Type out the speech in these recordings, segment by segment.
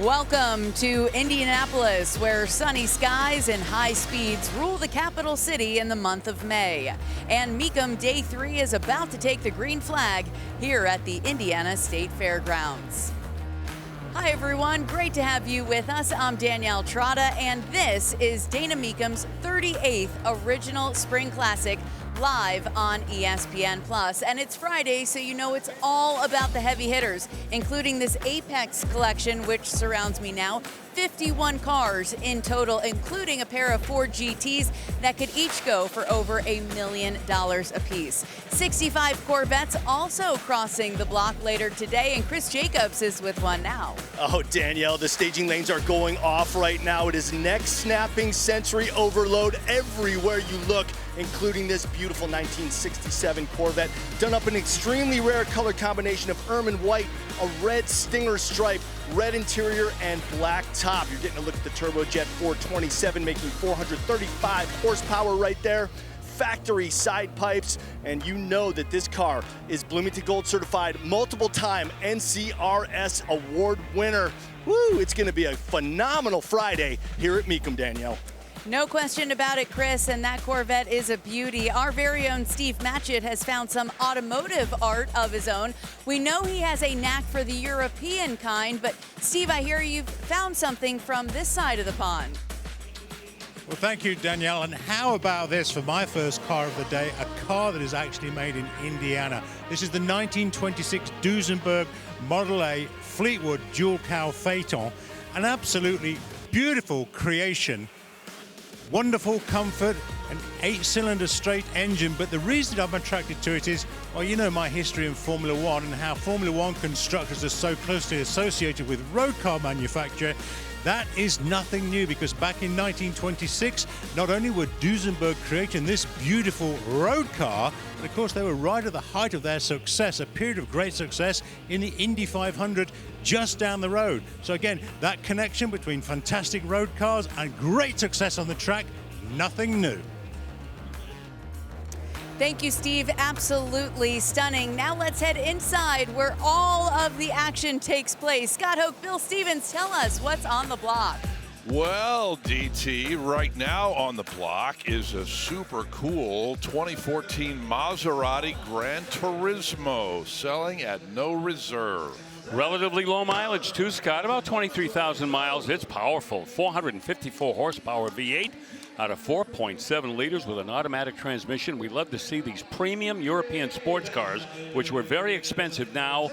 Welcome to Indianapolis, where sunny skies and high speeds rule the capital city in the month of May. And Mecum Day 3 is about to take the green flag here at the Indiana State Fairgrounds. Hi everyone, great to have you with us. I'm Danielle Trotta, and this is Dana Mecum's 38th Original Spring Classic live on ESPN+. And it's Friday, so you know it's all about the heavy hitters, including this Apex collection, which surrounds me now. 51 cars in total, including a pair of Ford GTs that could each go for over $1 million apiece. 65 Corvettes also crossing the block later today, and Chris Jacobs is with one now. Oh, Danielle, the staging lanes are going off right now. It is neck-snapping sensory overload everywhere you look, including this beautiful 1967 Corvette, done up an extremely rare color combination of ermine white, a red stinger stripe, red interior, and black top. You're getting a look at the turbojet 427, making 435 horsepower right there. Factory side pipes, and you know that this car is Bloomington Gold certified, multiple time NCRS award winner. Woo, it's gonna be a phenomenal Friday here at Mecum, Danielle. No question about it, Chris, and that Corvette is a beauty. Our very own Steve Matchett has found some automotive art of his own. We know he has a knack for the European kind, but Steve, I hear you've found something from this side of the pond. Well, thank you, Danielle. And how about this for my first car of the day, a car that is actually made in Indiana. This is the 1926 Duesenberg Model A Fleetwood dual cowl Phaeton, an absolutely beautiful creation. Wonderful comfort, an 8-cylinder straight engine, but the reason I'm attracted to it is, well, you know my history in Formula One and how Formula One constructors are so closely associated with road car manufacture. That is nothing new, because back in 1926, not only were Duesenberg creating this beautiful road car, but of course they were right at the height of their success, a period of great success in the Indy 500 just down the road. So again, that connection between fantastic road cars and great success on the track, nothing new. Thank you, Steve. Absolutely stunning. Now let's head inside where all of the action takes place. Scott Hoke, Bill Stevens, tell us what's on the block. Well, DT, right now on the block is a super cool 2014 Maserati Gran Turismo selling at no reserve. Relatively low mileage too, Scott, about 23,000 miles. It's powerful, 454 horsepower V8 out of 4.7 liters with an automatic transmission. We love to see these premium European sports cars, which were very expensive now.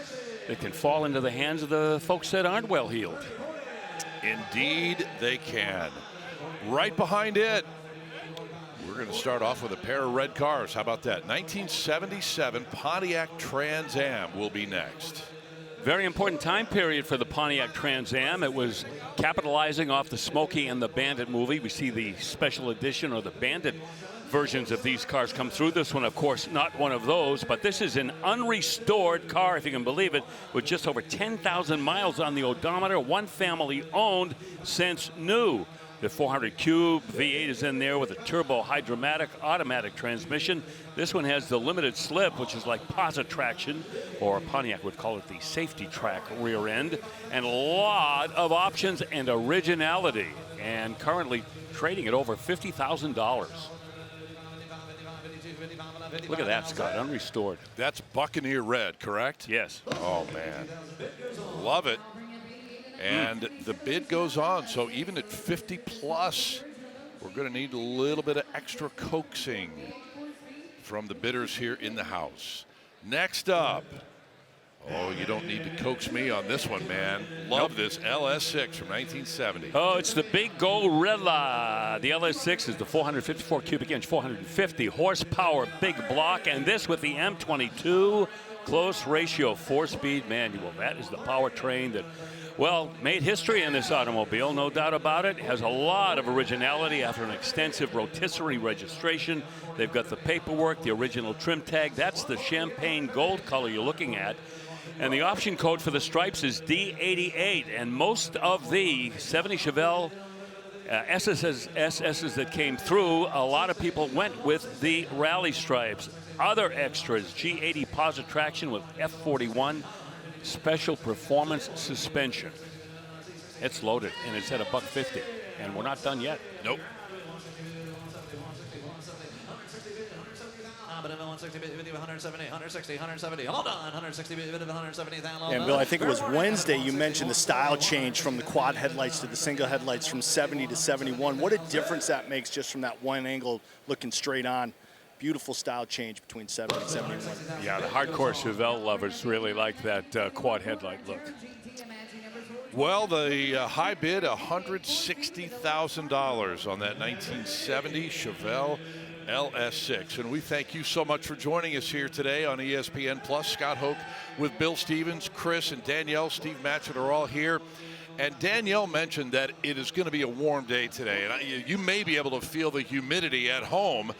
They can fall into the hands of the folks that aren't well heeled. Indeed they can. Right behind it, we're going to start off with a pair of red cars. How about that? 1977 Pontiac Trans Am will be next. Very important time period for the Pontiac Trans Am. It was capitalizing off the Smokey and the Bandit movie. We see the special edition or the Bandit versions of these cars come through. This one, of course, not one of those, but this is an unrestored car, if you can believe it, with just over 10,000 miles on the odometer, one family owned since new. The 400 cube V8 is in there with a turbo hydromatic automatic transmission. This one has the limited slip, which is like posit traction, or Pontiac would call it the safety track rear end, and a lot of options and originality, and currently trading at over $50,000. Look at that, Scott, unrestored. That's Buccaneer red, correct? Yes. Oh, man. Love it. And the bid goes on, so even at 50 plus, we're going to need a little bit of extra coaxing from the bidders here in the house. Next up, oh, you don't need to coax me on this one, man. Love this LS6 from 1970. Oh, it's the big Gorilla. The LS6 is the 454 cubic inch, 450 horsepower big block, and this with the M22 close ratio 4-speed manual. That is the powertrain that, well, made history in this automobile, no doubt about it. Has a lot of originality after an extensive rotisserie registration. They've got the paperwork, the original trim tag. That's the champagne gold color you're looking at. And the option code for the stripes is D88. And most of the 70 Chevelle SSs that came through, a lot of people went with the rally stripes. Other extras, G80 posit traction with F41 special performance suspension. It's loaded, and it's at $150, and we're not done yet. Nope. And Bill, I think it was Wednesday you mentioned the style change from the quad headlights to the single headlights from 70 to 71. What a difference that makes just from that one angle looking straight on. Beautiful style change between 70 and 71. Yeah, the hardcore Chevelle lovers really like that quad headlight look. Well, the high bid, $160,000 on that 1970 Chevelle LS6. And we thank you so much for joining us here today on ESPN Plus. Scott Hoke with Bill Stevens, Chris, and Danielle. Steve Matchett are all here. And Danielle mentioned that it is going to be a warm day today. And you may be able to feel the humidity at home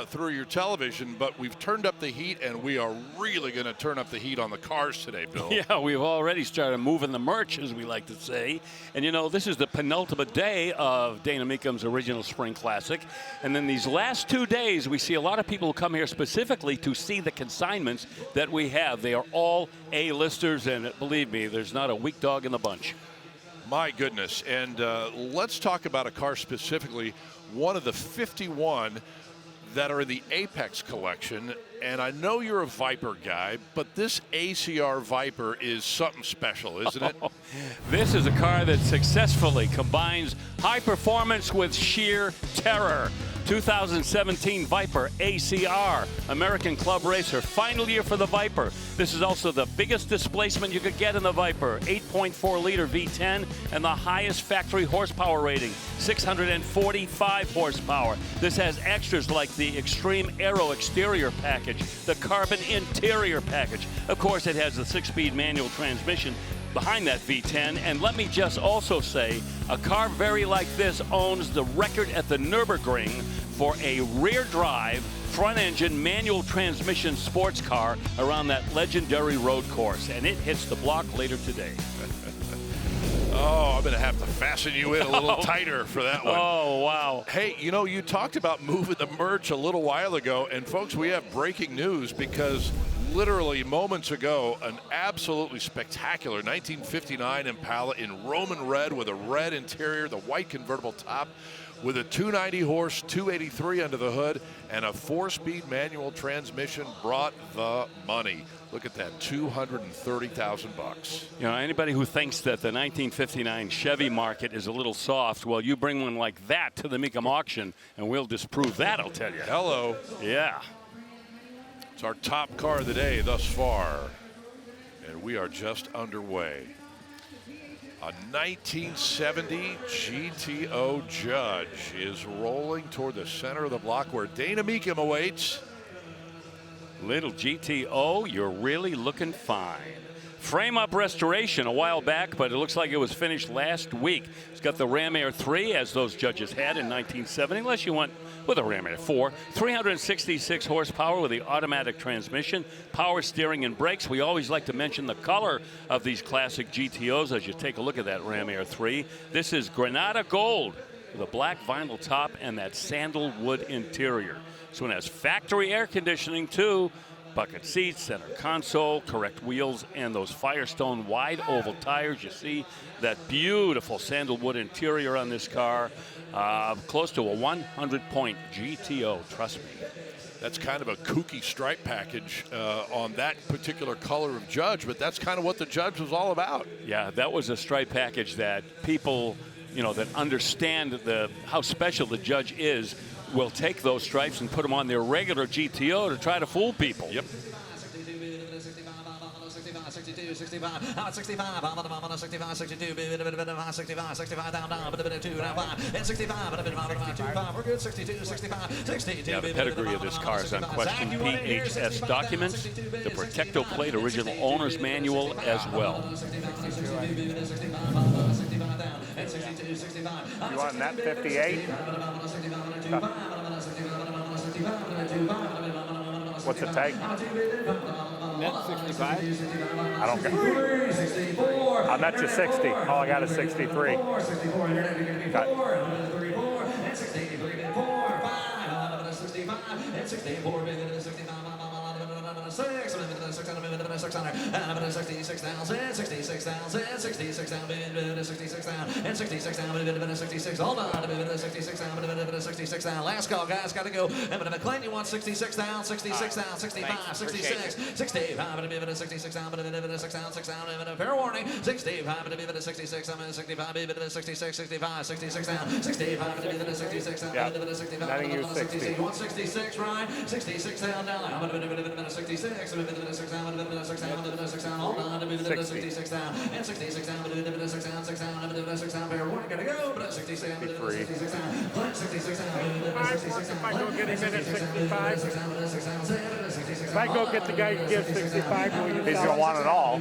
through your television, but we've turned up the heat, and we are really going to turn up the heat on the cars today, Bill. Yeah, we've already started moving the merch, as we like to say. And, you know, this is the penultimate day of Dana Mecum's original Spring Classic. And then these last 2 days, we see a lot of people who come here specifically to see the consignments that we have. They are all A-listers, and believe me, there's not a weak dog in the bunch. My goodness. And let's talk about a car specifically, one of the 51 that are in the Apex collection. And I know you're a Viper guy, but this ACR Viper is something special, isn't it? This is a car that successfully combines high performance with sheer terror. 2017 Viper ACR, American Club Racer, final year for the Viper. This is also the biggest displacement you could get in the Viper, 8.4 liter V10, and the highest factory horsepower rating, 645 horsepower. This has extras like the Extreme Aero exterior package, the carbon interior package. Of course, it has the 6-speed manual transmission behind that V10, and let me just also say, a car very like this owns the record at the Nürburgring for a rear drive, front engine, manual transmission sports car around that legendary road course, and it hits the block later today. Oh, I'm going to have to fasten you in a little tighter for that one. Oh, wow. Hey, you know, you talked about moving the merch a little while ago, and folks, we have breaking news because literally moments ago, an absolutely spectacular 1959 Impala in Roman red with a red interior, the white convertible top, with a 290 horse, 283 under the hood, and a 4-speed manual transmission brought the money. Look at that, $230,000. You know, anybody who thinks that the 1959 Chevy market is a little soft, well, you bring one like that to the Mecum auction, and we'll disprove that, I'll tell you. Hello. Yeah. It's our top car of the day thus far, and we are just underway. A 1970 GTO Judge is rolling toward the center of the block where Dana Mecum awaits. Little GTO, you're really looking fine. Frame up restoration a while back, but it looks like it was finished last week. It's got the Ram Air 3, as those judges had in 1970, unless you went with a Ram Air 4. 366 horsepower with the automatic transmission, power steering and brakes. We always like to mention the color of these classic GTOs as you take a look at that Ram Air 3. This is Granada Gold with a black vinyl top and that sandalwood interior. This one has factory air conditioning too. Bucket seats, center console, correct wheels, and those Firestone wide oval tires. You see that beautiful sandalwood interior on this car. Close to a 100-point GTO, trust me. That's kind of a kooky stripe package on that particular color of Judge, but that's kind of what the Judge was all about. Yeah, that was a stripe package that people, you know, that understand how special the Judge is will take those stripes and put them on their regular GTO to try to fool people. Yep. Yeah, the pedigree of this car is unquestioned. PHS documents, the Protecto plate, original owner's manual as well. You want net 58? What's it take? Net 65? I don't care. I'll net you 60. All I got is 63. Got Last call, guys, got to go. McLaren, you want 66 down, 66 down, 65, 66, 65, 66 down, 6 down, 6 down, fair warning, 65, 66, 65, 66, 65, 66 down, 65, 66, 65, letting you 60. You want 66, right? 66 down, down, 66, 66 down, 6 down, hold on, 66 down, and 66 down, 6 down, 6 down, 6 down, fair warning, got to go, 66 down, 66 down, 66 down, If I go get him in at 65, if I go get the guy who gives 65, will you? He's going to want it all.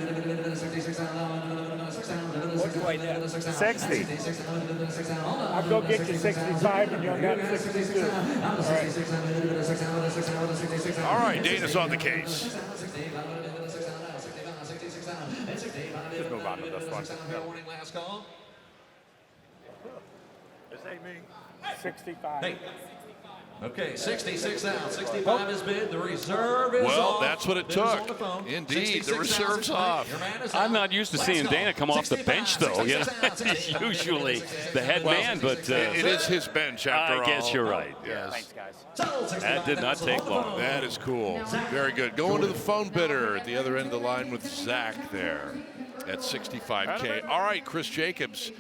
What do I do? 60. I'll go get you 65 and you'll get 62. All right, Dana's on the case. Just move on to this one. Last call. This ain't me. 65. Hey. Okay, 66 down, 65 is bid, the reserve is Well, off. that's what it took. Indeed, the reserve's off. I'm not used to seeing Dana come off the bench, though. You know, he's usually the head man, but it is his bench after all. I guess you're right. Yes. Thanks, guys. That did not take long. That is cool. Very good. Going to the phone bidder at the other end of the line with Zach there at 65K. All right, Chris Jacobs.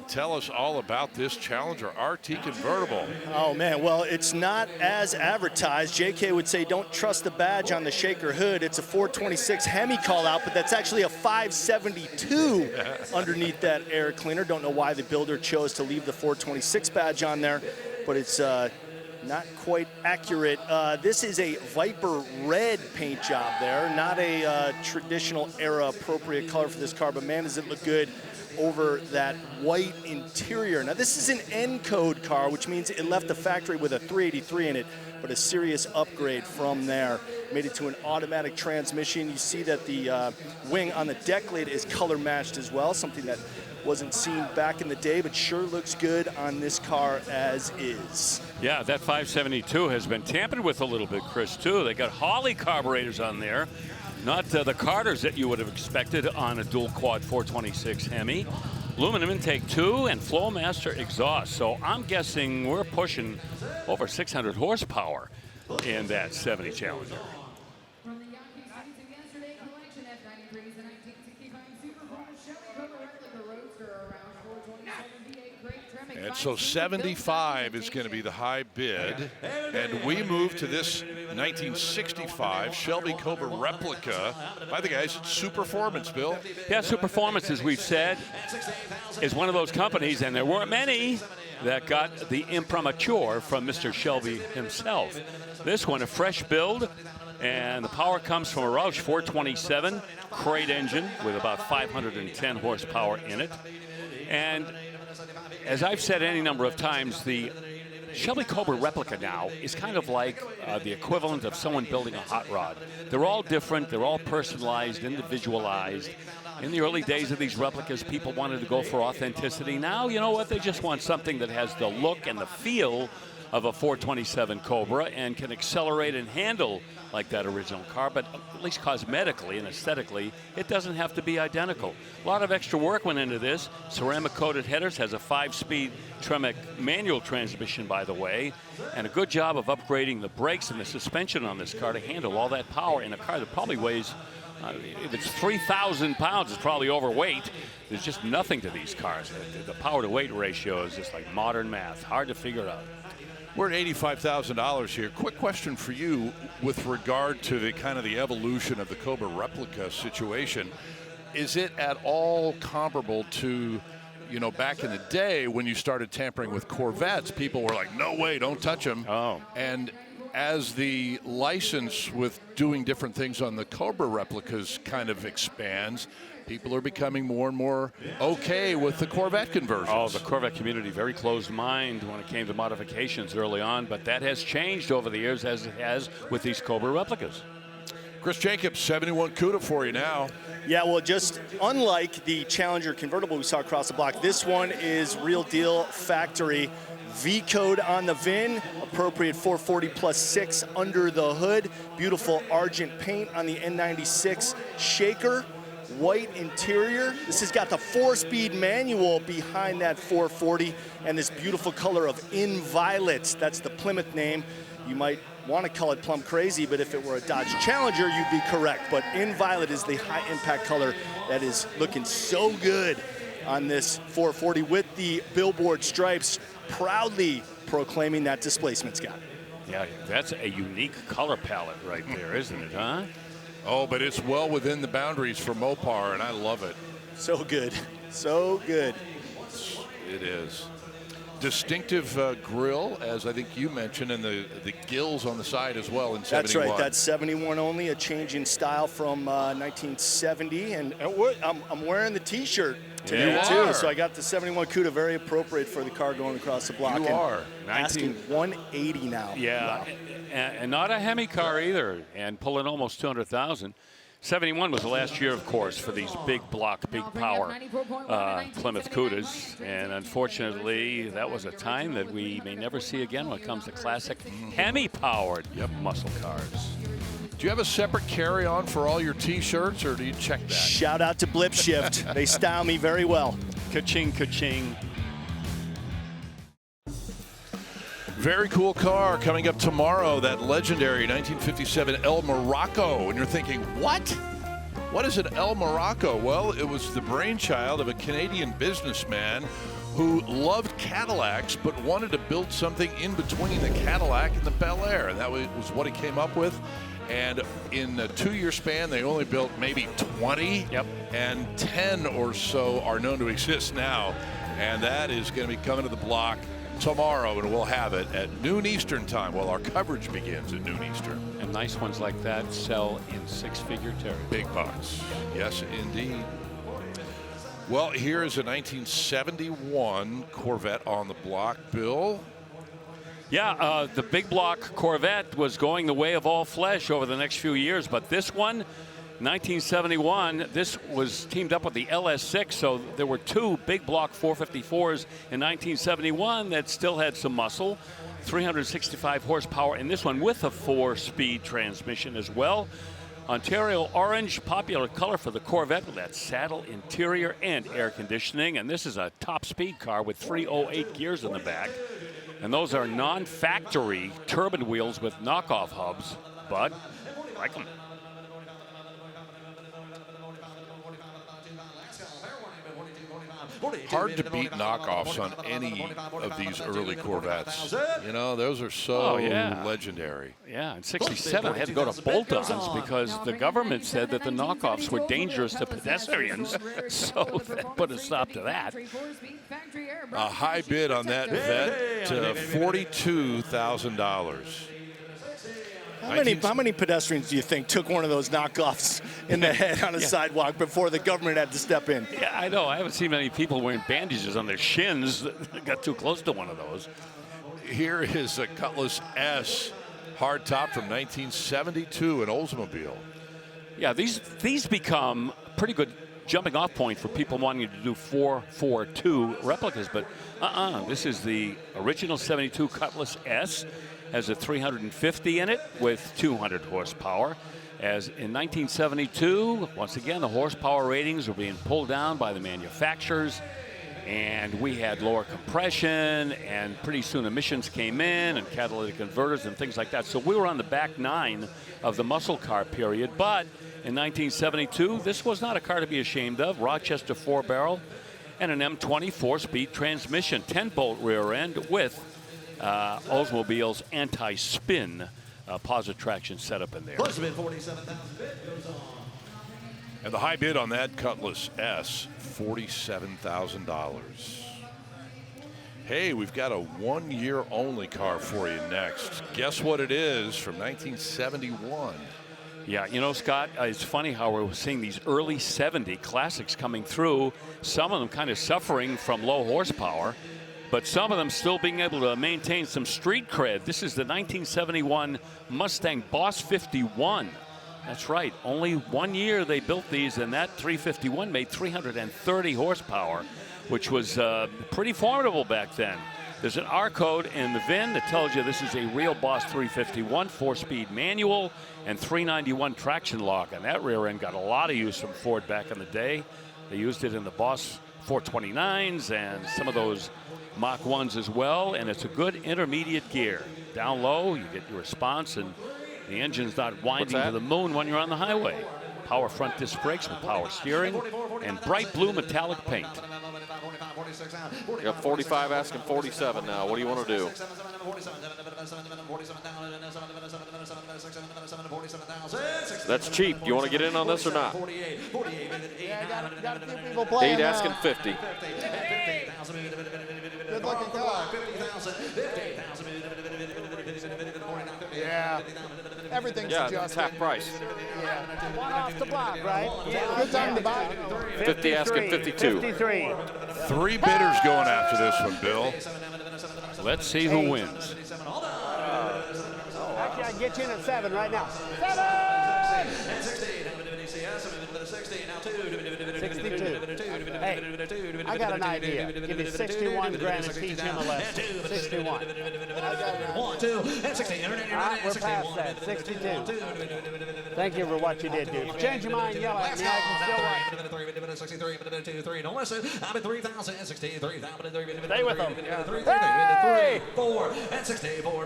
Tell us all about this Challenger RT convertible. Oh man, well, it's not as advertised. JK would say don't trust the badge on the shaker hood. It's a 426 Hemi call out, but that's actually a 572 underneath that air cleaner. Don't know why the builder chose to leave the 426 badge on there, but it's not quite accurate. This is a Viper red paint job there, not a traditional era appropriate color for this car, but man, does it look good over that white interior. Now this is an N code car, which means it left the factory with a 383 in it, but a serious upgrade from there. Made it to an automatic transmission. You see that the wing on the deck lid is color matched as well, something that wasn't seen back in the day, but sure looks good on this car as is. Yeah, that 572 has been tampered with a little bit, Chris, too. They got Holley carburetors on there. Not the Carters that you would have expected on a dual quad 426 Hemi. Aluminum intake 2 and Flowmaster exhaust. So I'm guessing we're pushing over 600 horsepower in that 70 Challenger. From the Yankee Season Yesterday collection at 93's the 1965 supercars Chevy Cobra replica roadster around 427 V8 crate trimming. And so 75 is going to be the high bid. And we move to this 1965 Shelby Cobra replica. By the guys, it's Superformance, Bill. Yeah, Superformance, as we've said, is one of those companies, and there weren't many, that got the imprimatur from Mr. Shelby himself. This one, a fresh build, and the power comes from a Roush 427 crate engine with about 510 horsepower in it. And as I've said any number of times, the Shelby Cobra replica now is kind of like the equivalent of someone building a hot rod. They're all different, they're all personalized, individualized. In the early days of these replicas, people wanted to go for authenticity. Now, you know what, they just want something that has the look and the feel of a 427 Cobra and can accelerate and handle like that original car, but at least cosmetically and aesthetically, it doesn't have to be identical. A lot of extra work went into this. Ceramic coated headers, has a 5-speed Tremec manual transmission, by the way, and a good job of upgrading the brakes and the suspension on this car to handle all that power in a car that probably weighs, if it's 3,000 pounds, it's probably overweight. There's just nothing to these cars. The power to weight ratio is just like modern math, hard to figure out. We're at $85,000 here. Quick question for you with regard to the kind of the evolution of the Cobra replica situation. Is it at all comparable to, you know, back in the day when you started tampering with Corvettes? People were like, no way, don't touch them. Oh. And as the license with doing different things on the Cobra replicas kind of expands, people are becoming more and more okay with the Corvette conversions. Oh, the Corvette community, very closed mind when it came to modifications early on, but that has changed over the years, as it has with these Cobra replicas. Chris Jacobs, 71 Cuda for you now. Yeah, well, just unlike the Challenger convertible we saw across the block, this one is real deal factory. V code on the VIN, appropriate 440 plus 6 under the hood. Beautiful argent paint on the N96 shaker. White interior. This has got the 4-speed manual behind that 440 and this beautiful color of In Violet. That's the Plymouth name. You might want to call it Plum Crazy, but if it were a Dodge Challenger, you'd be correct. But In Violet is the high impact color that is looking so good on this 440 with the billboard stripes, proudly proclaiming that displacement, Scott. Yeah, that's a unique color palette right there, isn't it, huh? Oh, but it's well within the boundaries for Mopar, and I love it. So good. So good. It is. Distinctive grill, as I think you mentioned, and the gills on the side as well in 71. That's right. That's 71 only, a change in style from 1970. And I'm wearing the T-shirt today, too. So I got the 71 Cuda, very appropriate for the car going across the block. You are. Asking 180 now. Yeah, wow. and not a Hemi car either, and pulling almost 200,000. 71 was the last year, of course, for these big block, big power Plymouth Cudas. And unfortunately, that was a time that we may never see again when it comes to classic Hemi-powered muscle cars. Do you have a separate carry-on for all your T-shirts, or do you check that? Shout out to Blip Shift. They style me very well. Ka-ching, ka-ching. Very cool car coming up tomorrow, that legendary 1957 El Morocco. And you're thinking, what? What is an El Morocco? Well, it was the brainchild of a Canadian businessman who loved Cadillacs but wanted to build something in between the Cadillac and the Bel Air. And that was what he came up with. And in a 2-year span, they only built maybe 20. Yep. And 10 or so are known to exist now. And that is going to be coming to the block tomorrow, and we'll have it at noon Eastern time. Well, our coverage begins at noon Eastern. And nice ones like that sell in 6-figure territory. Big bucks. Yes, indeed. Well, here is a 1971 Corvette on the block, Bill. Yeah, the big block Corvette was going the way of all flesh over the next few years, but this one, 1971, this was teamed up with the LS6, so there were 2 big block 454s in 1971 that still had some muscle, 365 horsepower, and this one with a 4-speed transmission as well. Ontario orange, popular color for the Corvette with that saddle interior and air conditioning, and this is a top speed car with 308 gears in the back, and those are non-factory turbine wheels with knockoff hubs, but I like them. Hard to beat knockoffs on any of these early Corvettes. You know, those are so legendary. Yeah, in 67, they had to go to bolt-ons because the government said that the knockoffs were dangerous to pedestrians, so that put a stop to that. A high bid on that Vette, $42,000. How many pedestrians do you think took one of those knockoffs in the head on a sidewalk before the government had to step in? Yeah, I know. I haven't seen many people wearing bandages on their shins that got too close to one of those. Here is a Cutlass S hardtop from 1972, an Oldsmobile. Yeah, these become pretty good jumping off point for people wanting to do 442 replicas, but this is the original 72 Cutlass S. Has a 350 in it with 200 horsepower. As in 1972, once again, the horsepower ratings were being pulled down by the manufacturers, and we had lower compression, and pretty soon emissions came in, and catalytic converters and things like that. So we were on the back 9 of the muscle car period, but in 1972, this was not a car to be ashamed of. Rochester 4-barrel and an M20 4-speed transmission, 10-bolt rear end with Oldsmobile's anti-spin positive traction setup in there. And the high bid on that Cutlass S, $47,000. Hey, we've got a 1-year only car for you next. Guess what it is from 1971. Yeah, you know, Scott, it's funny how we're seeing these early 70 classics coming through, some of them kind of suffering from low horsepower, but some of them still being able to maintain some street cred. This is the 1971 Mustang Boss 51 That's right. Only 1 year they built these, and that 351 made 330 horsepower, which was pretty formidable back then. There's an R code in the VIN that tells you this is a real Boss 351, 4-speed manual, and 391 traction lock. And that rear end got a lot of use from Ford back in the day. They used it in the Boss 429s and some of those Mach 1s as well. And it's a good intermediate gear. Down low, you get your response, and the engine's not winding to the moon when you're on the highway. Power front disc brakes with power steering and bright blue metallic paint. You got 45 asking 47 now. What do you want to do? That's cheap. You want to get in on this or not? Yeah, got a few people playing. 8 asking 50. Good looking car. Yeah. Everything's adjusted. It's half price. Yeah. One off the block, right? Good time to buy. 50 asking 52. 53. 3 bidders going after this one, Bill. Let's see who wins. Actually, I can get you in at 7 right now. 62. Hey, I got an idea. Give me 61 grand and teach him a lesson. 61. 1, 2, and 60. We're past that. 62. Thank you for what you did, dude. Change your mind, yell at me. I can still watch. 63, 2, don't listen. I'm at 3,063. Stay with them. 3, 4, and 64.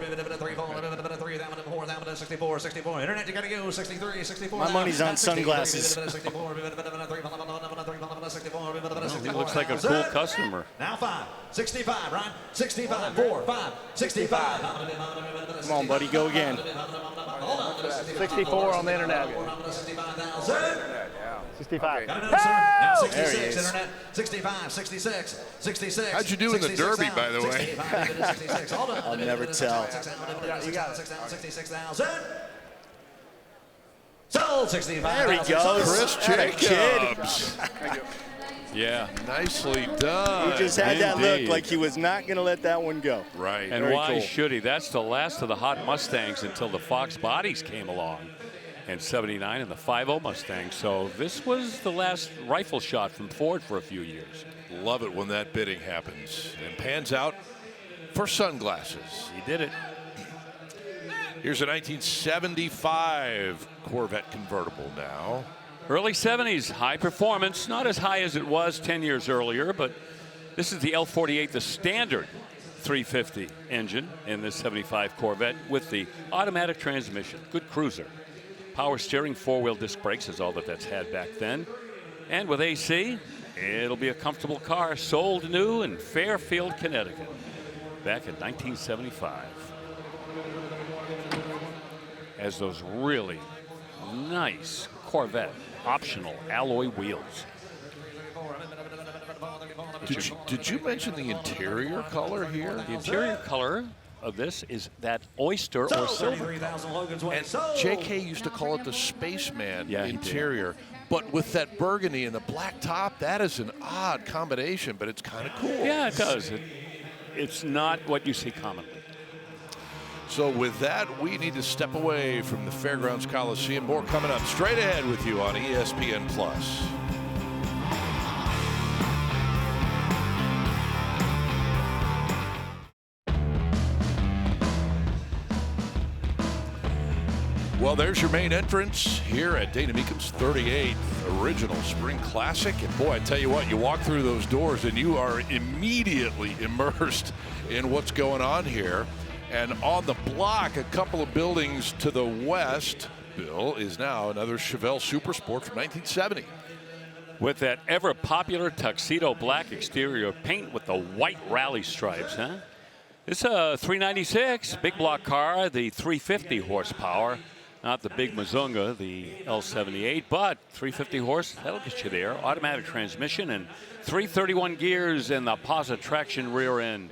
4, 64. Internet, you gotta go. 63, 64. My money's on sunglasses. He looks like a cool customer. Now 5, 65, right? 65, 4, 5, 65. Come on, buddy, go again. 64 on the internet. 65. Now 66, internet. 65, 66, 66. How'd you do in the Derby, by the way? I'll never tell. You got it. 66,000. Sold 65. There he goes. Chris Atta Jacobs. Yeah. Nicely done. He just had that look Indeed. like he was not going to let that one go. Right. And Very why cool. should he? That's the last of the hot Mustangs until the Fox bodies came along in '79 and the 5.0 Mustang. So this was the last rifle shot from Ford for a few years. Love it when that bidding happens and pans out for sunglasses. He did it. Here's a 1975 Corvette convertible now. Early 70s, high performance, not as high as it was 10 years earlier, but this is the L48, the standard 350 engine in this 75 Corvette with the automatic transmission. Good cruiser. Power steering, 4-wheel disc brakes is all that that's had back then. And with AC, it'll be a comfortable car, sold new in Fairfield, Connecticut, back in 1975. Has those really nice Corvette optional alloy wheels. Did you mention the interior color here? The interior color of this is that oyster or silver. And JK used to call it the spaceman interior. But with that burgundy and the black top, that is an odd combination, but it's kind of cool. Yeah, it does. It's not what you see commonly. So with that, we need to step away from the Fairgrounds Coliseum. More coming up straight ahead with you on ESPN+. Well, there's your main entrance here at Dana Mecum's 38th Original Spring Classic. And boy, I tell you what, you walk through those doors and you are immediately immersed in what's going on here. And on the block, a couple of buildings to the west, Bill, is now another Chevelle Super Sport from 1970. With that ever popular tuxedo black exterior paint with the white rally stripes, huh? It's a 396 big block car, the 350 horsepower. Not the big Mazunga, the L78, but 350 horse, that'll get you there. Automatic transmission and 331 gears in the positive traction rear end.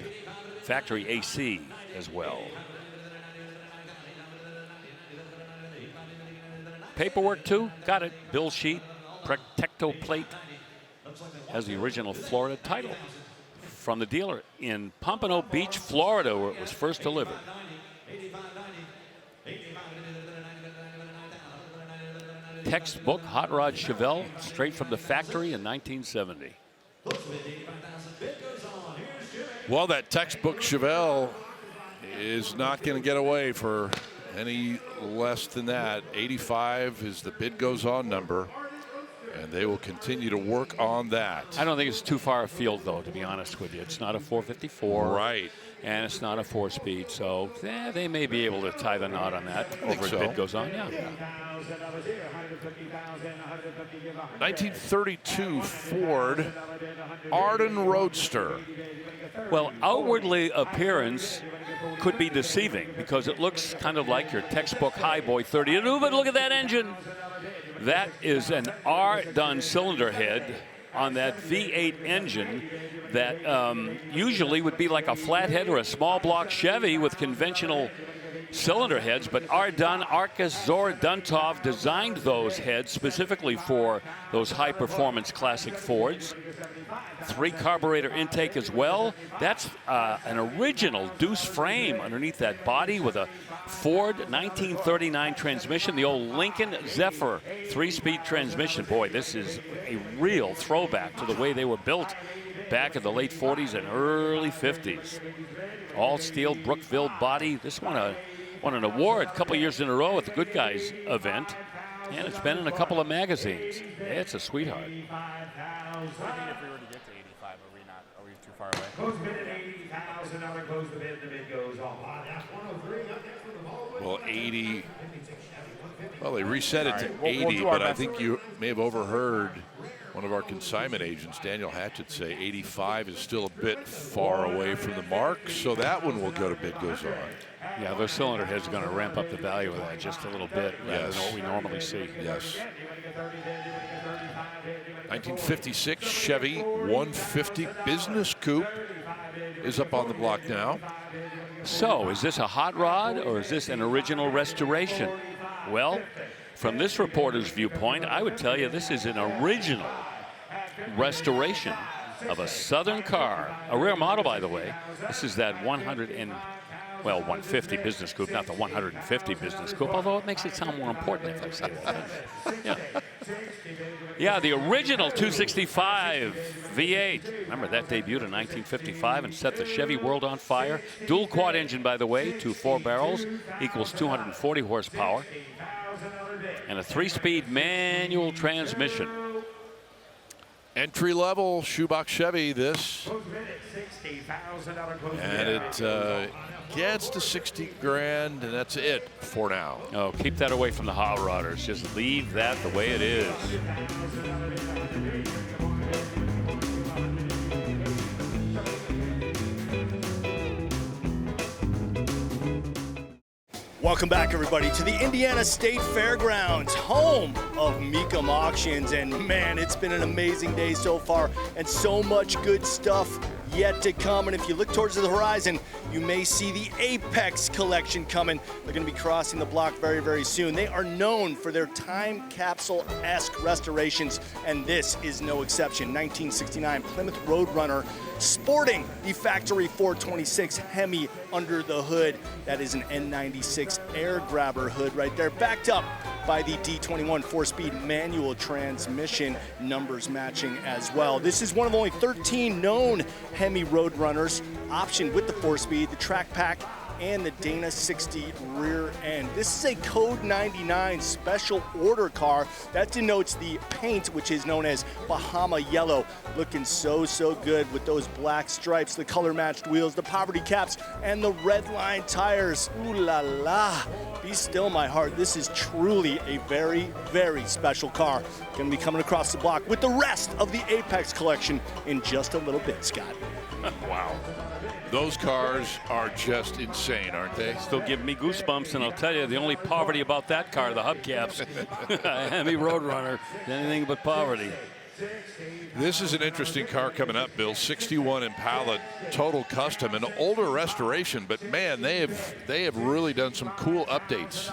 Factory AC as well. Paperwork too, got it. Bill sheet, Protecto plate. Has the original Florida title from the dealer in Pompano Beach, Florida, where it was first delivered. textbook hot rod Chevelle straight from the factory in 1970. Well, that textbook Chevelle is not going to get away for any less than that. 85 is the bid goes on number, and they will continue to work on that. I don't think it's too far afield, though, to be honest with you. It's not a 454. Right. And it's not a 4-speed, so they may be able to tie the knot on that over as bid goes on. Yeah. 1932 Ford Arden Roadster. Well, outwardly appearance could be deceiving because it looks kind of like your textbook Highboy 32, but look at that engine. That is an R-done cylinder head on that V8 engine that usually would be like a flathead or a small block Chevy with conventional cylinder heads, but Ardun, Arcus, Zor, Duntov designed those heads specifically for those high-performance classic Fords. 3 carburetor intake as well. That's an original deuce frame underneath that body with a Ford 1939 transmission, the old Lincoln Zephyr 3-speed transmission. Boy, this is a real throwback to the way they were built back in the late 40s and early 50s. All steel Brookville body. This won an award a couple years in a row at the Good Guys event, and it's been in a couple of magazines. It's a sweetheart. Well, 80. Well, they reset it to 80, but I think you may have overheard one of our consignment agents, Daniel Hatchett, say 85 is still a bit far away from the mark, so that one will go to bid goes on. Yeah, those cylinder heads are going to ramp up the value of that just a little bit rather than what we normally see. Yes. 1956 Chevy 150 Business Coupe is up on the block now. So, is this a hot rod or is this an original restoration? Well, from this reporter's viewpoint, I would tell you this is an original restoration of a Southern car, a rare model, by the way. This is that 150 Business Coupe, not the 150 Business Coupe, although it makes it sound more important if I say that. Yeah. Yeah, the original 265 V8. Remember, that debuted in 1955 and set the Chevy world on fire. Dual quad engine, by the way, 2 4-barrels, equals 240 horsepower. And a 3-speed manual transmission. Entry-level shoebox Chevy, this. And it gets to 60 grand, and that's it for now. Oh, keep that away from the hot rodders. Just leave that the way it is. Welcome back, everybody, to the Indiana State Fairgrounds, home of Mecum Auctions. And man, it's been an amazing day so far, and so much good stuff yet to come. And if you look towards the horizon, you may see the Apex collection coming. They're going to be crossing the block very, very soon. They are known for their time capsule-esque restorations, and this is no exception. 1969 Plymouth Roadrunner sporting the factory 426 Hemi under the hood. That is an N96 air grabber hood right there, backed up by the D21 4-speed manual transmission, numbers matching as well. This is one of only 13 known Hemi Roadrunners, optioned with the 4-speed, the track pack, and the Dana 60 rear end. This is a Code 99 special order car that denotes the paint, which is known as Bahama Yellow. Looking so, so good with those black stripes, the color matched wheels, the poverty caps, and the red line tires. Ooh la la. Be still, my heart. This is truly a very, very special car. Gonna be coming across the block with the rest of the Apex collection in just a little bit, Scott. Wow. Those cars are just insane, aren't they? Still give me goosebumps, and I'll tell you, the only poverty about that car, the hubcaps, Hemi Roadrunner, anything but poverty. This is an interesting car coming up, Bill. 61 Impala, total custom, an older restoration, but man, they have really done some cool updates.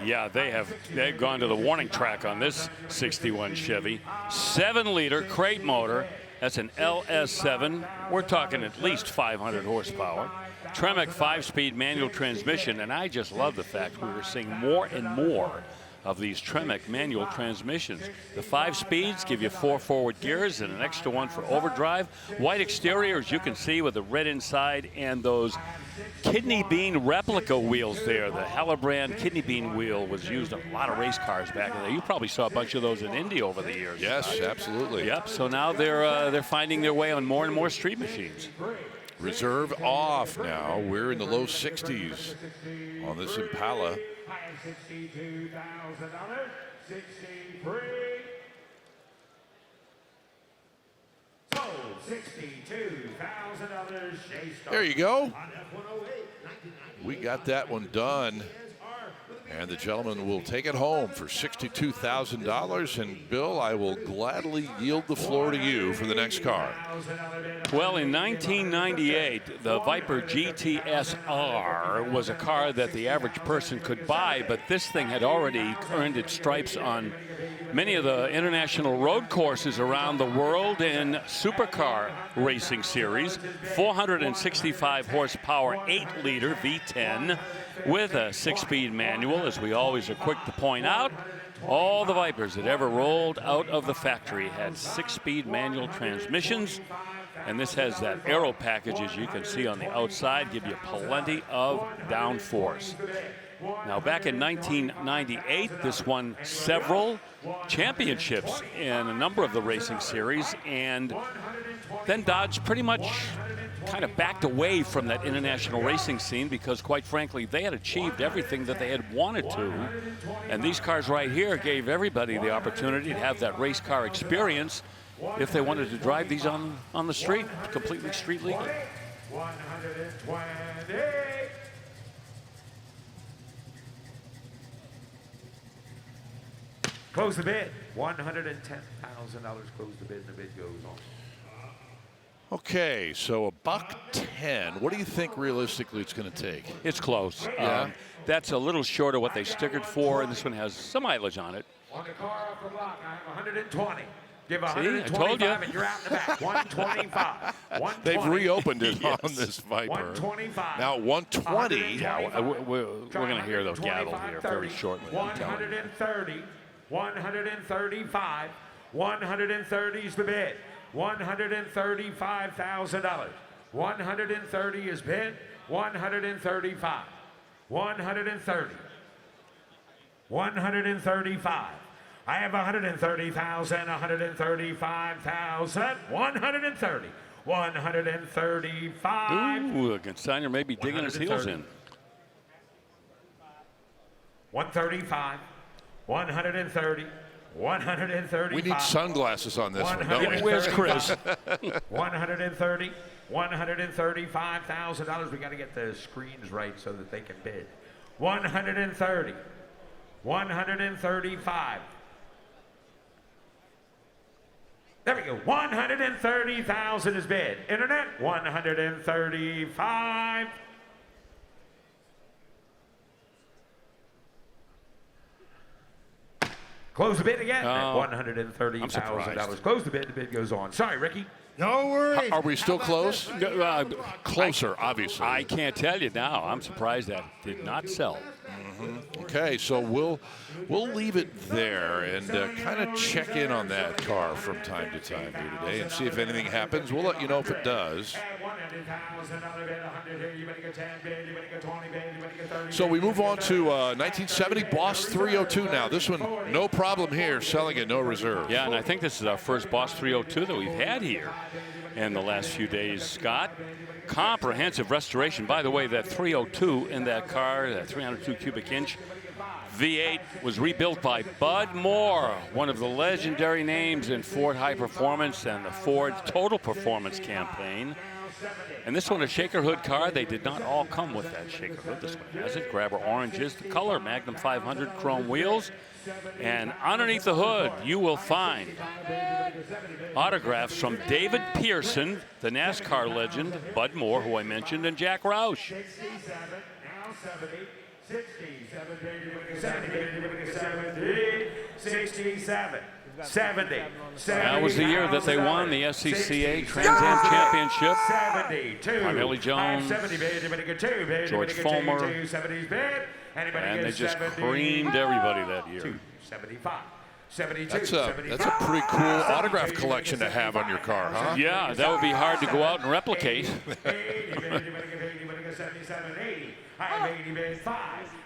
Yeah, they have. They've gone to the warning track on this 61 Chevy. 7-liter crate motor. That's an LS7. We're talking at least 500 horsepower. Tremec 5-speed manual transmission, and I just love the fact we were seeing more and more of these Tremec manual transmissions. The 5 speeds give you 4 forward gears and an extra one for overdrive. White exterior, as you can see, with the red inside and those kidney bean replica wheels there. The Hallebrand kidney bean wheel was used in a lot of race cars back in the day. You probably saw a bunch of those in Indy over the years. Yes, absolutely. Yep, so now they're finding their way on more and more street machines. Reserve off now. We're in the low 60s on this Impala. There you go. We got that one done. And the gentleman will take it home for $62,000. And Bill, I will gladly yield the floor to you for the next car. Well, in 1998, the Viper GTSR was a car that the average person could buy, but this thing had already earned its stripes on many of the international road courses around the world in supercar racing series. 465 horsepower, 8-liter V10 with a 6-speed manual, as we always are quick to point out. All the Vipers that ever rolled out of the factory had 6-speed manual transmissions, and this has that aero package, as you can see on the outside, give you plenty of downforce. Now, back in 1998, this won several championships in a number of the racing series, and then Dodge pretty much kind of backed away from that international racing scene because, quite frankly, they had achieved everything that they had wanted to. And these cars right here gave everybody the opportunity to have that race car experience if they wanted to drive these on the street, completely street legal. 120. Close the bid. $110,000. Close the bid, and the bid goes on. Okay, so $110. What do you think realistically it's going to take? It's close. Yeah. That's a little short of what they stickered for, and this one has some mileage on it. On the car off the block, I have 120. Give See, 125 I told you. and you're out in the back. 125. 120. They've reopened it Yes. on this Viper. 125. Now 120. Yeah, we're going to hear those gavel here very shortly. 130. 135. 130 is the bid. $135,000. 130 is bid. 135. 130. 135. I have 130,000, 135,000, 130, 135. Ooh, the consignor may be digging his heels in. 135, 130, 135. We need sunglasses on this one, don't we? Where's Chris? 130, $135,000. We got to get the screens right so that they can bid. 130, 135. There we go. 130,000 is bid. Internet, 135. Close the bid again. $130,000. Close the bid. The bid goes on. Sorry, Ricky. No worries. Are we still close? Closer, obviously. I can't tell you now. I'm surprised that did not sell. Okay, so we'll leave it there and kind of check in on that car from time to time here today and see if anything happens. We'll let you know if it does. So we move on to 1970 Boss 302 now. This one, no problem here, selling at no reserve. Yeah, and I think this is our first Boss 302 that we've had here in the last few days, Scott. Comprehensive restoration. By the way, that 302 in that car, that 302 cubic inch V8 was rebuilt by Bud Moore, one of the legendary names in Ford High Performance and the Ford Total Performance campaign. And this one, a shaker hood car. They did not all come with that shaker hood. This one has it. Grabber orange is the color. Magnum 500 chrome wheels. And underneath the hood, you will find autographs from David Pearson, the NASCAR legend, Bud Moore, who I mentioned, and Jack Roush. 67. 70. That was the year that they won the SCCA Trans Am Championship. 72. Parnelli Jones, George Fulmer, and they just creamed everybody that year. 75. That's a pretty cool autograph collection to have on your car, huh? Yeah, that would be hard to go out and replicate. 80 bid 5.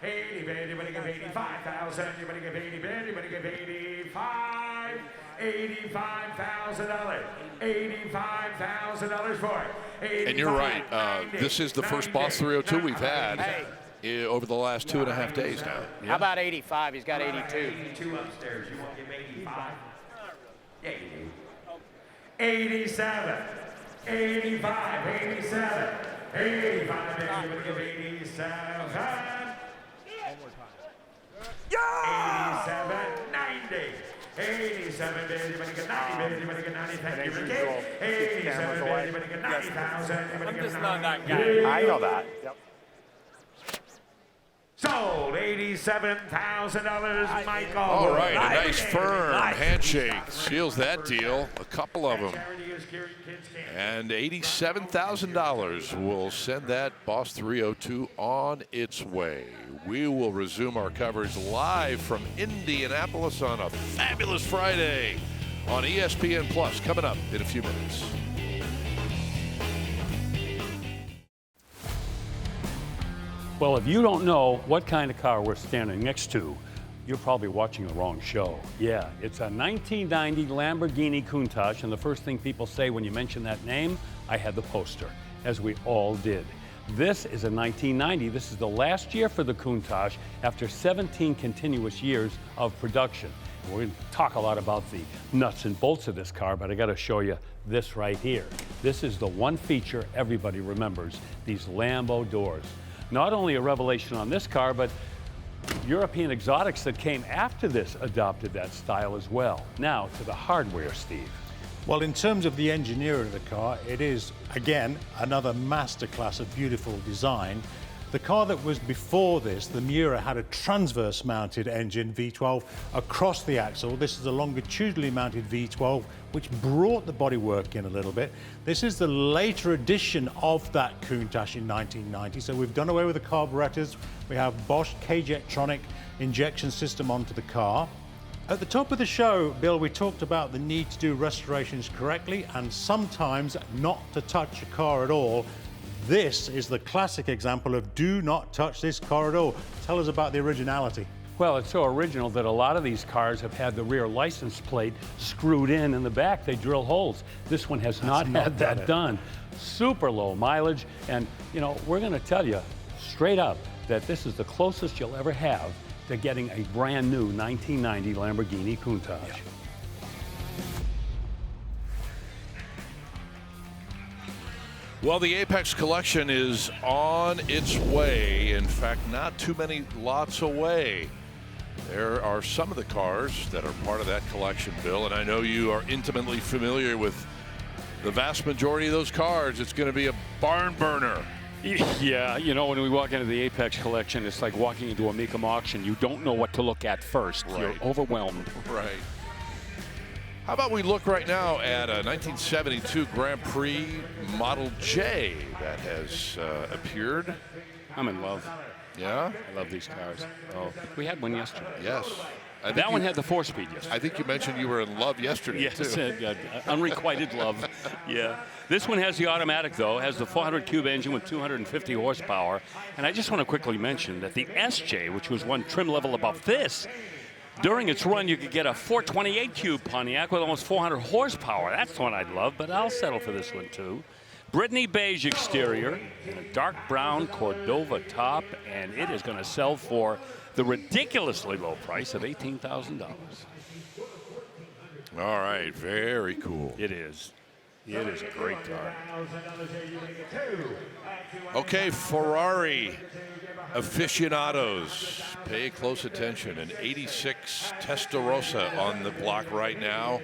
80 bid, you're gonna give 85,000. You're gonna give 80 bid, you're gonna give 85. $85,000. $85,000 for it. And you're right. This is the first Boss 302 we've had over the last 2.5 days now. Yeah. How about 85? He's got 82. 82 upstairs. You want to give 85? 87. 85. 87. 85, baby, you're gonna give 87. 87, 90. 87, baby, you're gonna get 90, baby, you're gonna get 90. Thank you, Ricky. 87, baby, you're gonna get 90,000. I'm just not that guy. I know that. Yep. Sold $87,000, Michael. All right, a nice firm handshake seals that deal. A couple of them. And $87,000 will send that Boss 302 on its way. We will resume our coverage live from Indianapolis on a fabulous Friday on ESPN Plus, coming up in a few minutes. Well, if you don't know what kind of car we're standing next to, you're probably watching the wrong show. Yeah, it's a 1990 Lamborghini Countach, and the first thing people say when you mention that name, I had the poster, as we all did. This is a 1990. This is the last year for the Countach after 17 continuous years of production. We're going to talk a lot about the nuts and bolts of this car, but I got to show you this right here. This is the one feature everybody remembers, these Lambo doors. Not only a revelation on this car, but European exotics that came after this adopted that style as well. Now to the hardware, Steve. Well, in terms of the engineering of the car, it is, again, another masterclass of beautiful design. The car that was before this, the Miura, had a transverse mounted engine, V12, across the axle. This is a longitudinally mounted V12, which brought the bodywork in a little bit. This is the later edition of that Countach in 1990. So we've done away with the carburetors. We have Bosch K-Jetronic injection system onto the car. At the top of the show, Bill, we talked about the need to do restorations correctly and sometimes not to touch a car at all. This is the classic example of do not touch this car at all. Tell us about the originality. Well, it's so original that a lot of these cars have had the rear license plate screwed in the back. They drill holes. This one has not had that done. Super low mileage. And, you know, we're going to tell you straight up that this is the closest you'll ever have to getting a brand new 1990 Lamborghini Countach. Yeah. Well, the Apex collection is on its way. In fact, not too many lots away. There are some of the cars that are part of that collection, Bill, and I know you are intimately familiar with the vast majority of those cars. It's going to be a barn burner. Yeah, you know, when we walk into the Apex collection, it's like walking into a Mecum auction. You don't know what to look at first. Right. You're overwhelmed. Right. How about we look right now at a 1972 Grand Prix Model J that has appeared. I'm in love. Yeah? I love these cars. Oh, we had one yesterday. Yes. That one had the 4-speed yesterday. I think you mentioned you were in love yesterday, too. Yes, unrequited love. Yeah. This one has the automatic, though. It has the 400 cube engine with 250 horsepower. And I just want to quickly mention that the SJ, which was one trim level above this, during its run, you could get a 428 cube Pontiac with almost 400 horsepower. That's the one I'd love, but I'll settle for this one, too. Brittany beige exterior, and a dark brown Cordova top, and it is going to sell for the ridiculously low price of $18,000. All right, very cool. It is. It is a great car. Okay, Ferrari aficionados, pay close attention. An 86 Testarossa on the block right now.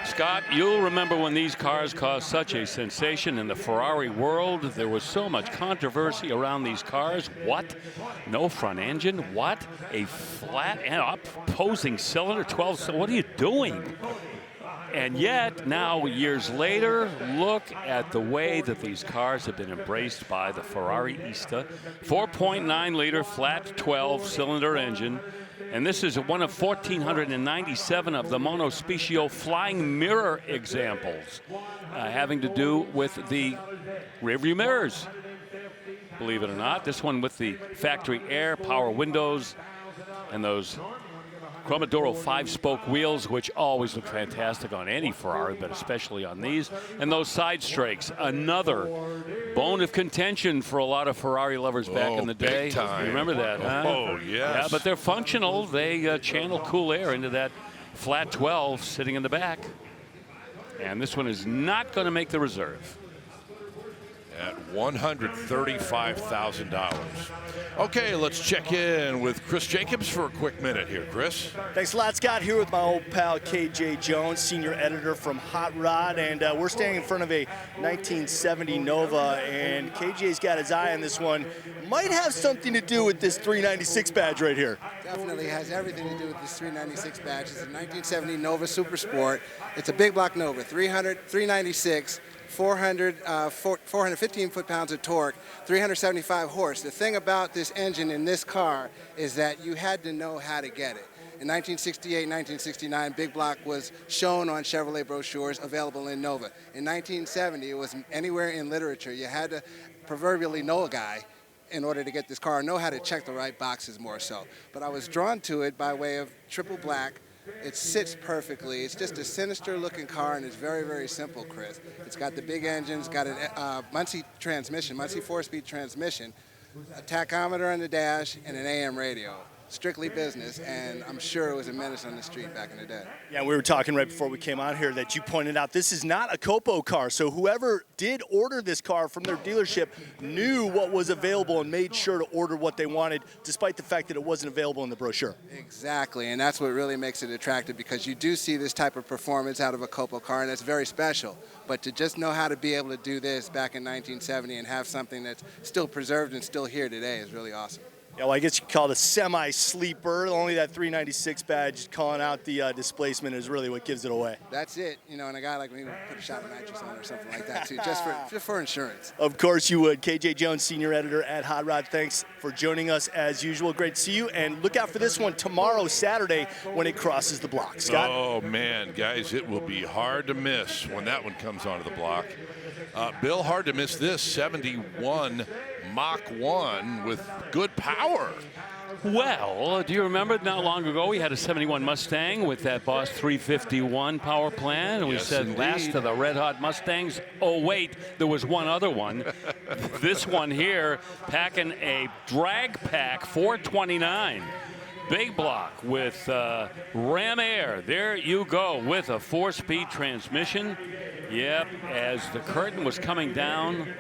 Scott, you'll remember when these cars caused such a sensation in the Ferrari world. There was so much controversy around these cars. What? No front engine? What? A flat and opposing cylinder, 12. So what are you doing? And yet, now, years later, look at the way that these cars have been embraced by the Ferrariista. 4.9-liter flat 12-cylinder engine. And this is one of 1,497 of the monospecial flying mirror examples having to do with the rearview mirrors. Believe it or not, this one with the factory air, power windows, and those Cromodoro 5-spoke wheels, which always look fantastic on any Ferrari, but especially on these. And those side strakes, another bone of contention for a lot of Ferrari lovers back in the day. Big time. You remember that, huh? Oh, yes. Yeah, but they're functional. They channel cool air into that flat 12 sitting in the back. And this one is not going to make the reserve. At $135,000. Okay, let's check in with Chris Jacobs for a quick minute here. Chris? Thanks a lot, Scott. Here with my old pal KJ Jones, senior editor from Hot Rod, and we're standing in front of a 1970 Nova, and KJ's got his eye on this one. Might have something to do with this 396 badge right here. Definitely has everything to do with this 396 badge. It's a 1970 Nova Super Sport. It's a big block Nova, 396. 415 foot-pounds of torque, 375 horse. The thing about this engine in this car is that you had to know how to get it. In 1968, 1969, big block was shown on Chevrolet brochures, available in Nova. In 1970, it was anywhere in literature. You had to proverbially know a guy in order to get this car, know how to check the right boxes more so. But I was drawn to it by way of triple black. It sits perfectly. It's just a sinister-looking car, and it's very, very simple, Chris. It's got the big engine. It's got a Muncie transmission, Muncie 4-speed transmission, a tachometer on the dash, and an AM radio. Strictly business, and I'm sure it was a menace on the street back in the day. Yeah, we were talking right before we came on here that you pointed out this is not a Copo car, so whoever did order this car from their dealership knew what was available and made sure to order what they wanted, despite the fact that it wasn't available in the brochure. Exactly, and that's what really makes it attractive, because you do see this type of performance out of a Copo car, and that's very special. But to just know how to be able to do this back in 1970 and have something that's still preserved and still here today is really awesome. Yeah, well, I guess you could call it a semi-sleeper. Only that 396 badge calling out the displacement is really what gives it away. That's it. You know, and a guy like me would put a shop mattress on or something like that, too, just for insurance. Of course you would. KJ Jones, senior editor at Hot Rod, thanks for joining us as usual. Great to see you. And look out for this one tomorrow, Saturday, when it crosses the block. Scott? Oh, man, guys, it will be hard to miss when that one comes onto the block. Bill, hard to miss this 71 Mach 1 with good power. Well, do you remember not long ago we had a 71 Mustang with that Boss 351 power plant, and we said indeed. last of the red hot Mustangs. Oh wait, there was one other one. This one here packing a drag pack 429. Big block with Ram Air. There you go with a 4-speed transmission. Yep, as the curtain was coming down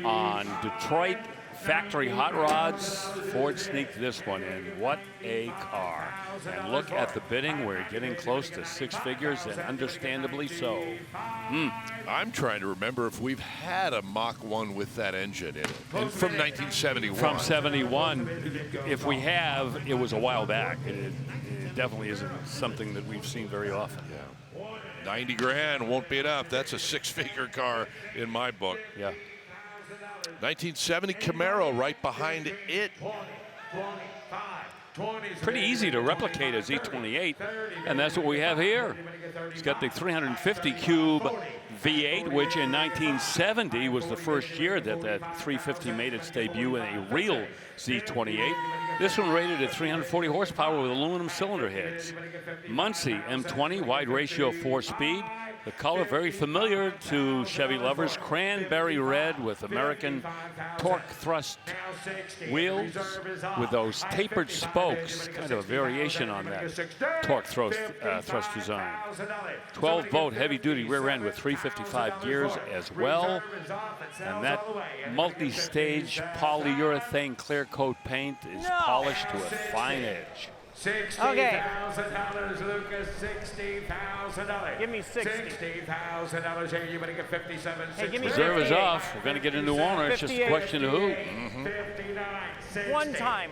on Detroit factory hot rods, Ford sneaked this one in. What a car. And look at the bidding. We're getting close to 6 figures, and understandably so. I'm trying to remember if we've had a Mach 1 with that engine in it. And from 1971. From 71. If we have, it was a while back. It definitely isn't something that we've seen very often. Yeah. 90 grand won't be enough. That's a 6-figure car in my book. Yeah. 1970 Camaro right behind it. Pretty easy to replicate a Z28, and that's what we have here. It's got the 350 cube V8, which in 1970 was the first year that that 350 made its debut in a real Z28. This one rated at 340 horsepower with aluminum cylinder heads. Muncie M20 wide ratio 4-speed. The color very familiar to Chevy lovers, cranberry red with American torque thrust wheels with those tapered spokes, kind of a variation on that torque thrust design. 12-volt heavy-duty rear end with 355 gears as well. And that multi-stage polyurethane clear coat paint is polished to a fine edge. $60,000, Lucas. $60,000. Give me 60. $60,000. Hey, you better get 57. Hey, give me Reserve is 58. off. We're going to get a new owner. It's just a 58. question of who. 59. 60, One time.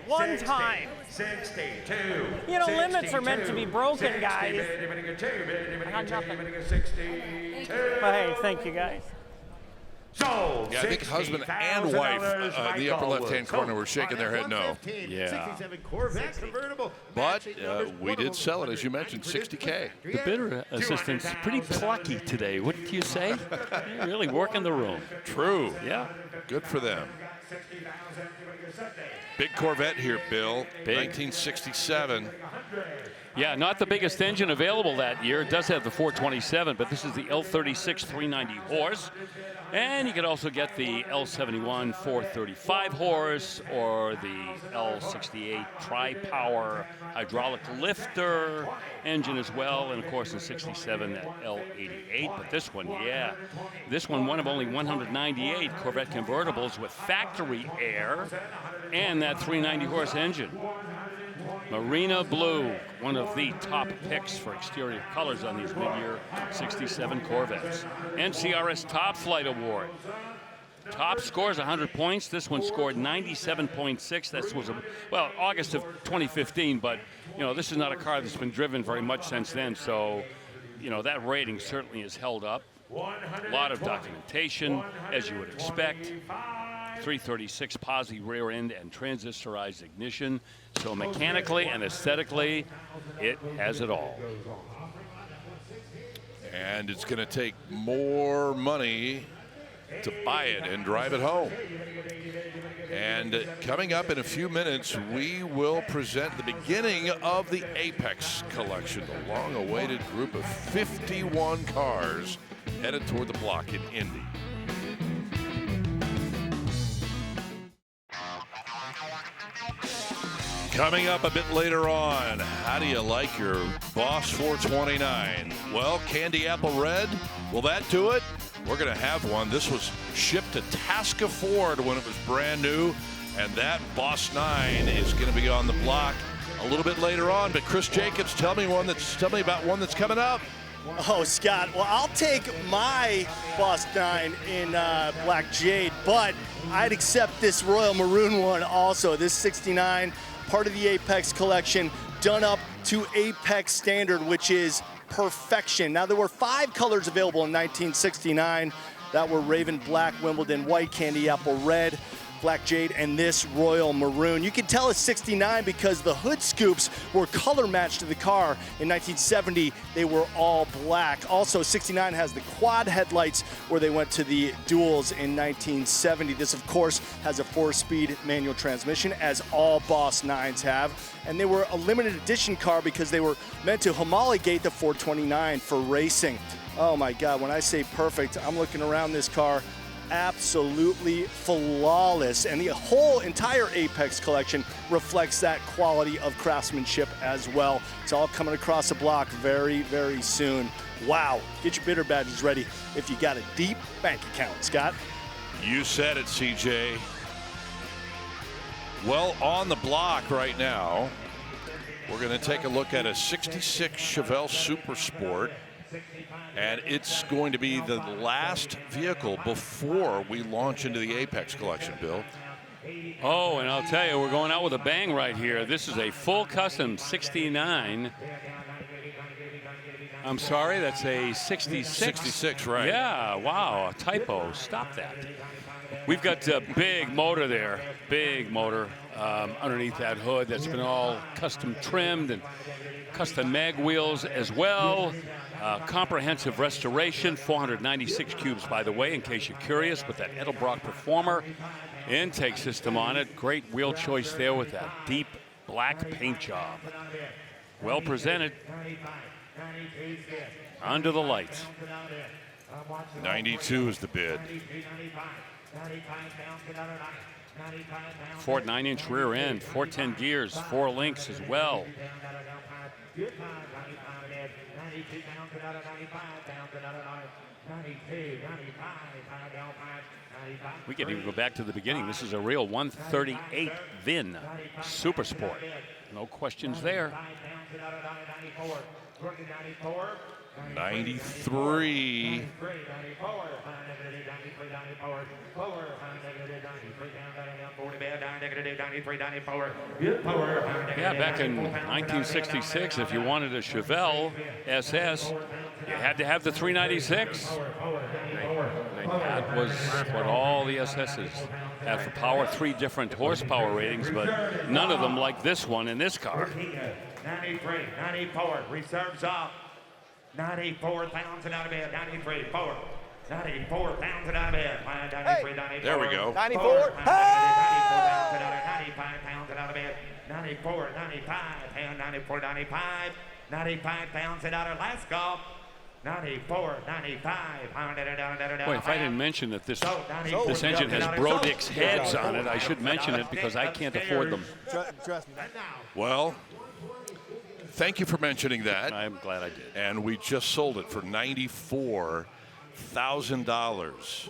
62. You know, limits are meant to be broken, 60, guys. You better get 2. I got nothing. You better get 62. But hey, thank you, guys. Sold. Yeah, I think husband and wife in the upper left-hand corner were shaking their head no. Yeah. 67 Corvette convertible. But we did sell it, as you mentioned, $60K. The bidder assistant's pretty plucky today. What do you say? They're really working the room. True. Yeah. Good for them. Big Corvette here, Bill. Big. 1967. Yeah, not the biggest engine available that year. It does have the 427, but this is the L36 390 horse. And you could also get the L71 435 horse or the L68 tri-power hydraulic lifter engine as well. And of course in 67, that L88. But this one, yeah, this one of only 198 Corvette convertibles with factory air and that 390 horse engine. Marina blue, one of the top picks for exterior colors on these mid-year 67 Corvettes. NCRS Top Flight Award. Top scores 100 points. This one scored 97.6. This was, August of 2015, but, you know, this is not a car that's been driven very much since then, so, you know, that rating certainly is held up. A lot of documentation, as you would expect. 336 posi rear end and transistorized ignition. So mechanically and aesthetically, it has it all. And it's going to take more money to buy it and drive it home. And coming up in a few minutes, we will present the beginning of the Apex collection, the long-awaited group of 51 cars headed toward the block in Indy. Coming up a bit later on, how do you like your Boss 429? Well, candy apple red, will that do it? We're going to have one. This was shipped to Tasca Ford when it was brand new, and that Boss 9 is going to be on the block a little bit later on. But Chris Jacobs, tell me about one that's coming up. Oh, Scott, well, I'll take my Boss 9 in black jade, but I'd accept this royal maroon one also. This 69, part of the Apex collection, done up to Apex standard, which is perfection. Now, there were 5 colors available in 1969 that were Raven Black, Wimbledon White, Candy Apple Red, Black Jade, and this Royal Maroon. You can tell it's 69 because the hood scoops were color matched to the car. In 1970, they were all black. Also, 69 has the quad headlights where they went to the duals in 1970. This, of course, has a 4-speed manual transmission, as all Boss 9s have. And they were a limited edition car because they were meant to homologate the 429 for racing. Oh my God, when I say perfect, I'm looking around this car, absolutely flawless, and the whole entire Apex collection reflects that quality of craftsmanship as well. It's all coming across the block very, very soon. Wow, get your bidder badges ready if you got a deep bank account. Scott? You said it, CJ. Well, on the block right now, we're going to take a look at a 66 Chevelle Super Sport. And it's going to be the last vehicle before we launch into the Apex collection, Bill. Oh, and I'll tell you, we're going out with a bang right here. This is a full custom 69. I'm sorry, that's a 66. 66, right. Yeah, wow, a typo. Stop that. We've got a big motor there, big motor underneath that hood that's been all custom trimmed and custom mag wheels as well. Comprehensive restoration, 496 cubes, by the way, in case you're curious, with that Edelbrock Performer intake system on it. Great wheel choice there with that deep black paint job. Well presented. Under the lights. 92 is the bid. Ford 9-inch rear end, 410 gears, 4 links as well. We can even go back to the beginning. This is a real 138 VIN Super Sport. No questions there. 93. Yeah, back in 1966, if you wanted a Chevelle SS, you had to have the 396. That was what all the SSs had for power, 3 different horsepower ratings, but none of them like this one in this car. 93, 94, reserves off. 94,000 out of bed, 93, 4. 94,000 out of bed, 93, 94. There we go. 94. 95,000 out of bed, 94, 95, and 94, 95. 95,000 out of last call. 94, 95. Boy, if I didn't mention that this engine has Brodix heads on it, I should mention it because I can't afford them. Trust me. Well, thank you for mentioning that. I'm glad I did. And we just sold it for $94,000.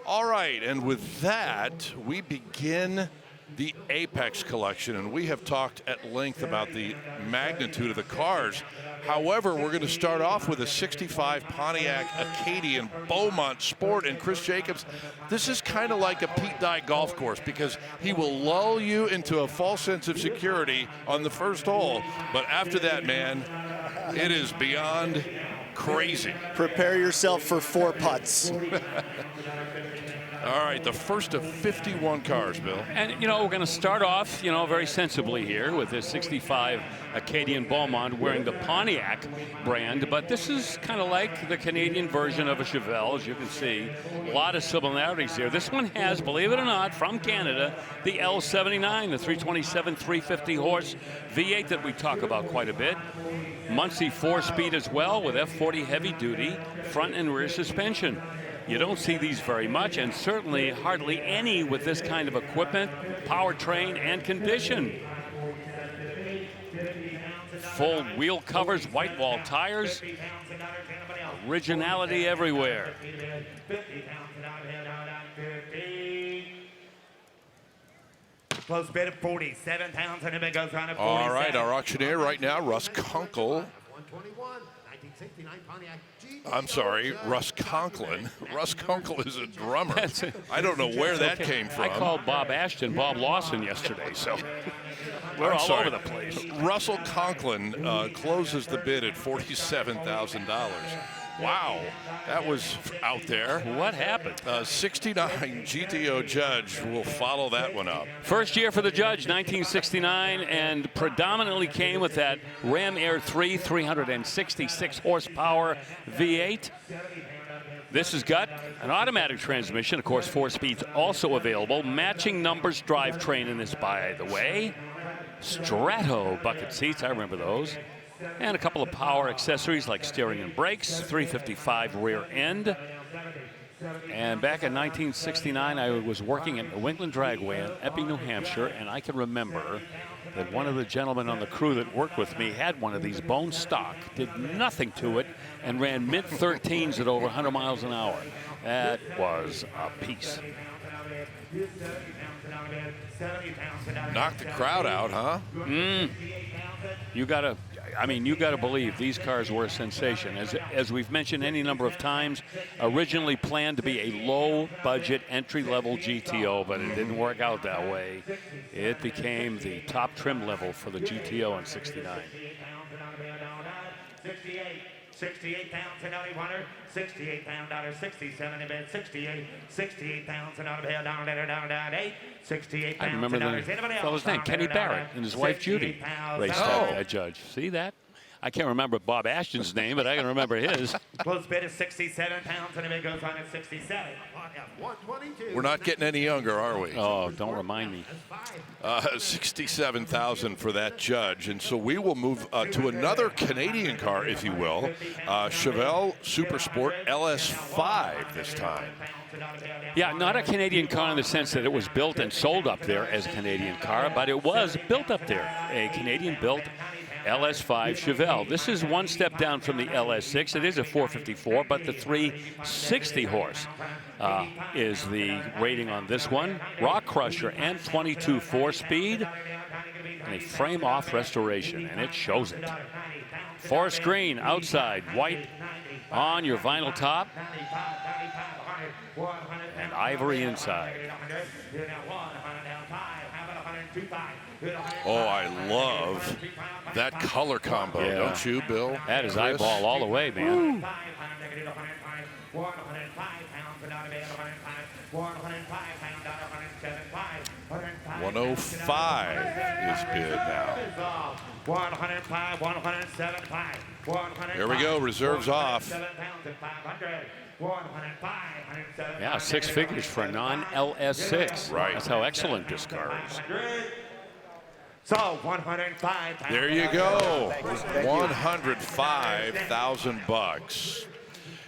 All right, and with that, we begin the Apex collection, and we have talked at length about the magnitude of the cars. However, we're going to start off with a 65 Pontiac Acadian Beaumont Sport. And Chris Jacobs, this is kind of like a Pete Dye golf course because he will lull you into a false sense of security on the first hole. But after that, man, it is beyond crazy. Prepare yourself for 4 putts. All right, the first of 51 cars, Bill. And, you know, we're going to start off, you know, very sensibly here with this 65 Acadian Beaumont wearing the Pontiac brand. But this is kind of like the Canadian version of a Chevelle, as you can see. A lot of similarities here. This one has, believe it or not, from Canada, the L79, the 327, 350 horse V8 that we talk about quite a bit. Muncie 4-speed as well with F40 heavy duty front and rear suspension. You don't see these very much, and certainly hardly any with this kind of equipment, powertrain, and condition. Full wheel covers, white wall tires, originality everywhere. Close bid of 47 pounds, and it goes on at 47. All right, our auctioneer right now, Russ Kunkel. 121, 1969 Pontiac GTO. I'm sorry, Russ Conklin. Russ Kunkel is a drummer. I don't know where that came from. I called Bob Ashton Bob Lawson yesterday, so we're all over the place. Russell Conklin closes the bid at $47,000. Wow, that was out there. What happened? 69 GTO Judge will follow that one up. First year for the Judge, 1969, and predominantly came with that Ram Air 3 366 horsepower V8. This has got an automatic transmission, of course, 4 speeds also available. Matching numbers drivetrain in this, by the way. Strato bucket seats, I remember those. And a couple of power accessories like steering and brakes, 355 rear end. And back in 1969, I was working at the Winkland Dragway in Epping, New Hampshire, and I can remember that one of the gentlemen on the crew that worked with me had one of these bone stock, did nothing to it, and ran mid-13s at over 100 miles an hour. That was a piece. Knocked the crowd out, huh? You gotta believe these cars were a sensation. As we've mentioned any number of times, originally planned to be a low-budget entry-level GTO, but it didn't work out that way. It became the top trim level for the GTO in '69. 68 pounds and out of 100, 68 pound out of 67 in bed, 68 pounds and out of bed, down 8, 68 pounds. I remember the fellow's name, Kenny Barrett, and his wife Judy raced that Judge. See that? I can't remember Bob Ashton's name, but I can remember his. Close bid is 67 pounds, and it goes on at 67. We're not getting any younger, are we? Oh, don't remind me. 67,000 for that Judge, and so we will move to another Canadian car, if you will, Chevelle Super Sport LS5 this time. Yeah, not a Canadian car in the sense that it was built and sold up there as a Canadian car, but it was built up there. A Canadian-built LS5 Chevelle. This is one step down from the LS6. It is a 454, but the 360 horse is the rating on this one. Rock Crusher and 22 4-speed and a frame-off restoration, and it shows it. Forest green outside, white on your vinyl top, and ivory inside. Oh, I love that color combo, don't you, Bill? That is eyeball all the way, man. Woo. 105 is bid now. 105, 107.5. There we go, reserves off. Yeah, 6 figures for a non-LS6. Right. That's how excellent this car is. So 105. There you go. 105,000 bucks.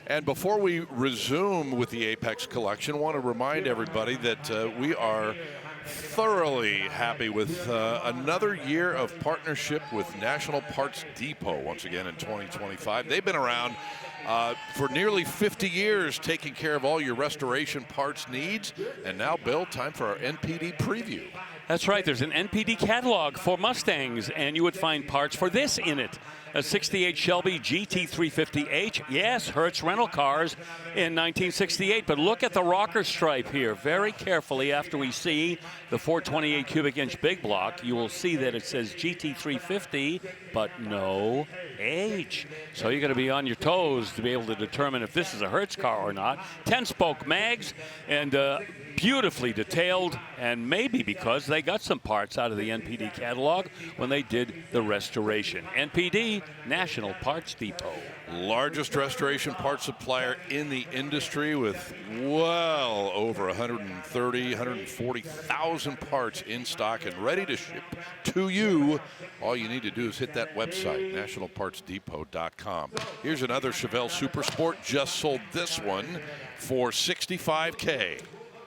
And before we resume with the Apex collection, I want to remind everybody that we are thoroughly happy with another year of partnership with National Parts Depot once again in 2025. They've been around for nearly 50 years, taking care of all your restoration parts needs. And now, Bill, time for our NPD preview. That's right. There's an NPD catalog for Mustangs, and you would find parts for this in it. A 68 Shelby GT350H. Yes, Hertz rental cars in 1968. But look at the rocker stripe here very carefully. After we see the 428 cubic inch big block, you will see that it says GT350, but no H. So you're going to be on your toes to be able to determine if this is a Hertz car or not. 10-spoke mags and beautifully detailed, and maybe because they got some parts out of the NPD catalog when they did the restoration. NPD, National Parts Depot. Largest restoration parts supplier in the industry with well over 140,000 parts in stock and ready to ship to you. All you need to do is hit that website, nationalpartsdepot.com. Here's another Chevelle Super Sport. Just sold this one for $65K.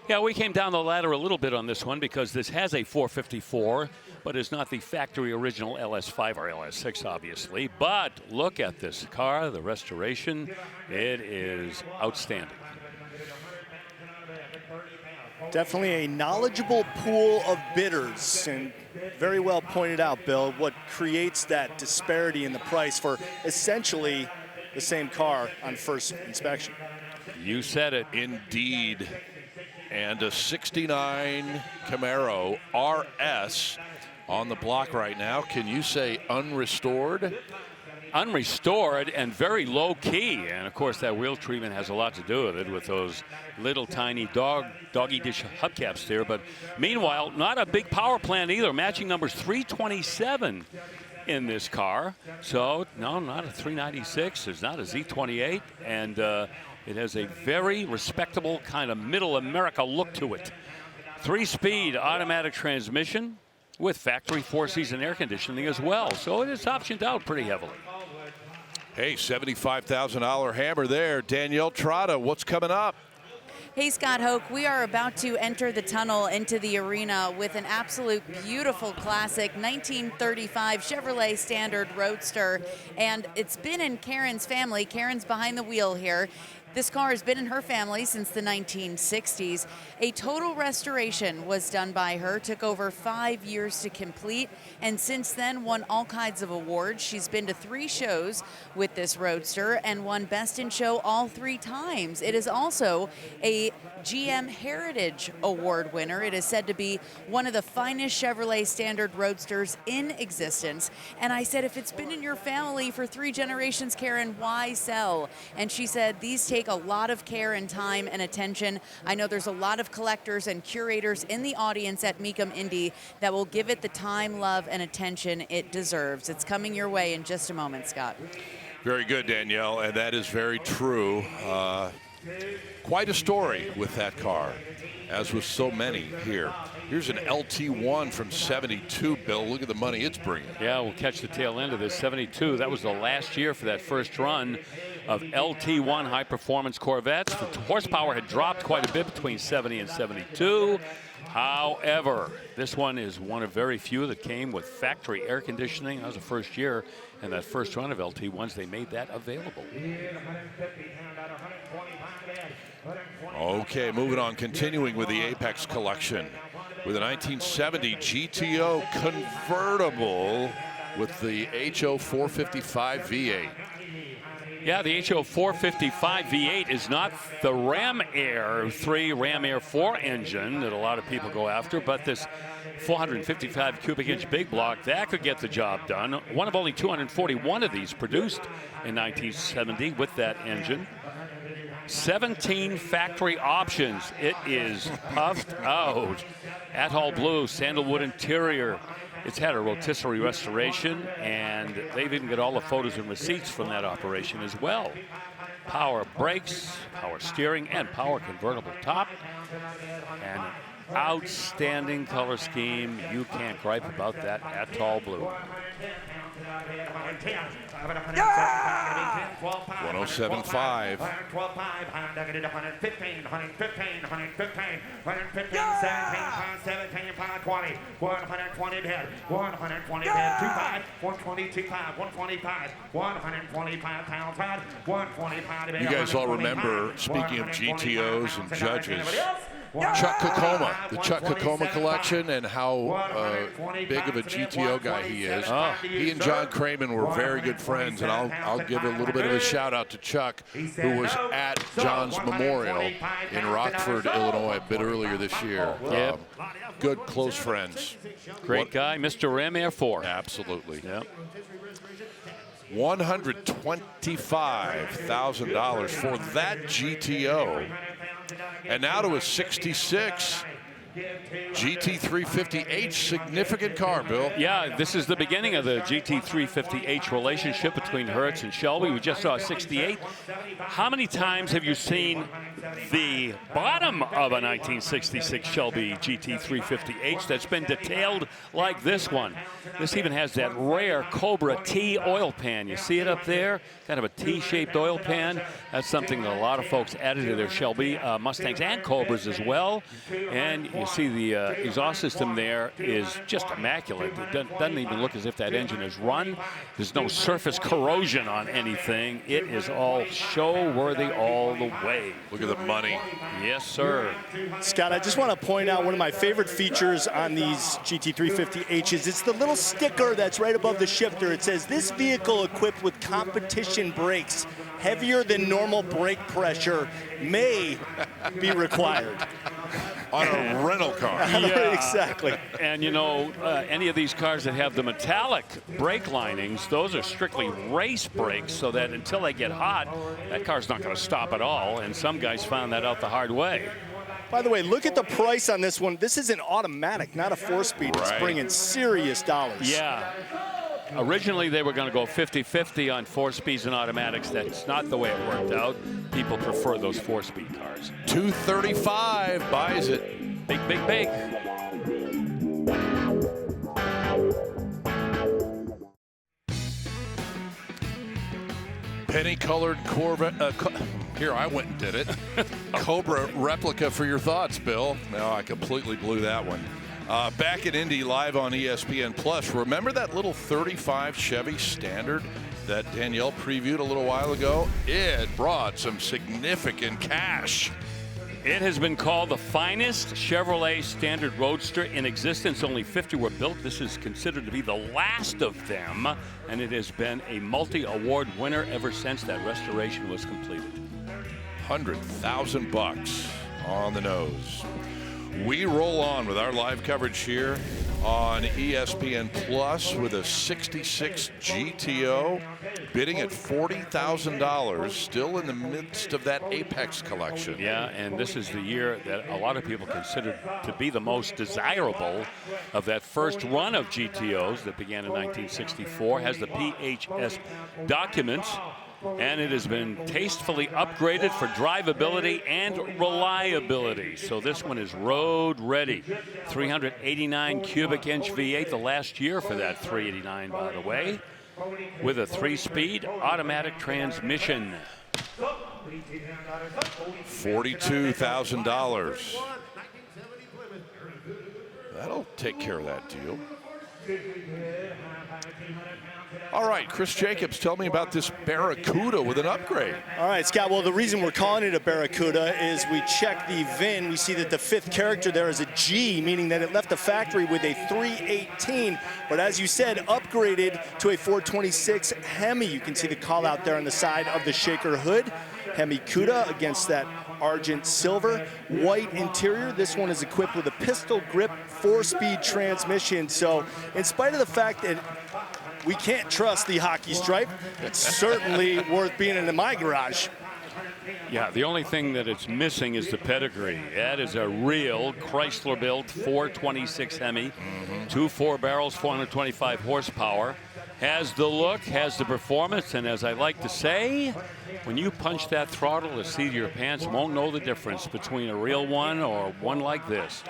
Yeah, we came down the ladder a little bit on this one because this has a 454, but is not the factory original LS5 or LS6, obviously. But look at this car, the restoration. It is outstanding. Definitely a knowledgeable pool of bidders, and very well pointed out, Bill, what creates that disparity in the price for essentially the same car on first inspection. You said it. Indeed. And a 69 Camaro RS on the block right now. Can you say unrestored? Unrestored and very low key. And of course that wheel treatment has a lot to do with it, with those little tiny doggy dish hubcaps there. But meanwhile, not a big power plant either. Matching numbers 327 in this car. So no, not a 396. There's not a Z28. And it has a very respectable kind of middle America look to it. 3-speed automatic transmission with factory 4-season air conditioning as well. So it is optioned out pretty heavily. Hey, $75,000 hammer there. Danielle, Trotta, what's coming up? Hey, Scott, Hoke, we are about to enter the tunnel into the arena with an absolute beautiful classic 1935 Chevrolet Standard Roadster. And it's been in Karen's family. Karen's behind the wheel here. This car has been in her family since the 1960s. A total restoration was done by her, took over 5 years to complete, and since then won all kinds of awards. She's been to 3 shows with this Roadster and won Best in Show all 3 times. It is also a GM Heritage Award winner. It is said to be one of the finest Chevrolet Standard Roadsters in existence. And I said, if it's been in your family for 3 generations, Karen, why sell? And she said, these take a lot of care and time and attention. I know there's a lot of collectors and curators in the audience at Mecum Indy that will give it the time, love, and attention it deserves. It's coming your way in just a moment, Scott. Very good, Danielle, and that is very true. Quite a story with that car, as with so many here. Here's an LT1 from 72, Bill. Look at the money it's bringing. Yeah, we'll catch the tail end of this. 72, that was the last year for that first run. of LT1 high-performance Corvettes. The horsepower had dropped quite a bit between 70 and 72. However, this one is one of very few that came with factory air conditioning. That was the first year, and that first run of LT1s, they made that available. Okay, moving on, continuing with the Apex collection with a 1970 GTO convertible with the HO 455 V8. Yeah, the HO 455 V8 is not the Ram Air 3, Ram Air 4 engine that a lot of people go after, but this 455 cubic inch big block, that could get the job done. One of only 241 of these produced in 1970 with that engine. 17 factory options. It is puffed out. Atoll blue, sandalwood interior. It's had a rotisserie restoration, and they've even got all the photos and receipts from that operation as well. Power brakes, power steering, and power convertible top. And outstanding color scheme. You can't gripe about that Atoll blue. 107.5. 125. You guys all remember, speaking of GTOs and judges, Chuck Kokoma, the Chuck Kokoma collection, and how big of a GTO guy he is. He and John Cramen were very good friends, and I'll give a little bit of a shout out to Chuck, who was at John's memorial in Rockford, Illinois, a bit earlier this year. Yep. Good, close friends. Great guy, Mr. Ram Air 4. Absolutely. Yep. $125,000 for that GTO. And now to a 66 GT350H, significant car, Bill. Yeah, this is the beginning of the GT350H relationship between Hertz and Shelby. We just saw a 68. How many times have you seen the bottom of a 1966 Shelby GT350H that's been detailed like this one? This even has that rare Cobra T oil pan. You see it up there? Kind of a T-shaped oil pan. That's something that a lot of folks added to their Shelby Mustangs and Cobras as well. And you see the exhaust system there is just immaculate. It doesn't even look as if that engine is run. There's no surface corrosion on anything. It is all show-worthy all the way. Look at the money. Yes, sir. Scott, I just want to point out one of my favorite features on these GT350Hs. It's the little sticker that's right above the shifter. It says, this vehicle equipped with competition brakes, heavier than normal brake pressure, may be required. On a rental car. Yeah. Exactly. And you know, any of these cars that have the metallic brake linings, those are strictly race brakes, so that until they get hot, that car's not going to stop at all. And some guys found that out the hard way. By the way, look at the price on this one. This is an automatic, not a 4-speed. It's bringing serious dollars. Yeah. Originally, they were going to go 50-50 on 4-speeds and automatics. That's not the way it worked out. People prefer those 4-speed cars. $235 buys it. Big, big, big. Penny-colored Corvette. Here, I went and did it. Cobra replica for your thoughts, Bill. No, I completely blew that one. Back at Indy, live on ESPN Plus. Remember that little 35 Chevy Standard that Danielle previewed a little while ago? It brought some significant cash. It has been called the finest Chevrolet Standard Roadster in existence. Only 50 were built. This is considered to be the last of them, and it has been a multi-award winner ever since that restoration was completed. $100,000 on the nose. We roll on with our live coverage here on ESPN Plus with a 66 GTO bidding at $40,000, still in the midst of that Apex collection. Yeah, and this is the year that a lot of people consider to be the most desirable of that first run of GTOs that began in 1964. Has the PHS documents, and it has been tastefully upgraded for drivability and reliability. So this one is road ready. 389 cubic inch V8, the last year for that 389, by the way. with a 3-speed automatic transmission. $42,000. That'll take care of that deal. All right, Chris Jacobs, tell me about this Barracuda with an upgrade. All right, Scott, well, the reason we're calling it a Barracuda is we check the VIN. We see that the 5th character there is a G, meaning that it left the factory with a 318, but as you said, upgraded to a 426 Hemi. You can see the call out there on the side of the shaker hood. Hemi Cuda against that Argent silver, white interior. This one is equipped with a pistol grip 4-speed transmission. So in spite of the fact that we can't trust the hockey stripe, it's certainly worth being in my garage. Yeah, the only thing that it's missing is the pedigree. That is a real Chrysler-built 426 Hemi, 2 4-barrels, 425 horsepower. Has the look, has the performance, and as I like to say, when you punch that throttle, the seat of your pants won't know the difference between a real one or one like this.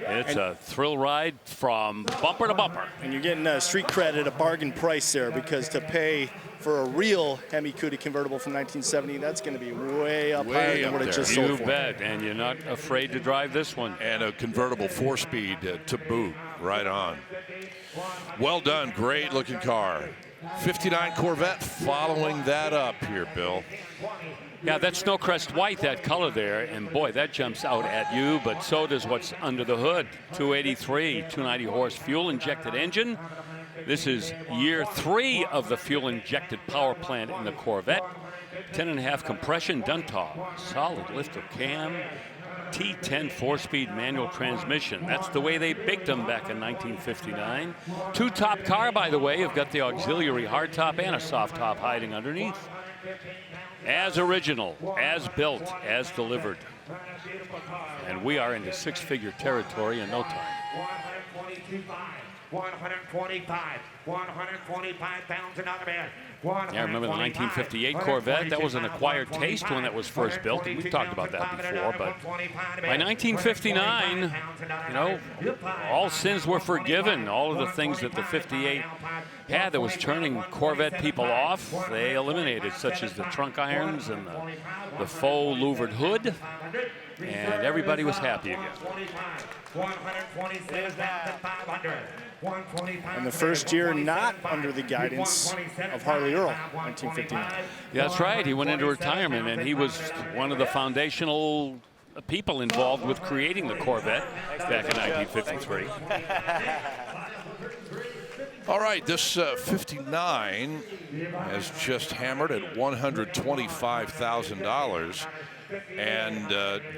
It's a thrill ride from bumper to bumper. And you're getting street cred at a bargain price there, because to pay for a real Hemi Cuda convertible from 1970, that's going to be way up higher than what it just sold for. You bet, and you're not afraid to drive this one. And a convertible 4-speed to boot, right on. Well done, great looking car. 59 Corvette following that up here, Bill. Yeah, that's Snowcrest white, that color there, and boy, that jumps out at you, but so does what's under the hood. 283, 290 horse fuel-injected engine. This is year 3 of the fuel-injected power plant in the Corvette. 10.5 compression, done top, solid lifter cam, T10 4-speed manual transmission. That's the way they baked them back in 1959. 2-top car, by the way. You've got the auxiliary hardtop and a soft top hiding underneath. As original, as built, as delivered. And we are into 6-figure territory in no time. 125,000 out of bed. Yeah, remember the 1958 Corvette? That was an acquired taste when that was first built, and we've talked about that before. But by 1959, you know, all sins were forgiven. All of the things that the 58 had that was turning Corvette people off, they eliminated, such as the trunk irons and the faux louvered hood, and everybody was happy again. 126,500. And the first year not under the guidance of Harley Earl, 1959. That's right. He went into retirement, and he was one of the foundational people involved with creating the Corvette back in 1953. All right, this 59 has just hammered at $125,000. And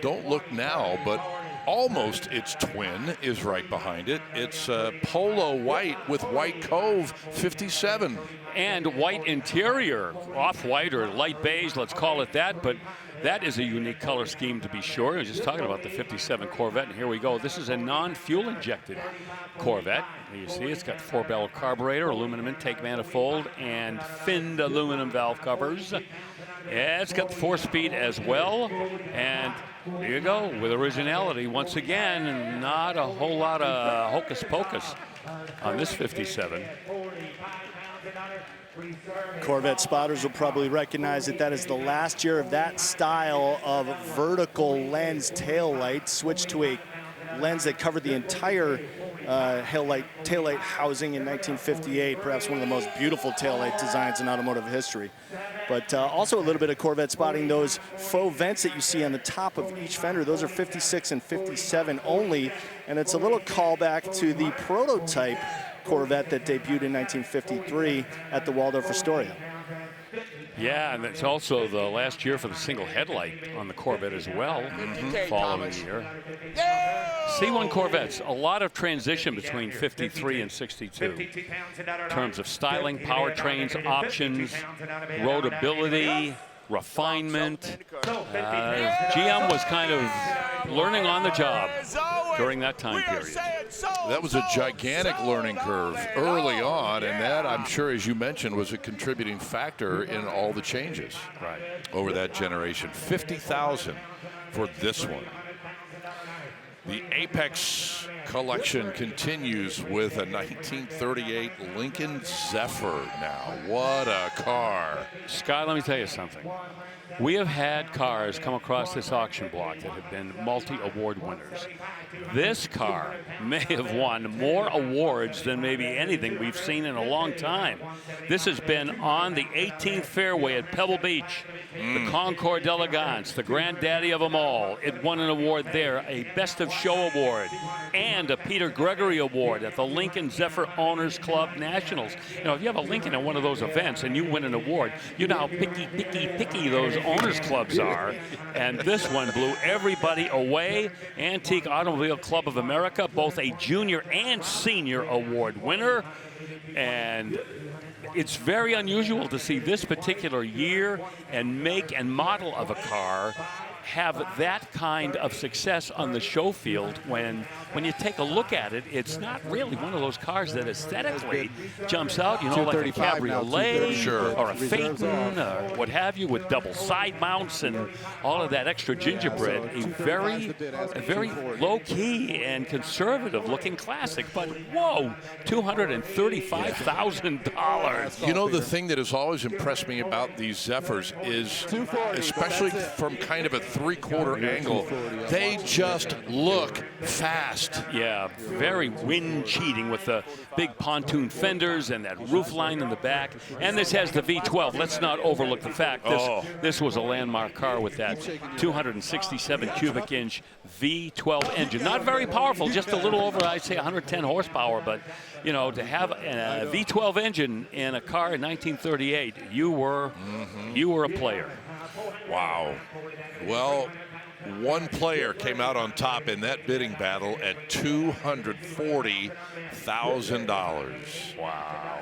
don't look now, but almost its twin is right behind it. It's polo white with white cove, 57. And white interior, off-white or light beige, let's call it that, but that is a unique color scheme to be sure. I was just talking about the 57 Corvette, and here we go. This is a non-fuel injected Corvette. You see it's got 4-barrel carburetor, aluminum intake manifold, and finned aluminum valve covers. Yeah, it's got the 4-speed as well, and there you go, with originality once again, and not a whole lot of hocus pocus on this 57. Corvette spotters will probably recognize that that is the last year of that style of vertical lens taillight, switched to a lens that covered the entire taillight housing in 1958, perhaps one of the most beautiful taillight designs in automotive history. But also a little bit of Corvette spotting those faux vents that you see on the top of each fender. Those are 56 and 57 only, and it's a little callback to the prototype Corvette that debuted in 1953 at the Waldorf Astoria. Yeah, and it's also the last year for the single headlight on the Corvette as well, following year. C1 Corvettes, a lot of transition between 53 and 62 in terms of styling, powertrains, options, roadability, refinement. GM was kind of learning on the job during that time period. That was a gigantic learning curve early on, and that, I'm sure, as you mentioned, was a contributing factor in all the changes over that generation. 50,000 for this one. The Apex collection continues with a 1938 Lincoln Zephyr now. What a car. Scott, let me tell you something. We have had cars come across this auction block that have been multi-award winners. This car may have won more awards than maybe anything we've seen in a long time. This has been on the 18th fairway at Pebble Beach, the Concours d'Elegance, the granddaddy of them all. It won an award there, a Best of Show award, and a Peter Gregory award at the Lincoln Zephyr Owners Club Nationals. You know, if you have a Lincoln at one of those events and you win an award, you know how picky those owners clubs are. And this one blew everybody away. Antique Automobile Club of America, both a junior and senior award winner. And it's very unusual to see this particular year and make and model of a car have that kind of success on the show field. When you take a look at it, it's not really one of those cars that aesthetically jumps out, you know, like a cabriolet or a Phaeton or what have you, with double side mounts and all of that extra gingerbread. A very low-key and conservative-looking classic, but whoa, $235,000. You know, the thing that has always impressed me about these Zephyrs is, especially from kind of a three-quarter angle, they just look fast. Yeah, very wind-cheating with the big pontoon fenders and that roof line in the back. And this has the V12. Let's not overlook the fact this was a landmark car with that 267 cubic inch V12 engine. Not very powerful, just a little over, I'd say, 110 horsepower. But, you know, to have a V12 engine in a car in 1938, you were a player. Wow. Well, one player came out on top in that bidding battle at $240,000. Wow.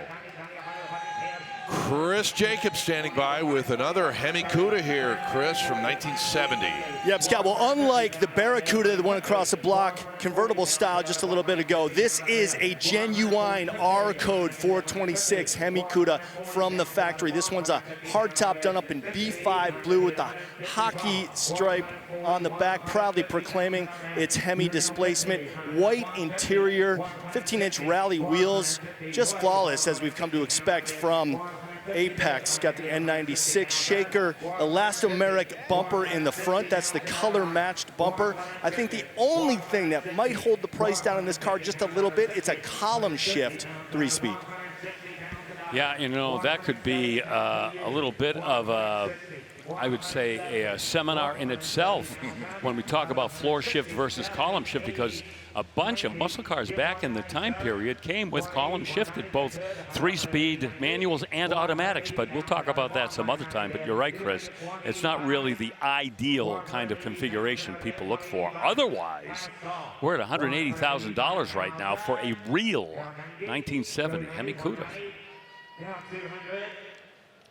Chris Jacobs standing by with another Hemi Cuda here, Chris, from 1970. Yep, Scott. Well, unlike the Barracuda, the one across the block, convertible style just a little bit ago, this is a genuine R code 426 Hemi Cuda from the factory. This one's a hardtop done up in B5 blue with the hockey stripe on the back, proudly proclaiming its Hemi displacement. White interior, 15-inch rally wheels, just flawless as we've come to expect from Apex. Got the N96 shaker, elastomeric bumper in the front. That's the color matched bumper. I think the only thing that might hold the price down in this car just a little bit, it's a column shift 3-speed. Yeah, you know, that could be a little bit of a, I would say, a seminar in itself when we talk about floor shift versus column shift, because a bunch of muscle cars back in the time period came with column shifted, both 3-speed manuals and automatics. But we'll talk about that some other time. But you're right, Chris. It's not really the ideal kind of configuration people look for. Otherwise, we're at $180,000 right now for a real 1970 Hemi Cuda.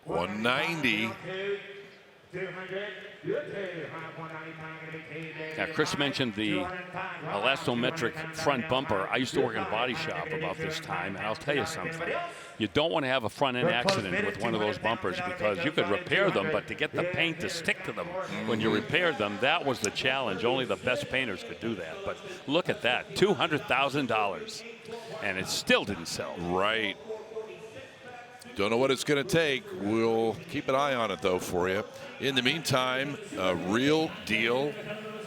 190. Now, Chris mentioned the elastometric front bumper. I used to work in a body shop about this time, and I'll tell you something. You don't want to have a front-end accident with one of those bumpers, because you could repair them, but to get the paint to stick to them when you repaired them, that was the challenge. Only the best painters could do that. But look at that, $200,000, and it still didn't sell. Right. Don't know what it's going to take. We'll keep an eye on it, though, for you. In the meantime, a real deal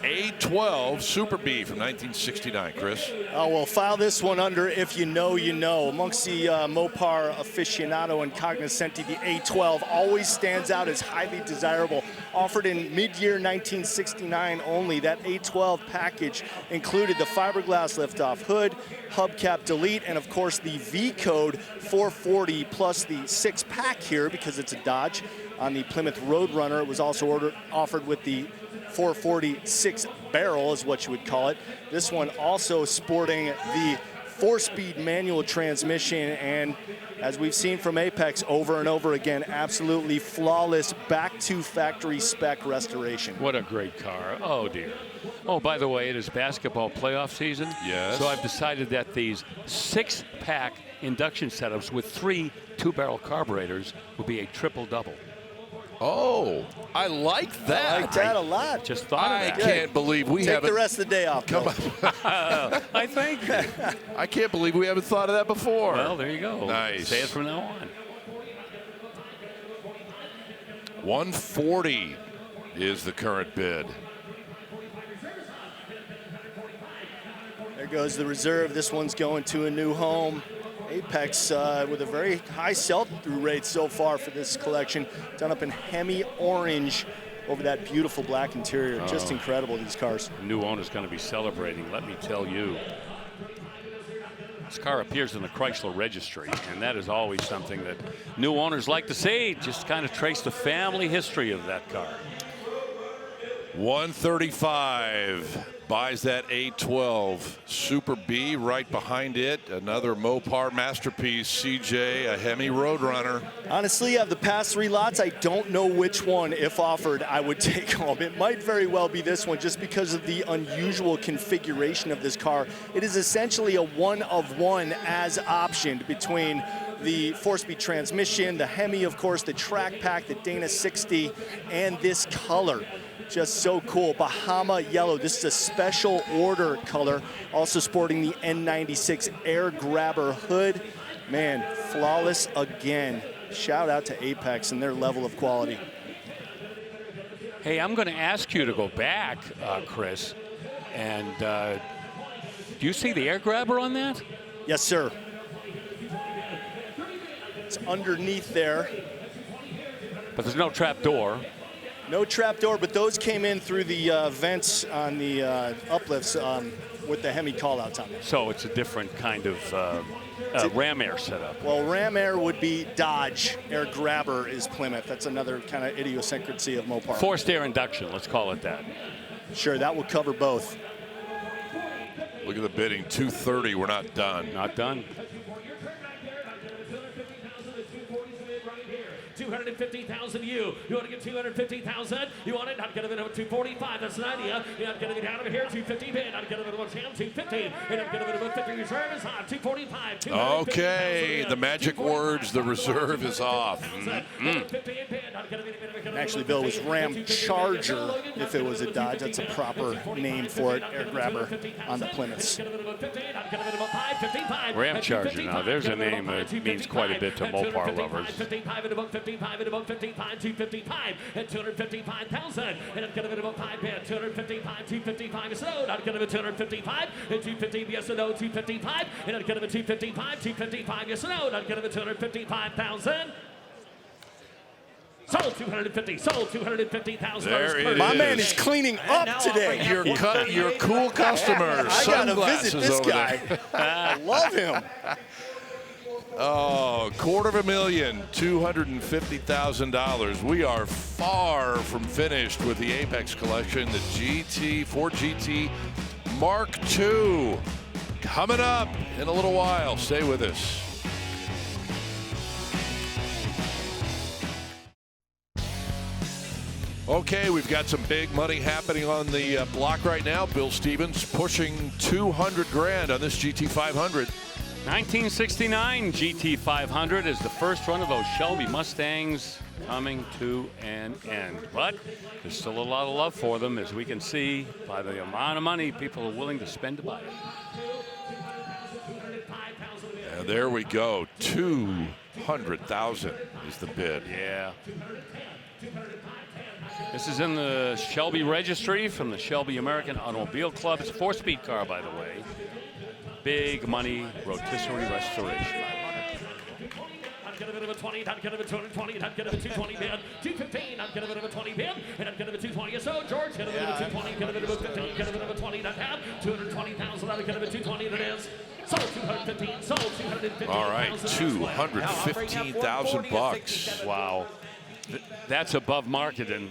A12 Super B from 1969, Chris. Oh, well, file this one under if you know, you know. Amongst the Mopar aficionado and cognoscenti, the A12 always stands out as highly desirable. Offered in mid-year 1969 only, that A12 package included the fiberglass liftoff hood, hubcap delete, and of course the V-code 440 plus the 6-pack here because it's a Dodge. On the Plymouth Roadrunner, it was also offered with the 446 barrel is what you would call it. This one also sporting the 4-speed manual transmission, and as we've seen from Apex over and over again, absolutely flawless back to factory spec restoration. What a great car. Oh dear. Oh, by the way, it is basketball playoff season. Yes. So I've decided that these 6-pack induction setups with 3 2-barrel carburetors will be a triple-double. Oh, I like that. I like that a lot. Just thought of that. I can't believe we Take haven't. the rest of the day off. Come on. I think. I can't believe we haven't thought of that before. Well, there you go. Nice. Say it from now on. 140 is the current bid. There goes the reserve. This one's going to a new home. Apex with a very high sell-through rate so far for this collection. Done up in Hemi orange over that beautiful black interior. Just incredible, these cars. The new owner's going to be celebrating, let me tell you. This car appears in the Chrysler registry, and that is always something that new owners like to see. Just kind of trace the family history of that car. 135 buys that 812 Super B. Right behind it, another Mopar masterpiece, CJ, a Hemi Roadrunner. Honestly, of the past 3 lots, I don't know which one, if offered, I would take home. It might very well be this one just because of the unusual configuration of this car. It is essentially a one-of-one as optioned between the 4-speed transmission, the Hemi, of course, the track pack, the Dana 60, and this color. Just so cool. Bahama yellow. This is a special order color. Also sporting the N96 air grabber hood. Man, flawless again. Shout out to Apex and their level of quality. Hey, I'm going to ask you to go back, Chris. And do you see the air grabber on that? Yes, sir. It's underneath there. But there's no trap door. No trap door, but those came in through the vents on the uplifts with the Hemi callouts on there. So it's a different kind of Ram Air setup. Well, Ram Air would be Dodge. Air Grabber is Plymouth. That's another kind of idiosyncrasy of Mopar. Forced air induction, let's call it that. Sure, that will cover both. Look at the bidding, 230. We're not done. Not done. 250,000 you want to get 250,000, you want it, not gonna bid over 245, that's an idea, you're not gonna get out of here, 250 bid, not gonna bid over 250, and not gonna bid over 50, reserve is on, 245, okay, the magic words, the reserve is off. Actually, Bill, was Ram Charger if it was a Dodge. That's a proper name for it, air grabber on the Plymouths. Ram Charger, now there's a name that means quite a bit to Mopar lovers. 55 and above 55 and above 55, 255 and 255,000 and I'm gonna bid about 5 bid, 255, 255 is no, not gonna bid 255 and 250 yes or no, 255 and I'm gonna bid 255, 255 yes or no, not gonna bid 255,000. Sold 250, sold 250,000. There it is. My man is cleaning up today. Your cool customer. I gotta visit this guy. I love him. Oh, $250,000, $250,000. We are far from finished with the Apex collection, the Ford GT Mark II. Coming up in a little while. Stay with us. Okay, we've got some big money happening on the block right now. Bill Stevens pushing 200 grand on this GT 500. 1969 GT 500 is the first one of those Shelby Mustangs coming to an end. But there's still a lot of love for them, as we can see by the amount of money people are willing to spend to buy it. And there we go. 200,000 is the bid. Yeah. This is in the Shelby registry from the Shelby American Automobile Club. It's a 4-speed car, by the way. Big money rotisserie restoration. I'm gonna bid of a 20, not gonna bid 220, not gonna bid 220 bid, 215, not gonna bid of a 20 bid, and I'm gonna bid 220. So George, gonna bid of a 220, gonna bid of a 15, gonna bid of a 20, not half, 220,000, I'm gonna bid 220, it is. Sold 215, sold 215. All right, 215,000 bucks. Wow. That's above market, and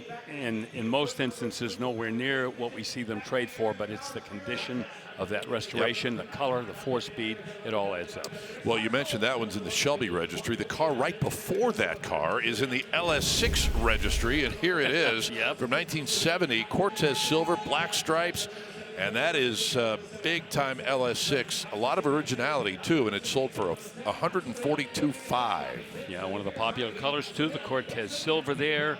in most instances nowhere near what we see them trade for, but it's the condition of that restoration, the color, the 4-speed, it all adds up. Well, you mentioned that one's in the Shelby registry. The car right before that car is in the LS6 registry, and here it is from 1970, Cortez silver, black stripes, and that is big-time LS6. A lot of originality, too, and it sold for $142,500. Yeah, one of the popular colors, too, the Cortez silver there.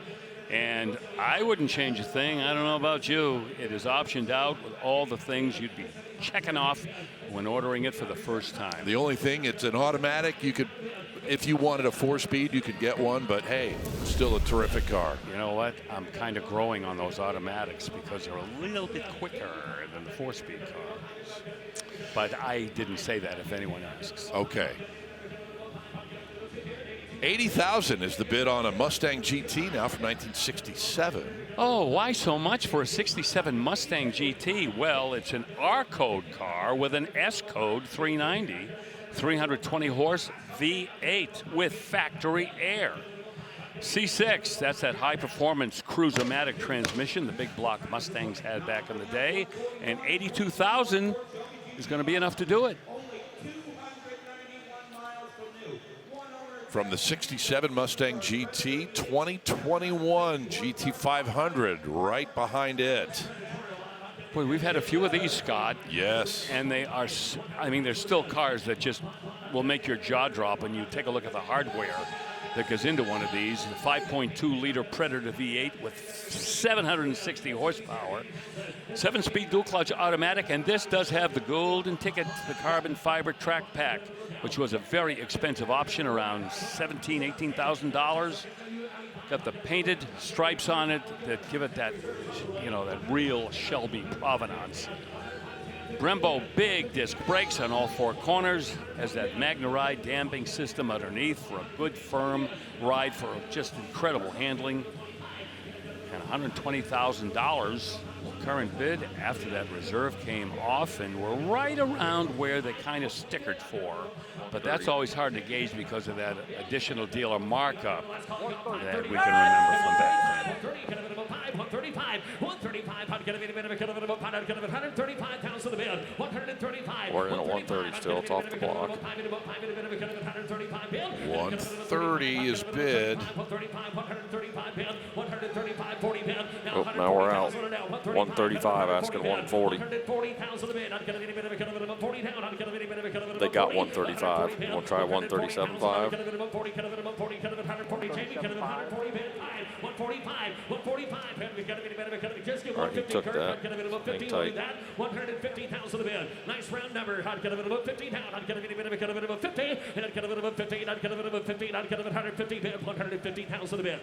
And I wouldn't change a thing. I don't know about you. It is optioned out with all the things you'd be checking off when ordering it for the first time. The only thing, it's an automatic. You could, if you wanted a 4-speed, you could get one, but hey, still a terrific car. You know what? I'm kind of growing on those automatics because they're a little bit quicker than the 4-speed cars. But I didn't say that if anyone asks. Okay. $80,000 is the bid on a Mustang GT now from 1967. Oh, why so much for a 67 Mustang GT? Well, it's an R code car with an S code 390, 320 horse V8 with factory air. C6, that's that high performance cruise-o-matic transmission the big block Mustangs had back in the day. And $82,000 is going to be enough to do it. From the 67 Mustang GT, 2021 GT 500 right behind it. Boy, we've had a few of these, Scott. Yes. And they are, I mean, there's still cars that just will make your jaw drop when you take a look at the hardware that goes into one of these. The 5.2-liter Predator V8 with 760 horsepower, 7-speed dual-clutch automatic, and this does have the golden ticket, the carbon fiber track pack, which was a very expensive option, around $17,000, $18,000. Got the painted stripes on it that give it that, you know, that real Shelby provenance. Brembo big disc brakes on all 4 corners, has that MagneRide damping system underneath for a good firm ride for just incredible handling. And $120,000 current bid after that reserve came off, and we're right around where they kind of stickered for. But that's always hard to gauge because of that additional dealer markup that we can remember from that. 135, 135,000 the bid. 135. We're in at 130 still. It's off the block. 130 is bid. Oh, now we're out. 135 asking 140. They got 135. We'll try 137.5. 145. All right, he took that. Hang tight. 150,000 the bid. Nice round number. I'd get a bit of a 50 down. I'd get a bit of a 50. And I'd get a bit of a 50. I'd get a bit of a 50. I'd get a 150 bid. 150,000 the bid.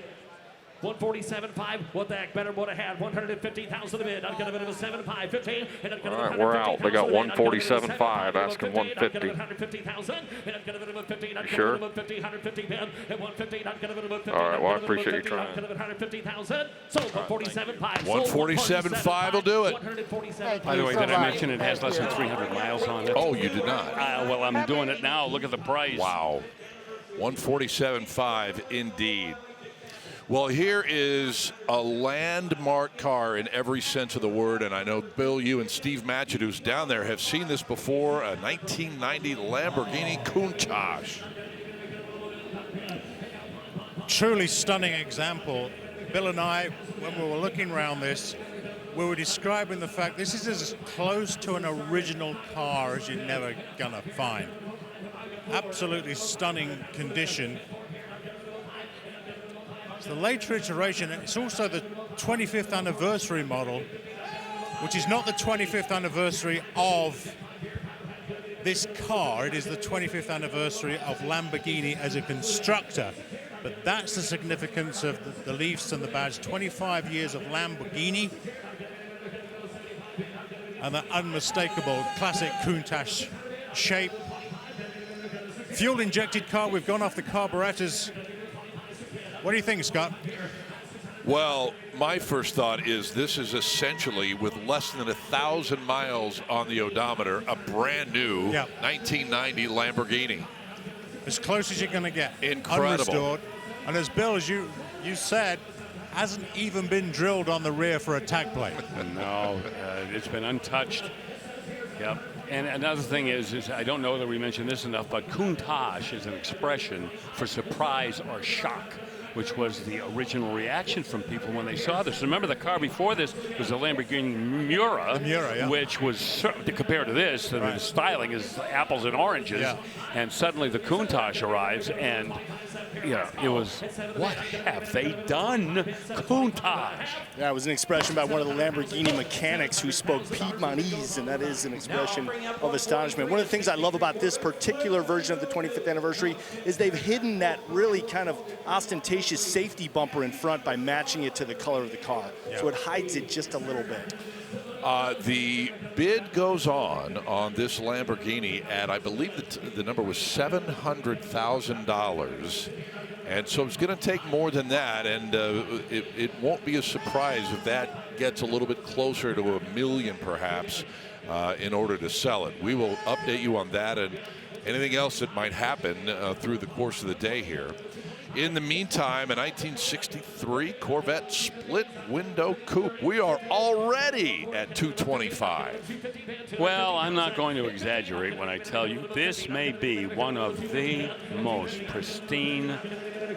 147.5. What the heck? Better would have had 150,000 a bid. I'd get a bit of a 7.5, 50. And I'd get all right, we're out. They got 147.5. Asking 150. 150,000. And I'd get a bit of a 50. You sure? 150 bid. At 150, I'd get a bit of a 50. All right, well, I appreciate you trying. 150,000. Sold 147.5. 147.5 will do it. By the way, did I mention it has less than 300 miles on it? Oh, you did not. Well, I'm doing it now. Look at the price. Wow. 147.5 indeed. Well, here is a landmark car in every sense of the word, and I know, Bill, you and Steve Matchett, who's down there, have seen this before, a 1990 Lamborghini Countach. Truly stunning example. Bill and I, when we were looking around this, we were describing the fact this is as close to an original car as you're never gonna find. Absolutely stunning condition. It's the later iteration. It's also the 25th anniversary model, which is not the 25th anniversary of this car. It is the 25th anniversary of Lamborghini as a constructor. But that's the significance of the leaves and the badge. 25 years of Lamborghini and that unmistakable classic Countach shape. Fuel-injected car. We've gone off the carburetors. What do you think, Scott? Well, my first thought is this is essentially, with less than 1,000 miles on the odometer, a brand new 1990 Lamborghini. As close as you're going to get. Incredible. Unrestored. And as Bill, as you said, hasn't even been drilled on the rear for a tag plate. No, it's been untouched. Yep. And another thing is I don't know that we mentioned this enough, but Countach is an expression for surprise or shock. which was the original reaction from people when they saw this. Remember, the car before this was a Lamborghini Miura, which was, compared to this, the styling is apples and oranges, and suddenly the Countach arrives, and it was, what have they done? Countach. Yeah, it was an expression by one of the Lamborghini mechanics who spoke Piedmontese, and that is an expression of astonishment. One of the things I love about this particular version of the 25th anniversary is they've hidden that really kind of ostentatious safety bumper in front by matching it to the color of the car. So it hides it just a little bit. The bid goes on this Lamborghini at, I believe the number was $700,000. And so it's going to take more than that, and it won't be a surprise if that gets a little bit closer to $1 million, perhaps, in order to sell it. We will update you on that and anything else that might happen through the course of the day here. In the meantime, a 1963 Corvette split window coupe. We are already at 225. Well, I'm not going to exaggerate when I tell you this may be one of the most pristine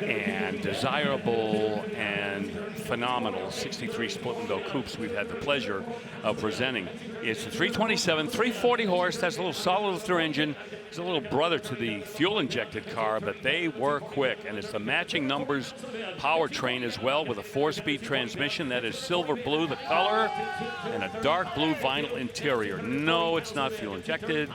and desirable and phenomenal 63 split window coupes we've had the pleasure of presenting. It's a 327, 340 horse, has a little solid lifter engine. It's a little brother to the fuel-injected car, but they were quick, and it's the matching numbers powertrain as well, with a 4-speed transmission that is silver blue, the color, and a dark blue vinyl interior. No, it's not fuel-injected.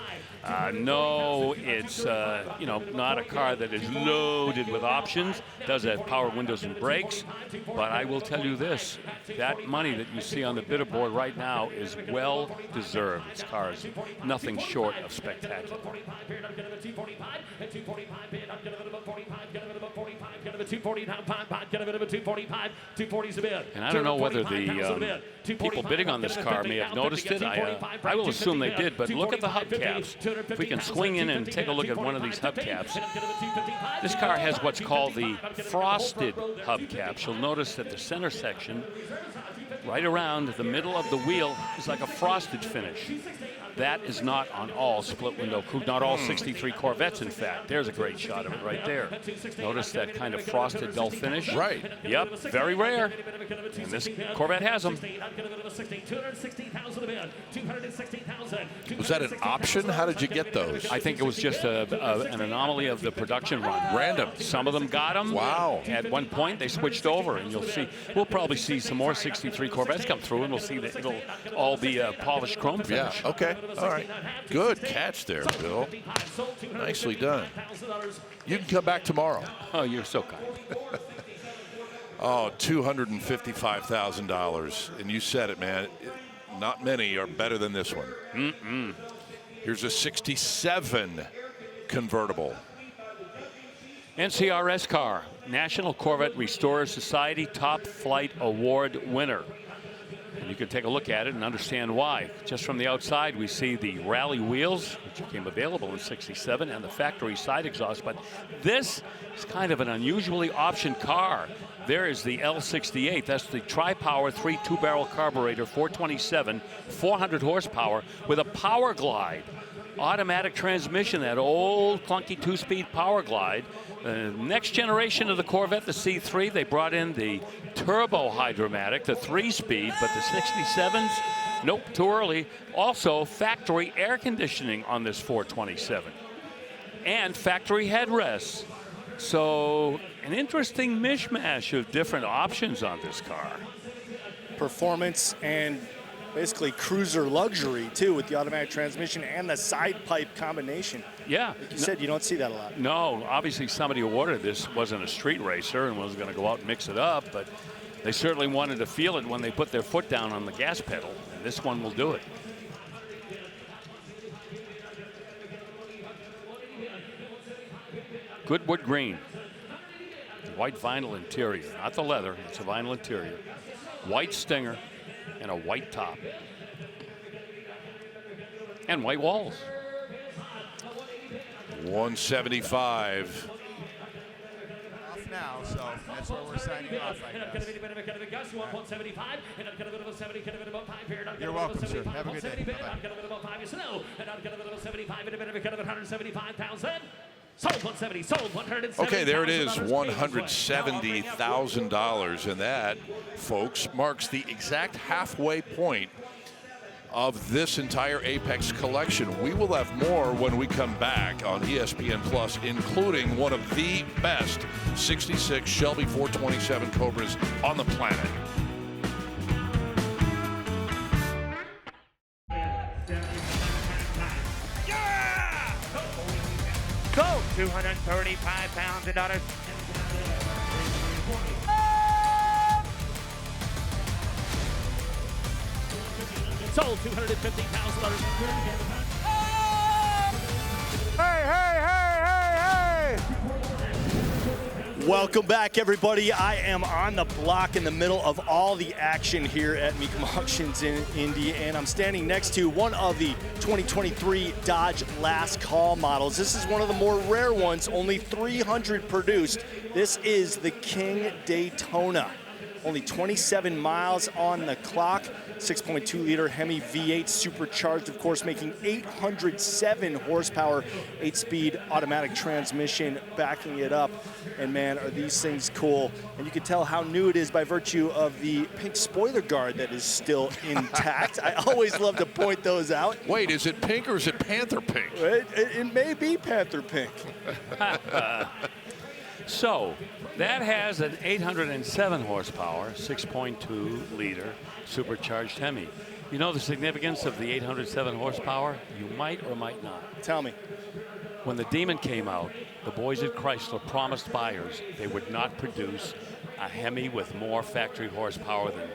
No, it's not a car that is loaded with options. Does have power windows and brakes, but I will tell you this: that money that you see on the bidder board right now is well deserved. This car is nothing short of spectacular. And I don't know whether the people bidding on this car may have noticed it. I will assume they did, but look at the hubcaps. If we can swing in and take a look at one of these hubcaps. This car has what's called the frosted hubcaps. You'll notice that the center section, right around the middle of the wheel, is like a frosted finish. That is not on all split window coupe, not all 63 Corvettes, in fact. There's a great shot of it right there. Notice that kind of frosted dull finish? Right. Yep, very rare. And this Corvette has them. Was that an option? How did you get those? I think it was just an anomaly of the production run. Random. Some of them got them. Wow. At one point, they switched over, and you'll see. We'll probably see some more 63 Corvettes come through, and we'll see that it'll all be polished chrome finish. Yeah, okay. All right. Good catch there, Bill. Nicely done. You can come back tomorrow. Oh, you're so kind. Oh, $255,000. And you said it, man. Not many are better than this one. Here's a 67 convertible. NCRS car, National Corvette Restorer Society Top Flight Award winner. And you can take a look at it and understand why. Just from the outside, we see the rally wheels, which became available in '67, and the factory side exhaust. But this is kind of an unusually optioned car. There is the L68. That's the tri-power 3 2-barrel carburetor, 427, 400 horsepower, with a power glide. Automatic transmission, that old clunky 2-speed power glide. Next generation of the Corvette, the C3, they brought in the turbo hydromatic, the 3-speed, but the 67s, nope, too early. Also, factory air conditioning on this 427, and factory headrests. So, an interesting mishmash of different options on this car. Performance and basically cruiser luxury, too, with the automatic transmission and the side pipe combination. Yeah. Like you said, you don't see that a lot. No, obviously somebody who ordered this wasn't a street racer and wasn't going to go out and mix it up, but they certainly wanted to feel it when they put their foot down on the gas pedal, and this one will do it. Good wood green. White vinyl interior, not the leather, it's a vinyl interior. White stinger and a white top. And white walls. 175. Off now, so that's where we're signing off, I guess. You're welcome, sir. Have a good day. Bye-bye. Sold 170, sold 170. Okay, there it is, $170,000. And that, folks, marks the exact halfway point of this entire Apex collection. We will have more when we come back on ESPN Plus, including one of the best 66 Shelby 427 Cobras on the planet. Go! 235 pounds and dollars. Sold $250,000. Hey! Welcome back, everybody. I am on the block in the middle of all the action here at Mecum Auctions in Indy, and I'm standing next to one of the 2023 Dodge Last Call models. This is one of the more rare ones, only 300 produced. This is the King Daytona. Only 27 miles on the clock, 6.2-liter Hemi V8 supercharged, of course, making 807 horsepower, 8-speed automatic transmission backing it up. And man, are these things cool. And you can tell how new it is by virtue of the pink spoiler guard that is still intact. I always love to point those out. Wait, is it pink or is it Panther pink? It may be Panther pink. So that has an 807 horsepower, 6.2-liter supercharged Hemi. You know the significance of the 807 horsepower? You might or might not. Tell me. When the Demon came out, the boys at Chrysler promised buyers they would not produce a Hemi with more factory horsepower than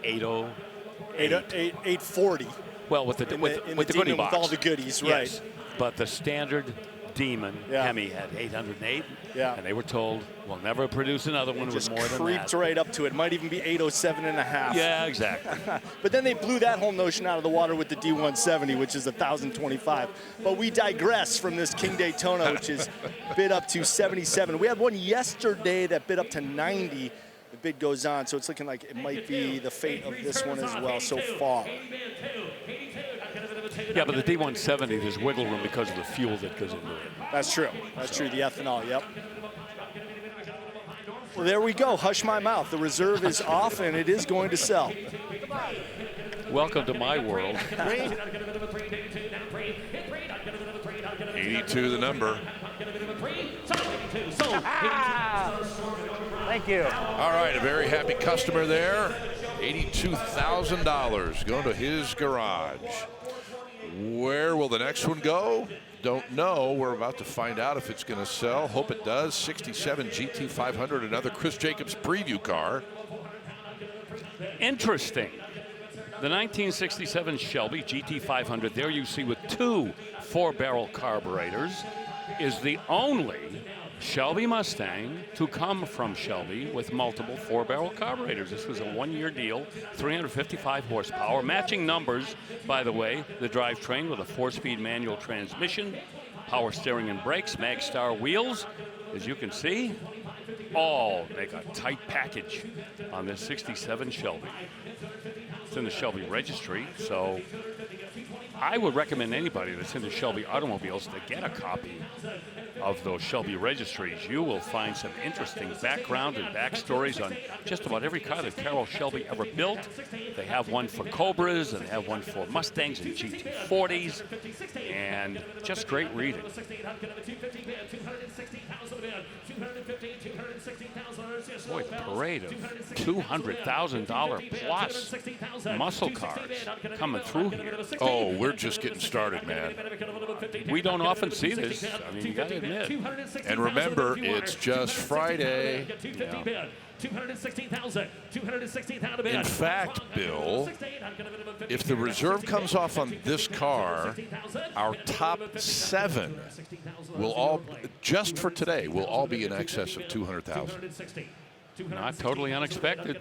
840. Well, with the goodie box. With all the goodies, yes. right. But the standard Demon Hemi had 808, and they were told, we'll never produce another one with more than that. Creeped right up to it. Might even be 807 and a half. Yeah, exactly. But then they blew that whole notion out of the water with the D170, which is 1,025. But we digress from this King Daytona, which is bid up to 77. We had one yesterday that bid up to 90. The bid goes on, so it's looking like it might be the fate of this one as well so far. Yeah, but the D170, there's wiggle room because of the fuel that goes into it. That's true. That's true. The ethanol, yep. Well, there we go. Hush my mouth. The reserve is off, and it is going to sell. Welcome to my world. 82 the number. Thank you. All right, a very happy customer there. $82,000 going to his garage. Where will the next one go? Don't know. We're about to find out if it's going to sell. Hope it does. 67 GT500, another Chris Jacobs preview car. Interesting. The 1967 Shelby GT500, there you see with two 4-barrel carburetors, is the only Shelby Mustang to come from Shelby with multiple 4-barrel carburetors. This was a one-year deal, 355 horsepower. Matching numbers, by the way, the drivetrain with a 4-speed manual transmission, power steering and brakes, Magstar wheels. As you can see, all make a tight package on this 67 Shelby. It's in the Shelby registry, so I would recommend anybody that's into Shelby automobiles to get a copy of those Shelby registries. You will find some interesting background and backstories on just about every car that Carroll Shelby ever built. They have one for Cobras, and they have one for Mustangs and GT40s, and just great reading. Boy, parade of $200,000 plus muscle cars coming through here. Oh, we're just getting started, man. We don't often see this. I mean, you got to admit. And remember, it's just Friday. Yeah. In fact, Bill, if the reserve comes off on this car, our top 7 will all, just for today, will all be in excess of 200,000. Not totally unexpected.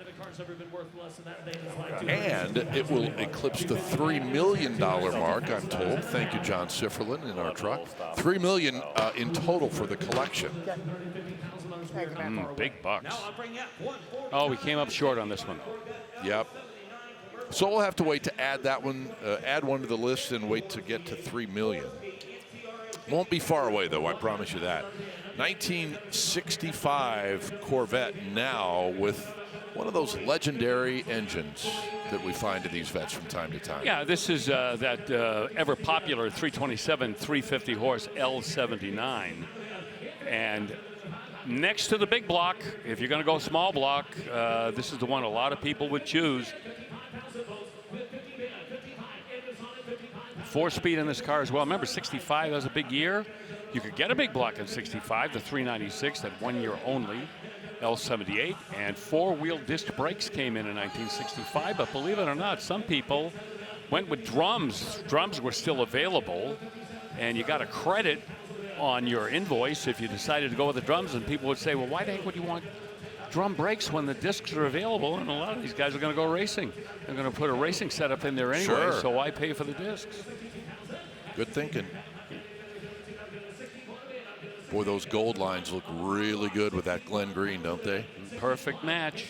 And it will eclipse the $3 million mark, I'm told. Thank you, John Sifferlin, in our truck. $3 million in total for the collection. Big bucks. Oh, we came up short on this one. Yep. So we'll have to wait to add that one, add one to the list and wait to get to $3 million. Won't be far away, though, I promise you that. 1965 Corvette now with one of those legendary engines that we find in these Vettes from time to time. Yeah, this is that ever popular 327, 350 horse L79. And next to the big block, if you're going to go small block, this is the one a lot of people would choose. 4-speed in this car as well. Remember, 65 was a big year. You could get a big block in 65, the 396, that 1 year only, L78, and 4-wheel disc brakes came in 1965. But believe it or not, some people went with drums. Drums were still available, and you got a credit on your invoice if you decided to go with the drums. And people would say, well, why the heck would you want drum brakes when the discs are available? And a lot of these guys are going to go racing. They're going to put a racing setup in there anyway, Sure. so why pay for the discs? Good thinking. Boy, those gold lines look really good with that Glen green, don't they? Perfect match.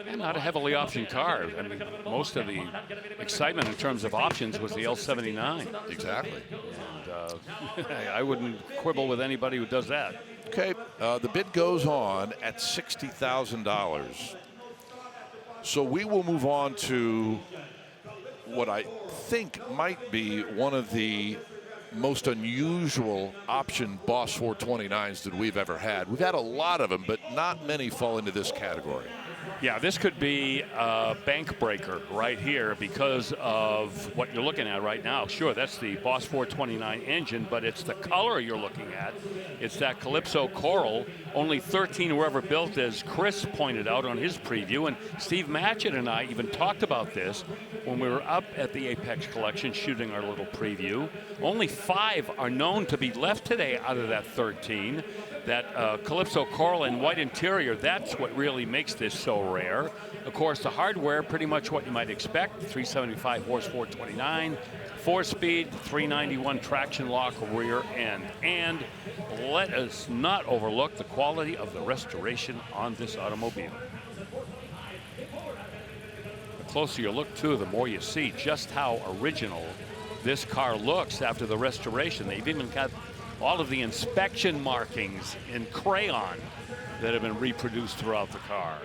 And not a heavily optioned car. I mean, most of the excitement in terms of options was the L79. Exactly. And I wouldn't quibble with anybody who does that. Okay, the bid goes on at $60,000. So we will move on to what I think might be one of the most unusual option Boss 429s that we've ever had. We've had a lot of them, but not many fall into this category. Yeah, this could be a bank breaker right here because of what you're looking at right now. Sure, that's the Boss 429 engine, but it's the color you're looking at. It's that Calypso Coral. Only 13 were ever built, as Chris pointed out on his preview, and Steve Matchett and I even talked about this when we were up at the Apex Collection shooting our little preview. Only 5 are known to be left today out of that 13. That Calypso Coral and white interior, that's what really makes this so rare. Of course, the hardware, pretty much what you might expect. 375 horse 429, 4-speed, 391 traction lock rear end. And let us not overlook the quality of the restoration on this automobile. The closer you look, too, the more you see just how original this car looks after the restoration. They've even got all of the inspection markings in crayon that have been reproduced throughout the car.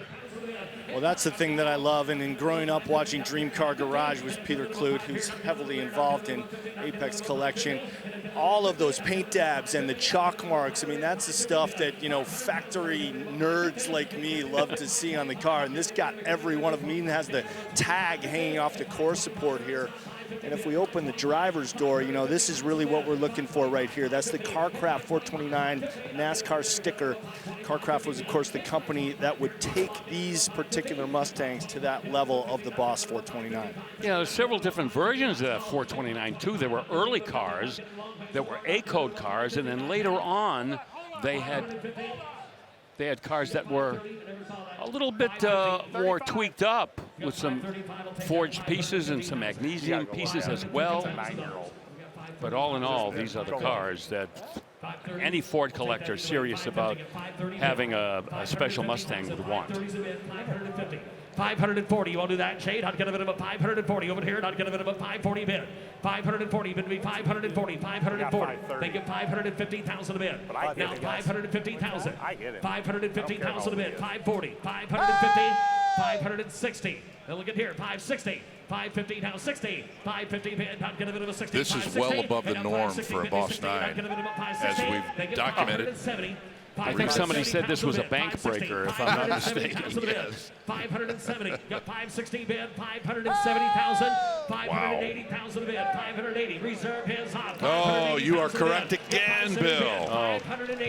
Well, that's the thing that I love, and in growing up watching Dream Car Garage with Peter Kludt, who's heavily involved in Apex Collection, all of those paint dabs and the chalk marks, I mean, that's the stuff that, you know, factory nerds like me love to see on the car, and this got every one of them. Even has the tag hanging off the core support here. And if we open the driver's door, you know, this is really what we're looking for right here. That's the CarCraft 429 NASCAR sticker. CarCraft was, of course, the company that would take these particular Mustangs to that level of the Boss 429. Yeah, there's several different versions of that 429, too. There were early cars that were A-code cars, and then later on, they had cars that were a little bit more tweaked up with some forged pieces and some magnesium pieces as well. But all in all, these are the cars that any Ford collector serious about having a special Mustang would want. 540, you want to do that, Shade? I'd get a bit of a 540 over here, and I'd get a bit of a 540 bid. 540, bid to be 540, 540. They give 550,000 a bid. Now 550,000. I get it. 550,000 a bid. 540, 550, 560. Then look at here, 560. 550 now 60, 550 bid. I'd get a bit of a 60. This is well above the norm for a Boss 9, as we've documented. I think somebody said this was a bank breaker, if I'm not mistaken. Yes. 570. Got 560 bid. 570,000. 580,000 bid. 580. Reserve hands on. Oh, you are correct again, Bill. Oh,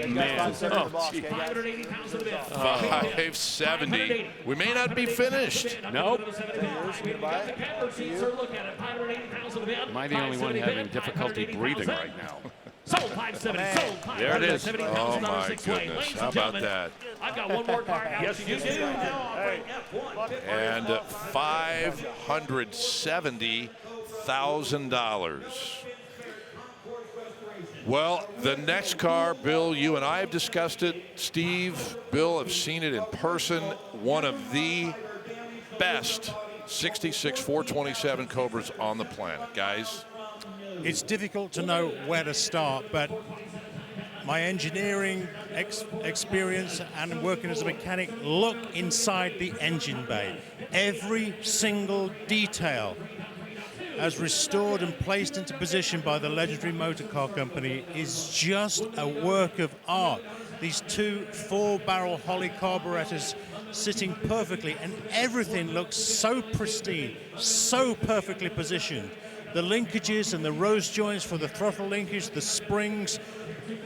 man. Oh, 580,000 bid. 570. We may not be finished. Nope. Am I the only one having difficulty breathing right now? Sold 570. Sold 570. There it is. Oh, my goodness. How about that? I've got one more car out. Yes, you do. And $570,000. Well, the next car, Bill, you and I have discussed it. Steve, Bill have seen it in person. One of the best 66 427 Cobras on the planet, guys. It's difficult to know where to start, but my engineering experience and working as a mechanic, look inside the engine bay. Every single detail, as restored and placed into position by the legendary motor car company, is just a work of art. These two 4-barrel Holley carburetors sitting perfectly, and everything looks so pristine, so perfectly positioned. The linkages and the rose joints for the throttle linkage, the springs,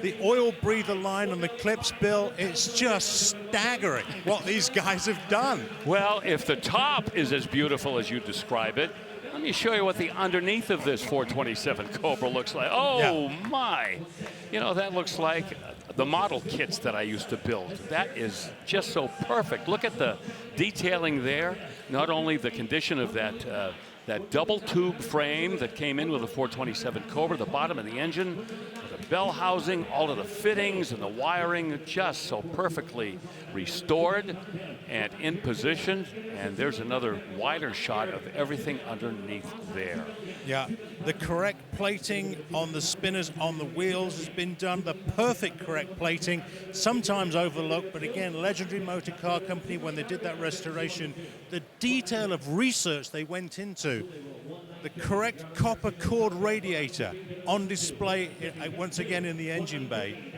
the oil breather line on the clips, Bill, it's just staggering what these guys have done. Well, if the top is as beautiful as you describe it, let me show you what the underneath of this 427 Cobra looks like. Oh, my. You know, that looks like the model kits that I used to build. That is just so perfect. Look at the detailing there. Not only the condition of that double tube frame that came in with the 427 Cobra, the bottom of the engine, the bell housing, all of the fittings and the wiring, just so perfectly restored and in position. And there's another wider shot of everything underneath there. Yeah, the correct plating on the spinners, on the wheels has been done. The perfect correct plating, sometimes overlooked, but again, legendary motor car company, when they did that restoration, the detail of research they went into. The correct copper cord radiator on display once again in the engine bay.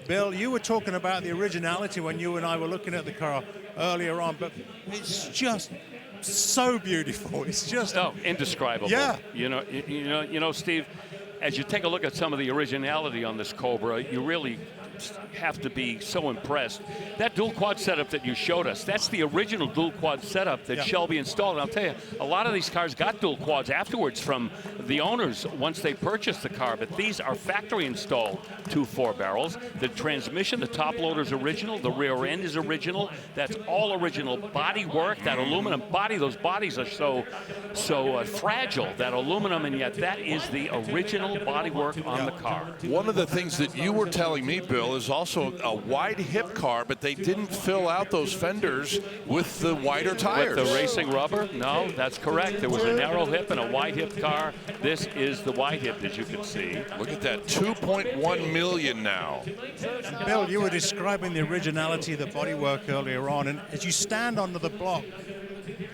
Bill, you were talking about the originality when you and I were looking at the car earlier on, but it's just so beautiful. It's just indescribable. Yeah. You know, Steve, as you take a look at some of the originality on this Cobra, you really have to be so impressed. That dual quad setup that you showed us, that's the original dual quad setup that Shelby installed. And I'll tell you, a lot of these cars got dual quads afterwards from the owners once they purchased the car, but these are factory installed 2 4-barrels. The transmission, the top loader is original, the rear end is original. That's all original body work. That aluminum body, those bodies are so fragile, that aluminum, and yet that is the original body work on the car. One of the things that you were telling me, Bill, is also a wide hip car, but they didn't fill out those fenders with the wider tires. With the racing rubber? No, that's correct. There was a narrow hip and a wide hip car. This is the wide hip, as you can see. Look at that, 2.1 million now. And Bill, you were describing the originality of the bodywork earlier on, and as you stand under the block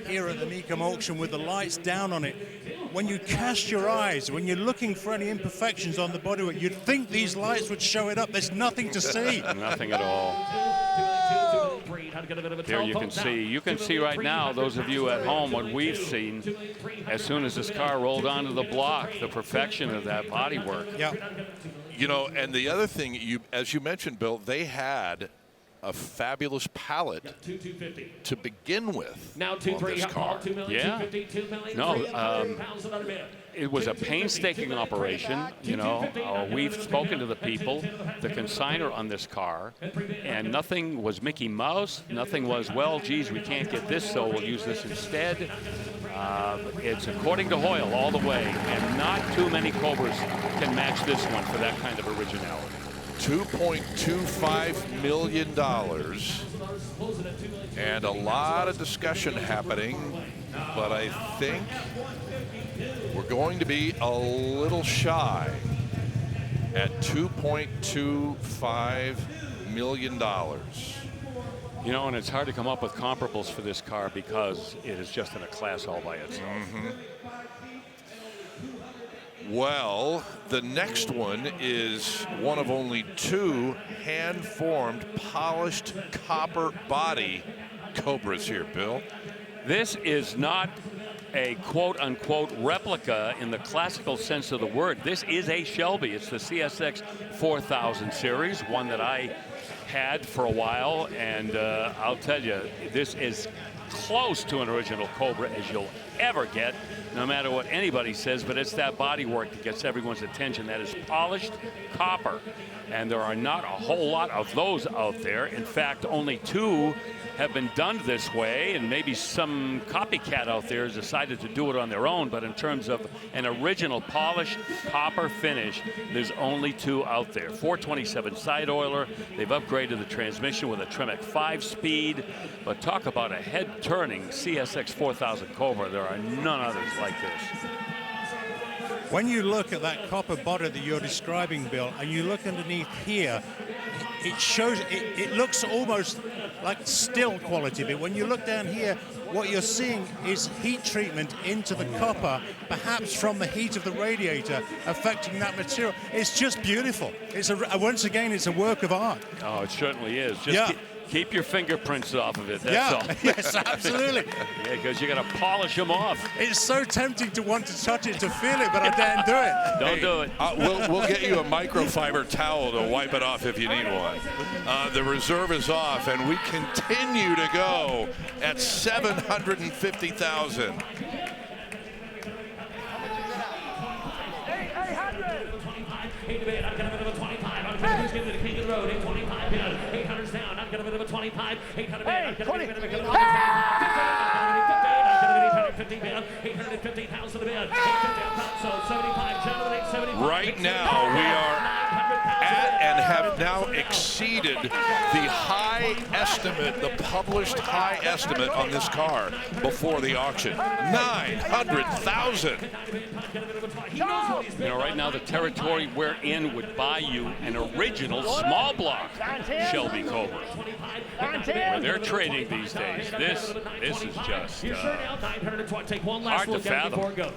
here at the Mecum auction with the lights down on it, when you cast your eyes, when you're looking for any imperfections on the bodywork, you'd think these lights would show it up. There's nothing to see. Nothing at all. There you can see. You can see right now, those of you at home, what we've seen as soon as this car rolled onto the block, the perfection of that bodywork. Yeah. You know, and the other thing, as you mentioned, Bill, they had a fabulous palette to begin with now on this car. Yeah. No, it was a painstaking operation. You know, we've spoken to the people, the consignor on this car, and nothing was Mickey Mouse. Nothing was, well, geez, we can't get this, so we'll use this instead. It's according to Hoyle all the way, and not too many Cobras can match this one for that kind of originality. $2.25 million, and a lot of discussion happening, but I think we're going to be a little shy at $2.25 million. You know, and it's hard to come up with comparables for this car because it is just in a class all by itself. Well, the next one is one of only 2 hand-formed, polished copper body Cobras here, Bill. This is not a quote-unquote replica in the classical sense of the word. This is a Shelby. It's the CSX 4000 series, one that I had for a while, and I'll tell you, this is close to an original Cobra as you'll ever get, no matter what anybody says, but it's that bodywork that gets everyone's attention. That is polished copper, and there are not a whole lot of those out there. In fact, only 2 have been done this way, and maybe some copycat out there has decided to do it on their own, but in terms of an original polished copper finish, there's only 2 out there. 427 side oiler. They've upgraded the transmission with a Tremec 5-speed, but talk about a head-turning CSX 4000 Cobra. There are none others like this. When you look at that copper body that you're describing, Bill, and you look underneath here, it shows, it looks almost like still quality, but when you look down here, what you're seeing is heat treatment into the copper, perhaps from the heat of the radiator affecting that material. It's just beautiful. It's once again, it's a work of art. Oh, it certainly is. Just keep your fingerprints off of it, that's all. Yes, absolutely. Yeah, because you got to polish them off. It's so tempting to want to touch it, to feel it, but I daren't do it. Don't do it. We'll get you a microfiber towel to wipe it off if you need one. The reserve is off, and we continue to go at 750,000. Who's giving the king of the road? 825 bid. 800's down. I'm gonna bid of a 25. 800 bid. I'm gonna bid of a 850 bid. 850,000 bid. 850,000. So 75. Gentlemen, 875. Right now, we are at and have now exceeded the high estimate, the published high estimate on this car before the auction. 900,000. You know, right now the territory we're in would buy you an original small block Shelby Cobra. Where they're trading these days, this is just hard to fathom.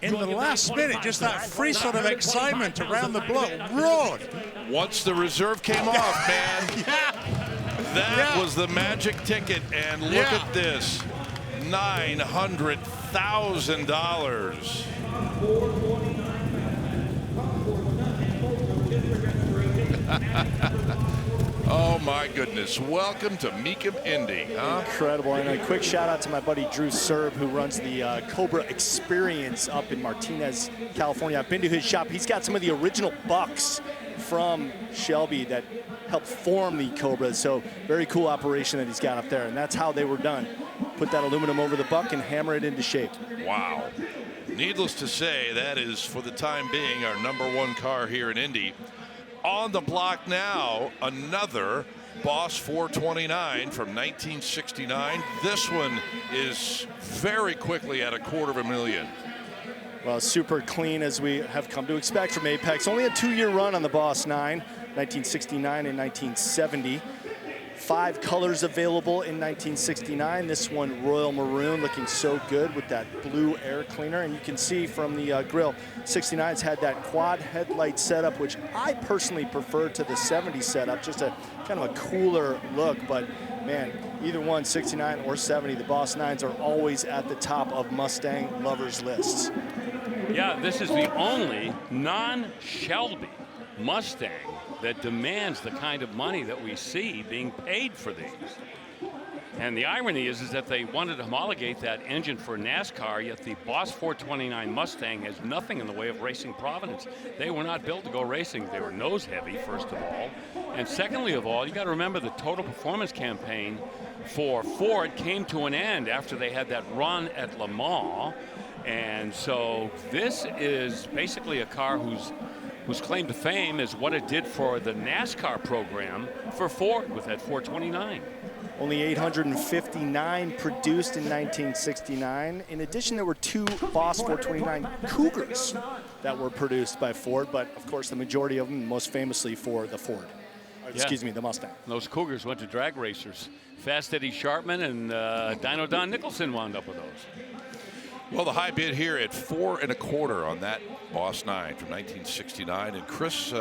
In the last minute, just that free sort of excitement around the block roared. Once the reserve came off, man, that was the magic ticket. And look at this, $900,000. Oh my goodness, welcome to Mecum Indy, huh? Incredible, and a quick shout out to my buddy Drew Serb, who runs the Cobra Experience up in Martinez, California. I've been to his shop. He's got some of the original bucks from Shelby that helped form the Cobra, so very cool operation that he's got up there, and that's how they were done. Put that aluminum over the buck and hammer it into shape. Wow. Needless to say, that is, for the time being, our #1 car here in Indy. On the block now, another Boss 429 from 1969. This one is very quickly at $250,000. Well, super clean, as we have come to expect from Apex. Only a 2-year run on the Boss 9, 1969 and 1970. 5 colors available in 1969. This one, royal maroon, looking so good with that blue air cleaner. And you can see from the grill, 69's had that quad headlight setup, which I personally prefer to the 70 setup, just a kind of a cooler look. But man, either one, 69 or 70, the Boss 9s are always at the top of Mustang lovers lists. Yeah, this is the only non-Shelby Mustang that demands the kind of money that we see being paid for these. And the irony is that they wanted to homologate that engine for NASCAR, yet the Boss 429 Mustang has nothing in the way of racing provenance. They were not built to go racing. They were nose heavy, first of all. And secondly of all, you got to remember the total performance campaign for Ford came to an end after they had that run at Le Mans. And so this is basically a car whose claim to fame is what it did for the NASCAR program for Ford with that 429. Only 859 produced in 1969. In addition, there were 2 Boss 429 Cougars that were produced by Ford, but of course the majority of them most famously for the Ford. Excuse me, the Mustang. Those Cougars went to drag racers. Fast Eddie Sharpman and Dino Don Nicholson wound up with those. Well, the high bid here at $425,000 on that Boss 9 from 1969. And Chris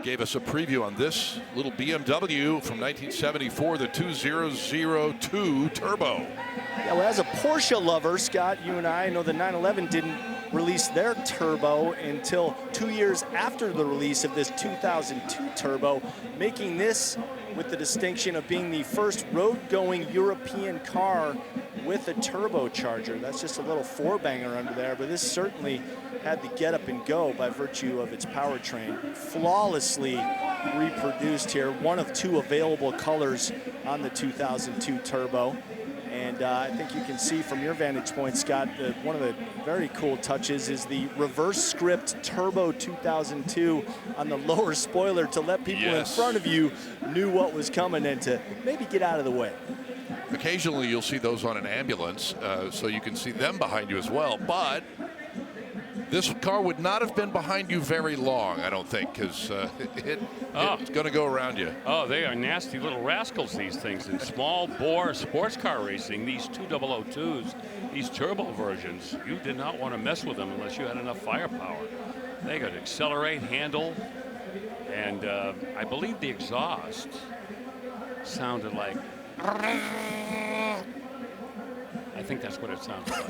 gave us a preview on this little BMW from 1974, the 2002 Turbo. Yeah, well, as a Porsche lover, Scott, you and I know the 911 didn't release their Turbo until 2 years after the release of this 2002 Turbo, making this with the distinction of being the first road-going European car with a turbocharger. That's just a little four-banger under there, but this certainly had the get up and go by virtue of its powertrain. Flawlessly reproduced here, one of two available colors on the 2002 Turbo. And I think you can see from your vantage point, Scott, that one of the very cool touches is the reverse script Turbo 2002 on the lower spoiler to let people in front of you knew what was coming and to maybe get out of the way. Occasionally you'll see those on an ambulance, so you can see them behind you as well. But this car would not have been behind you very long, I don't think, because it's going to go around you. Oh, they are nasty little rascals, these things. In small bore sports car racing, these 2002s, these turbo versions, you did not want to mess with them unless you had enough firepower. They could accelerate, handle, and I believe the exhaust sounded like... I think that's what it sounds like.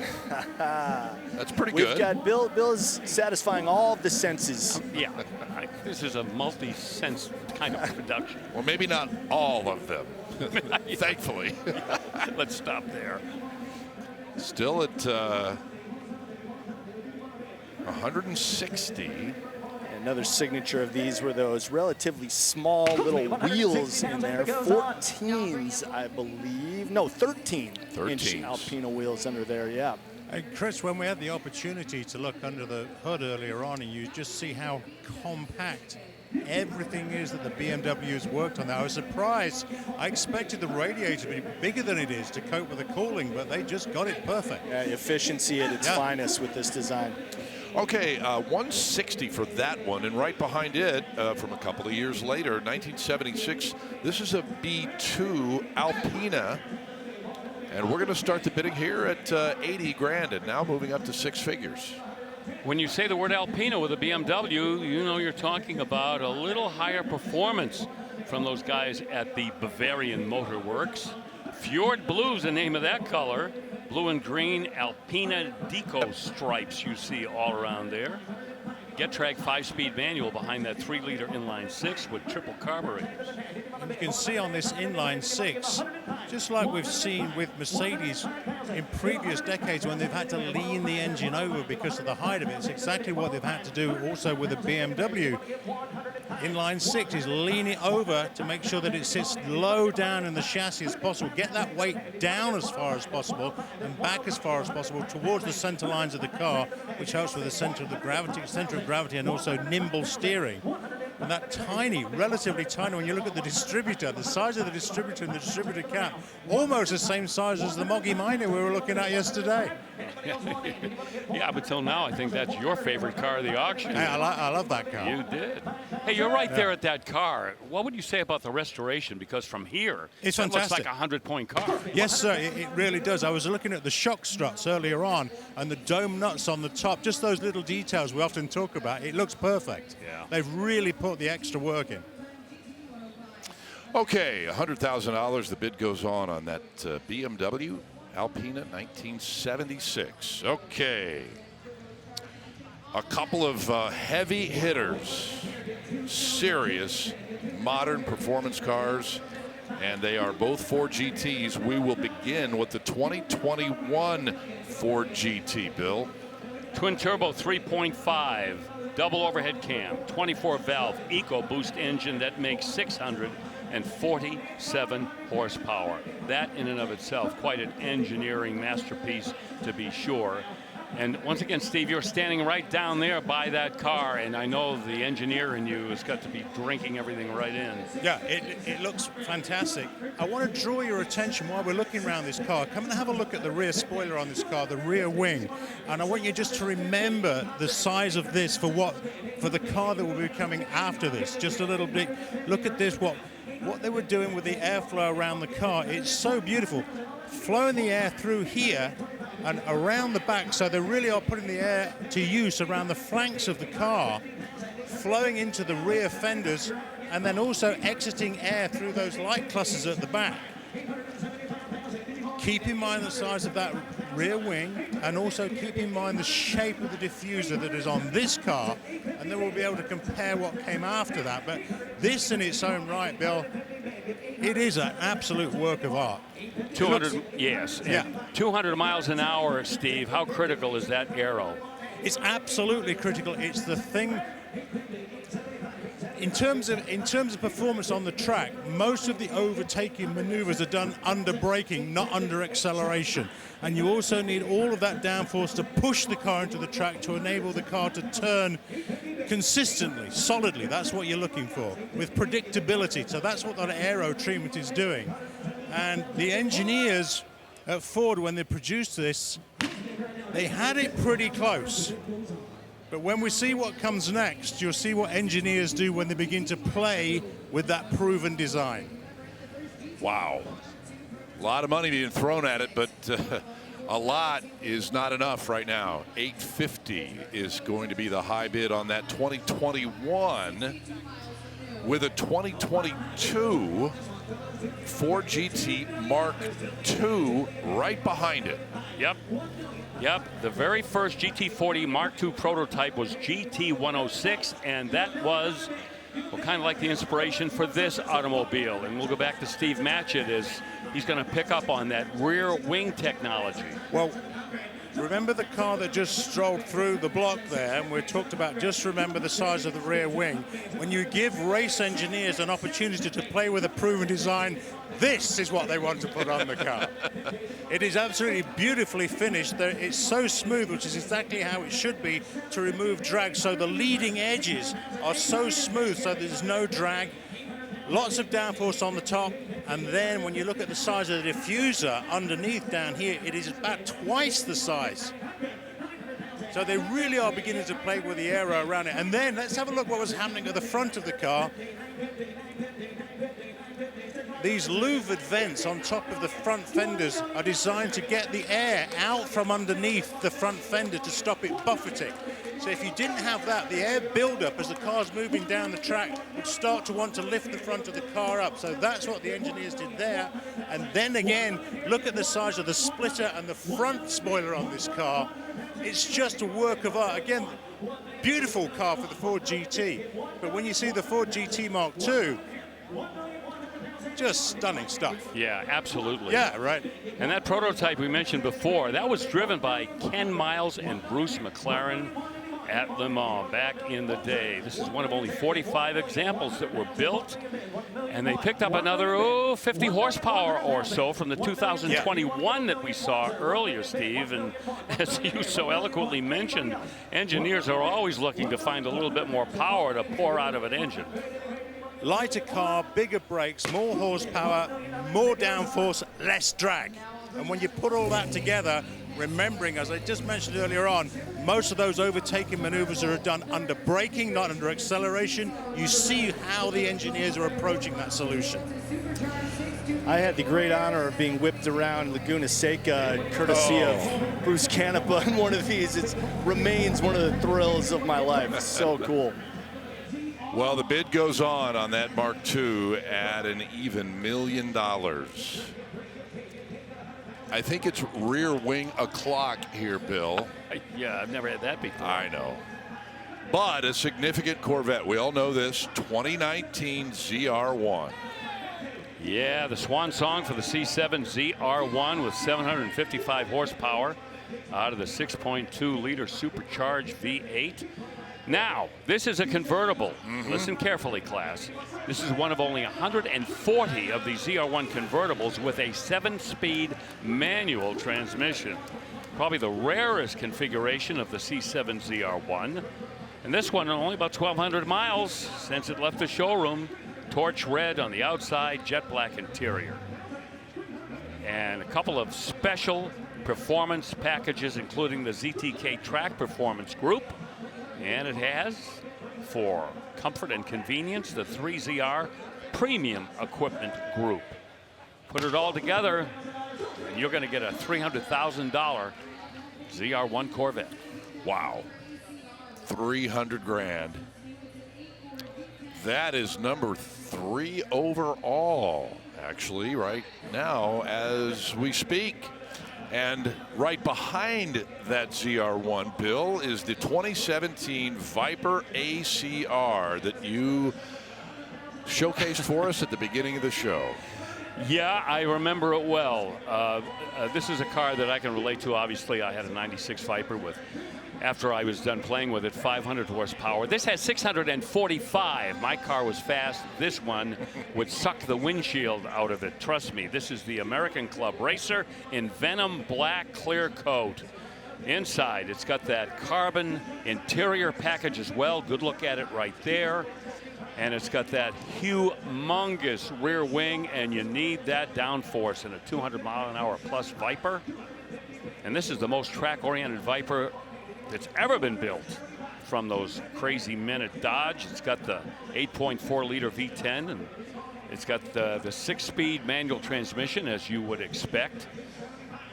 That's pretty We've good. got Bill's satisfying all of the senses. Yeah, this is a multi-sense kind of production. Well, maybe not all of them, thankfully. Let's stop there. Still at 160. Another signature of these were those relatively small little wheels in there. 14s, I believe. No, 13-inch Alpina wheels under there, yeah. And Chris, when we had the opportunity to look under the hood earlier on, and you just see how compact everything is that the BMWs worked on there. I was surprised. I expected the radiator to be bigger than it is to cope with the cooling, but they just got it perfect. Yeah, efficiency at its finest with this design. Okay, 160 for that one, and right behind it, from a couple of years later, 1976, this is a B2 Alpina, and we're going to start the bidding here at 80 grand, and now moving up to six figures. When you say the word Alpina with a BMW, you know you're talking about a little higher performance from those guys at the Bavarian Motor Works. Fjord Blue's the name of that color. Blue and green Alpina Deco stripes you see all around there. Getrag 5-speed manual behind that 3-liter inline 6 with triple carburetors. And you can see on this inline 6, just like we've seen with Mercedes in previous decades when they've had to lean the engine over because of the height of it, it's exactly what they've had to do also with a BMW. Inline 6 is lean it over to make sure that it sits low down in the chassis as possible. Get that weight down as far as possible and back as far as possible towards the center lines of the car, which helps with the center of gravity and also nimble steering. And that tiny, relatively tiny, when you look at the distributor, the size of the distributor and the distributor cap, almost the same size as the Moggy Miner we were looking at yesterday. Yeah, up until now, I think that's your favorite car of the auction. Hey, I love that car. You did. Hey, you're right there at that car. What would you say about the restoration? Because from here, it's that fantastic. looks like a 100-point car. Yes, sir, it really does. I was looking at the shock struts earlier on and the dome nuts on the top, just those little details we often talk about. It looks perfect. Yeah. They've really put the extra work in. Okay, $100,000. The bid goes on that BMW Alpina 1976. Okay. A couple of heavy hitters, serious modern performance cars, and they are both Ford GTs. We will begin with the 2021 Ford GT, Bill. Twin turbo 3.5, double overhead cam, 24 valve EcoBoost engine that makes 647 horsepower. That in and of itself, quite an engineering masterpiece to be sure. And once again, Steve, you're standing right down there by that car, and I know the engineer in you has got to be drinking everything right in. Yeah, it looks fantastic. I want to draw your attention while we're looking around this car. Come and have a look at the rear spoiler on this car, the rear wing. And I want you just to remember the size of this for the car that will be coming after this. Just a little bit. Look at this, what they were doing with the airflow around the car. It's so beautiful. Flowing the air through here and around the back, so they really are putting the air to use around the flanks of the car, flowing into the rear fenders, and then also exiting air through those light clusters at the back. Keep in mind the size of that rear wing, and also keep in mind the shape of the diffuser that is on this car, and then we'll be able to compare what came after that. But this in its own right, Bill, It is an absolute work of art. 200, yes. Yeah. 200 miles an hour, Steve. How critical is that aero? It's absolutely critical. It's the thing. In terms of performance on the track, most of the overtaking maneuvers are done under braking, not under acceleration. And you also need all of that downforce to push the car into the track to enable the car to turn consistently, solidly. That's what you're looking for, with predictability. So that's what that aero treatment is doing. And the engineers at Ford, when they produced this, they had it pretty close. But when we see what comes next, you'll see what engineers do when they begin to play with that proven design. Wow. A lot of money being thrown at it, but a lot is not enough right now. $850 is going to be the high bid on that 2021, with a 2022 Ford GT Mark II right behind it. Yep, the very first GT40 Mark II prototype was GT106, and that was kind of like the inspiration for this automobile. And we'll go back to Steve Matchett as he's going to pick up on that rear wing technology. Well, remember the car that just strolled through the block there, and we talked about just remember the size of the rear wing. When you give race engineers an opportunity to play with a proven design, this is what they want to put on the car. It is absolutely beautifully finished. It's so smooth, which is exactly how it should be to remove drag. So the leading edges are so smooth, so there's no drag. Lots of downforce on the top, and then when you look at the size of the diffuser underneath down here, it is about twice the size. So they really are beginning to play with the aero around it. And then let's have a look what was happening at the front of the car. These louvered vents on top of the front fenders are designed to get the air out from underneath the front fender to stop it buffeting. So if you didn't have that, the air buildup as the car's moving down the track would start to want to lift the front of the car up. So that's what the engineers did there. And then again, look at the size of the splitter and the front spoiler on this car. It's just a work of art. Again, beautiful car for the Ford GT. But when you see the Ford GT Mark II, just stunning stuff. Yeah, absolutely. Yeah, right. And that prototype we mentioned before, that was driven by Ken Miles and Bruce McLaren at Le Mans back in the day. This is one of only 45 examples that were built, and they picked up another 50 horsepower or so from the 2021 that we saw earlier, Steve. And as you so eloquently mentioned, engineers are always looking to find a little bit more power to pour out of an engine. Lighter car, bigger brakes, more horsepower, more downforce, less drag. And when you put all that together, remembering, as I just mentioned earlier on, most of those overtaking maneuvers are done under braking, not under acceleration. You see how the engineers are approaching that solution. I had the great honor of being whipped around Laguna Seca, courtesy of Bruce Canepa in one of these. It remains one of the thrills of my life. It's so cool. Well, the bid goes on that Mark II at an even $1 million. I think it's rear wing o'clock here, Bill. Yeah, I've never had that before. I know. But a significant Corvette. We all know this, 2019 ZR1. Yeah, the swan song for the C7 ZR1 with 755 horsepower out of the 6.2 liter supercharged V8. Now, this is a convertible. Listen carefully, class. This is one of only 140 of the ZR1 convertibles with a 7-speed manual transmission. Probably the rarest configuration of the C7 ZR1. And this one only about 1,200 miles since it left the showroom. Torch red on the outside, jet black interior. And a couple of special performance packages, including the ZTK Track Performance Group. And it has, for comfort and convenience, the 3ZR Premium Equipment Group. Put it all together, and you're going to get a $300,000 ZR1 Corvette. Wow. 300 grand. That is number 3 overall, actually, right now as we speak. And right behind that ZR1, Bill, is the 2017 Viper ACR that you showcased for us at the beginning of the show. Yeah, I remember it well. This is a car that I can relate to. Obviously, I had a 96 Viper with, after I was done playing with it, 500 horsepower. This has 645. My car was fast. This one would suck the windshield out of it. Trust me, this is the American Club Racer in Venom Black clear coat. Inside, it's got that carbon interior package as well. Good look at it right there. And it's got that humongous rear wing, and you need that downforce in a 200-mile-an-hour plus Viper. And this is the most track-oriented Viper that's ever been built from those crazy men at Dodge. It's got the 8.4-liter V10, and it's got the 6-speed manual transmission, as you would expect.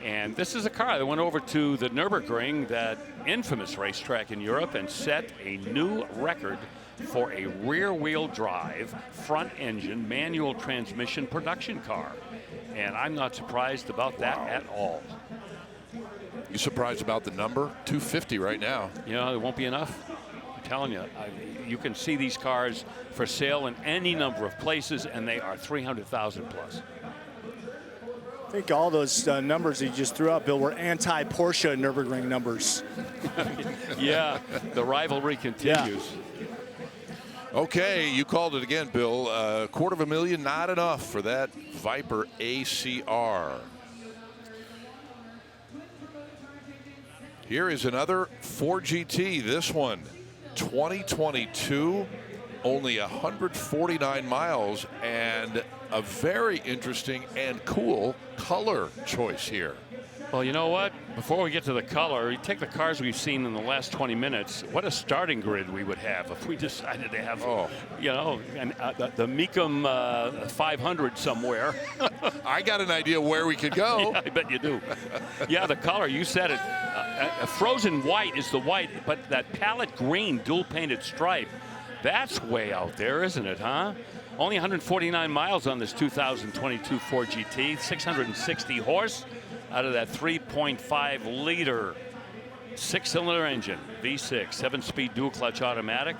And this is a car that went over to the Nürburgring, that infamous racetrack in Europe, and set a new record for a rear-wheel drive, front-engine, manual transmission production car. And I'm not surprised about that at all. You surprised about the number? 250 right now. You know, it won't be enough. I'm telling you, you can see these cars for sale in any number of places, and they are 300,000 plus. I think all those numbers that you just threw out, Bill, were anti-Porsche Nürburgring numbers. Yeah, the rivalry continues. Yeah. Okay, you called it again, Bill. $250,000, not enough for that Viper ACR. Here is another Ford GT. This one, 2022, only 149 miles, and a very interesting and cool color choice here. Well, you know what? Before we get to the color, you take the cars we've seen in the last 20 minutes, what a starting grid we would have if we decided to have, you know, the Mecum 500 somewhere. I got an idea where we could go. Yeah, I bet you do. Yeah, the color, you said it. A frozen white is the white, but that palette green dual-painted stripe, that's way out there, isn't it, huh? Only 149 miles on this 2022 Ford GT, 660 horse. Out of that 3.5 liter 6-cylinder engine, V6, 7-speed dual clutch automatic,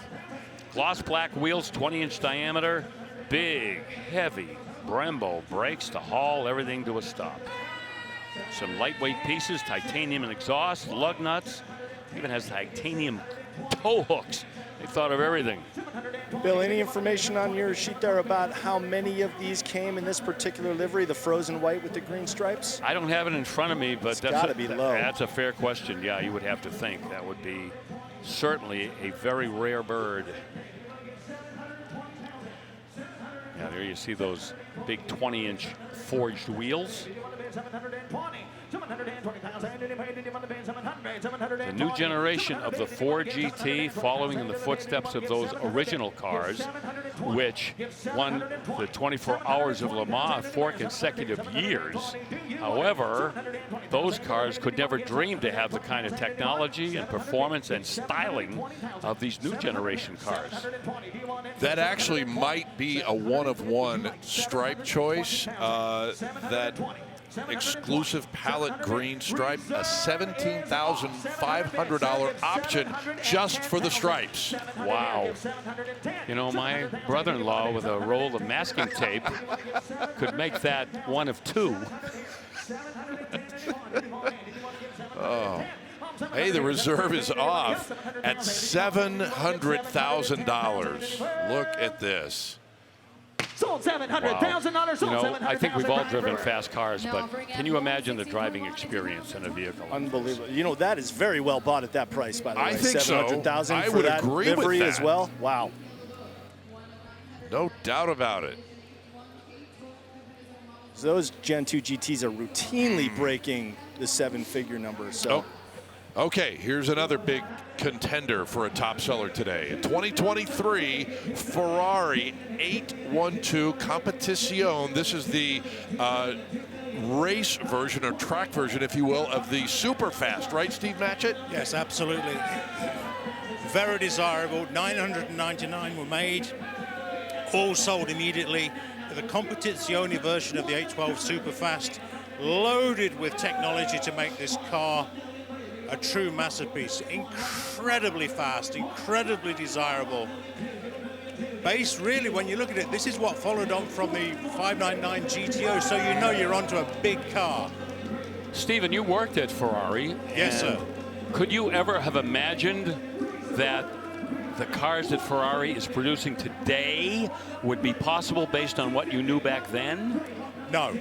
gloss black wheels, 20-inch diameter, big, heavy Brembo brakes to haul everything to a stop. Some lightweight pieces, titanium and exhaust, lug nuts, even has titanium tow hooks. They thought of everything. Bill, any information on your sheet there about how many of these came in this particular livery, the frozen white with the green stripes? I don't have it in front of me, but it's gotta be low. That's a fair question. Yeah, you would have to think. That would be certainly a very rare bird. Yeah, there you see those big 20-inch forged wheels. The new generation of the Ford GT, following in the footsteps of those original cars, which won the 24 Hours of Le Mans 4 consecutive years. However, those cars could never dream to have the kind of technology and performance and styling of these new generation cars. That actually might be a one-of-one stripe choice. That exclusive palette green stripe, a $17,500 option just for the stripes. Wow. You know, my brother-in-law with a roll of masking tape could make that one of two. Oh. Hey, the reserve is off at $700,000. Look at this. Sold $700,000. Wow. Sold you know, I think we've all driven $700,000. fast cars, but can you imagine the driving experience in a vehicle? Unbelievable. You know, that is very well bought at that price, by the way. I think so. $700,000 I for would that agree with livery that as well. Wow. No doubt about it. So those Gen 2 GTs are routinely breaking the 7-figure number. So. Oh. Okay, here's another big contender for a top seller today. In 2023, Ferrari 812 Competizione. This is the race version or track version, if you will, of the Superfast, right, Steve Matchett? Yes, absolutely. Very desirable. 999 were made, all sold immediately. The Competizione version of the 812 Superfast, loaded with technology to make this car a true masterpiece. Incredibly fast, incredibly desirable. base, really, when you look at it, this is what followed on from the 599 GTO, so you know you're onto a big car. Stephen, you worked at Ferrari. Yes, sir. Could you ever have imagined that the cars that Ferrari is producing today would be possible based on what you knew back then? No,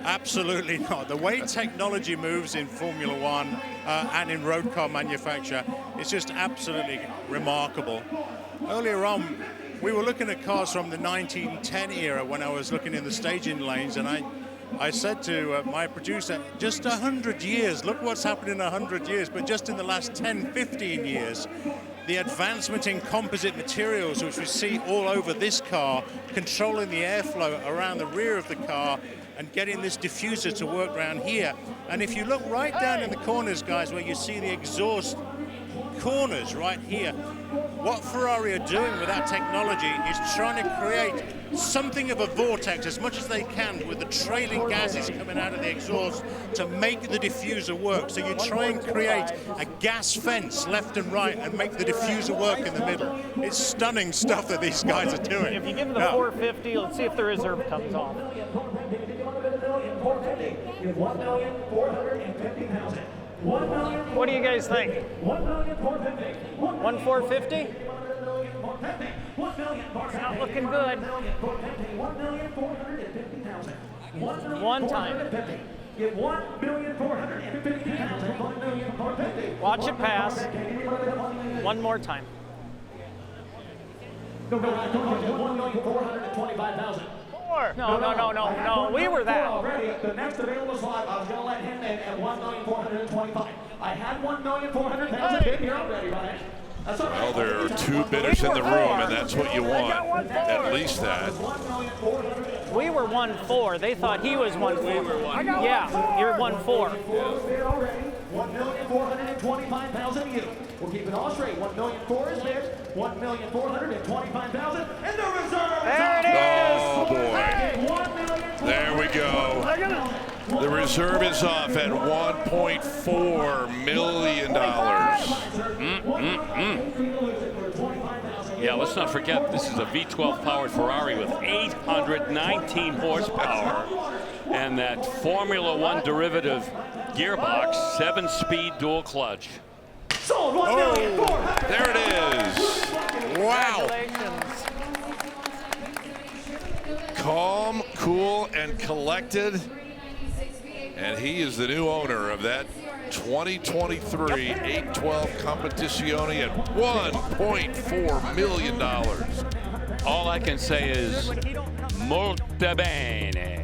absolutely not. The way technology moves in Formula One and in road car manufacture, it's just absolutely remarkable. Earlier on, we were looking at cars from the 1910 era when I was looking in the staging lanes, and I said to my producer, just 100 years, look what's happened in 100 years, but just in the last 10, 15 years, the advancement in composite materials, which we see all over this car, controlling the airflow around the rear of the car and getting this diffuser to work around here. And if you look right down in the corners, guys, where you see the exhaust corners right here, what Ferrari are doing with that technology is trying to create something of a vortex as much as they can with the trailing gases coming out of the exhaust to make the diffuser work. So you try and create a gas fence left and right and make the diffuser work in the middle. It's stunning stuff that these guys are doing. If you give them the 450, let's see if the reserve comes off. 1,450,000. What do you guys think? 1,450? It's not looking good. One time. Watch it pass. One more time. 1,425,000. No. We were that. Already, the next available slot, I was going to let him in at 1,425,000. I had 1,400,000 bid here already, Ryan. That's all right. Well, there are two bidders in the room, and that's what you want. At least that. We were 1-4. They thought he was 1-4. We were 1. Yeah, you're 1-4. 1,425,000 you. We'll keep it all straight. 1,400,000 is bid. 1,425,000, and the reserve. There it is. Oh boy! There we go. The reserve is off at $1.4 million. Yeah, let's not forget this is a V12 powered Ferrari with 819 horsepower and that Formula One derivative gearbox, 7-speed dual clutch. Sold 1,400,000. There it is. Wow. Calm, cool, and collected. And he is the new owner of that 2023 812 Competizione at $1.4 million. All I can say is molto bene.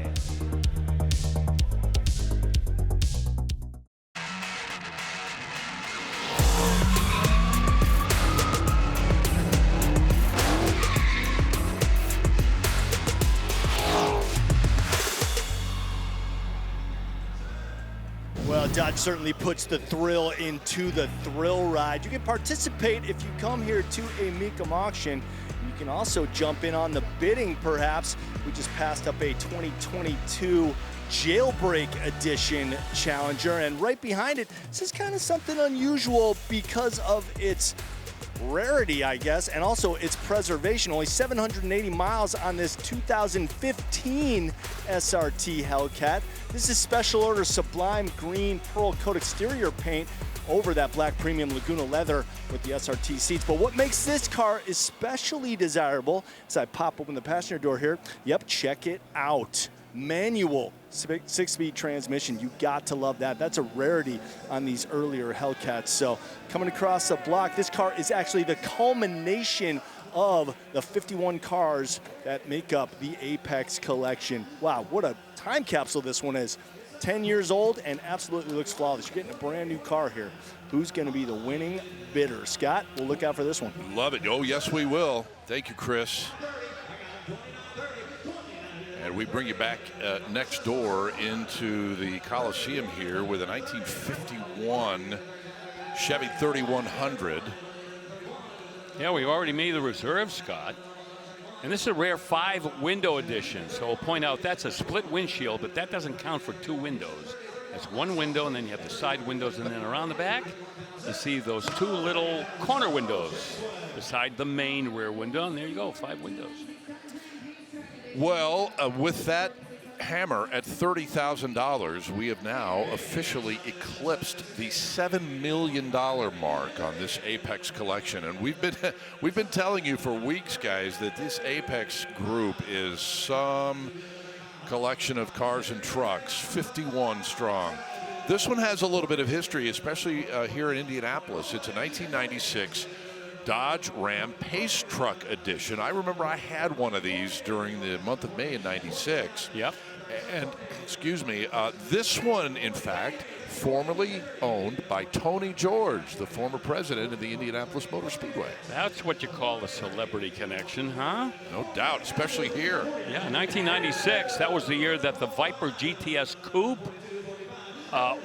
Well, Dodge certainly puts the thrill into the thrill ride. You can participate if you come here to a Mecum auction. You can also jump in on the bidding, perhaps. We just passed up a 2022 Jailbreak Edition Challenger, and right behind it, this is kind of something unusual because of its rarity, I guess, and also its preservation. Only 780 miles on this 2015 SRT Hellcat. This is special order sublime green pearl coat exterior paint over that black premium Laguna leather with the SRT seats. But what makes this car especially desirable, as I pop open the passenger door here, yep, check it out. Manual 6-speed transmission. You got to love that. That's a rarity on these earlier Hellcats. So coming across the block, this car is actually the culmination of the 51 cars that make up the Apex collection. Wow, what a time capsule this one is. 10 years old and absolutely looks flawless. You're getting a brand new car here. Who's going to be the winning bidder? Scott, we'll look out for this one. Love it. Oh, yes, we will. Thank you, Chris. And we bring you back next door into the Coliseum here with a 1951 Chevy 3100. Yeah, we already made the reserve, Scott. And this is a rare 5-window edition. So I'll point out that's a split windshield, but that doesn't count for 2 windows. That's one window, and then you have the side windows, and then around the back, you see those two little corner windows beside the main rear window, and there you go, 5 windows. Well, with that hammer at $30,000, we have now officially eclipsed the $7 million mark on this Apex collection, and we've been telling you for weeks, guys, that this Apex group is some collection of cars and trucks, 51 strong. This one has a little bit of history, especially here in Indianapolis. It's a 1996 Dodge Ram Pace Truck Edition. I remember I had one of these during the month of May in '96. Yep. And, excuse me, this one, in fact, formerly owned by Tony George, the former president of the Indianapolis Motor Speedway. That's what you call a celebrity connection, huh? No doubt, especially here. Yeah, 1996, that was the year that the Viper GTS Coupe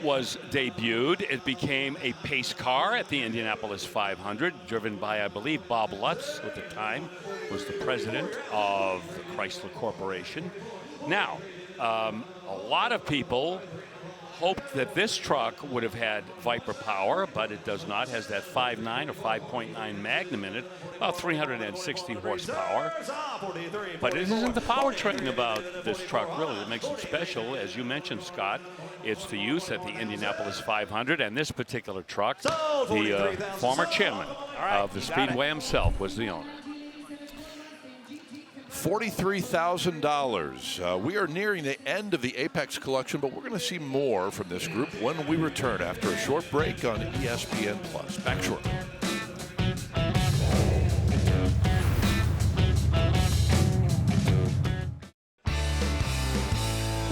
was debuted. It became a pace car at the Indianapolis 500, driven by, I believe, Bob Lutz, who at the time was the president of the Chrysler Corporation. Now, a lot of people hoped that this truck would have had Viper power, but it does not. It has that 5.9 or 5.9 Magnum in it, about 360 horsepower. But it isn't the powertrain about this truck, really, that makes it special. As you mentioned, Scott, it's the use at the Indianapolis 500, and this particular truck, the former chairman of the Speedway himself was the owner. $43,000. We are nearing the end of the Apex collection, but we're going to see more from this group when we return after a short break on ESPN+. Back shortly.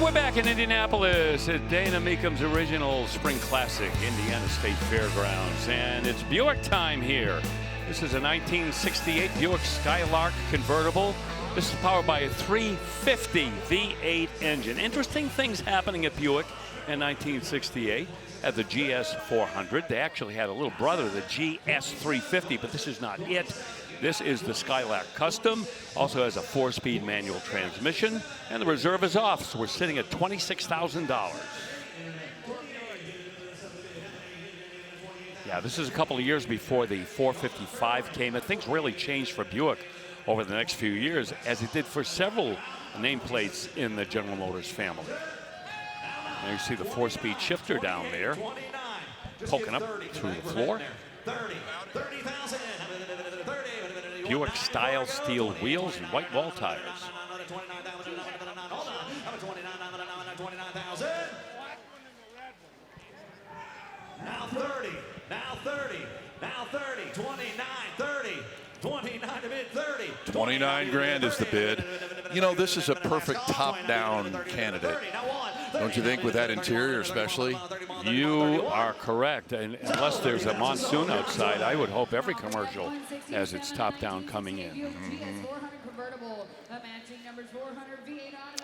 We're back in Indianapolis at Dana Mecum's original Spring Classic, Indiana State Fairgrounds, and it's Buick time here. This is a 1968 Buick Skylark convertible. This is powered by a 350 V8 engine. Interesting things happening at Buick in 1968 at the GS 400. They actually had a little brother, the GS 350, but this is not it. This is the Skylark Custom. Also has a 4-speed manual transmission, and the reserve is off, so we're sitting at $26,000. Yeah, this is a couple of years before the 455 came, and things really changed for Buick over the next few years, as it did for several nameplates in the General Motors family. There you see the 4-speed shifter down there, poking up through the floor. Buick style steel wheels and white wall tires. Now 30, now 30, now 30, 29, 30. 29 to mid 30. 29 grand is the bid. You know, this is a perfect top-down candidate. Don't you think, with that interior especially? You are correct. And unless there's a monsoon outside, I would hope every commercial has its top-down coming in. Mm-hmm.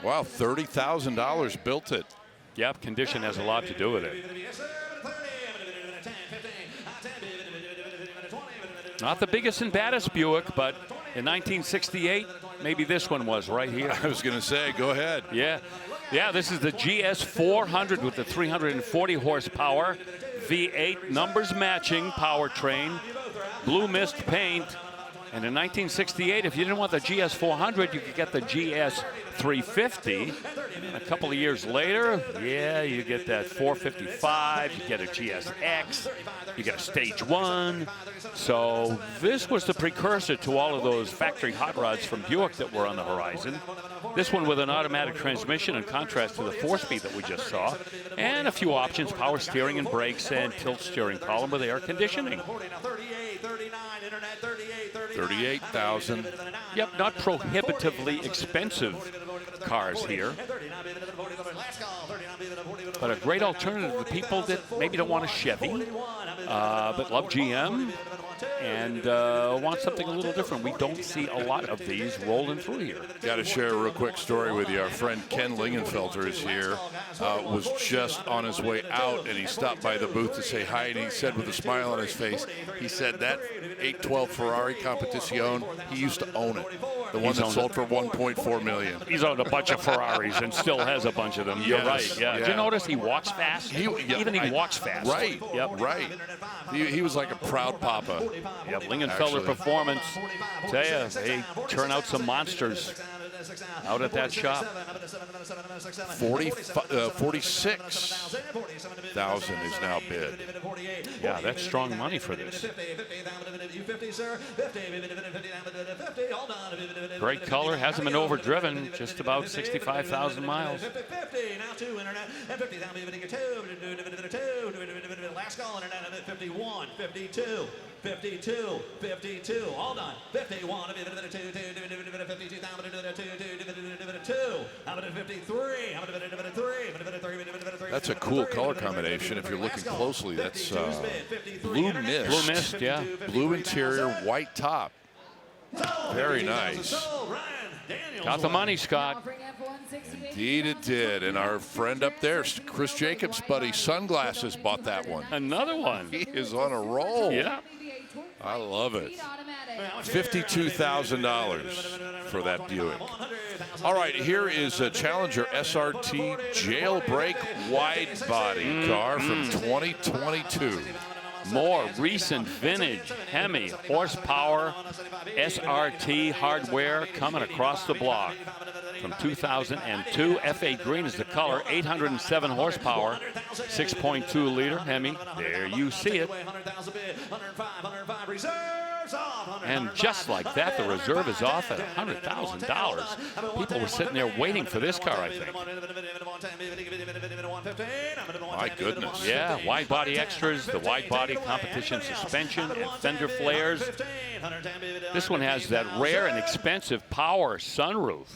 Wow, $30,000 built it. Yep, condition has a lot to do with it. Not the biggest and baddest Buick, but in 1968, maybe this one was right here. I was going to say, go ahead. Yeah, this is the GS 400 with the 340 horsepower, V8, numbers matching powertrain, blue mist paint. And in 1968, if you didn't want the GS 400, you could get the GS 350. And a couple of years later, yeah, you get that 455, you get a GSX, you get a Stage 1. So this was the precursor to all of those factory hot rods from Buick that were on the horizon. This one with an automatic transmission in contrast to the 4-speed that we just saw. And a few options, power steering and brakes and tilt steering column with air conditioning. 38,000. Yep, not prohibitively expensive cars here, but a great alternative to people that maybe don't want a Chevy, but love GM and want something a little different. We don't see a lot of these rolling through here. Got to share a real quick story with you. Our friend Ken Lingenfelter is here, was just on his way out, and he stopped by the booth to say hi, and he said with a smile on his face, he said that 812 Ferrari Competizione, he used to own it. The one that sold for $1.4 million. He's owned a bunch of Ferraris and still has a bunch of them. You're right. Yeah. Did you notice he walks fast? He walks fast. Right. Yep. Right. He was like a proud papa. Yep. Lingenfelder Performance. Tell you, they turn out some monsters out at that shop. 46,000 is now bid. Yeah, that's strong money for this. Great color, hasn't been overdriven, just about 65,000 miles. Last call, internet, 51, 52, 52, 52, all done. 51, 52, 53. That's a cool color combination. If you're looking closely, that's blue mist. Blue mist, yeah. Blue interior, white top. Very nice. Got the money, Scott. Indeed it did. And our friend up there, Chris Jacobs' buddy, Sunglasses, bought that one. Another one. He is on a roll. Yeah. I love it. $52,000 for that Buick. All right, here is a Challenger SRT jailbreak wide body car from 2022. More recent vintage Hemi horsepower SRT hardware coming across the block from 2002. F8 green is the color, 807 horsepower, 6.2 liter Hemi. There you see it. And just like that, the reserve is off at $100,000. People were sitting there waiting for this car, I think. My goodness. Yeah, wide body extras, the wide body competition suspension and fender flares. This one has that rare and expensive power sunroof.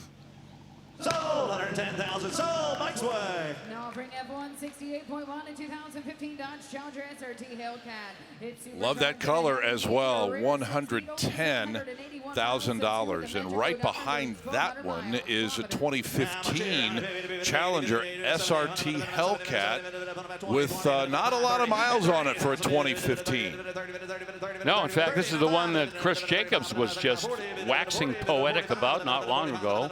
Sold 110,000. Sold Mike's way. Now offering F168.1 in 2015 Dodge Challenger SRT Hellcat. Love that color as well. $110,000. And right behind that one is a 2015 Challenger SRT Hellcat with not a lot of miles on it for a 2015. No, in fact, this is the one that Chris Jacobs was just waxing poetic about not long ago.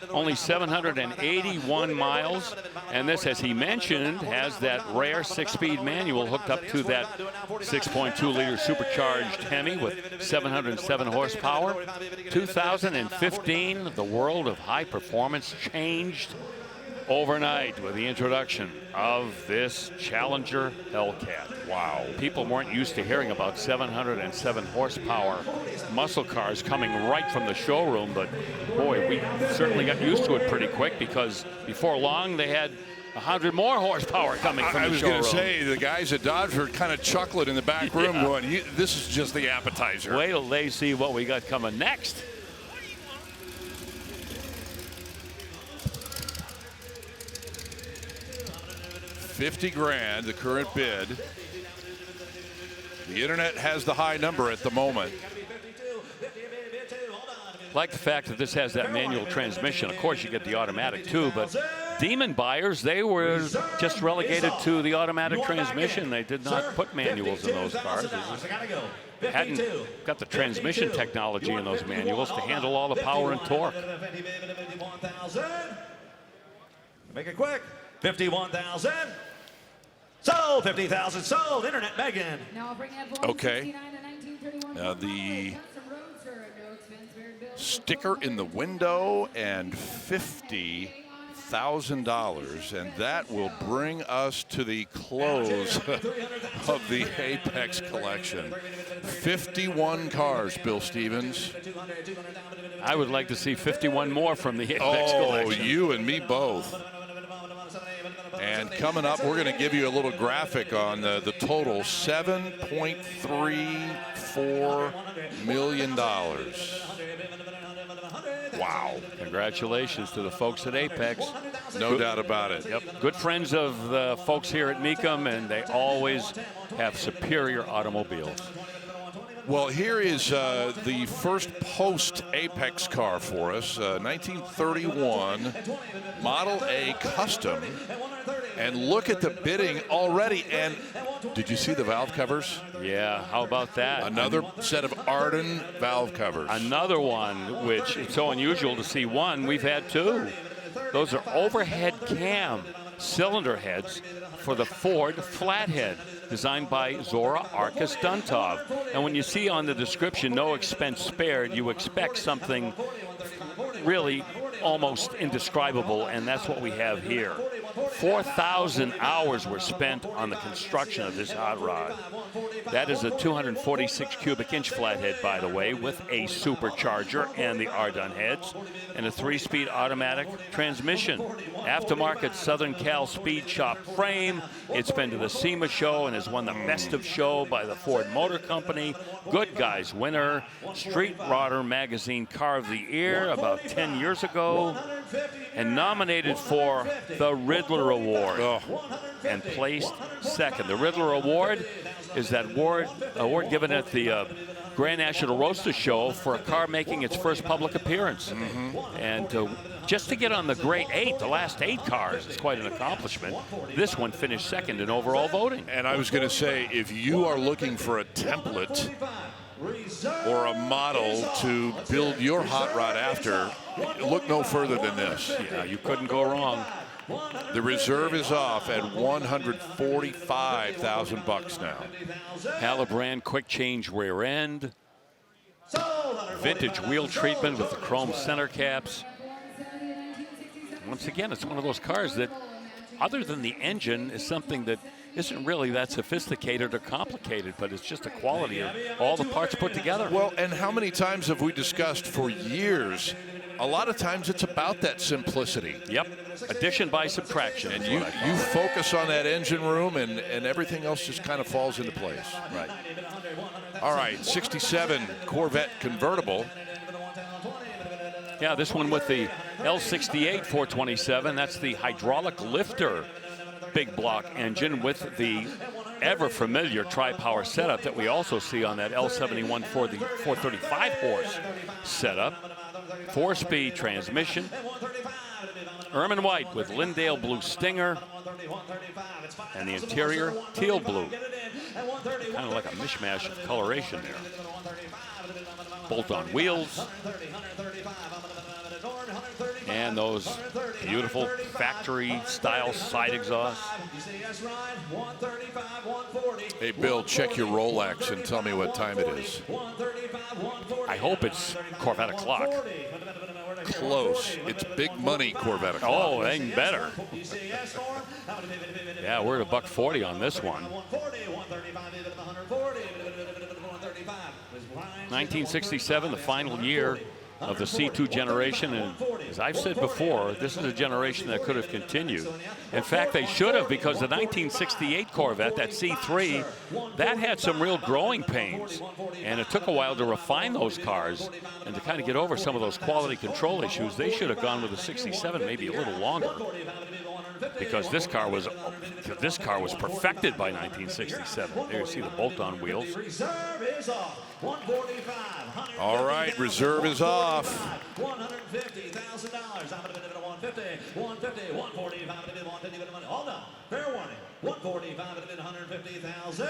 Only 781 miles, and this, as he mentioned, has that rare 6-speed manual hooked up to that 6.2-liter supercharged Hemi with 707 horsepower. 2015, the world of high performance changed overnight with the introduction of this Challenger Hellcat. Wow. People weren't used to hearing about 707 horsepower muscle cars coming right from the showroom, but boy, we certainly got used to it pretty quick because before long they had 100 more horsepower coming from the showroom. I was going to say, the guys at Dodge were kind of chuckling in the back room going, this is just the appetizer. Wait till they see what we got coming next. $50,000, the current bid. The internet has the high number at the moment. Like the fact that this has that manual transmission. Of course, you get the automatic too, but Demon buyers, they were just relegated to the automatic transmission. They did not put manuals in those cars. They hadn't got the transmission technology in those manuals to handle all the power and torque. Make it quick. 51,000. Sold. 50,000. Sold. Internet Megan. Okay. Now the sticker in the window and $50,000, and that will bring us to the close of the Apex collection. 51 cars, Bill Stevens. I would like to see 51 more from the Apex collection. Oh, you and me both. And coming up, we're going to give you a little graphic on the total, $7.34 million. Wow. Congratulations to the folks at Apex. No doubt about it. Yep. Good friends of the folks here at Mecum, and they always have superior automobiles. Well, here is the first post-Apex car for us, 1931 Model A Custom. And look at the bidding already. And did you see the valve covers? Yeah, how about that? Another set of Arden valve covers. Another one, which it's so unusual to see one. We've had two. Those are overhead cam cylinder heads for the Ford flathead, designed by Zora Arkus Duntov. And when you see on the description, no expense spared, you expect something really almost indescribable, and that's what we have here. 4,000 hours were spent on the construction of this hot rod. That is a 246 cubic inch flathead, by the way, with a supercharger and the Ardun heads and a 3-speed automatic transmission. Aftermarket Southern Cal Speed Shop frame. It's been to the SEMA show and has won the Best of Show by the Ford Motor Company. Good Guys winner. Street Rodder Magazine Car of the Year about 10 years ago. And nominated for the Riddler Award. And placed second. The Riddler Award is that award given at the Grand National Roadster Show for a car making its first public appearance. And just to get on the great 8, the last 8 cars, is quite an accomplishment. This one finished second in overall voting. And I was going to say, if you are looking for a template or a model to build your hot rod after, look no further than this. Yeah, you couldn't go wrong. The reserve is off at $145,000 now. Halibran quick change rear end. Vintage wheel treatment with the chrome center caps. Once again, it's one of those cars that, other than the engine, is something that isn't really that sophisticated or complicated, but it's just a quality of all the parts put together. Well, and how many times have we discussed for years, a lot of times it's about that simplicity. Yep, addition by subtraction. And you focus on that engine room and everything else just kind of falls into place. Right. All right, 67 Corvette convertible. Yeah, this one with the L68 427. That's the hydraulic lifter big block engine with the ever familiar tri-power setup that we also see on that L71 for the 435 horse setup. 4-speed transmission. Ermine white with Lindale blue stinger. And the interior teal blue. Kind of like a mishmash of coloration there. Bolt-on wheels. And those beautiful factory-style side exhausts. Hey, Bill, check your Rolex and tell me what time it is. I hope it's Corvette o'clock. Close. It's big money Corvette o'clock. Oh, ain't better. Yeah, we're at $140 on this one. 1967, the final year of the C2 generation, and as I've said before, this is a generation that could have continued. In fact, they should have, because the 1968 Corvette, that C3, that had some real growing pains, and it took a while to refine those cars and to kind of get over some of those quality control issues. They should have gone with the 67 maybe a little longer, because this car was perfected by 1967. There you see the bolt-on wheels. All right, reserve is off. $150,000. I'm going to bid it at 150, 150, 145. I'm going to bid 150. Hold on. Fair warning. 145. I'm going to bid 150,000.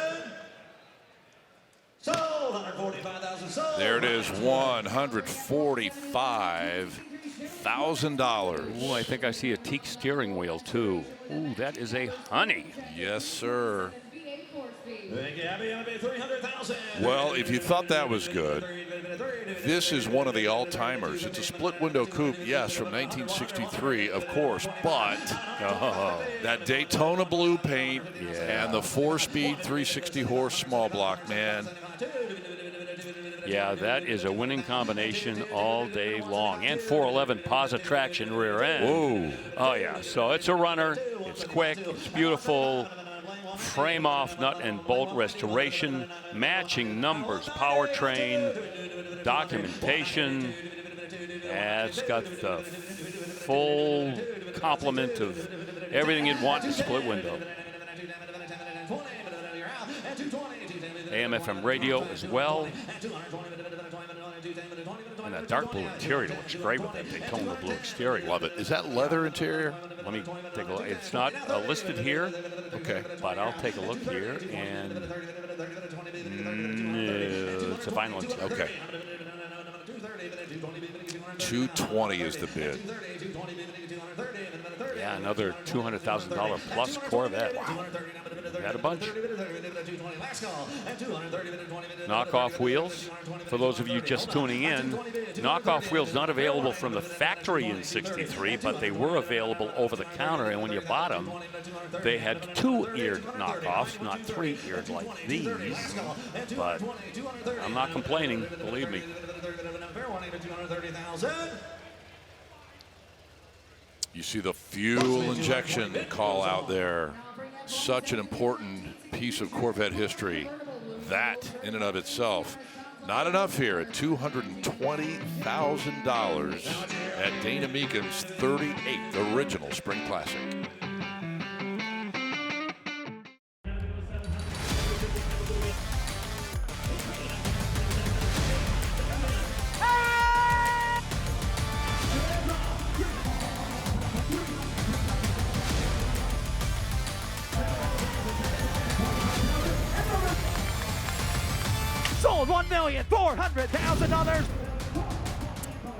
Sold. 145,000. Sold. There it is. $145,000. Ooh, I think I see a teak steering wheel too. Ooh, that is a honey. Yes, sir. Thank you, Abby. I'm going to bid 300,000. Well, if you thought that was good, this is one of the all-timers. It's a split-window coupe, yes, from 1963, of course, but that Daytona blue paint and the 4-speed 360-horse small block, man. Yeah, that is a winning combination all day long. And 411 posi traction rear end. Whoa. Oh, yeah. So it's a runner. It's quick. It's beautiful. Frame off nut and bolt restoration. Matching numbers. Powertrain. Documentation. And it's got the full complement of everything you'd want in a split window. AM/FM radio as well. And that dark blue interior looks great with that Daytona blue exterior. Love it. Is that leather interior? Let me take a look. It's not listed here. Okay. But I'll take a look here, and it's a vinyl interior. Okay. 220 is the bid. Yeah, another $200,000 plus Corvette. Wow. We had a bunch. Knockoff wheels. For those of you just tuning in, knockoff wheels not available from the factory in '63, but they were available over the counter. And when you bought them, they had 2-eared knockoffs, not 3-eared like these. But I'm not complaining, believe me. You see the fuel injection call out there. Such an important piece of Corvette history. That in and of itself. Not enough here at $220,000 at Dana Mecum's 38th original Spring Classic. Sold $1,400,000.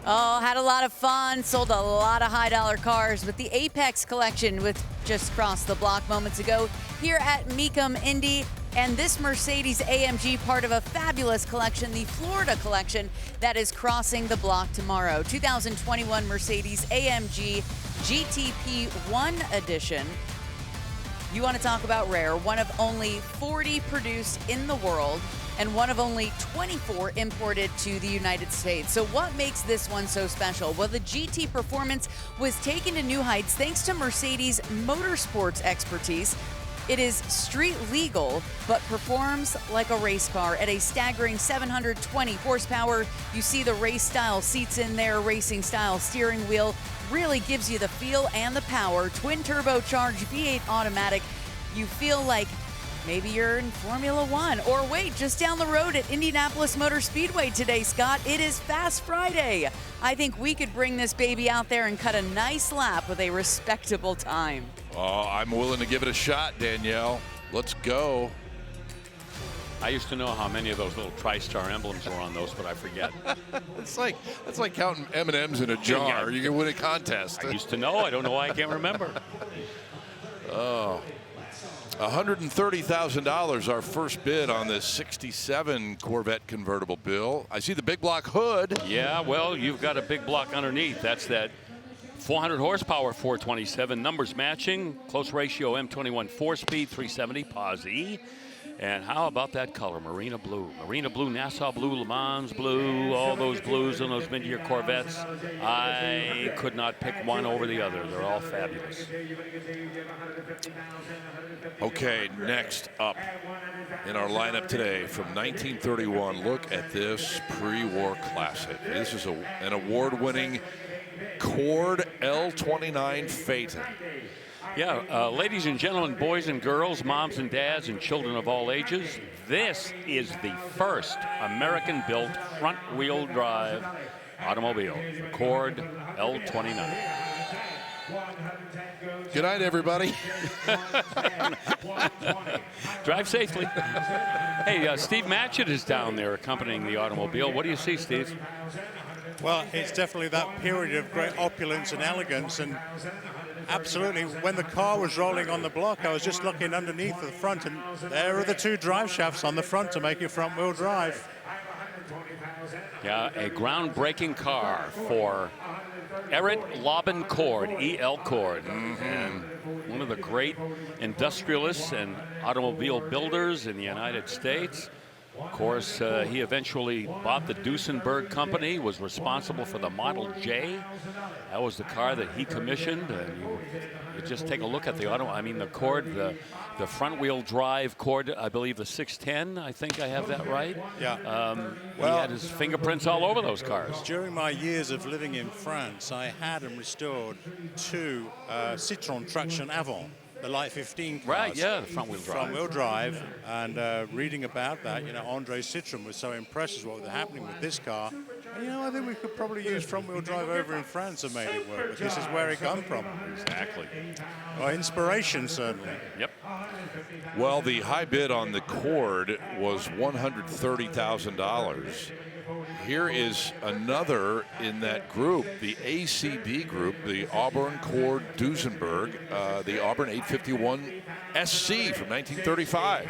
Oh, had a lot of fun, sold a lot of high-dollar cars, but the Apex collection with just crossed the block moments ago here at Mecum Indy. And this Mercedes AMG, part of a fabulous collection, the Florida collection, that is crossing the block tomorrow. 2021 Mercedes AMG GTP 1 Edition. You want to talk about rare, one of only 40 produced in the world, and one of only 24 imported to the United States. So what makes this one so special? Well, the GT performance was taken to new heights thanks to Mercedes motorsports expertise. It is street legal, but performs like a race car at a staggering 720 horsepower. You see the race style seats in there, racing style steering wheel, really gives you the feel and the power. Twin turbocharged V8 automatic. You feel like maybe you're in Formula One, or wait, just down the road at Indianapolis Motor Speedway today, Scott. It is Fast Friday. I think we could bring this baby out there and cut a nice lap with a respectable time. Oh, I'm willing to give it a shot, Danielle. Let's go. I used to know how many of those little TriStar emblems were on those, but I forget. That's like counting M&Ms in a jar. You can win a contest. I used to know. I don't know why I can't remember. Oh. $130,000, our first bid on this '67 Corvette convertible, Bill. I see the big block hood. Yeah, well, you've got a big block underneath. That's that 400 horsepower 427, numbers matching, close ratio M21 4-speed, 370 Posi. And how about that color, Marina blue? Marina blue, Nassau blue, Le Mans blue, all those blues in those mid-year Corvettes. I could not pick one over the other. They're all fabulous. Okay, next up in our lineup today from 1931, look at this pre-war classic. This is an award-winning Cord L29 Phaeton. Yeah, ladies and gentlemen, boys and girls, moms and dads, and children of all ages, this is the first American-built front-wheel drive automobile, the Cord L29. Good night, everybody. Drive safely. Hey, Steve Matchett is down there accompanying the automobile. What do you see, Steve? Well, it's definitely that period of great opulence and elegance, and absolutely, when the car was rolling on the block, I was just looking underneath the front, and there are the two drive shafts on the front to make it front-wheel drive. Yeah, a groundbreaking car for Eric Laban Cord, E.L. Cord, and one of the great industrialists and automobile builders in the United States. Of course, he eventually bought the Duesenberg company, was responsible for the Model J. That was the car that he commissioned. And you just take a look at the the Cord, the front-wheel drive Cord, I believe the 610, I think I have that right. Yeah. He had his fingerprints all over those cars. During my years of living in France, I had and restored two Citroën Traction Avant. the Light 15 cars. Right, yeah, the front-wheel drive. Front-wheel drive, and reading about that, you know, Andre Citroën was so impressed with what was happening with this car. And, you know, I think we could probably use front-wheel drive over in France and made it work. But this is where it come from. Exactly. Well, inspiration, certainly. Yep. Well, the high bid on the Cord was $130,000. Here is another in that group, the ACD group, the Auburn Cord Duesenberg, the Auburn 851 SC from 1935.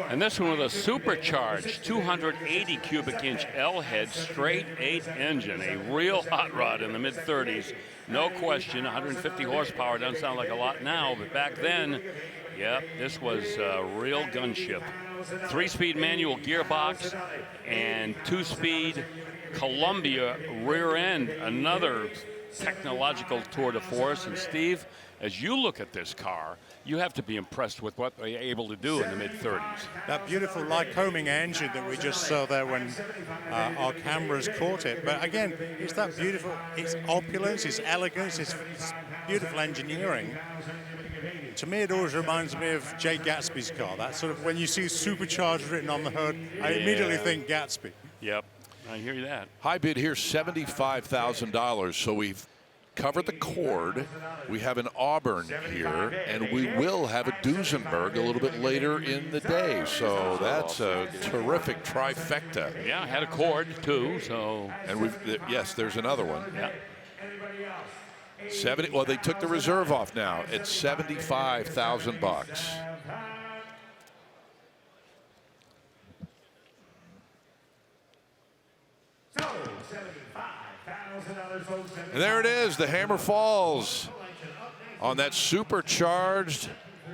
And this one with a supercharged 280 cubic inch L-head straight 8 engine, a real hot rod in the mid-30s. No question, 150 horsepower. Doesn't sound like a lot now, but back then, yep, this was a real gunship. 3-speed manual gearbox and 2-speed Columbia rear end, another technological tour de force. And Steve, as you look at this car, you have to be impressed with what they're able to do in the mid-30s. That beautiful Lycoming engine that we just saw there when our cameras caught it. But again, it's that beautiful, it's opulence, it's elegance, it's beautiful engineering. To me, it always reminds me of Jay Gatsby's car. That sort of, when you see supercharged written on the hood, I immediately think Gatsby. Yep, I hear that. High bid here, $75,000. So we've covered the Cord. We have an Auburn here, and we will have a Duesenberg a little bit later in the day. So that's a terrific trifecta. Yeah, I had a Cord too. So, and we've yes, there's another one. Yeah. 70. Well, they took the reserve off now. It's $75,000. And there it is. The hammer falls on that supercharged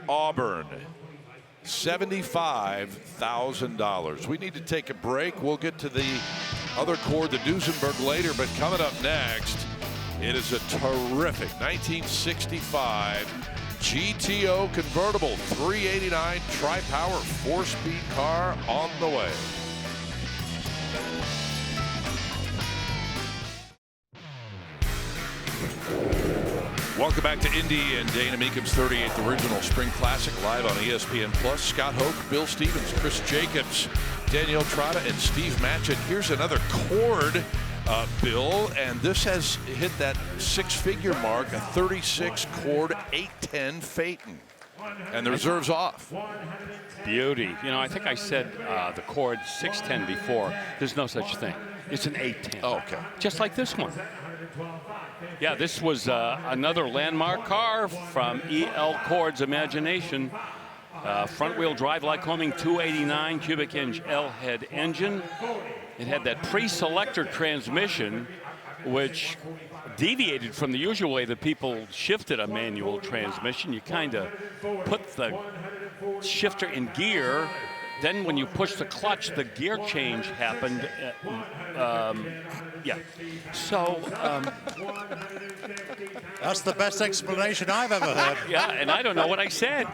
Auburn. $75,000. We need to take a break. We'll get to the other Cord, the Duesenberg, later. But coming up next, it is a terrific 1965 GTO convertible 389 tri-power 4-speed car on the way. Welcome back to Indy and Dana Mecum's 38th Original Spring Classic live on ESPN Plus. Scott Hoke, Bill Stevens, Chris Jacobs, Danielle Trotta, and Steve Matchett. Here's another Cord, Bill, and this has hit that 6-figure mark, a 36 Cord 810 Phaeton. And the reserve's off. Beauty. You know, I think I said the Cord 610 before. There's no such thing. It's an 810. Oh, okay. Just like this one. Yeah, this was another landmark car from E.L. Cord's imagination. Front-wheel drive Lycoming 289 cubic inch L-head engine. It had that pre-selector transmission, which deviated from the usual way that people shifted a manual transmission. You kind of put the shifter in gear. Then when you push the clutch, the gear change happened. Yeah. So. That's the best explanation I've ever heard. Yeah, and I don't know what I said.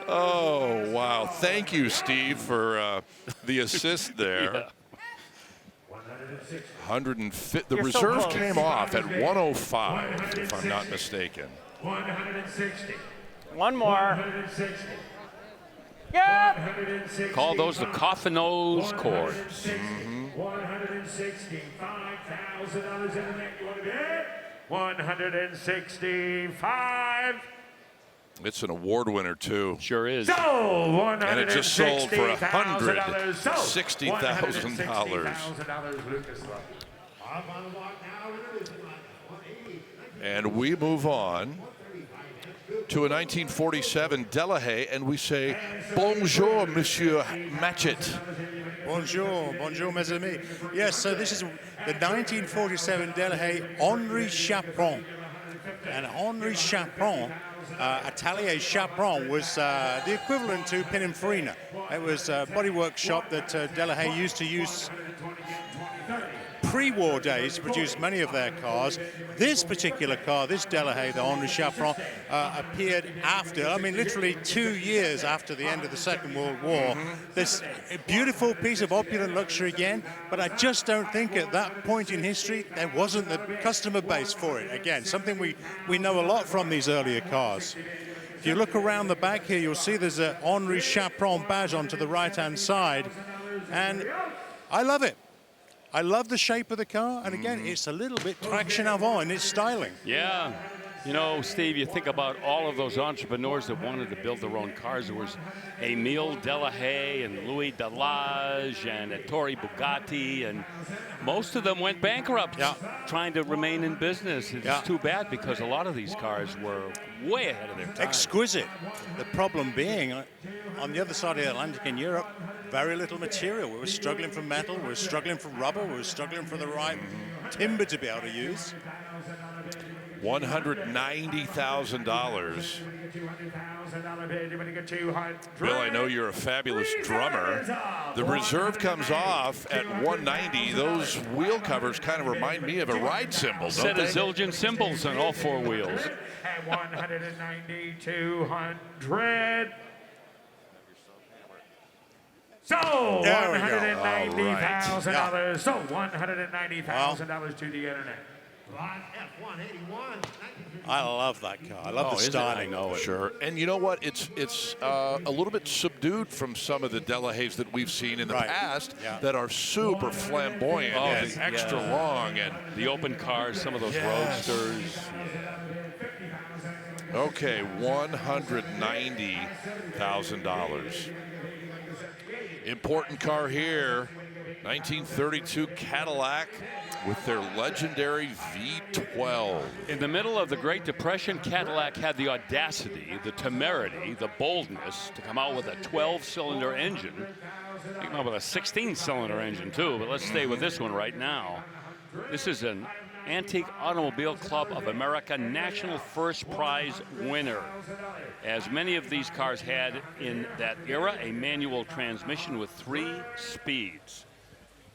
Oh, wow. Thank you, Steve, for the assist there. Yeah. 150. The reserve came off at 105, if I'm not mistaken. 160. One more. 160. Yep. Call those the coffin nose Cord. $165,000 in the neck. You want to bid? 165. It's an award winner, too. Sure is. So, and it just sold for $160,000. $160,000. And we move on to a 1947 Delahaye, and we say, bonjour, Monsieur Matchett. Bonjour, bonjour, mes amis. Yes, so this is the 1947 Delahaye Henri Chaperon. And Henri Chaperon, Atelier Chaperon, was the equivalent to Pininfarina. It was a bodywork shop that Delahaye used to use pre-war days to produce many of their cars. This particular car, this Delahaye, the Henri Chaperon, appeared after, I mean, literally 2 years after the end of the Second World War. This beautiful piece of opulent luxury again, but I just don't think at that point in history there wasn't the customer base for it. Again, something we know a lot from these earlier cars. If you look around the back here, you'll see there's an Henri Chaperon badge onto the right-hand side, and I love it. I love the shape of the car, and again, it's a little bit traction avant in its styling. Yeah. You know, Steve, you think about all of those entrepreneurs that wanted to build their own cars. There was Émile Delahaye and Louis Delage and Ettore Bugatti, and most of them went bankrupt trying to remain in business. It's too bad because a lot of these cars were way ahead of their time. Exquisite. The problem being, on the other side of the Atlantic in Europe, very little material. We were struggling for metal, we were struggling for rubber, we were struggling for the right timber to be able to use. $190,000. Bill, I know you're a fabulous drummer. The reserve comes off at 190. Those wheel covers kind of remind me of a ride cymbal, don't they? Set of zillion cymbals on all four wheels. At 190, 200. So $190,000. So $190,000 to the internet. I love that car. I love the styling. I know it. Sure. And you know what? It's a little bit subdued from some of the Delahayes that we've seen in the past that are super flamboyant and extra long. And the open cars, some of those roadsters. Okay, $190,000. Important car here, 1932 Cadillac with their legendary V12. In the middle of the Great Depression, Cadillac had the audacity, the temerity, the boldness to come out with a 12-cylinder engine. They came out with a 16-cylinder engine too, but let's stay with this one right now. This is an Antique Automobile Club of America National First Prize winner. As many of these cars had in that era, a manual transmission with 3 speeds.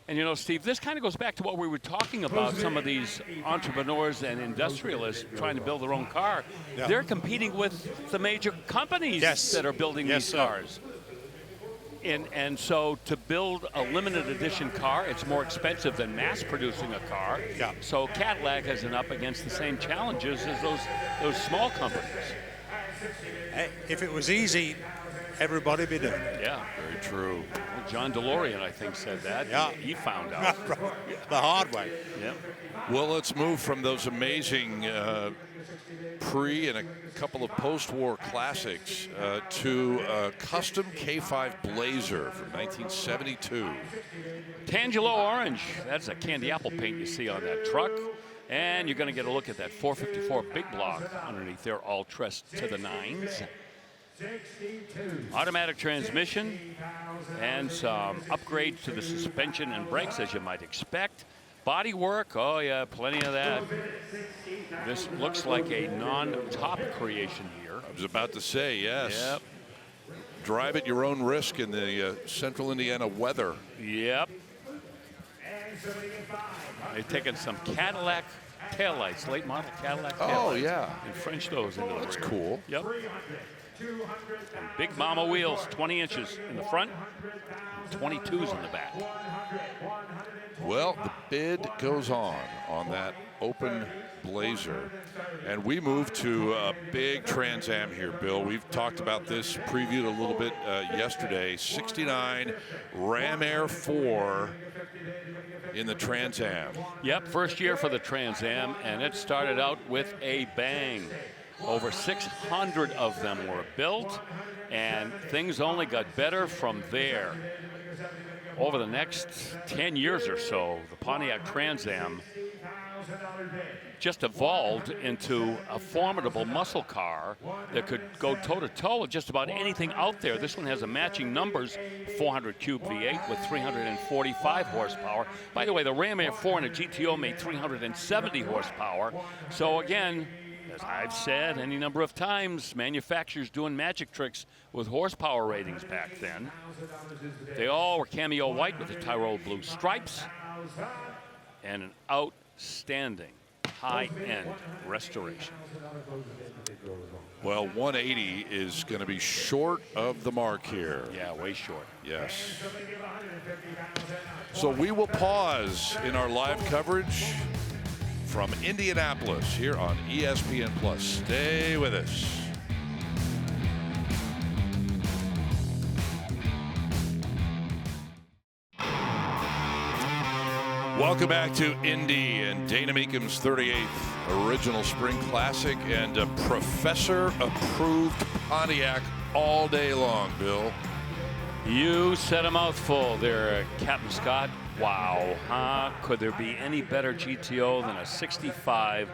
And you know, Steve, this kind of goes back to what we were talking about, some of these entrepreneurs and industrialists trying to build their own car. Yeah. They're competing with the major companies that are building these cars. And so to build a limited edition car, it's more expensive than mass producing a car. Yeah. So Cadillac has been up against the same challenges as those small companies. Hey, if it was easy, everybody would be doing it. Yeah. Very true. Well, John DeLorean, I think, said that. Yeah. He found out. The hard way. Yeah. Well, let's move from those amazing pre and a couple of post-war classics to a custom K5 Blazer from 1972. Tangelo orange. That's a candy apple paint you see on that truck. And you're going to get a look at that 454 big block underneath there, all trussed to the 9s. Automatic transmission and some upgrades to the suspension and brakes, as you might expect. Body work, oh yeah, plenty of that. This looks like a non-top creation here. I was about to say, yes. Yep. Drive at your own risk in the central Indiana weather. Yep. They've taken some Cadillac taillights, late model Cadillac taillights. Oh, yeah. And French those into the That's rear. cool. Yep. And big mama wheels, 20 inches in the front, 22s in the back. Well, the bid goes on that open Blazer. And we move to a big Trans Am here, Bill. We've talked about this, previewed a little bit yesterday. 69 Ram Air 4 in the Trans Am. Yep, first year for the Trans Am, and it started out with a bang. Over 600 of them were built, and things only got better from there. Over the next 10 years or so, the Pontiac Trans Am just evolved into a formidable muscle car that could go toe-to-toe with just about anything out there. This one has a matching numbers 400 cube V8 with 345 horsepower. By the way, the Ram Air 4 and a GTO made 370 horsepower. So again, as I've said any number of times, manufacturers doing magic tricks with horsepower ratings back then. They all were cameo white with the Tyrol blue stripes and an outstanding high-end restoration. Well, 180 is going to be short of the mark here. Yeah, way short. Yes. So we will pause in our live coverage from Indianapolis here on ESPN Plus. Stay with us. Welcome back to Indy and Dana Mecum's 38th Original Spring Classic and a professor-approved Pontiac all day long, Bill. You said a mouthful there, Captain Scott. Wow, huh? Could there be any better GTO than a 65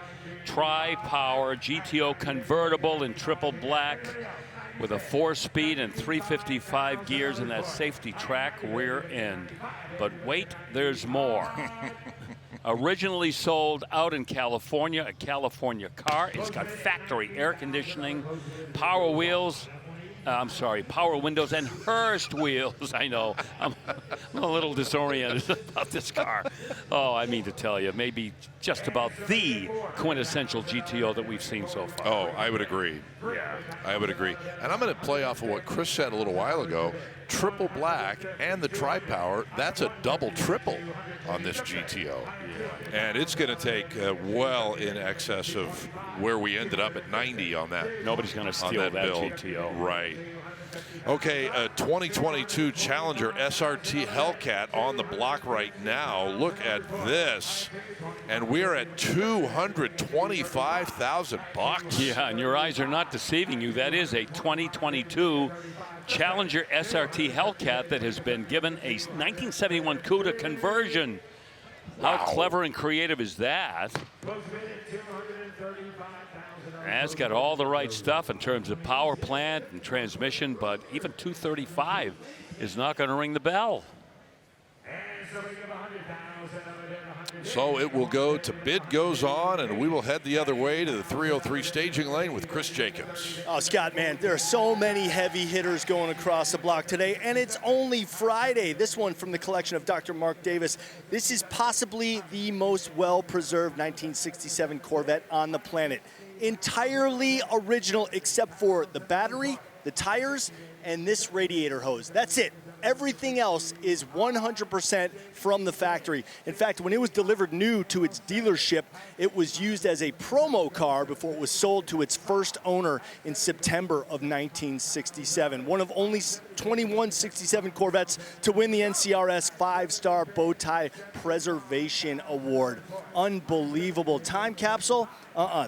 tri-power GTO convertible in triple black with a 4-speed and 355 gears and that safety track rear end? But wait, there's more. Originally sold out in California, a California car. It's got factory air conditioning, power wheels, power windows and Hurst wheels. I know, I'm a little disoriented about this car. Oh, I mean to tell you, maybe just about the quintessential GTO that we've seen so far. Oh, I would agree. Yeah. I would agree. And I'm going to play off of what Chris said a little while ago. Triple black and the tri-power, that's a double triple on this GTO. And it's going to take well in excess of where we ended up at 90 on that. Nobody's going to steal that build. GTO. Right. Okay, 2022 Challenger SRT Hellcat on the block right now. Look at this. And we're at $225,000. Yeah, and your eyes are not deceiving you. That is a 2022 Challenger SRT Hellcat that has been given a 1971 Cuda conversion. How clever and creative is that? It's got all the right stuff in terms of power plant and transmission, but even 235 is not going to ring the bell. So it will go to bid goes on, and we will head the other way to the 303 staging lane with Chris Jacobs. Oh, Scott, man, there are so many heavy hitters going across the block today, and it's only Friday. This one from the collection of Dr. Mark Davis. This is possibly the most well-preserved 1967 Corvette on the planet. Entirely original except for the battery, the tires, and this radiator hose. That's it. Everything else is 100% from the factory. In fact, when it was delivered new to its dealership, it was used as a promo car before it was sold to its first owner in September of 1967. One of only 21 67 Corvettes to win the NCRS 5-star bow tie preservation award. Unbelievable. Time capsule?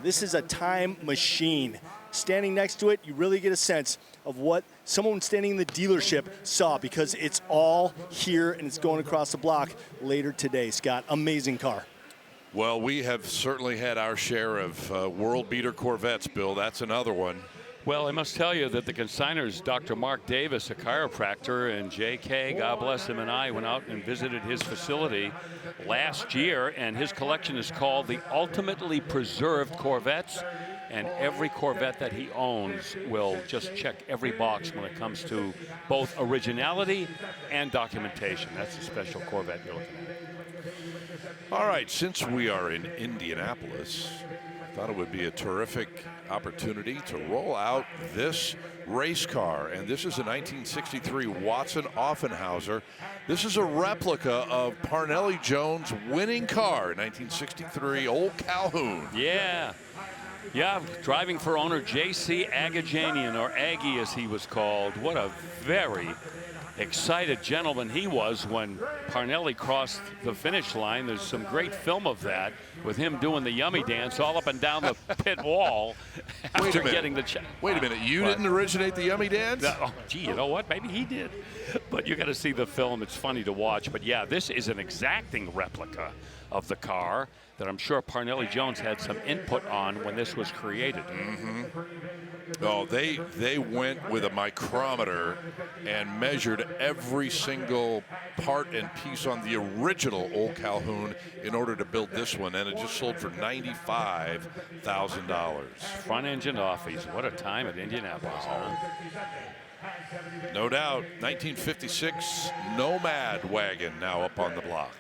This is a time machine. Standing next to it, you really get a sense of what someone standing in the dealership saw, because it's all here and it's going across the block later today, Scott. Amazing car. Well, we have certainly had our share of world beater Corvettes, Bill. That's another one. Well, I must tell you that the consigners, Dr. Mark Davis, a chiropractor, and J.K., God bless him, and I went out and visited his facility last year, and his collection is called the Ultimately Preserved Corvettes. And every Corvette that he owns will just check every box when it comes to both originality and documentation. That's a special Corvette you're looking at. All right, since we are in Indianapolis, I thought it would be a terrific opportunity to roll out this race car. And this is a 1963 Watson Offenhauser. This is a replica of Parnelli Jones' winning car, 1963 Old Calhoun. Yeah, driving for owner J.C. Agajanian, or Aggie as he was called. What a very excited gentleman he was when Parnelli crossed the finish line. There's some great film of that with him doing the yummy dance all up and down the pit wall after getting the check. Wait a minute, you didn't originate the yummy dance? Oh, gee, you know what? Maybe he did. But you got to see the film. It's funny to watch. But yeah, this is an exacting replica of the car that I'm sure Parnelli Jones had some input on when this was created. Mm-hmm. Oh, they went with a micrometer and measured every single part and piece on the original Old Calhoun in order to build this one, and it just sold for $95,000. Front engine offies. What a time at Indianapolis, huh? No doubt. 1956 Nomad wagon now up on the block.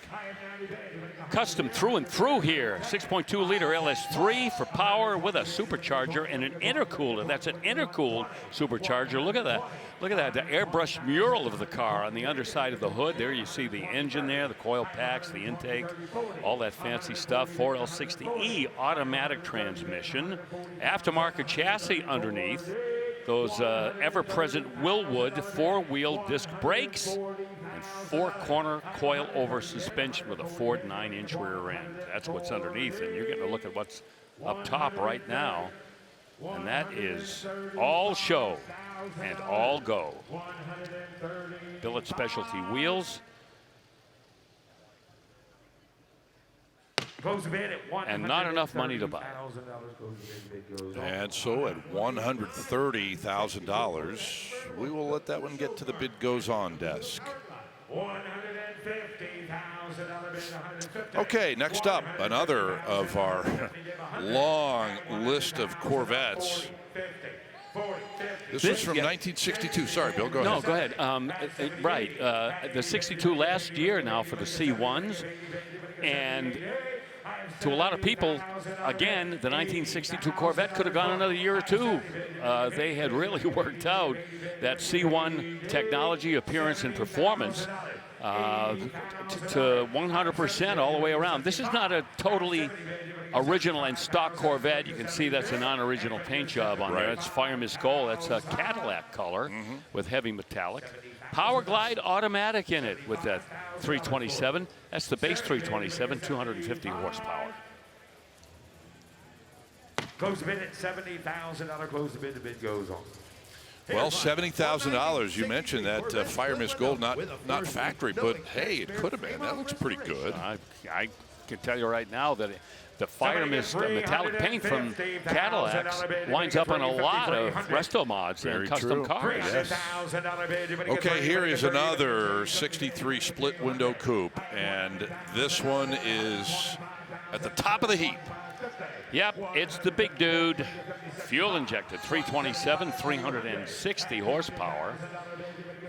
Custom through and through here. 6.2 liter LS3 for power with a supercharger and an intercooler. That's an intercooled supercharger. Look at that. Look at that. The airbrushed mural of the car on the underside of the hood. There you see the engine there, the coil packs, the intake, all that fancy stuff. 4L60E automatic transmission. Aftermarket chassis underneath. Those ever-present Willwood four-wheel disc brakes. And 4-corner coil-over suspension with a Ford 9-inch rear end. That's what's underneath, and you're getting a look at what's up top right now. And that is all show and all go. Billet specialty wheels. And not enough money to buy. And so at $130,000, we will let that one get to the bid goes on desk. Okay, next up, another of our long list of Corvettes. This was from 1962. Sorry, Bill, go ahead. No, go ahead. Right. The 62 last year now for the C1s. And to a lot of people, again, the 1962 Corvette could have gone another year or two. They had really worked out that C1 technology, appearance, and performance to 100% all the way around. This is not a totally original and stock Corvette. You can see that's a non-original paint job on there. It's Fire Mist Gold. That's a Cadillac color with heavy metallic. Power Glide automatic in it with that 327. That's the base 327, 250 horsepower. Close the bid at $70,000. Close the bid goes on. Well, $70,000. You mentioned that Fire Mist Gold, not factory, but hey, it could have been. That looks pretty good. I can tell you right now that the Fire Mist metallic paint from Cadillacs winds up on a lot of resto mods and custom cars. Yes. Okay, here is another 63 split window coupe, and this one is at the top of the heap. Yep, it's the big dude, fuel injected, 327, 360 horsepower.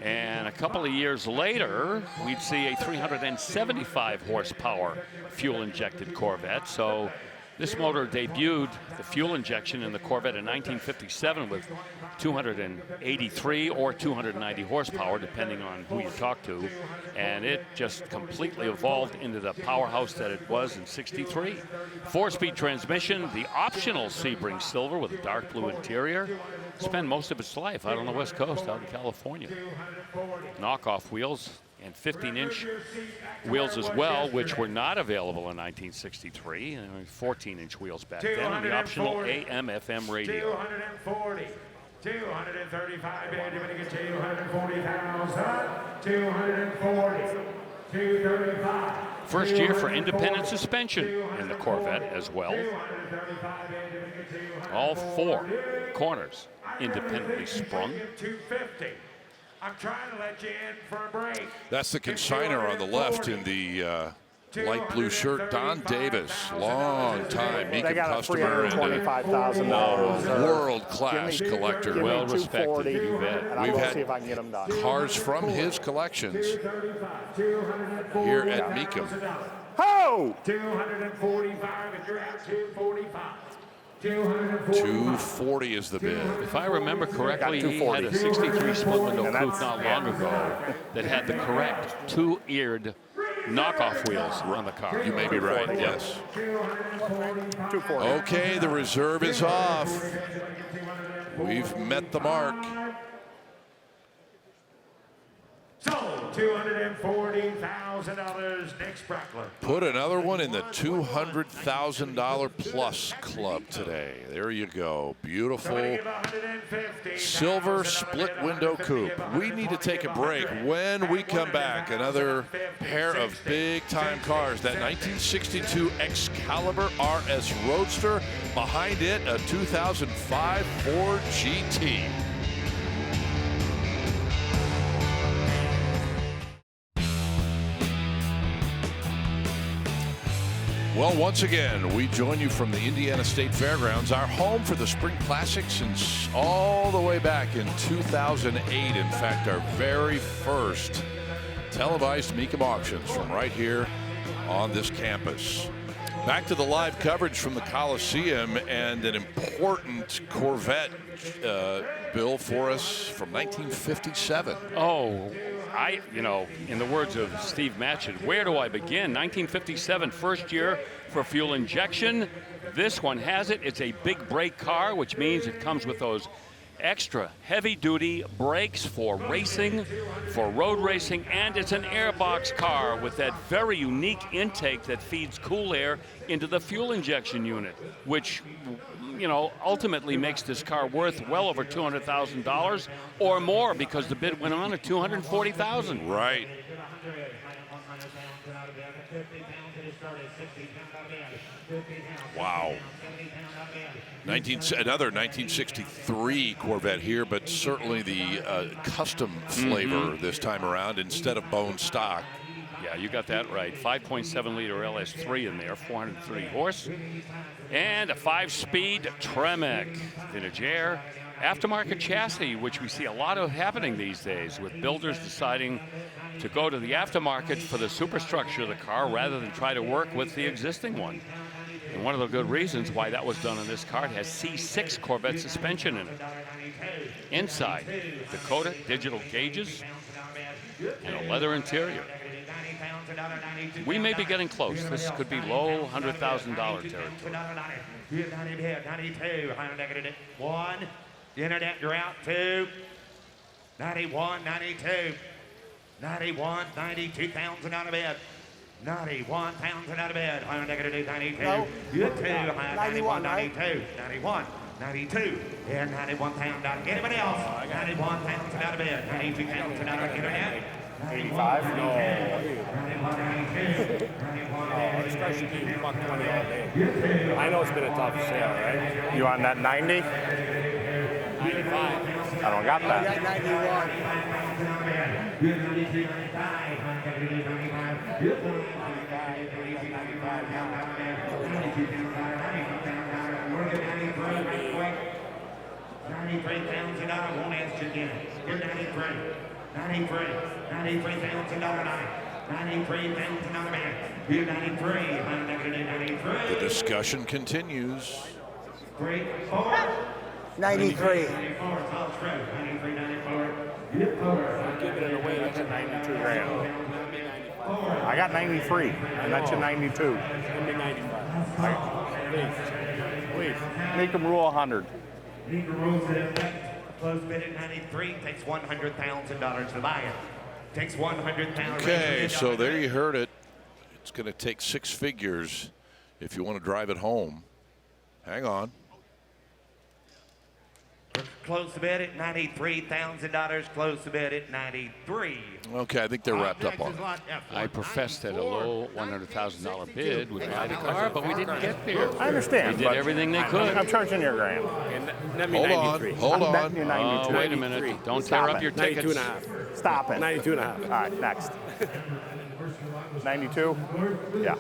And a couple of years later, we'd see a 375 horsepower fuel injected Corvette. So this motor debuted the fuel injection in the Corvette in 1957 with 283 or 290 horsepower, depending on who you talk to. And it just completely evolved into the powerhouse that it was in 63. 4-speed transmission, the optional Sebring silver with a dark blue interior. Spent most of its life out on the West Coast, out in California. Knockoff wheels and 15-inch wheels as well, which were not available in 1963. 14-inch wheels back then, and the optional AM/FM radio. 240, 235, 240,000, 240, 235. First year for independent suspension in the Corvette as well. All 4 corners independently sprung. 250. I'm trying to let you in for a break. That's the consignor on the left in the light blue shirt, Don Davis, long time Mecum customer and world-class collector. Well respected, you bet. We've had cars from his collections here at Mecum. Ho! 245 and you're at 245. 240 is the bid. If I remember correctly, he had a 63 split window coupe not long ago that had the correct 2-eared knockoff wheels on the car. You may be right, yes. 240. Okay, the reserve is off. We've met the mark. So, $240,000, Nick Sprackler. Put another one in the $200,000 plus club today. There you go. Beautiful silver split window coupe. We need to take a break. When we come back, another pair of big time cars. That 1962 Excalibur RS Roadster. Behind it, a 2005 Ford GT. Well, once again, we join you from the Indiana State Fairgrounds, our home for the Spring Classic since all the way back in 2008. In fact, our very first televised Mecum auctions from right here on this campus. Back to the live coverage from the Coliseum and an important Corvette bill for us from 1957. Oh, in the words of Steve Matchett, where do I begin? 1957, first year for fuel injection. This one has it. It's a big brake car, which means it comes with those extra heavy-duty brakes for racing, for road racing, and it's an airbox car with that very unique intake that feeds cool air into the fuel injection unit, which, you know, ultimately makes this car worth well over $200,000 or more, because the bid went on at $240,000. Right. Wow. Another 1963 Corvette here, but certainly the custom flavor this time around instead of bone stock. Yeah, you got that right. 5.7-liter LS3 in there, 430 horse, and a 5-speed Tremec vintage air aftermarket chassis, which we see a lot of happening these days, with builders deciding to go to the aftermarket for the superstructure of the car rather than try to work with the existing one. And one of the good reasons why that was done in this car, it has C6 Corvette suspension in it. Inside, Dakota digital gauges and a leather interior. We may be getting close. This could be low $100,000 territory. 1, internet, you're out. 2, 91, 92, 91, 92 pounds and out of bed. 91 pounds and out of bed. 92. No. You 2, 91, 92, 91, 92, and 91 pounds out. Anybody else? 91 pounds and out of bed. 92 pounds and out of internet. 85? No. 91, 92, 91, Especially if you buck 20 all day. I know it's been a tough sale, right? You on that 90? 95. I don't got that. I got 91. $93,000. Won't ask you again. You're 93. 93,000. 93,000 man. You're 93. The discussion continues. 3, 4. 93. 94. It's all true. 93, 94. Give it away, that's a 92 grand. I got 93, and that's a 92. Give me 95. Please. Make them rule 100. League rules in effect. Close bid at 93 takes $100,000 to buy it. Takes $100,000. Okay, so there you heard it. It's going to take 6 figures if you want to drive it home. Hang on. Close the bid at $93,000. Close the bid at 93. Okay, I think they're wrapped up on it. I professed that a low $100,000 bid would buy the car, but we didn't get there. I understand. They did everything they could. I'm charging you a grand. Hold on, hold I'm on. betting you 92. Wait a minute. Don't tear up your tickets. 92 and a half. Stop it. 92 and a half. All right, next. 92? Yeah.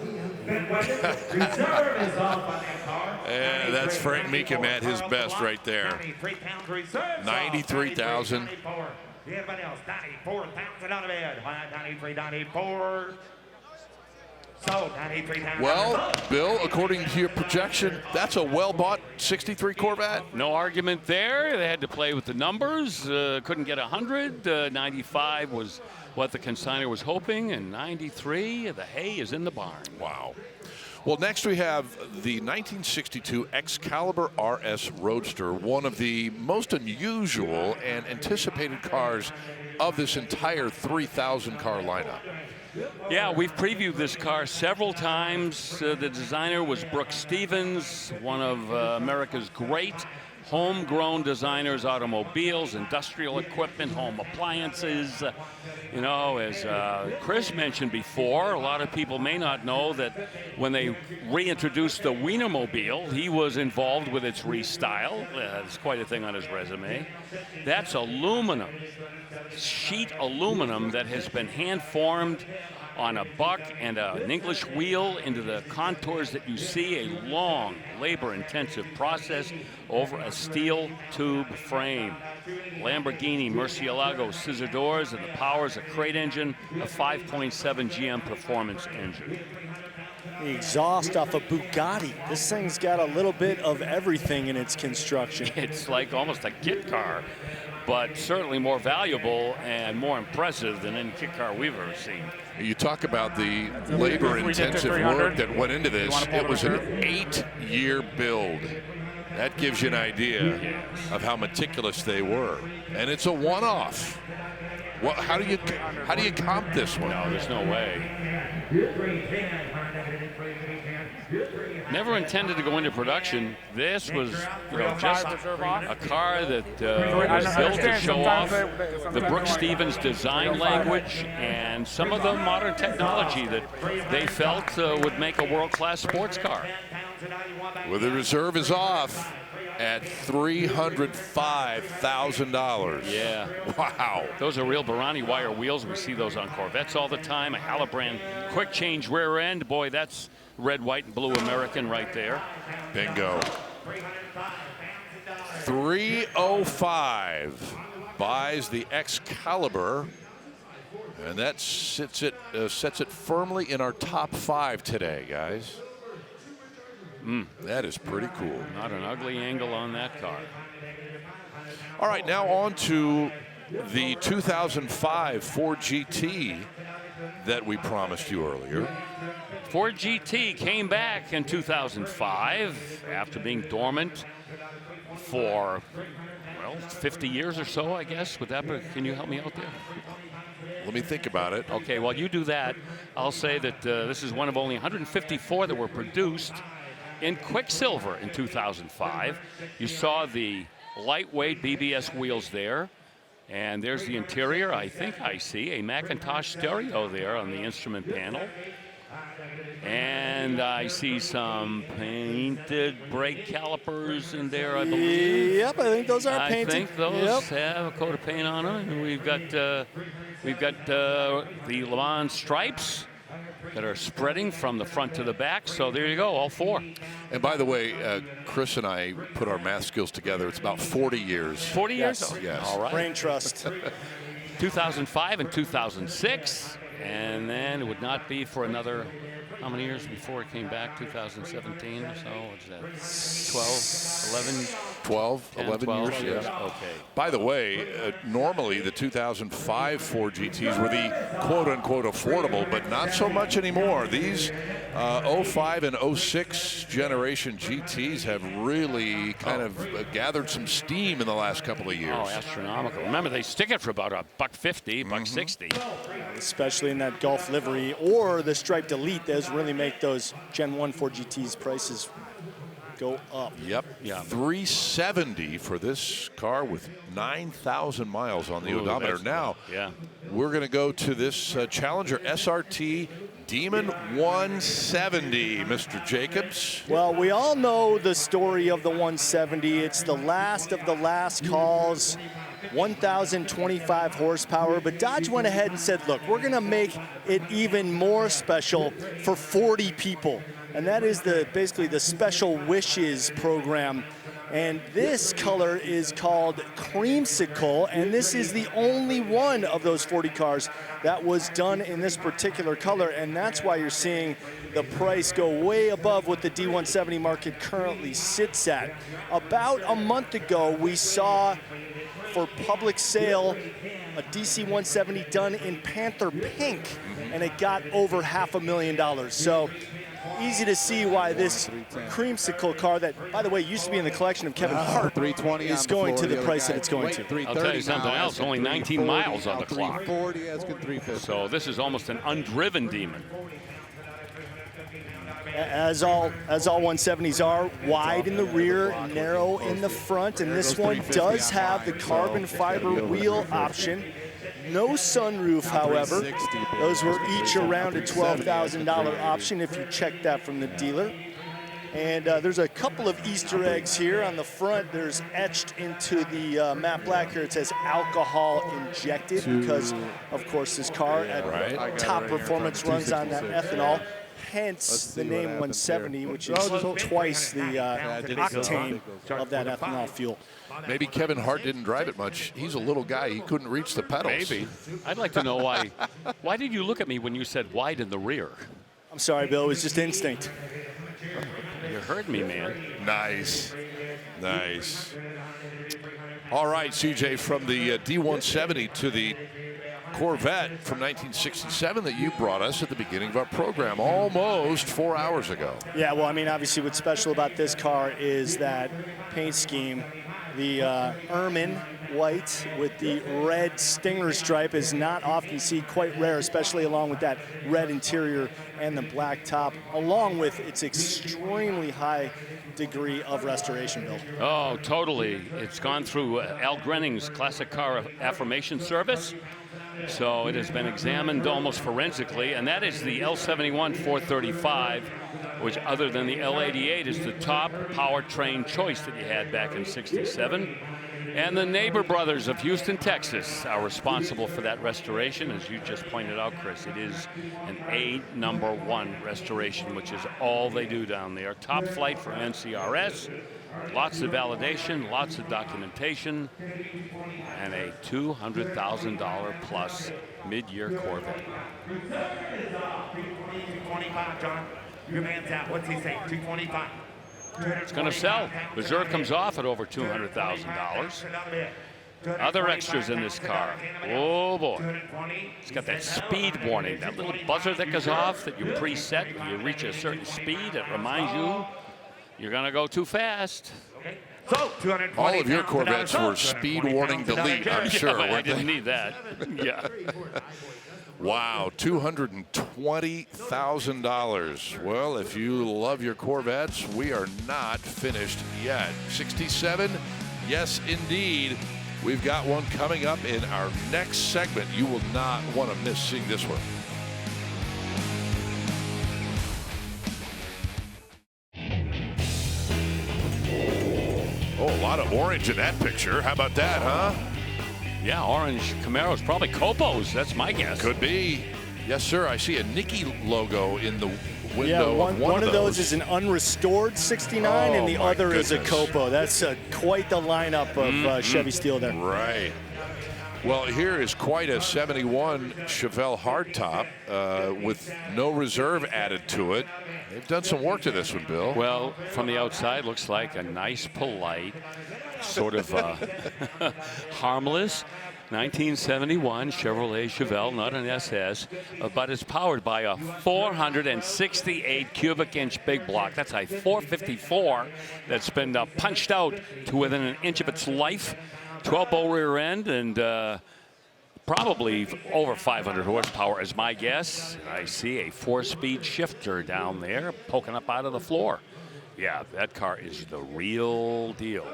Yeah, that's Frank Mecum at his best right there. 93,000. Everybody else, 94,000 out of bed. 93, 94. So 93,000. Well, Bill, according to your projection, that's a well-bought 63 Corvette. No argument there. They had to play with the numbers. Couldn't get 100. 95 was what the consignor was hoping, and 93, the hay is in the barn. Wow. Well, next we have the 1962 Excalibur RS Roadster, one of the most unusual and anticipated cars of this entire 3,000 car lineup. Yeah, we've previewed this car several times. The designer was Brooks Stevens, one of America's great homegrown designers, automobiles, industrial equipment, home appliances. You know, as Chris mentioned before, a lot of people may not know that when they reintroduced the Wienermobile, he was involved with its restyle. It's quite a thing on his resume. That's aluminum, sheet aluminum that has been hand-formed on a buck and an English wheel into the contours that you see, a long, labor-intensive process over a steel tube frame. Lamborghini Murcielago scissor doors, and the power is a crate engine, a 5.7 GM performance engine. The exhaust off a Bugatti. This thing's got a little bit of everything in its construction. It's like almost a kit car, but certainly more valuable and more impressive than any kit car we've ever seen. You talk about the labor-intensive work that went into this. It was an 8-year build. That gives you an idea of how meticulous they were. And it's a one-off. Well, how do you comp this one? No, there's no way. Never intended to go into production. This was, just a car that was built to show off the Brooks Stevens design language and some of the modern technology that they felt would make a world-class sports car. Well, the reserve is off at $305,000. Yeah. Wow. Those are real Barani wire wheels. We see those on Corvettes all the time. A Halibran quick change rear end. Boy, that's red, white, and blue American right there. Bingo. 305 buys the Excalibur, and that sets it firmly in our top 5 today, guys. That is pretty cool. Not an ugly angle on that car. All right, now on to the 2005 Ford GT that we promised you earlier. Ford GT came back in 2005 after being dormant for, 50 years or so, I guess. Can you help me out there? Let me think about it. Okay, while you do that, I'll say that this is one of only 154 that were produced in Quicksilver in 2005. You saw the lightweight BBS wheels there. And there's the interior. I think I see a Macintosh stereo there on the instrument panel. And I see some painted brake calipers in there, I believe. Yep, I think those are painted. I think those have a coat of paint on them. And we've got the Le Mans stripes that are spreading from the front to the back. So there you go, all 4. And by the way, Chris and I put our math skills together. It's about 40 years. 40 years? Yes. Yes. All right. Brain trust. 2005 and 2006. And then it would not be for another, how many years before it came back? 2017 or so? What's that? 11 years, yeah. Okay. By the way, normally the 2005 Ford GTs were the quote-unquote affordable, but not so much anymore. These 05 and 06 generation GTs have really kind of gathered some steam in the last couple of years. Oh, astronomical. Remember, they stick it for about $150, $160. Especially in that Gulf livery or the striped Elite. Those really make those Gen 1 Ford GTs prices go up. Yep. Yeah. 370 for this car with 9,000 miles on the odometer. Now, we're going to go to this Challenger SRT Demon 170, Mr. Jacobs. Well, we all know the story of the 170. It's the last of the last calls. 1,025 horsepower, but Dodge went ahead and said, look, we're gonna make it even more special for 40 people. And that is basically the Special Wishes program. And this color is called Creamsicle, and this is the only one of those 40 cars that was done in this particular color, and that's why you're seeing the price go way above what the D170 market currently sits at. About a month ago, we saw for public sale a DC 170 done in Panther Pink, and it got over $500,000. So easy to see why this Creamsicle car that, by the way, used to be in the collection of Kevin Hart, 320 is going to the price that it's going to. I'll tell you something else, only 19 miles on the clock. 340, so this is almost an undriven Demon. As all 170s are, wide in the rear, narrow in the front, and this one does have the carbon fiber wheel option. No sunroof, however. Those were each around a $12,000 option if you check that from the dealer. And there's a couple of Easter eggs here on the front. There's etched into the matte black here. It says alcohol injected because, of course, this car at top performance runs on that ethanol. Hence the name 170, which is twice the octane of that ethanol fuel. Maybe Kevin Hart didn't drive it much. He's a little guy. He couldn't reach the pedals. Maybe. I'd like to know why. Why did you look at me when you said wide in the rear? I'm sorry, Bill. It was just instinct. You heard me, man. Nice. Nice. All right, CJ, from the D170 to the Corvette from 1967 that you brought us at the beginning of our program almost 4 hours ago. Yeah, well, I mean, obviously what's special about this car is that paint scheme. The ermine white with the red stinger stripe is not often seen, quite rare, especially along with that red interior and the black top, along with its extremely high degree of restoration, Bill. Oh, totally. It's gone through Al Grenning's Classic Car Affirmation Service. So it has been examined almost forensically, and that is the L71 435, which other than the L88 is the top powertrain choice that you had back in '67. And the Neighbor Brothers of Houston, Texas are responsible for that restoration. As you just pointed out, Chris, it is an #1 restoration, which is all they do down there. Top flight for NCRS. Lots of validation, lots of documentation, and a $200,000 plus mid-year Corvette. 225, John. Your man's out. What's he say? 225. It's going to sell. Reserve comes off at over $200,000. Other extras in this car. Oh boy. It's got that speed warning, that little buzzer that goes off that you preset when you reach a certain speed. It reminds you you're going to go too fast. So, all of your Corvettes were speed warning delete, I'm sure. I didn't need that. Yeah. Wow, $220,000. Well, if you love your Corvettes, we are not finished yet. 67, yes, indeed. We've got one coming up in our next segment. You will not want to miss seeing this one. Oh, a lot of orange in that picture. How about that, huh? Yeah, orange Camaros, probably Copos. That's my guess. Could be. Yes, sir. I see a Nicky logo in the window. Yeah, one of those is an unrestored 69, and the other is a Copo. That's quite the lineup of Chevy steel there. Right. Well, here is quite a 71 Chevelle hardtop with no reserve added to it. They've done some work to this one, Bill. Well, from the outside, looks like a nice, polite, sort of harmless 1971 Chevrolet Chevelle, not an SS, but it's powered by a 468 cubic inch big block. That's a 454 that's been punched out to within an inch of its life. 12-bow rear end and probably over 500 horsepower is my guess. I see a 4-speed shifter down there poking up out of the floor. Yeah, that car is the real deal.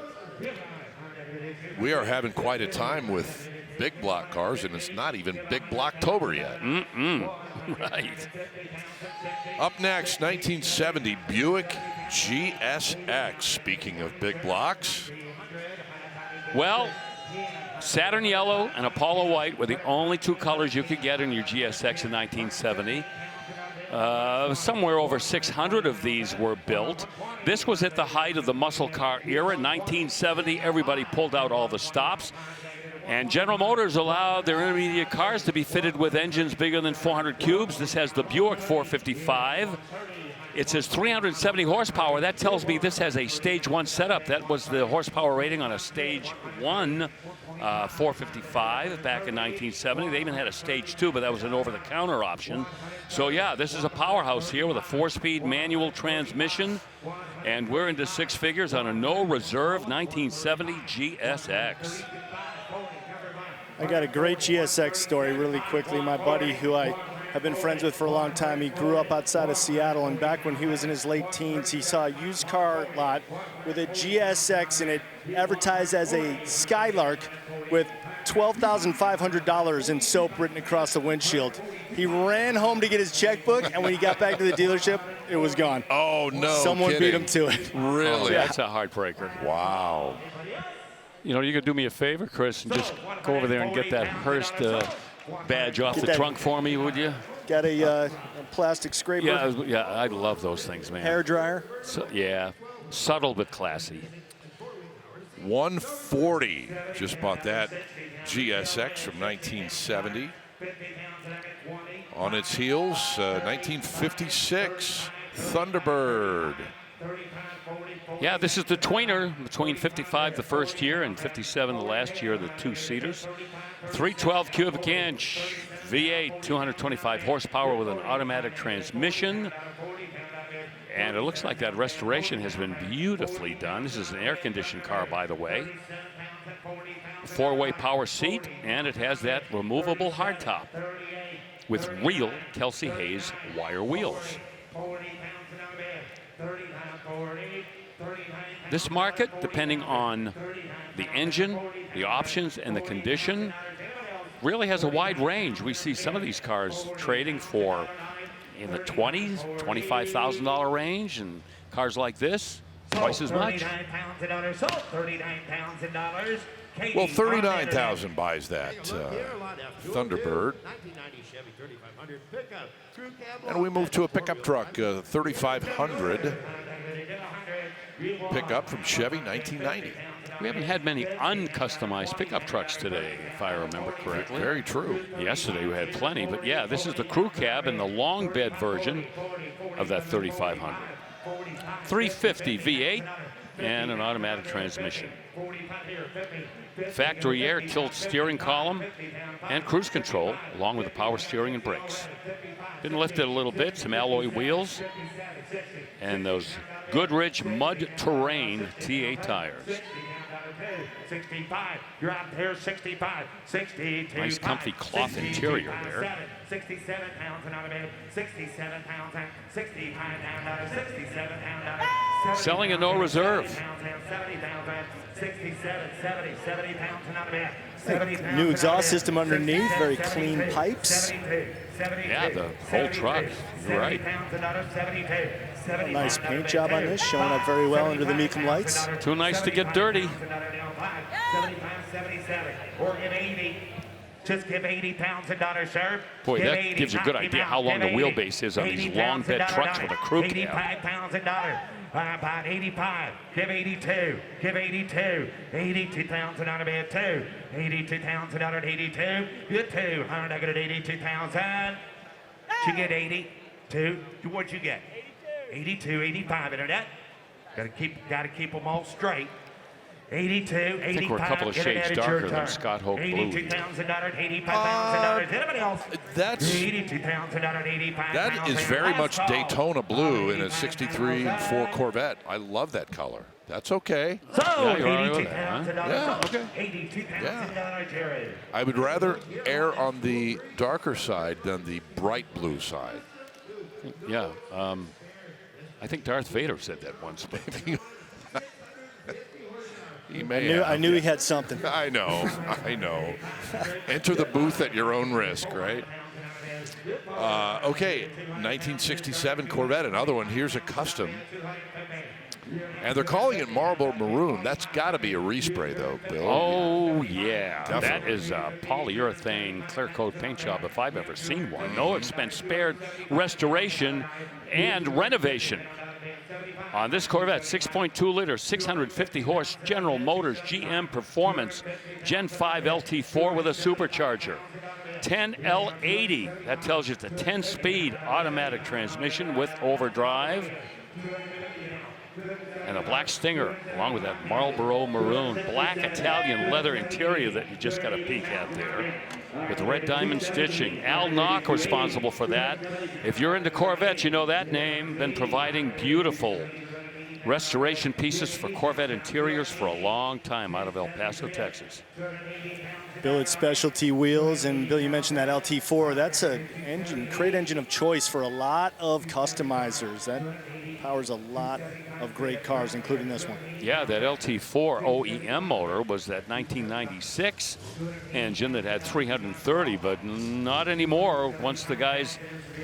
We are having quite a time with big block cars, and it's not even big blocktober yet. Right. Up next, 1970 Buick GSX. Speaking of big blocks. Well, Saturn yellow and Apollo white were the only two colors you could get in your GSX in 1970. Somewhere over 600 of these were built. This was at the height of the muscle car era. 1970, everybody pulled out all the stops. And General Motors allowed their intermediate cars to be fitted with engines bigger than 400 cubes. This has the Buick 455. It says 370 horsepower. That tells me this has a stage 1 setup. That was the horsepower rating on a stage 1 455 back in 1970. They even had a stage 2, but that was an over-the-counter option. So yeah, this is a powerhouse here with a 4-speed manual transmission. And we're into 6 figures on a no reserve 1970 GSX. I got a great GSX story really quickly. My buddy, who I have been friends with for a long time, he grew up outside of Seattle, and back when he was in his late teens, he saw a used car lot with a GSX in it, advertised as a Skylark with $12,500 in soap written across the windshield. He ran home to get his checkbook, and when he got back to the dealership, it was gone. Oh, no. Someone kidding. beat him to it. Really? That's a heartbreaker. Wow. You know, you could do me a favor, Chris, and just go over there and get that Hearst badge off the trunk for me, would you? Got a plastic scraper? Yeah, I love those things, man. Hair dryer? So, yeah, subtle but classy. 140. Just bought that GSX from 1970. On its heels, 1956 Thunderbird. Yeah, this is the tweener between 55 the first year and 57 the last year, the two-seaters. 312 cubic inch V8, 225 horsepower with an automatic transmission. And it looks like that restoration has been beautifully done. This is an air-conditioned car, by the way. Four-way power seat, and it has that removable hardtop with real Kelsey Hayes wire wheels. This market, depending on the engine, the options, and the condition, really has a wide range. We see some of these cars trading for in the $20,000, $25,000 range, and cars like this, twice as much. Well, $39,000 buys that Thunderbird. And we move to a pickup truck, 3,500 pickup from Chevy, 1990. We haven't had many uncustomized pickup trucks today, if I remember correctly. Very true. Yesterday we had plenty, but yeah, this is the crew cab and the long bed version of that 3,500. 350 V8 and an automatic transmission. Factory air tilt steering column and cruise control, along with the power steering and brakes. Been lifted a little bit, some alloy wheels, and those Goodrich mud terrain T8 tires. 65, you're out there, 65, 62. Nice comfy cloth interior there. 67 pounds and out of bed, 67 pounds and 65 pounds, 67 pounds. Selling a no reserve. 67, 70 pounds and out of bed. New exhaust system underneath, very clean pipes. Yeah, the whole truck, you're right. Nice paint job on this, showing up very well under the Mecum lights. Too nice to get dirty. 77, or give 80. Just give 80 pounds and $1, sir. Boy, that gives you a good idea how long the wheelbase is on these long bed trucks with a crew cab. 85 pounds and $1. About 85. Give 82. Give 82. 82 pounds and out of bed, 2. 82 pounds and out of 82. Good 200. I got it 82 pounds and. Did you get 82? What'd you get? 82, 85. Internet. Gotta keep them all straight. 82, 85. I think we're a couple of shades darker than Scott Hoke blue. 82 pounds and $1, 85 pounds and $1. Anybody else? That's 82 pounds and $1, 85 that pounds is and very $1. much Daytona blue in a 63 and 4 Corvette. I love that color. That's okay. So, Yeah, you're all right 82 with that, pounds huh? and $1. Yeah, okay. 82 pounds and $1, Jared. I would rather err on the darker side than the bright blue side. Yeah, I think Darth Vader said that once. Maybe. He may I knew he had something. I know. Enter the booth at your own risk, right? Okay, 1967 Corvette, another one. Here's a custom. And they're calling it Marble Maroon. That's got to be a respray, though, Bill. Oh, yeah. Definitely. That is a polyurethane clear coat paint job if I've ever seen one. No, it's been spared restoration and renovation. On this Corvette, 6.2 liter, 650 horse General Motors GM Performance Gen 5 LT4 with a supercharger. 10L80, that tells you it's a 10-speed automatic transmission with overdrive. And a black Stinger, along with that Marlboro Maroon, black Italian leather interior that you just got a peek at there, with red diamond stitching. Al Knock responsible for that. If you're into Corvettes, you know that name. Been providing beautiful restoration pieces for Corvette interiors for a long time out of El Paso, Texas. Billet specialty wheels, and Bill, you mentioned that LT4. That's a crate engine of choice for a lot of customizers. That powers a lot of great cars, including this one. Yeah, that LT4 OEM motor was that 1996 engine that had 330, but not anymore once the guys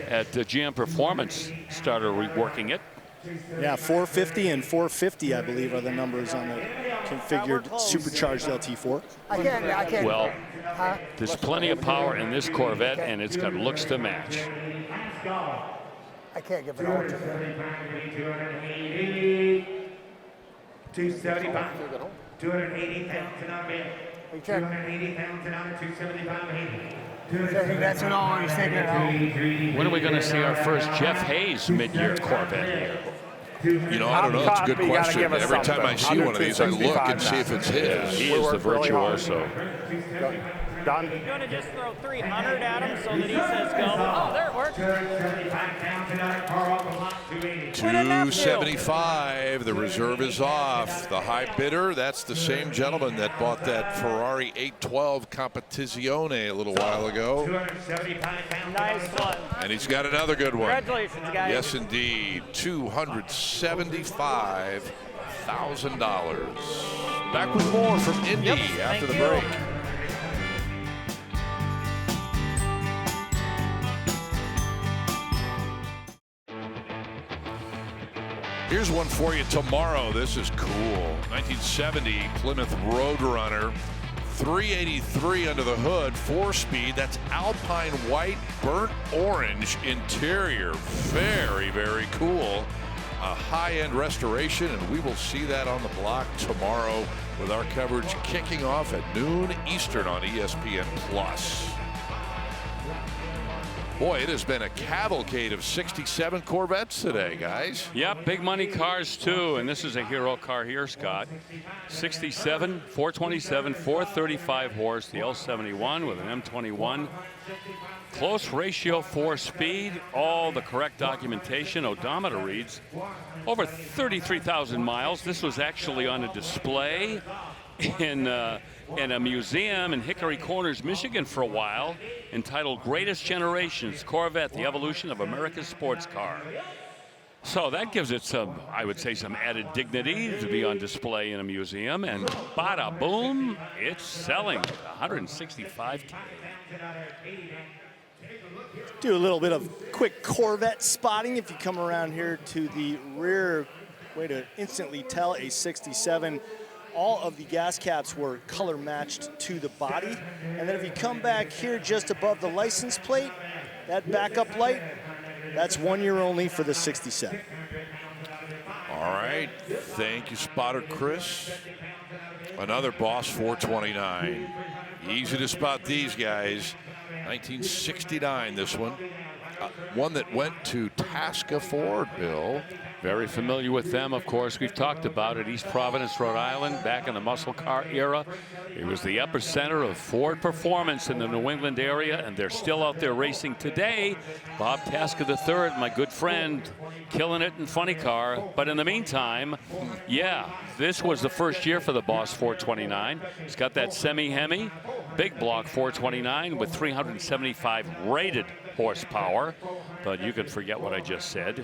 at GM Performance started reworking it. Yeah, 450 and 450, I believe, are the numbers on the configured supercharged LT4. I can't. Well, there's plenty of power in this Corvette, and it's got looks to match. I can't give it all to you. 275, 280 pounds and out of bed. 280 pounds and out of 275. That's an all. He's taking it home. When are we going to see our first Jeff Hayes mid-year Corvette here? You know, I don't know. It's a good question. Every time I see one of these, I look and see if it's his. He is the virtuoso. Done. You want to just throw 300 at him so that he says go? Oh, there it worked. 275. The reserve is off. The high bidder, that's the same gentleman that bought that Ferrari 812 Competizione a little while ago. Nice one. And he's got another good one. Congratulations, guys. Yes, indeed. $275,000. Back with more from Indy after the break. Here's one for you tomorrow. This is cool. 1970 Plymouth Roadrunner. 383 under the hood, 4-speed. That's Alpine white, burnt orange interior. Very, very cool. A high-end restoration, and we will see that on the block tomorrow with our coverage kicking off at noon Eastern on ESPN+. Boy, it has been a cavalcade of 67 Corvettes today, guys. Yep, big money cars too, and this is a hero car here, Scott. 67, 427, 435 horse, the L71 with an M21. Close ratio 4-speed, all the correct documentation. Odometer reads over 33,000 miles. This was actually on a display in a museum in Hickory Corners, Michigan for a while, entitled Greatest Generations, Corvette, the Evolution of America's Sports Car. So that gives it some, I would say, some added dignity to be on display in a museum, and bada boom, it's selling 165K. Do a little bit of quick Corvette spotting if you come around here to the rear. Way to instantly tell a 67. All of the gas caps were color matched to the body. And then if you come back here just above the license plate, that backup light, that's 1 year only for the 67. All right, thank you, spotter Chris. Another Boss 429. Easy to spot these guys. 1969, this one. One that went to Tasca Ford, Bill. Very familiar with them, of course. We've talked about it. East Providence, Rhode Island, back in the muscle car era. It was the epicenter of Ford performance in the New England area, and they're still out there racing today. Bob Tasca III, my good friend, killing it in funny car. But in the meantime, yeah, this was the first year for the Boss 429. It's got that semi-Hemi, big block 429 with 375 rated horsepower. But you can forget what I just said.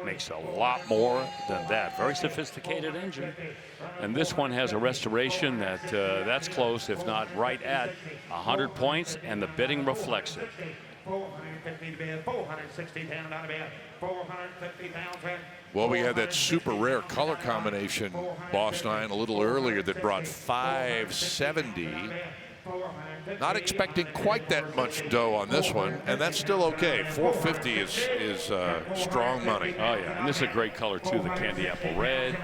Makes a lot more than that. Very sophisticated engine. And this one has a restoration that's close, if not right at 100 points, and the bidding reflects it. Well, we had that super rare color combination, Boss 9, a little earlier that brought 570. Not expecting quite that much dough on this one, and that's still okay. 450 is strong money. Oh, yeah, and this is a great color, too, the candy apple red.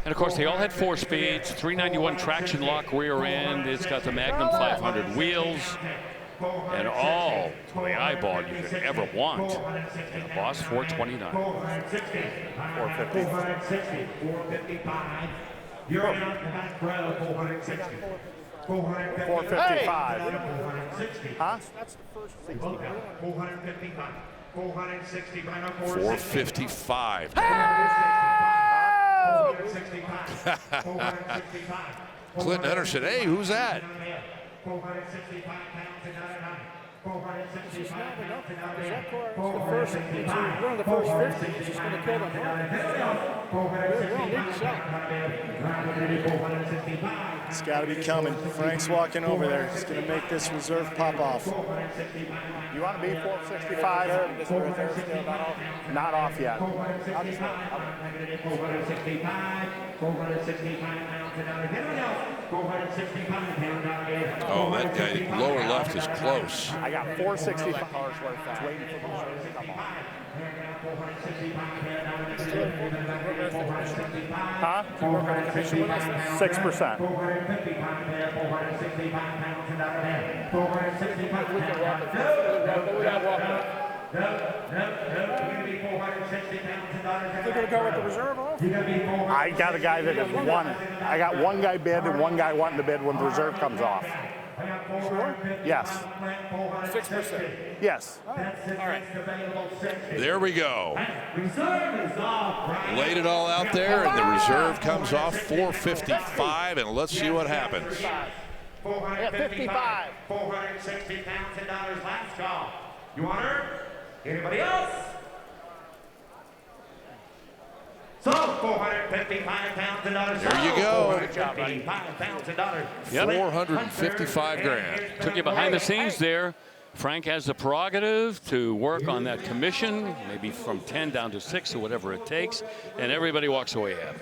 And, of course, they all had 4 speeds, 391 traction lock rear end. It's got the Magnum 500 wheels, and all the eyeball you could ever want in a Boss 429. 450. You're on the back row, 460. 455. Huh? That's the first 60. 455. 460. 455. Clinton Hunter said, hey, who's that? 465 pounds and 465. It's not enough. That car is the first, it's one of the first 50. It's just going to kill them. It's got to be coming. Frank's walking over there. He's going to make this reserve pop off. You want to be 465? Not off yet. Oh, that guy lower left is close. I got 465 cars worth of waiting for the reserve to come on. Huh? 6%. They're going to go with the reserve off? I got a guy that has won. I got one guy bid and one guy wanting to bid when the reserve comes off. Sure? Yes. 6%. Yes. All right. There we go. Laid it all out there, and the reserve comes off 455, and let's see what happens. 455. $460,000 last call. You want her? Anybody else? So $455,000. There you go. $455,000. Yep. 455 grand. Took you behind the scenes there. Frank has the prerogative to work on that commission, maybe from 10 down to 6 or whatever it takes, and everybody walks away happy.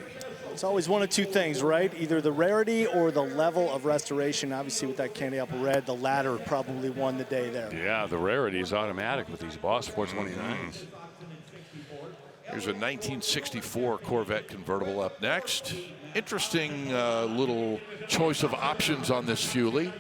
It's always one of two things, right? Either the rarity or the level of restoration. Obviously, with that candy apple red, the latter probably won the day there. Yeah, the rarity is automatic with these Boss 429s. Here's a 1964 Corvette convertible up next. Interesting little choice of options on this Fuelie.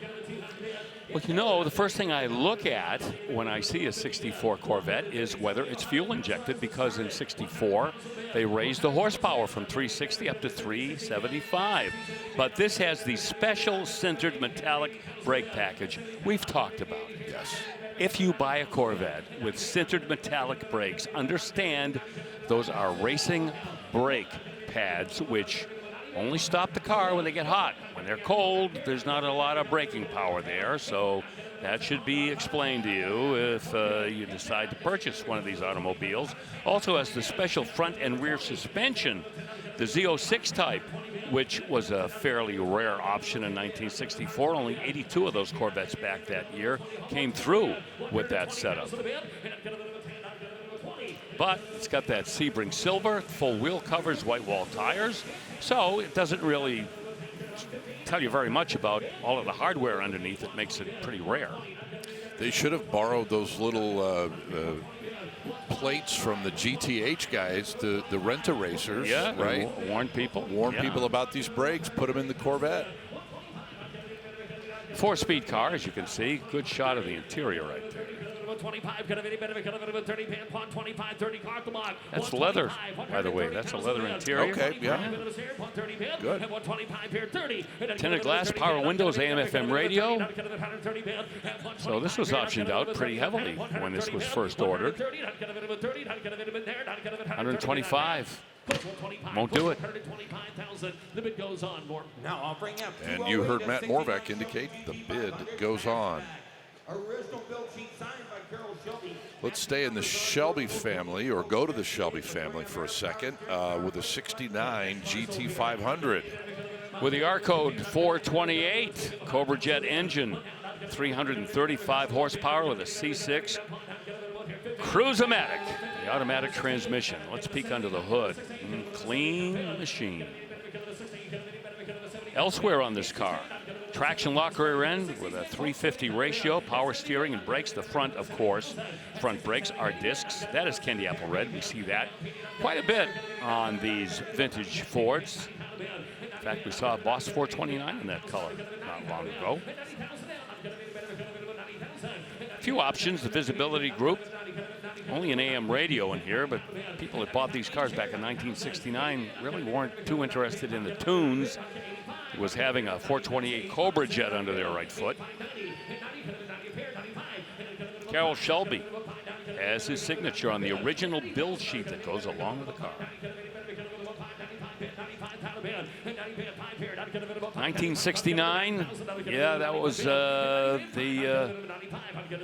Well, you know, the first thing I look at when I see a 64 Corvette is whether it's fuel injected, because in 64 they raised the horsepower from 360 up to 375. But this has the special sintered metallic brake package. We've talked about it. Yes. If you buy a Corvette with sintered metallic brakes, understand those are racing brake pads, which only stop the car when they get hot. When they're cold, there's not a lot of braking power there, so that should be explained to you if you decide to purchase one of these automobiles. Also has the special front and rear suspension, the Z06 type, which was a fairly rare option in 1964. Only 82 of those Corvettes back that year came through with that setup. But it's got that Sebring silver, full wheel covers, white wall tires, so it doesn't really tell you very much about all of the hardware underneath. It makes it pretty rare. They should have borrowed those little plates from the GTH guys, the rent-a-racers, Yeah, right? Warn people. Warn people about these brakes, put them in the Corvette. 4-speed car, as you can see. Good shot of the interior right there. 25, could have any better, could have been 30, pan, 25, 30, car to block. That's leather, by the way. That's a leather interior. Okay, yeah. Good. Tinted glass, power windows, AM/FM radio. So this was optioned out pretty heavily when this was first ordered. 125. Won't do it. The bid goes on. Now I'll bring up. And you heard Matt Morvac indicate the bid goes on. Original build sheet signed by Carroll Shelby. Let's stay in the Shelby family, or go to the Shelby family for a second, with a 69 GT 500. With the R code 428, Cobra Jet engine, 335 horsepower with a C6 Cruise-O-Matic, the automatic transmission. Let's peek under the hood. Clean machine. Elsewhere on this car, traction lock rear end with a 350 ratio, power steering and brakes. The front, of course, front brakes are discs. That is candy apple red. We see that quite a bit on these vintage Fords. In fact, we saw a Boss 429 in that color not long ago. A few options, the visibility group. Only an AM radio in here, but people that bought these cars back in 1969 really weren't too interested in the tunes. It was having a 428 Cobra Jet under their right foot. Carroll Shelby has his signature on the original build sheet that goes along with the car. 1969, yeah, that was the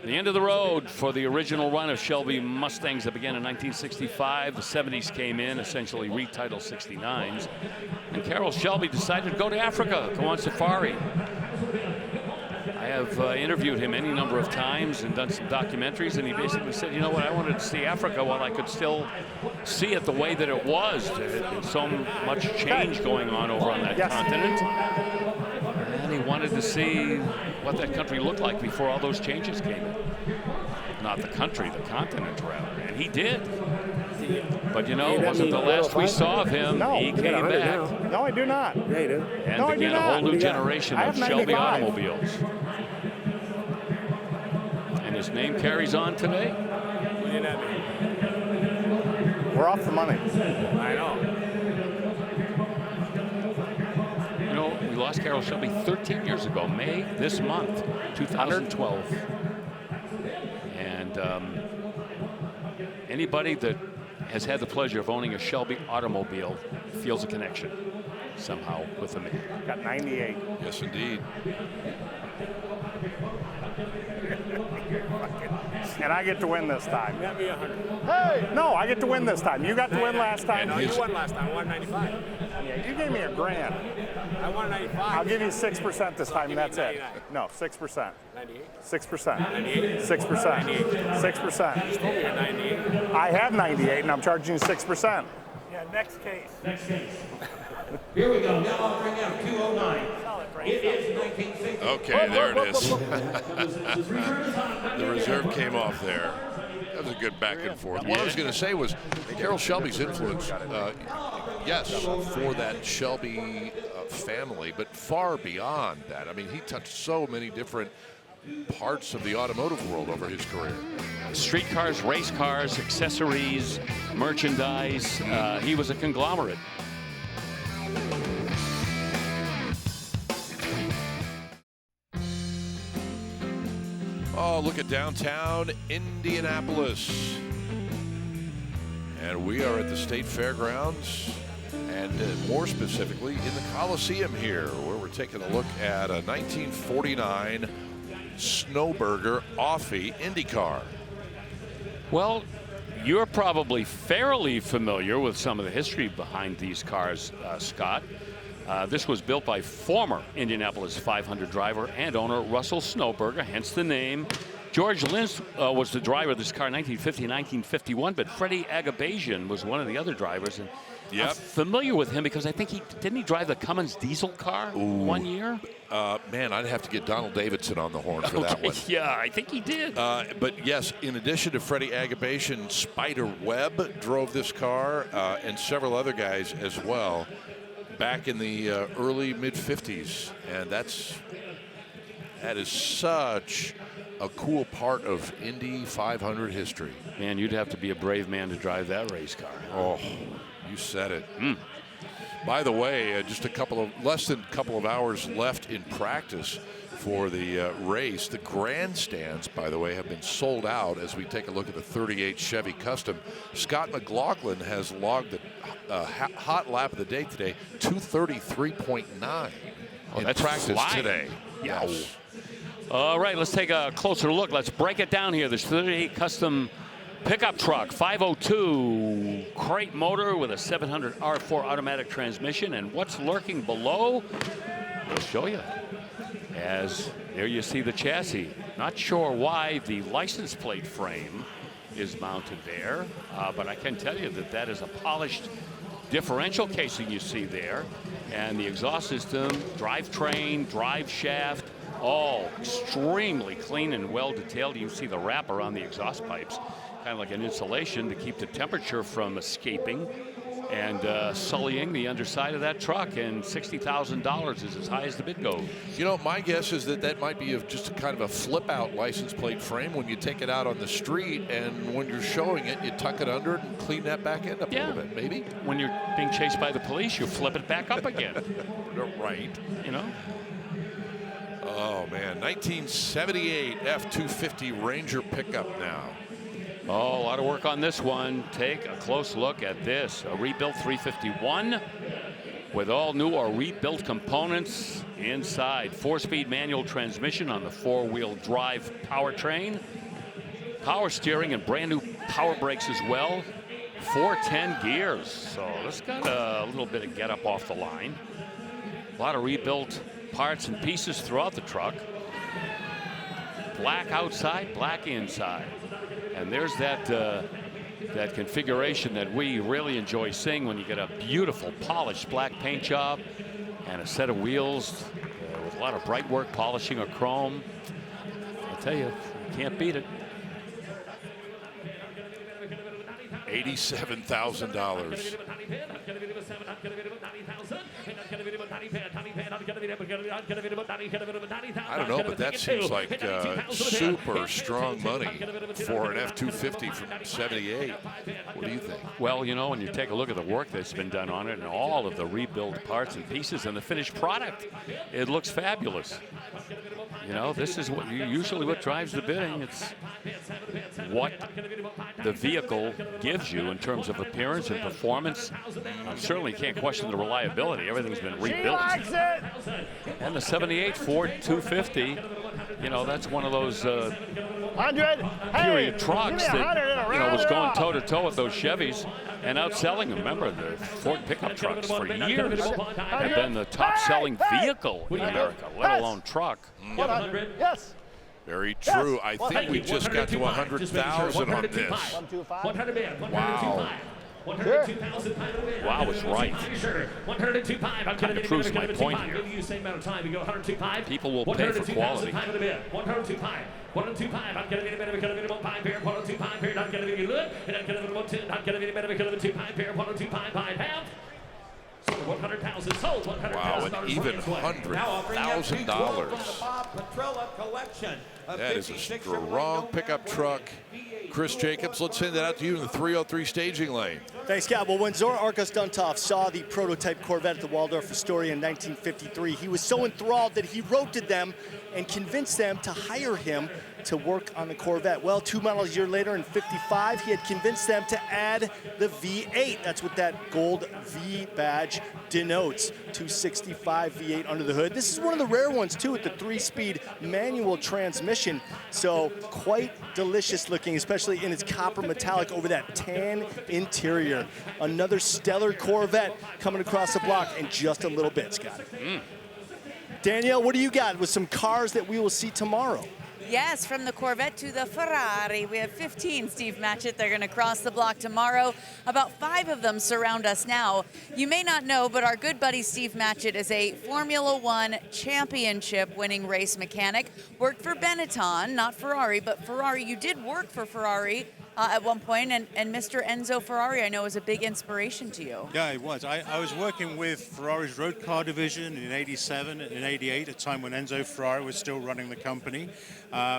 end of the road for the original run of Shelby Mustangs that began in 1965. The 70s came in, essentially retitled 69s. And Carroll Shelby decided to go to Africa, go on safari. I have interviewed him any number of times and done some documentaries, and he basically said, you know what, I wanted to see Africa while I could still see it the way that it was. There's so much change going on over on that continent. And he wanted to see what that country looked like before all those changes came in. Not the country, the continent, rather. And he did. But, you know, it wasn't the last we saw of him. No, he came back. No, I do not. Yeah, you do. And No, I do began a whole not. new generation of Shelby 95. automobiles. And his name carries on today. you that mean? We're off the money. I know. You know, we lost Carroll Shelby 13 years ago, May this month, 2012. And anybody that has had the pleasure of owning a Shelby automobile feels a connection somehow with the man. Got 98. Yes, indeed. And I get to win this time. That be 100. Hey! No, I get to win this time. You got to win last time. No, you won last time. I won 95. Yeah, you gave me $1,000. I won 95. I'll give you 6% this time, and that's it. 99. No, 6%. 98. 6%. 98. 6%. 98. 6%. You just told me you're 98. I have 98, and I'm charging you 6%. Yeah, next case. Next case. Here we go. Now I'll bring out 209. It is 1960. Okay, there it is. The reserve came off there. That was a good back and forth. What I was going to say was Carroll Shelby's influence, yes, for that Shelby family, but far beyond that. I mean, he touched so many different parts of the automotive world over his career. Street cars, race cars, accessories, merchandise. He was a conglomerate. Oh, look at downtown Indianapolis. And we are at the State Fairgrounds, and more specifically in the Coliseum here, where we're taking a look at a 1949 Snowburger Offie IndyCar. Well, you're probably fairly familiar with some of the history behind these cars, Scott. This was built by former Indianapolis 500 driver and owner Russell Snowburger, hence the name. George Lynch was the driver of this car in 1950, 1951, but Freddie Agabasian was one of the other drivers. And Yep. I'm familiar with him because I think didn't he drive the Cummins diesel car one year? Man, I'd have to get Donald Davidson on the horn for that one. Yeah, I think he did. But yes, in addition to Freddie Agabasian, Spider Webb drove this car, and several other guys as well, back in the early mid-50s. And that is such a cool part of Indy 500 history. Man, you'd have to be a brave man to drive that race car. Oh, you said it. By the way, just less than a couple of hours left in practice for the race. The grandstands, by the way, have been sold out as we take a look at the 38 Chevy Custom. Scott McLaughlin has logged the hot lap of the day today, 233.9 in that's practice flying today. Yes. All right, let's take a closer look. Let's break it down here. This 38 Custom pickup truck, 502 crate motor with a 700 R4 automatic transmission. And what's lurking below? We'll show you. As there you see the chassis. Not sure why the license plate frame is mounted there, but I can tell you that that is a polished differential casing you see there. And the exhaust system, drivetrain, drive shaft, all extremely clean and well detailed. You see the wrapper on the exhaust pipes, kind of like an insulation to keep the temperature from escaping and sullying the underside of that truck. And $60,000 is as high as the bid goes. You know, my guess is that might be just a kind of a flip-out license plate frame when you take it out on the street, and when you're showing it, you tuck it under it and clean that back end up a little bit, maybe. When you're being chased by the police, you flip it back up again. Right. You know? Oh, man. 1978 F-250 Ranger pickup now. Oh, a lot of work on this one. Take a close look at this. A rebuilt 351 with all new or rebuilt components inside. 4-speed manual transmission on the 4-wheel drive powertrain. Power steering and brand new power brakes as well. 410 gears. So this got a little bit of get up off the line. A lot of rebuilt parts and pieces throughout the truck. Black outside, black inside. And there's that that configuration that we really enjoy seeing when you get a beautiful polished black paint job and a set of wheels with a lot of bright work polishing or chrome. I tell you, you can't beat it. $87,000. I don't know, but that seems like super strong money for an F-250 from '78. What do you think? Well, you know, when you take a look at the work that's been done on it and all of the rebuild parts and pieces and the finished product, it looks fabulous. You know, this is what usually what drives the bidding. It's what the vehicle gives you in terms of appearance and performance. Certainly can't question the reliability. Everything's been rebuilt. And the '78 Ford 250, you know, that's one of those period trucks that, you know, was going toe-to-toe with those Chevys and outselling them. Remember, the Ford pickup trucks for years have been the top-selling vehicle in America, let alone truck. 100. Yes. Very true. I think we just got to 100,000 on this. 100. Wow. Wow, it's right. Kind of proves my point here. People will pay for quality. 125. I'm going to be a bit of a pair. 125 pair. Not going to be good. And I'm going to be not going to be a bit of a pair. 125 pound. 100,000 sold. 100,000. Wow, and even $100,000. That is a strong pickup truck. Chris Jacobs, let's send that out to you in the 303 staging lane. Thanks, Scott. Well, when Zora Arcos Duntov saw the prototype Corvette at the Waldorf Astoria in 1953, he was so enthralled that he wrote to them and convinced them to hire him to work on the Corvette. Well, 2 models a year later in '55, he had convinced them to add the V8. That's what that gold V badge denotes. 265 V8 under the hood. This is one of the rare ones, too, with the 3-speed manual transmission. So quite delicious looking, especially in its copper metallic over that tan interior. Another stellar Corvette coming across the block in just a little bit, Scott. Danielle, what do you got with some cars that we will see tomorrow? Yes, from the Corvette to the Ferrari. We have 15, Steve Matchett. They're going to cross the block tomorrow. About 5 of them surround us now. You may not know, but our good buddy Steve Matchett is a Formula One championship-winning race mechanic. Worked for Benetton, not Ferrari, but Ferrari. You did work for Ferrari at one point, and Mr. Enzo Ferrari, I know, was a big inspiration to you. Yeah, it was. I was working with Ferrari's road car division in '87 and '88, a time when Enzo Ferrari was still running the company.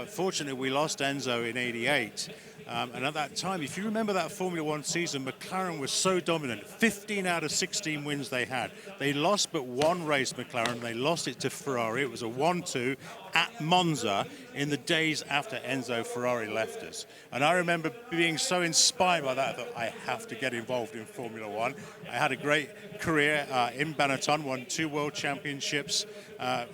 Fortunately, we lost Enzo in '88. And at that time, if you remember that Formula One season, McLaren was so dominant. 15 out of 16 wins they had. They lost but one race, McLaren. They lost it to Ferrari. It was a 1-2 at Monza in the days after Enzo Ferrari left us. And I remember being so inspired by that, I thought, I have to get involved in Formula One. I had a great career in Benetton, won 2 world championships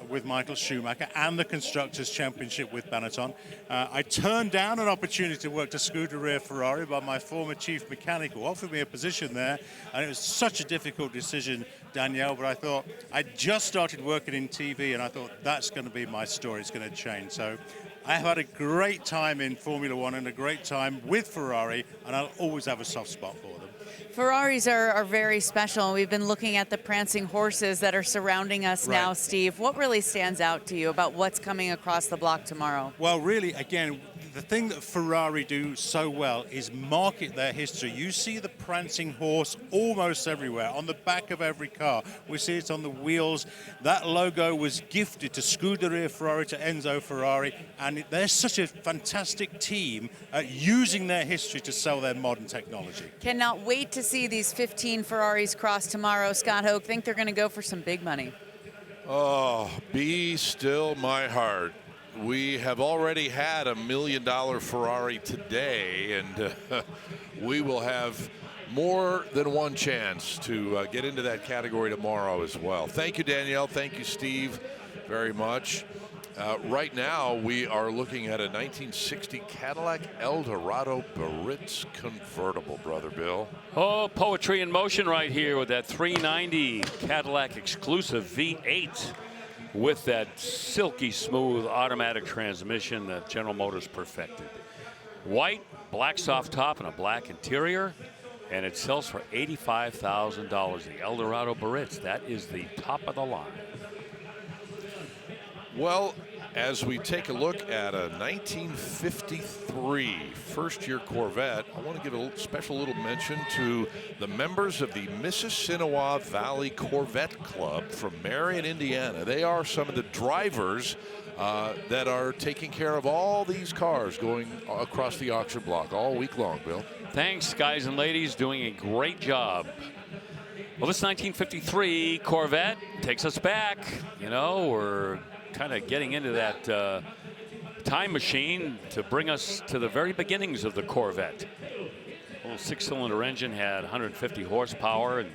with Michael Schumacher and the Constructors' Championship with Benetton. I turned down an opportunity to work to Scuderia Ferrari by my former chief mechanic, who offered me a position there, and it was such a difficult decision, Danielle, but I thought, I just started working in TV, and I thought, that's going to be my story, it's going to change. So I have had a great time in Formula One and a great time with Ferrari, and I'll always have a soft spot for them. Ferraris are very special, and we've been looking at the prancing horses that are surrounding us now, Steve. What really stands out to you about what's coming across the block tomorrow? Well, really, again, the thing that Ferrari do so well is market their history. You see the prancing horse almost everywhere, on the back of every car. We see it on the wheels. That logo was gifted to Scuderia Ferrari, to Enzo Ferrari, and they're such a fantastic team at using their history to sell their modern technology. Cannot wait to see these 15 Ferraris cross tomorrow. Scott Hoke, think they're going to go for some big money. Oh, be still my heart. We have already had $1 million Ferrari today, and we will have more than one chance to get into that category tomorrow as well. Thank you, Danielle. Thank you, Steve, very much. Right now, we are looking at a 1960 Cadillac Eldorado Baritz convertible, Brother Bill. Oh, poetry in motion right here with that 390 Cadillac exclusive V8. With that silky smooth automatic transmission that General Motors perfected. White, black soft top, and a black interior, and it sells for $85,000. The Eldorado Baritz, that is the top of the line. Well, as we take a look at a 1953 first-year Corvette, I want to give a special little mention to the members of the Mississinawa Valley Corvette Club from Marion, Indiana. They are some of the drivers that are taking care of all these cars going across the auction block all week long, Bill. Thanks, guys and ladies, doing a great job. Well, this 1953 Corvette takes us back. You know, we're kind of getting into that time machine to bring us to the very beginnings of the Corvette. A little 6-cylinder engine had 150 horsepower, and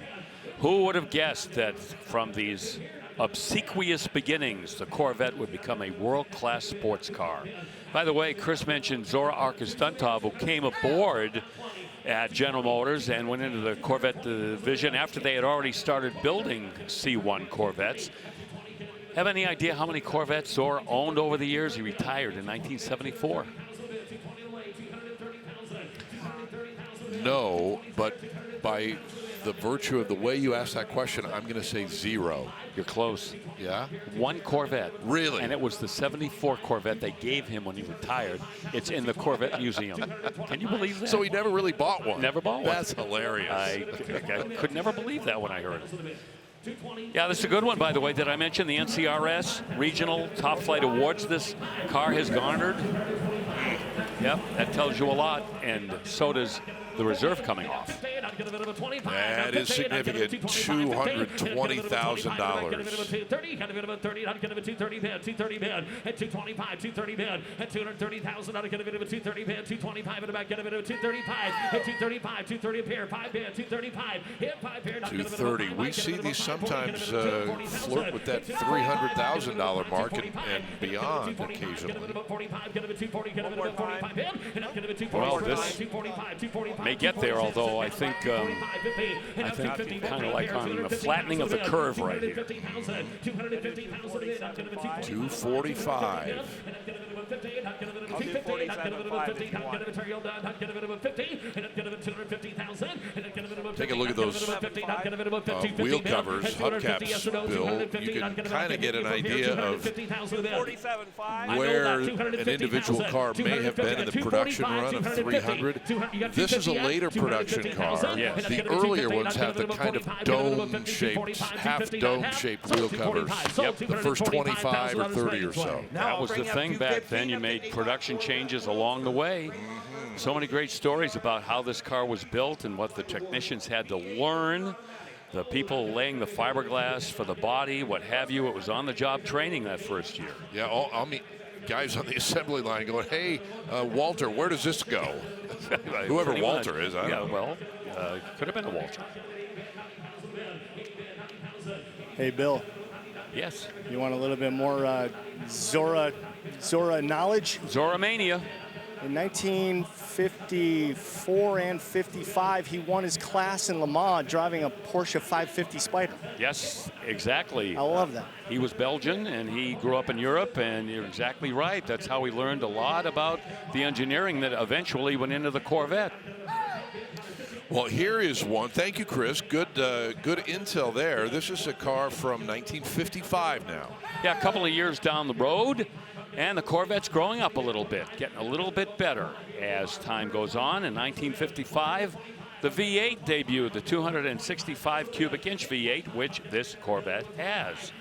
who would have guessed that from these obsequious beginnings, the Corvette would become a world-class sports car. By the way, Chris mentioned Zora Arkus-Duntov, who came aboard at General Motors and went into the Corvette division after they had already started building C1 Corvettes. Have any idea how many Corvettes Zora owned over the years? He retired in 1974. No, but by the virtue of the way you asked that question, I'm going to say 0. You're close. Yeah? 1 Corvette. Really? And it was the 74 Corvette they gave him when he retired. It's in the Corvette Museum. Can you believe that? So he never really bought one? Never bought one. That's hilarious. I could never believe that when I heard it. Yeah, this is a good one, by the way. Did I mention the NCRS Regional Top Flight Awards this car has garnered? Yep, that tells you a lot, and so does the reserve coming off. That is significant, $230,000. We see these sometimes flirt with that $300,000 mark and beyond occasionally. Well, this may get there, although I think kind of like on the flattening of the curve right here. 245. Take a look at those wheel covers, hubcaps, Bill. You can kind of get an idea of where an individual car may have been in the production run of 300. This is a later production car. Yes. The earlier ones have the kind of dome-shaped, half-dome-shaped wheel covers. Yep. The first 25 or 30 or so. That was the thing back then. You made production changes along the way. So many great stories about how this car was built and what the technicians had to learn. The people laying the fiberglass for the body, what have you. It was on-the-job training that first year. Yeah, I'll meet guys on the assembly line going, hey, Walter, where does this go? Whoever Walter is, I don't know. Well, could have been a Walter. Hey, Bill. Yes. You want a little bit more Zora knowledge? Zora Mania. In 1954 and 55, he won his class in Le Mans driving a Porsche 550 Spider. Yes, exactly. I love that. He was Belgian, and he grew up in Europe, and you're exactly right. That's how he learned a lot about the engineering that eventually went into the Corvette. Well, here is one. Thank you, Chris. Good intel there. This is a car from 1955 now. Yeah, a couple of years down the road, and the Corvette's growing up a little bit, getting a little bit better as time goes on. In 1955, the V8 debuted, the 265 cubic inch V8, which this Corvette has.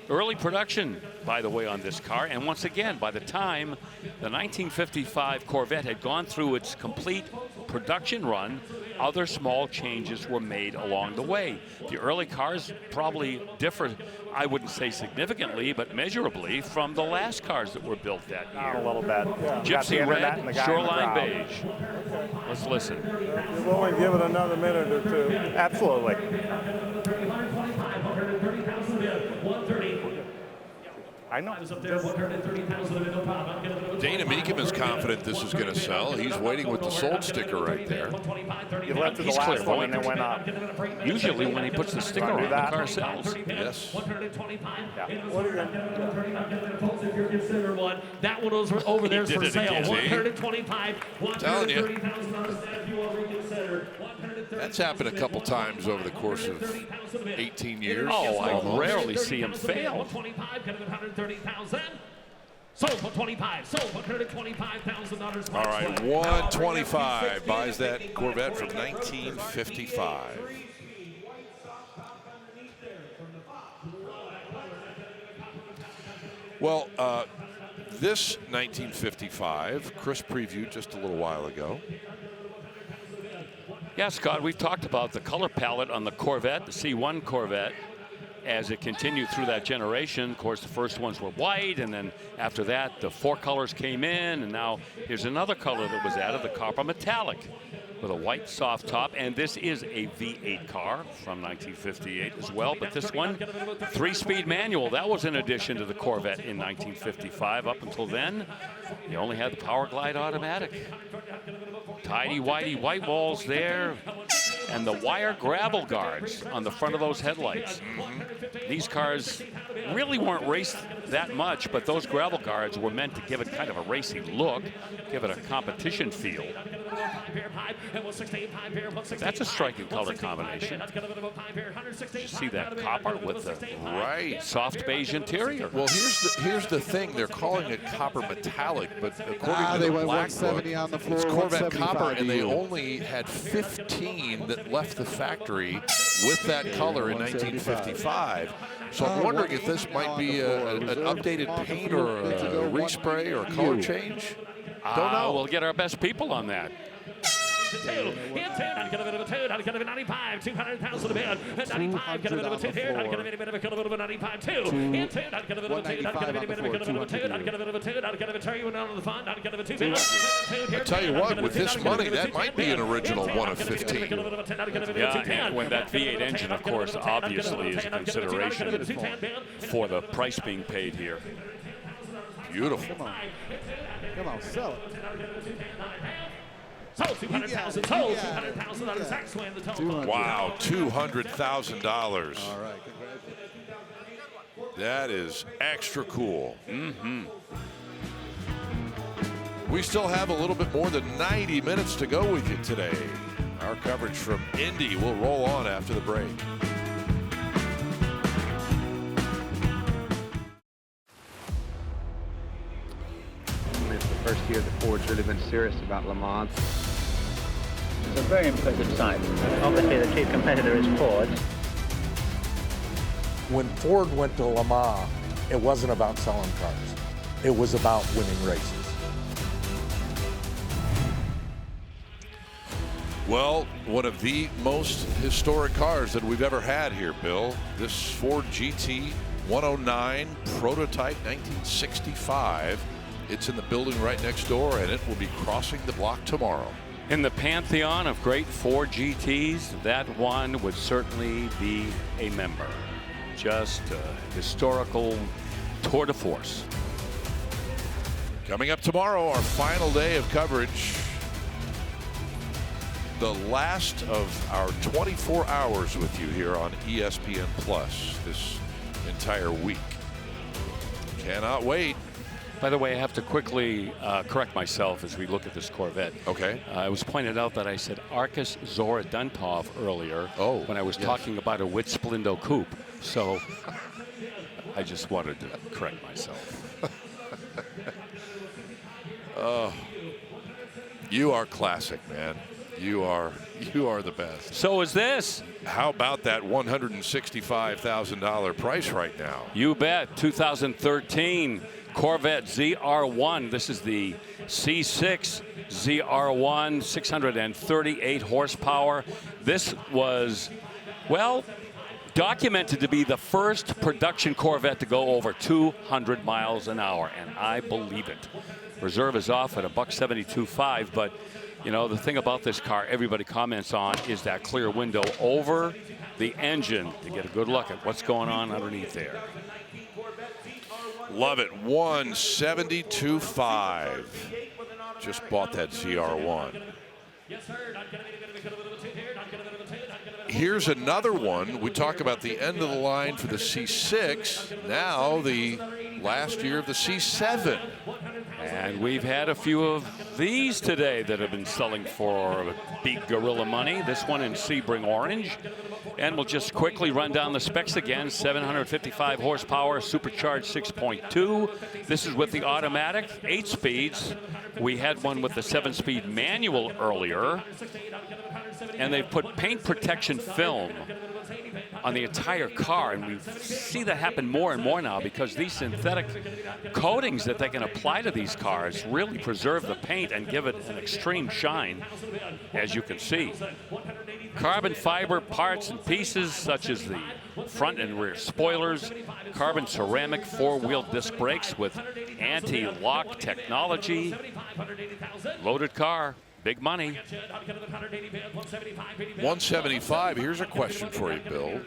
Early production, by the way, on this car. And once again, by the time the 1955 Corvette had gone through its complete production run, other small changes were made along the way. The early cars probably differed, I wouldn't say significantly, but measurably from the last cars that were built that year. A little bit. Yeah. Gypsy red, shoreline beige. Let's listen. We'll only give it another minute or two. Absolutely. I know. Dana Mecum is confident this is going to sell. He's waiting with the sold sticker right there. You left to the last one and it went up. Usually when he puts the sticker on, the car sells. Yes. That one was over there for sale. 125, telling you. That's happened a couple times over the course of 18 years. Oh, I almost. rarely see him fail. 125,000. Sold for 25. Sold for $125,000. All right, 125 buys that Corvette from 1955. Well, this 1955, Chris previewed just a little while ago. Yeah, Scott, we've talked about the color palette on the Corvette, the C1 Corvette, as it continued through that generation. Of course, the first ones were white, and then after that, the 4 colors came in, and now here's another color that was added, the copper metallic, with a white soft top. And this is a V8 car from 1958 as well, but this one, 3-speed manual. That was in addition to the Corvette in 1955. Up until then, you only had the Power Glide automatic. Tidy-whitey white walls there, and the wire gravel guards on the front of those headlights. These cars really weren't raced that much, but those gravel guards were meant to give it kind of a racy look, give it a competition feel. That's a striking color combination. You see that copper with the soft beige interior. Well, here's the thing. They're calling it copper metallic, but according to the black book, on the floor, it's Corvette copper, and they to you. only had 15 that left the factory with that color in 1955. So I'm wondering if this might be an updated paint or a respray or a color change. Don't know. We'll get our best people on that. I'd get a bit of a toad. I'd get a bit of 95, 200,000 a bid. 95, get a bit of a toad here. I'd get a bit of a 95 too. I'd get a bit of a toad. I'd get a bit of a toad. I'd get a bit of a toad. I'd get a bit of on the fund. I'd get a bit of a I tell you what, with this money, that might be an original 1 of 15. Yeah, and when that V8 engine, of course, obviously is a consideration for the price being paid here. Beautiful. Come on, sell it. Sold 200,000. Sold 200,000 on Zach Swin, the total. Wow, $200,000. All right, congratulations. That is extra cool. We still have a little bit more than 90 minutes to go with you today. Our coverage from Indy will roll on after the break. It's the first year that Ford's really been serious about Le Mans. It's a very impressive sight. Obviously, the chief competitor is Ford. When Ford went to Le Mans, it wasn't about selling cars. It was about winning races. Well, one of the most historic cars that we've ever had here, Bill. This Ford GT 109 prototype 1965. It's in the building right next door, and it will be crossing the block tomorrow. In the pantheon of great Ford GTs, that one would certainly be a member. Just a historical tour de force. Coming up tomorrow, our final day of coverage. The last of our 24 hours with you here on ESPN Plus this entire week. Cannot wait. By the way, I have to quickly correct myself as we look at this Corvette. Okay. It was pointed out that I said Arcus Zora Duntov earlier when I was talking about a Witt Splindo coupe. So I just wanted to correct myself. Oh, you are classic, man. You are the best. So is this. How about that $165,000 price right now? You bet. 2013 Corvette ZR1. This is the C6 ZR1, 638 horsepower. This was, well, documented to be the first production Corvette to go over 200 miles an hour, and I believe it. Reserve is off at $172.5, but you know, the thing about this car everybody comments on is that clear window over the engine to get a good look at what's going on underneath there. Love it. 172.5. Just bought that ZR1. Here's another one. We talk about the end of the line for the C6. Now the last year of the C7. And we've had a few of these today that have been selling for big gorilla money. This one in Sebring Orange. And we'll just quickly run down the specs again. 755 horsepower, supercharged 6.2. This is with the automatic, 8 speeds. We had one with the 7-speed manual earlier. And they put paint protection film on the entire car, and we see that happen more and more now because these synthetic coatings that they can apply to these cars really preserve the paint and give it an extreme shine, as you can see. Carbon fiber parts and pieces such as the front and rear spoilers, carbon ceramic 4-wheel disc brakes with anti-lock technology. Loaded car. Big money. 175. Here's a question for you, Bill.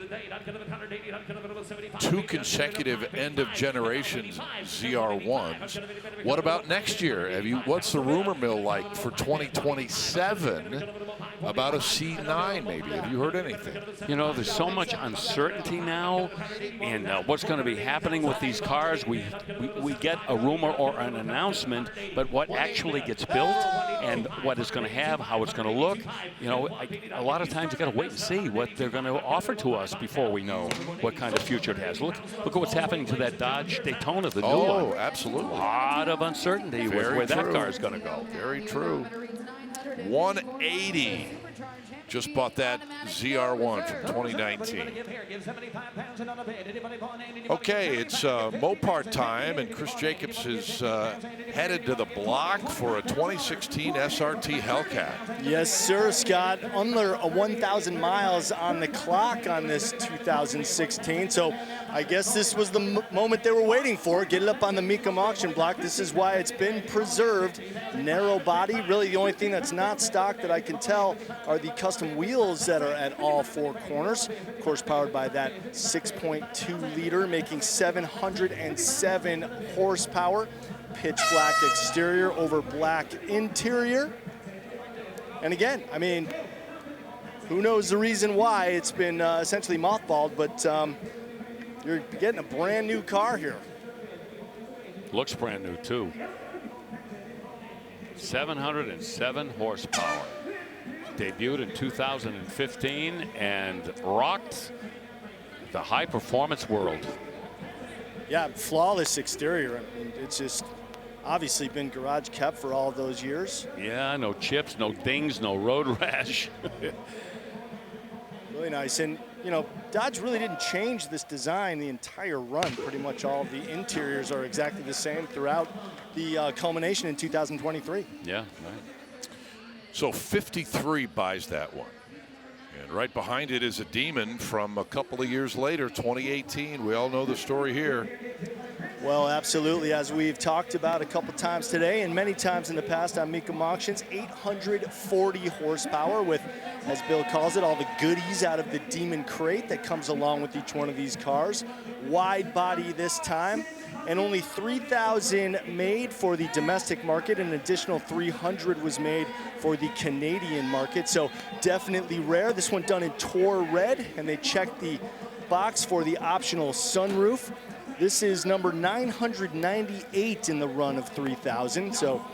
2 consecutive end of generation ZR1s. What about next year? What's the rumor mill like for 2027 about a C9 maybe? Have you heard anything? You know, there's so much uncertainty now in what's going to be happening with these cars. We get a rumor or an announcement, but what actually gets built and what it's going to have, how it's going to look, you know, a lot of times you got to wait and see what they're going to offer to us before we know what kind of future it has. Look at what's happening to that Dodge Daytona, the new one. Oh, absolutely. A lot of uncertainty with where that car is going to go. Very true. 180. Just bought that ZR1 from 2019. Okay, it's Mopar time, and Chris Jacobs is headed to the block for a 2016 SRT Hellcat. Yes, sir, Scott. Under 1,000 miles on the clock on this 2016. So I guess this was the moment they were waiting for. Get it up on the Mecum auction block. This is why it's been preserved. Narrow body. Really, the only thing that's not stock that I can tell are the custom wheels that are at all 4 corners. Of course, powered by that 6.2 liter, making 707 horsepower. Pitch black exterior over black interior. And again, I mean, who knows the reason why it's been essentially mothballed, but you're getting a brand new car here. Looks brand new too. 707 horsepower. Debuted in 2015 and rocked the high performance world. Yeah, flawless exterior. I mean, it's just obviously been garage kept for all those years. Yeah, no chips, no dings, no road rash. Really nice. And, you know, Dodge really didn't change this design the entire run. Pretty much all the interiors are exactly the same throughout the culmination in 2023. Yeah, right. So 53 buys that one. And right behind it is a Demon from a couple of years later, 2018. We all know the story here. Well, absolutely. As we've talked about a couple times today and many times in the past on Mecum Auctions, 840 horsepower with, as Bill calls it, all the goodies out of the Demon crate that comes along with each one of these cars. Wide body this time. And only 3,000 made for the domestic market. An additional 300 was made for the Canadian market. So definitely rare. This one done in Tor Red, and they checked the box for the optional sunroof. This is number 998 in the run of 3,000. So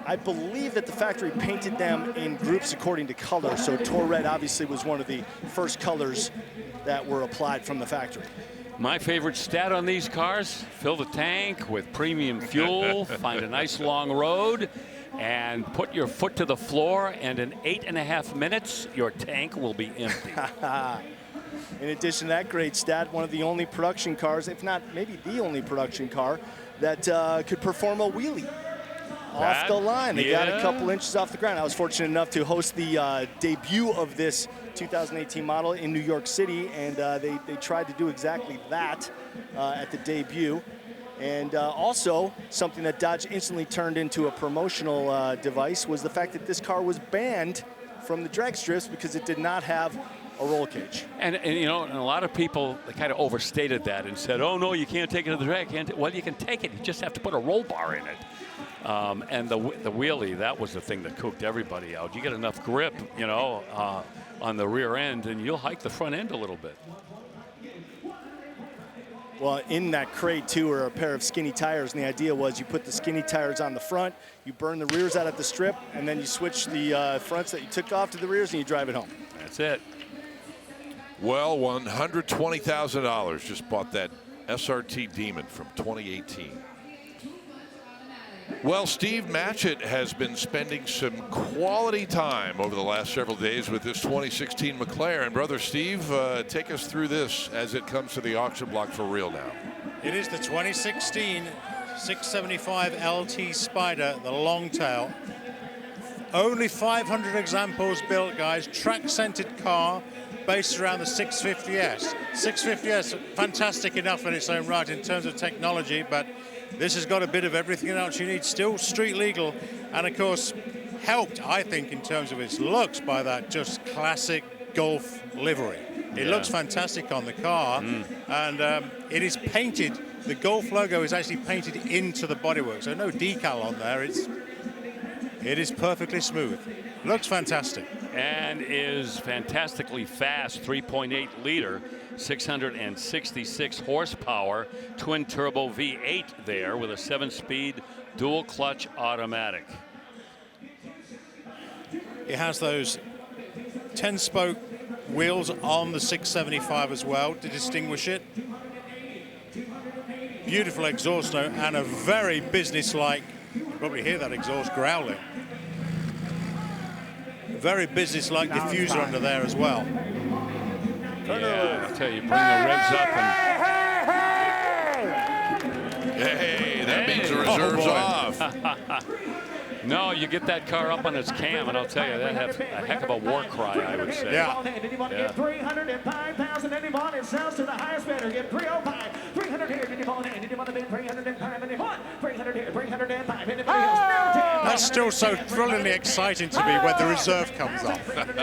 I believe that the factory painted them in groups according to color. So Tor Red obviously was one of the first colors that were applied from the factory. My favorite stat on these cars, fill the tank with premium fuel, find a nice long road, and put your foot to the floor, and in 8.5 minutes, your tank will be empty. In addition to that great stat, one of the only production cars, if not maybe the only production car, that could perform a wheelie off the line. They got a couple inches off the ground. I was fortunate enough to host the debut of this 2018 model in New York City, and they tried to do exactly that at the debut. And also, something that Dodge instantly turned into a promotional device was the fact that this car was banned from the drag strips because it did not have a roll cage. And you know, and a lot of people kind of overstated that and said, oh, no, you can't take it to the drag. Well, you can take it. You just have to put a roll bar in it. And the wheelie, that was the thing that cooked everybody out. You get enough grip, you know, on the rear end, and you'll hike the front end a little bit. Well, in that crate too are a pair of skinny tires, and the idea was you put the skinny tires on the front, you burn the rears out at the strip, and then you switch the fronts that you took off to the rears and you drive it home. That's it. Well, $120,000 just bought that SRT Demon from 2018. Well, Steve Matchett has been spending some quality time over the last several days with this 2016 McLaren. Brother Steve, take us through this as it comes to the auction block for real now. It is the 2016 675 LT Spider, the long tail. Only 500 examples built, guys. Track-centered car based around the 650S. 650S, fantastic enough in its own right in terms of technology, but this has got a bit of everything else you need. Still street legal, and of course helped, I think, in terms of its looks by that just classic Golf livery. It looks fantastic on the car, and it is painted. The Golf logo is actually painted into the bodywork, so no decal on there. It is perfectly smooth. Looks fantastic. And is fantastically fast, 3.8 liter, 666 horsepower, twin turbo V8 there with a 7-speed dual clutch automatic. It has those 10-spoke wheels on the 675 as well to distinguish it. Beautiful exhaust note and a very businesslike, you probably hear that exhaust growling. Very businesslike diffuser under there as well. Yeah, I'll tell you, bring the revs up and... Hey, that means the reserve's off. No, you get that car up on its cam, and I'll tell you, that has a heck of a war cry, I would say. Yeah. Anyone get 305,000? Anyone? It sells to the highest bidder. Get 305. 300 here. Anyone to bid 305? Anyone? 300 here. 305. Anybody else? That's still so thrillingly exciting to me when the reserve comes off.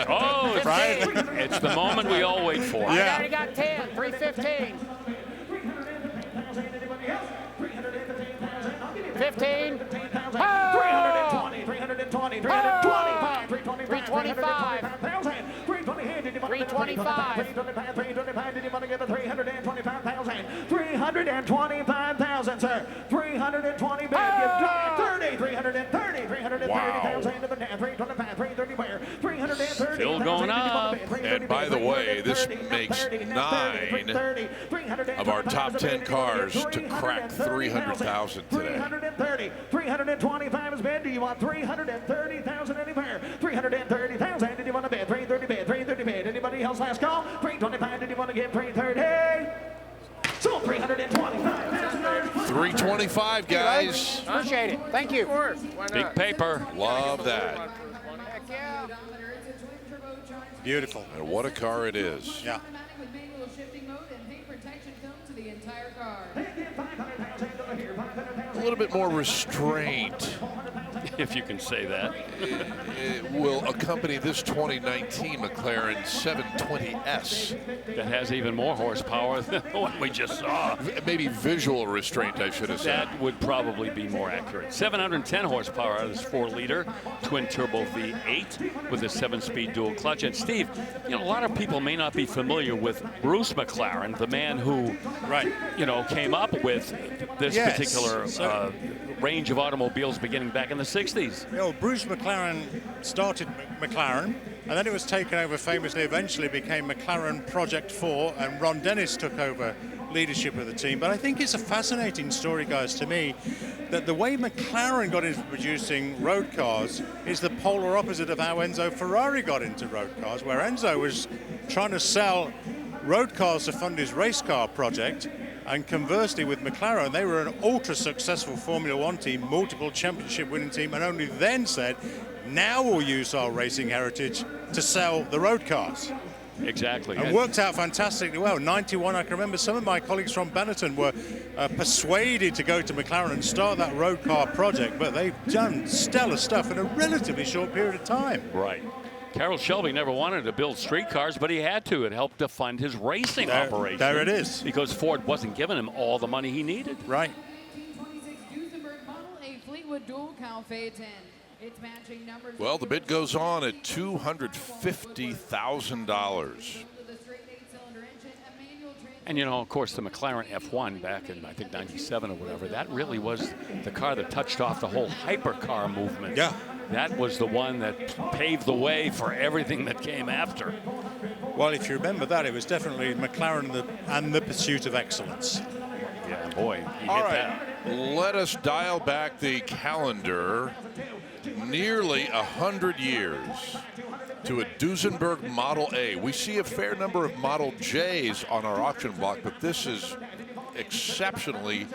Oh, right? It's the moment we all wait for. Yeah. I got 10, 315. 15. 320, 320, 325, 325, 325. Did you want to give it 325,000? 325,000, sir. 320 bid. 30, 330, 330,000 to the 325, 330 where? 330. Still going up. And by the way, this makes 9 of our top 10 cars to crack 300,000 today. 325 is bid. Do you want 330,000 anywhere? 330,000. Did you want to bid? 330 bid. 330 bid. Anybody else last call? 325. Did you want to get 330? So 325,000. 325, guys. Appreciate it. Thank you. Big paper. Love that. Beautiful. And what a car it is. Yeah. With manual shifting mode and paint protection film to the entire car. A little bit more restraint, if you can say that. It will accompany this 2019 McLaren 720S. That has even more horsepower than what we just saw. Maybe visual restraint, I should have said. That would probably be more accurate. 710 horsepower out of this 4-liter twin turbo V8 with a 7-speed dual clutch. And Steve, you know, a lot of people may not be familiar with Bruce McLaren, the man who, you know, came up with this particular range of automobiles beginning back in the 60s. You know, Bruce McLaren started McLaren, and then it was taken over famously, eventually became McLaren Project 4, and Ron Dennis took over leadership of the team. But I think it's a fascinating story, guys, to me, that the way McLaren got into producing road cars is the polar opposite of how Enzo Ferrari got into road cars, where Enzo was trying to sell road cars to fund his race car project. And conversely, with McLaren, they were an ultra-successful Formula One team, multiple championship winning team, and only then said, now we'll use our racing heritage to sell the road cars. Exactly. And worked out fantastically well. 91, I can remember some of my colleagues from Benetton were persuaded to go to McLaren and start that road car project, but they've done stellar stuff in a relatively short period of time. Right. Carroll Shelby never wanted to build street cars, but he had to. It helped to fund his racing operation. There it is. Because Ford wasn't giving him all the money he needed. Right. 1926 Duesenberg model, a Fleetwood dual cow Phaeton. Its matching numbers. Well, the bid goes on at $250,000. With a straight 8-cylinder engine, a manual transmission. And, you know, of course, the McLaren F1 back in, I think, 97 or whatever, that really was the car that touched off the whole hypercar movement. Yeah. That was the one that paved the way for everything that came after. Well, if you remember that, it was definitely McLaren and the pursuit of excellence. Yeah, boy, he All hit right, let us dial back the calendar nearly 100 years to a Duesenberg Model A. We see a fair number of Model Js on our auction block, but this is exceptionally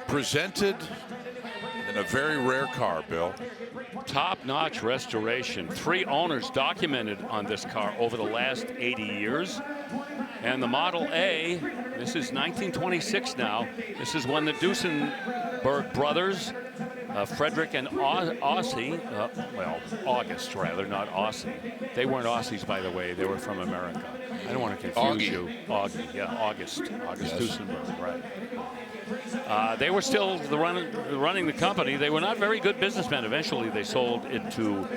presented in a very rare car, Bill. Top-notch restoration. 3 owners documented on this car over the last 80 years. And the Model A, this is 1926 now. This is when the Duesenberg brothers, Frederick and Aussie, well, August rather, not Aussie. They weren't Aussies, by the way. They were from America. I don't want to confuse you. Augie, yeah, August yes. Duesenberg, right. They were still running the company. They were not very good businessmen. Eventually, they sold it to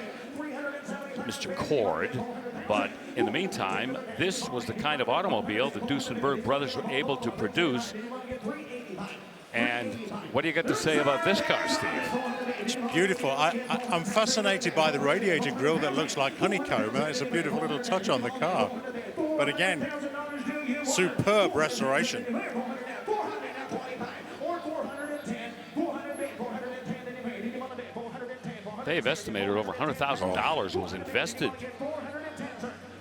Mr. Cord. But in the meantime, this was the kind of automobile the Duesenberg brothers were able to produce. And what do you got to say about this car, Steve? It's beautiful. I'm fascinated by the radiator grille that looks like honeycomb. It's a beautiful little touch on the car. But again, superb restoration. They have estimated over $100,000 was invested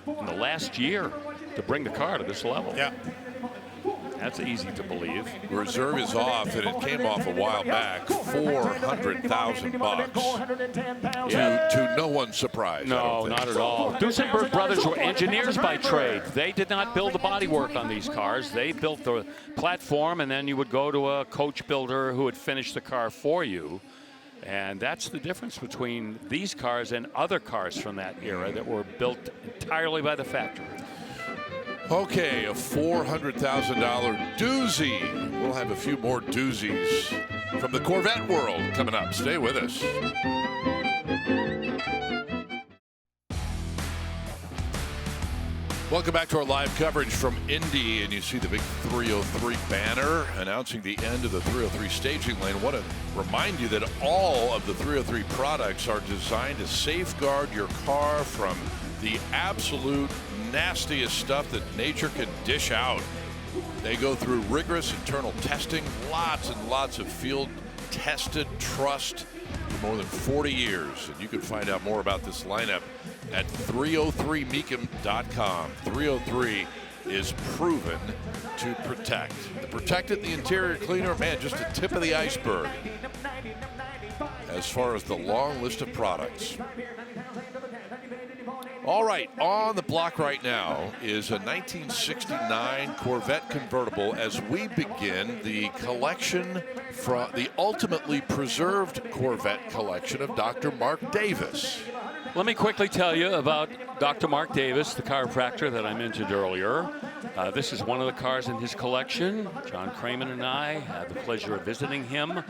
in the last year to bring the car to this level. Yeah. That's easy to believe. Reserve is off, and it came off a while back. $400,000 to no one's surprise. No, not at all. Duesenberg brothers were engineers by trade. They did not build the bodywork on these cars. They built the platform, and then you would go to a coach builder who would finish the car for you. And that's the difference between these cars and other cars from that era that were built entirely by the factory. Okay, a $400,000 doozy. We'll have a few more doozies from the Corvette world coming up. Stay with us. Welcome back to our live coverage from Indy, and you see the big 303 banner announcing the end of the 303 staging lane. I want to remind you that all of the 303 products are designed to safeguard your car from the absolute nastiest stuff that nature can dish out. They go through rigorous internal testing, lots and lots of field tested trust for more than 40 years. And you can find out more about this lineup at 303mecum.com. 303 is proven to protect. The Protect-It, the interior cleaner, man, just a tip of the iceberg as far as the long list of products. All right, on the block right now is a 1969 Corvette convertible as we begin the collection from the ultimately preserved Corvette collection of Dr. Mark Davis. Let me quickly tell you about Dr. Mark Davis, the chiropractor that I mentioned earlier. This is one of the cars in his collection. John Craman and I had the pleasure of visiting him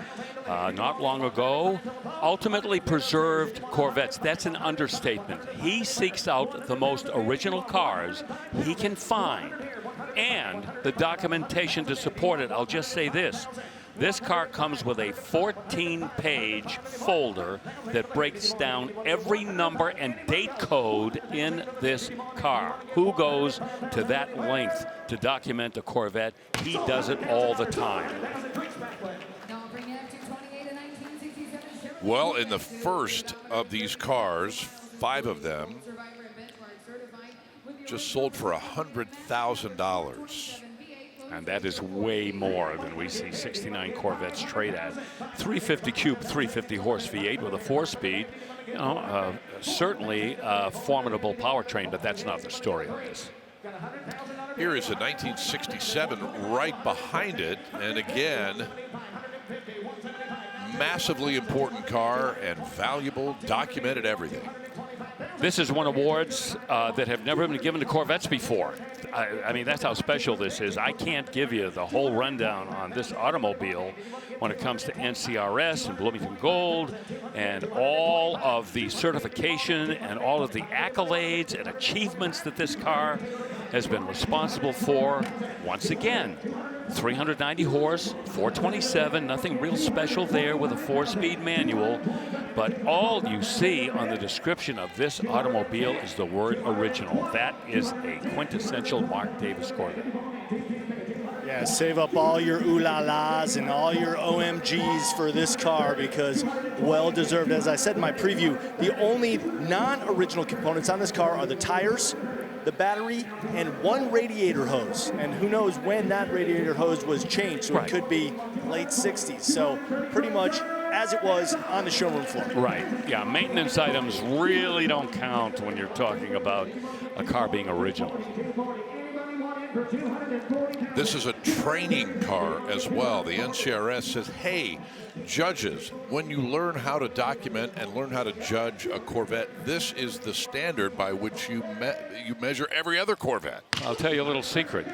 not long ago. Ultimately preserved Corvettes. That's an understatement. He seeks out the most original cars he can find and the documentation to support it. I'll just say this. This car comes with a 14-page folder that breaks down every number and date code in this car. Who goes to that length to document a Corvette? He does it all the time. Well, in the first of these cars, 5 of them just sold for $100,000. And that is way more than we see 69 Corvettes trade at. 350 cube, 350 horse V8 with a 4-speed. You know, certainly a formidable powertrain, but that's not the story of this. Here is a 1967 right behind it, and again, massively important car and valuable, documented everything. This has won awards that have never been given to Corvettes before. I mean, that's how special this is. I can't give you the whole rundown on this automobile when it comes to NCRS and Bloomington Gold and all of the certification and all of the accolades and achievements that this car has been responsible for, once again, 390 horse, 427, nothing real special there with a 4-speed manual. But all you see on the description of this automobile is the word original. That is a quintessential Mark Davis Corvette. Yeah, save up all your ooh-la-las and all your OMGs for this car because well-deserved. As I said in my preview, the only non-original components on this car are the tires, the battery, and one radiator hose. And who knows when that radiator hose was changed, so it could be late 60s. So pretty much as it was on the showroom floor. Right, yeah, maintenance items really don't count when you're talking about a car being original. This is a training car as well. The NCRS says, hey, judges, when you learn how to document and learn how to judge a Corvette, this is the standard by which you measure every other Corvette. I'll tell you a little secret.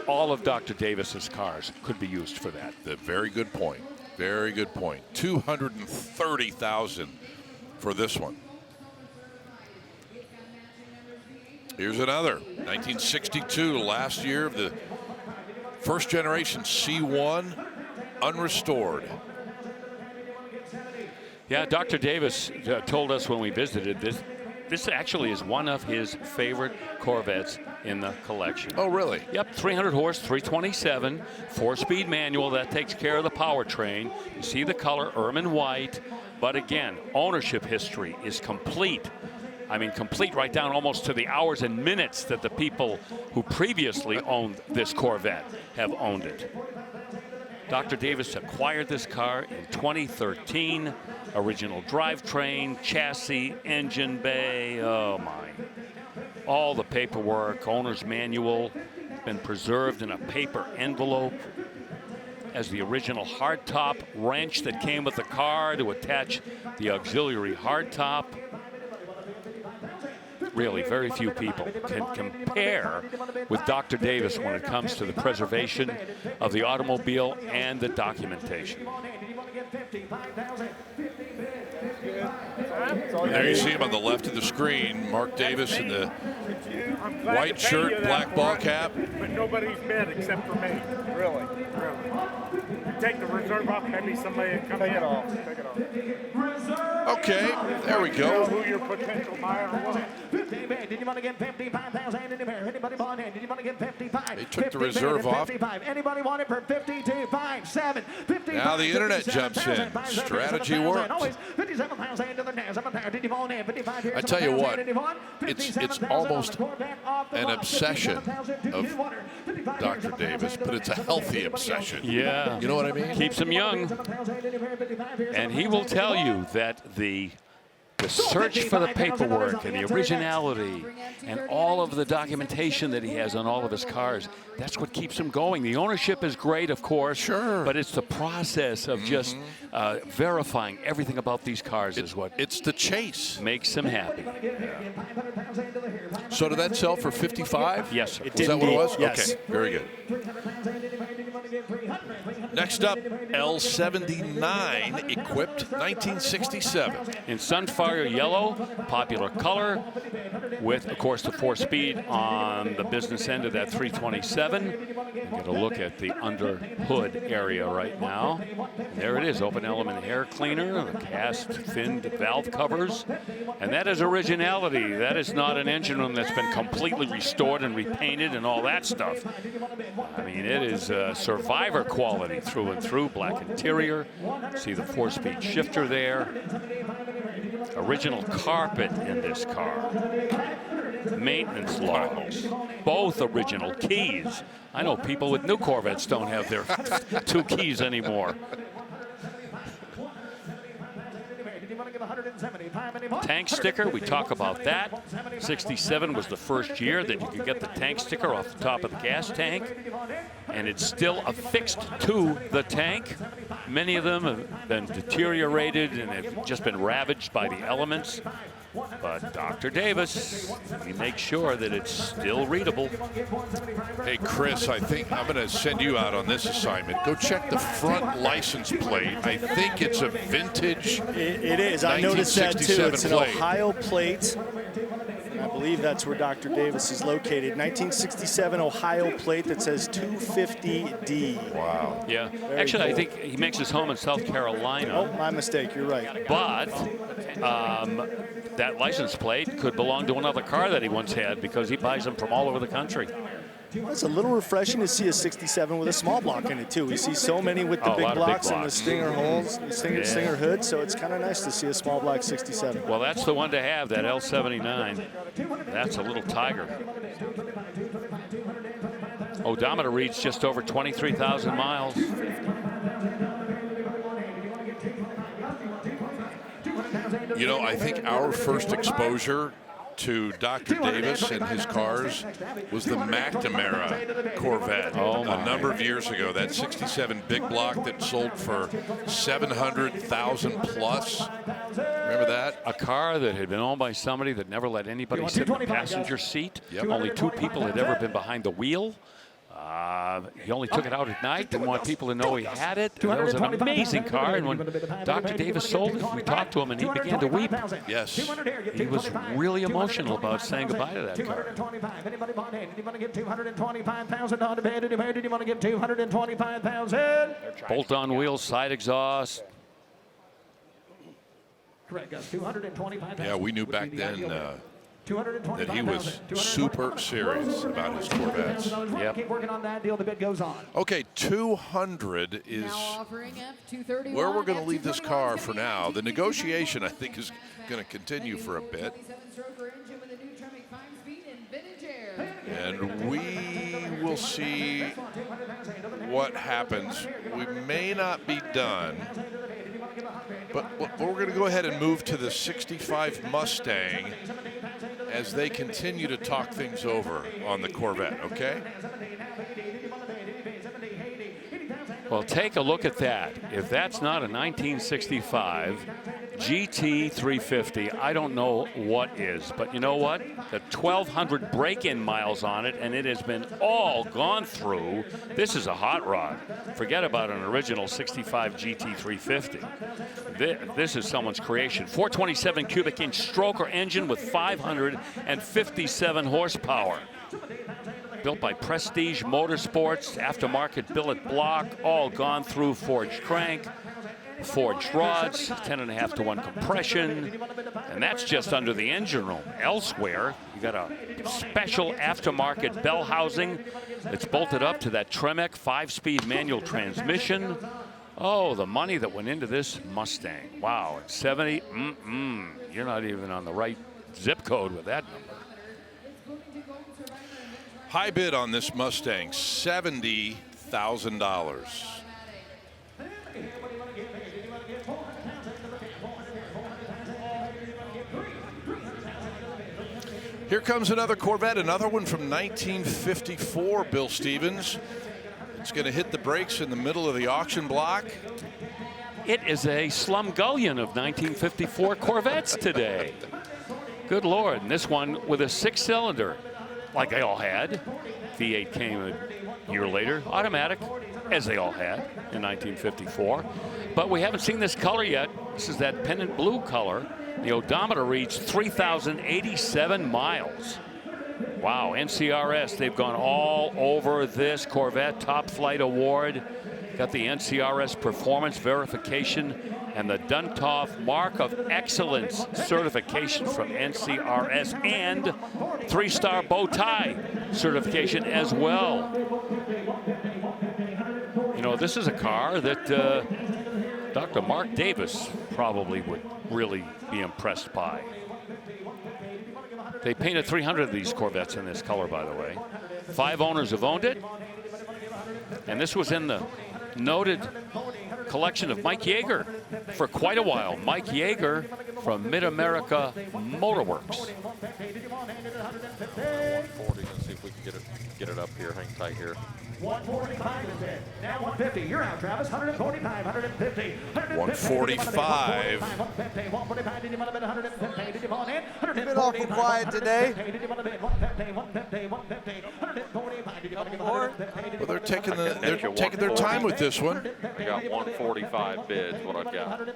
All of Dr. Davis's cars could be used for that. Very good point. Very good point. $230,000 for this one. Here's another, 1962, last year of the first generation C1, unrestored. Yeah, Dr. Davis told us when we visited this actually is one of his favorite Corvettes in the collection. Oh, really? Yep, 300 horse, 327, 4-speed manual. That takes care of the powertrain. You see the color, ermine white. But again, ownership history is complete. I mean, complete right down almost to the hours and minutes that the people who previously owned this Corvette have owned it. Dr. Davis acquired this car in 2013. Original drivetrain, chassis, engine bay, oh my. All the paperwork, owner's manual, been preserved in a paper envelope. As the original hardtop wrench that came with the car to attach the auxiliary hardtop. Really, very few people can compare with Dr. Davis when it comes to the preservation of the automobile and the documentation. There you see him on the left of the screen, Mark Davis in the white shirt, black ball cap. But nobody's bid except for me. Really? Take the reserve off, maybe somebody come in. Take it off. Okay, there we go. Who your potential buyer was. Did you want to get 55,000 anywhere? Anybody bought in? Did you want to get 55? They took the reserve off. 55. Anybody want it for 52, 5, 7, 55? Now the internet jumps in. Strategy works. I tell you what, it's almost an obsession of Dr. Davis, but it's a healthy obsession. Yeah. You know what I mean? Keeps him young. And he will tell you that the search for the paperwork and the originality and all of the documentation that he has on all of his cars, that's what keeps him going. The ownership is great, of course, sure, but it's the process of just verifying everything about these cars is what it's the chase makes him happy. So did that sell for 55? Yes, sir. Was that what it was? Yes. Okay, very good. Next up, L79 equipped 1967. In Sunfire yellow, popular color, with, of course, the 4-speed on the business end of that 327. Get a look at the under hood area right now. And there it is, open element air cleaner, the cast finned valve covers. And that is originality. That is not an engine room that's been completely restored and repainted and all that stuff. I mean, it is survivor quality through and through. Black interior. See the 4-speed shifter there. Original carpet in this car. Maintenance logs. Both original keys. I know people with new Corvettes don't have their 2 keys anymore. Tank sticker, we talk about that. 67 was the first year that you could get the tank sticker off the top of the gas tank, and it's still affixed to the tank. Many of them have been deteriorated and have just been ravaged by the elements. But Dr. Davis, he makes sure that it's still readable. Hey, Chris, I think I'm going to send you out on this assignment. Go check the front license plate. I think it's a vintage. It is. I noticed that too. It's an plate. Ohio plate. I believe that's where Dr. Davis is located. 1967 Ohio plate that says 250D. Wow. Yeah. Very Actually, I cool. think he makes his home in South Carolina. Oh, my mistake. You're right. But that license plate could belong to another car that he once had because he buys them from all over the country. It's a little refreshing to see a 67 with a small block in it, too. We see so many with the big blocks and the stinger holes, the stinger hood, so it's kind of nice to see a small block 67. Well, that's the one to have, that L79. That's a little tiger. Odometer reads just over 23,000 miles. You know, I think our first exposure to Dr. Davis and his cars was the McNamara Corvette a number of years ago. That 67 big block that sold for 700,000 plus. Remember that? A car that had been owned by somebody that never let anybody sit in the passenger seat. Only 2 people had ever been behind the wheel. He only took it out at night, didn't want people to know he had it. It was an amazing car, and when Dr. Davis sold it, we talked to him, and he began to weep. Yes. He was really emotional about saying goodbye to that car. Anybody want it? Did you want to give $225,000 on the bed? Did you want to give $225,000? Bolt-on wheels, side exhaust. Correct, guys. $225,000. Yeah, we knew back then that he was super serious about his Corvettes. Keep working on that deal. The bid goes on. Okay, 200 is where we're going to leave this car for now. The negotiation, I think, is going to continue for a bit. And we will see what happens. We may not be done, but we're going to go ahead and move to the 65 Mustang as they continue to talk things over on the Corvette, okay? Well, take a look at that. If that's not a 1965 GT 350, I don't know what is. But you know what? The 1,200 break-in miles on it, and it has been all gone through. This is a hot rod. Forget about an original 65 GT 350. This is someone's creation. 427 cubic inch stroker engine with 557 horsepower. Built by Prestige Motorsports, aftermarket billet block, all gone through forged crank, forged rods, 10.5 to 1 compression, and that's just under the engine room. Elsewhere, you got a special aftermarket bell housing that's bolted up to that Tremec 5-speed manual transmission. Oh, the money that went into this Mustang. Wow, at 70, you're not even on the right zip code with that number. High bid on this Mustang, $70,000. Here comes another Corvette, another one from 1954, Bill Stevens. It's going to hit the brakes in the middle of the auction block. It is a slumgullion of 1954 Corvettes today. Good Lord, and this one with a 6-cylinder, like they all had. V8 came a year later, automatic, as they all had in 1954. But we haven't seen this color yet. This is that pennant blue color. The odometer reached 3,087 miles. Wow, NCRS, they've gone all over this Corvette Top Flight Award. Got the NCRS Performance Verification and the Duntov Mark of Excellence certification from NCRS and 3-star bow tie certification as well. You know, this is a car that Dr. Mark Davis probably would really be impressed by. They painted 300 of these Corvettes in this color, by the way. 5 owners have owned it. And this was in the noted collection of Mike Yeager for quite a while. Mike Yeager from Mid-America Motorworks. 140, let's see if we can get it up here. Hang tight here. 145 is it. Now 150. You're out, Travis. 145, 150. 145. Been awful quiet today. Well, they're taking their time with this one. I got 145 bids, what I've got.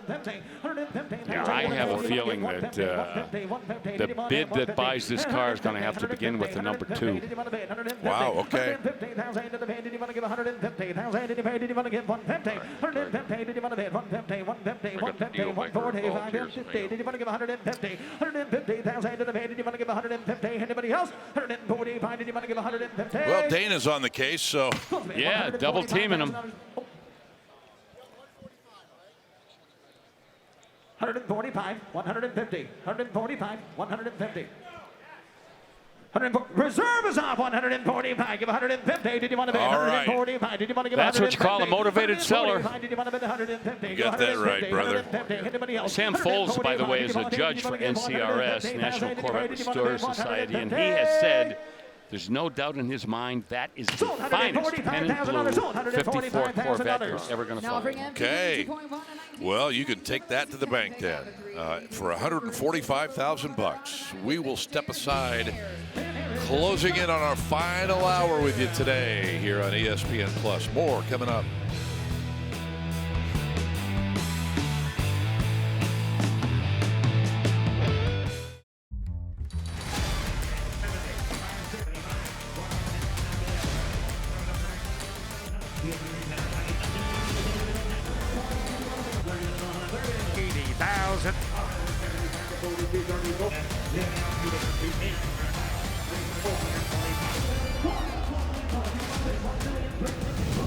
Yeah, I have a feeling that the bid that buys this car is going to have to begin with the number 2. Wow, okay. Well, Dana's on the case, so. Yeah, double teaming him. 145, 150, 145, 150. Reserve is off 145. Give 150. Did you want to bid 145? Did you want to give 150? That's what you call a motivated seller. Did you want to bid 150? You got that right, brother. Sam Foles, by the way, is a judge for NCRS, National Corvette Restorer Society, and he has said there's no doubt in his mind that is the finest pen and blue 54 Corvette you're ever going to find. Okay. Well, you can take that to the bank then. For $145,000, we will step aside, closing in on our final hour with you today here on ESPN Plus. More coming up.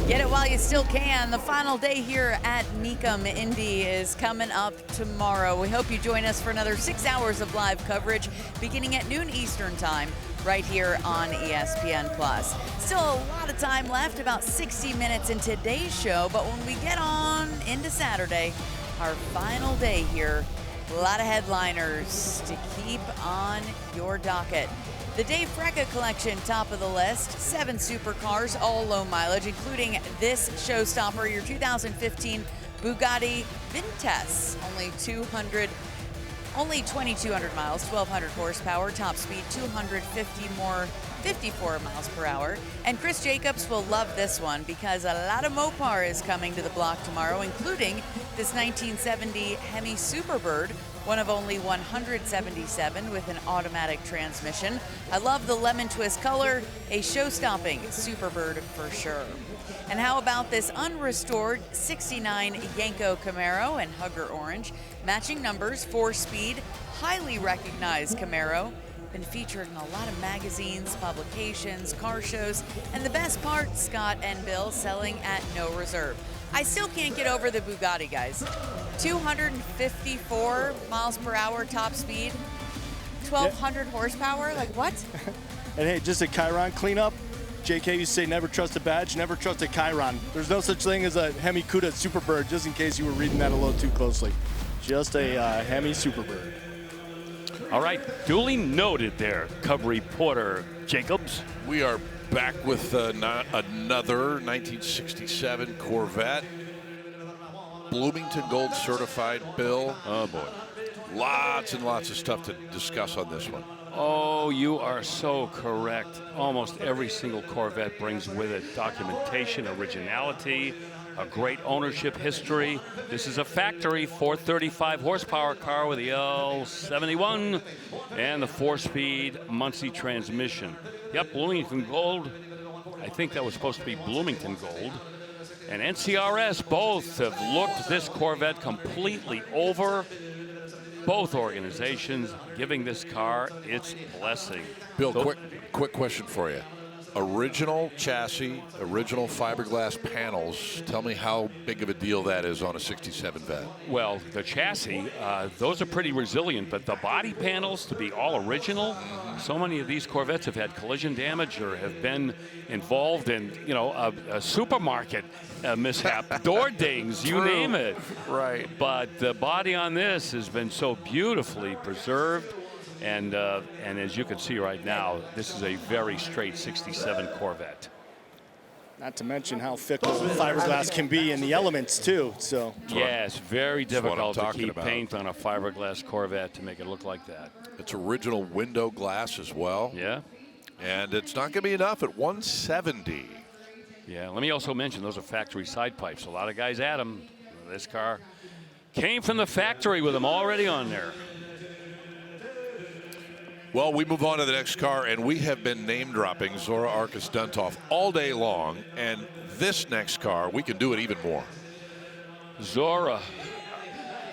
Get it while you still can. The final day here at Mecum Indy is coming up tomorrow. We hope you join us for another 6 hours of live coverage beginning at noon Eastern time right here on ESPN Plus. Still a lot of time left, about 60 minutes in today's show, but when we get on into Saturday, our final day here, a lot of headliners to keep on your docket. The Dave Frecka collection, top of the list. 7 supercars, all low mileage, including this showstopper, your 2015 Bugatti Vitesse. Only 2,200 miles, 1,200 horsepower, top speed 54 miles per hour. And Chris Jacobs will love this one because a lot of Mopar is coming to the block tomorrow, including this 1970 Hemi Superbird, one of only 177 with an automatic transmission. I love the lemon twist color, a show-stopping Superbird for sure. And how about this unrestored 69 Yenko Camaro in Hugger Orange, matching numbers, 4-speed, highly recognized Camaro, been featured in a lot of magazines, publications, car shows, and the best part, Scott and Bill selling at no reserve. I still can't get over the Bugatti, guys. 254 miles per hour top speed, 1,200 horsepower, like what? And hey, just a Chiron cleanup. JK used to say never trust a badge, never trust a Chiron. There's no such thing as a Hemi Cuda Superbird, just in case you were reading that a little too closely. Just a Hemi Superbird. All right, duly noted there, Cub reporter Jacobs. We are back with another 1967 Corvette. Bloomington Gold certified, Bill. Oh, boy. Lots and lots of stuff to discuss on this one. Oh, you are so correct. Almost every single Corvette brings with it documentation, originality, a great ownership history. This is a factory 435 horsepower car with the L71 and the 4-speed Muncie transmission. Yep, Bloomington Gold. I think that was supposed to be Bloomington Gold. And NCRS both have looked this Corvette completely over. Both organizations giving this car its blessing. Bill, quick question for you. Original chassis, original fiberglass panels. Tell me how big of a deal that is on a 67 Vette. Well, the chassis, those are pretty resilient, but the body panels to be all original, so many of these Corvettes have had collision damage or have been involved in, a supermarket mishap, door dings, you name it. Right. But the body on this has been so beautifully preserved. And as you can see right now, this is a very straight 67 Corvette. Not to mention how fickle fiberglass can be in the elements, too. So yeah, it's very difficult to keep paint on a fiberglass Corvette to make it look like that. It's original window glass as well. Yeah. And it's not going to be enough at 170. Yeah, let me also mention those are factory side pipes. A lot of guys add them. This car came from the factory with them already on there. Well, we move on to the next car, and we have been name-dropping Zora Arkus Duntov all day long, and this next car, we can do it even more. Zora.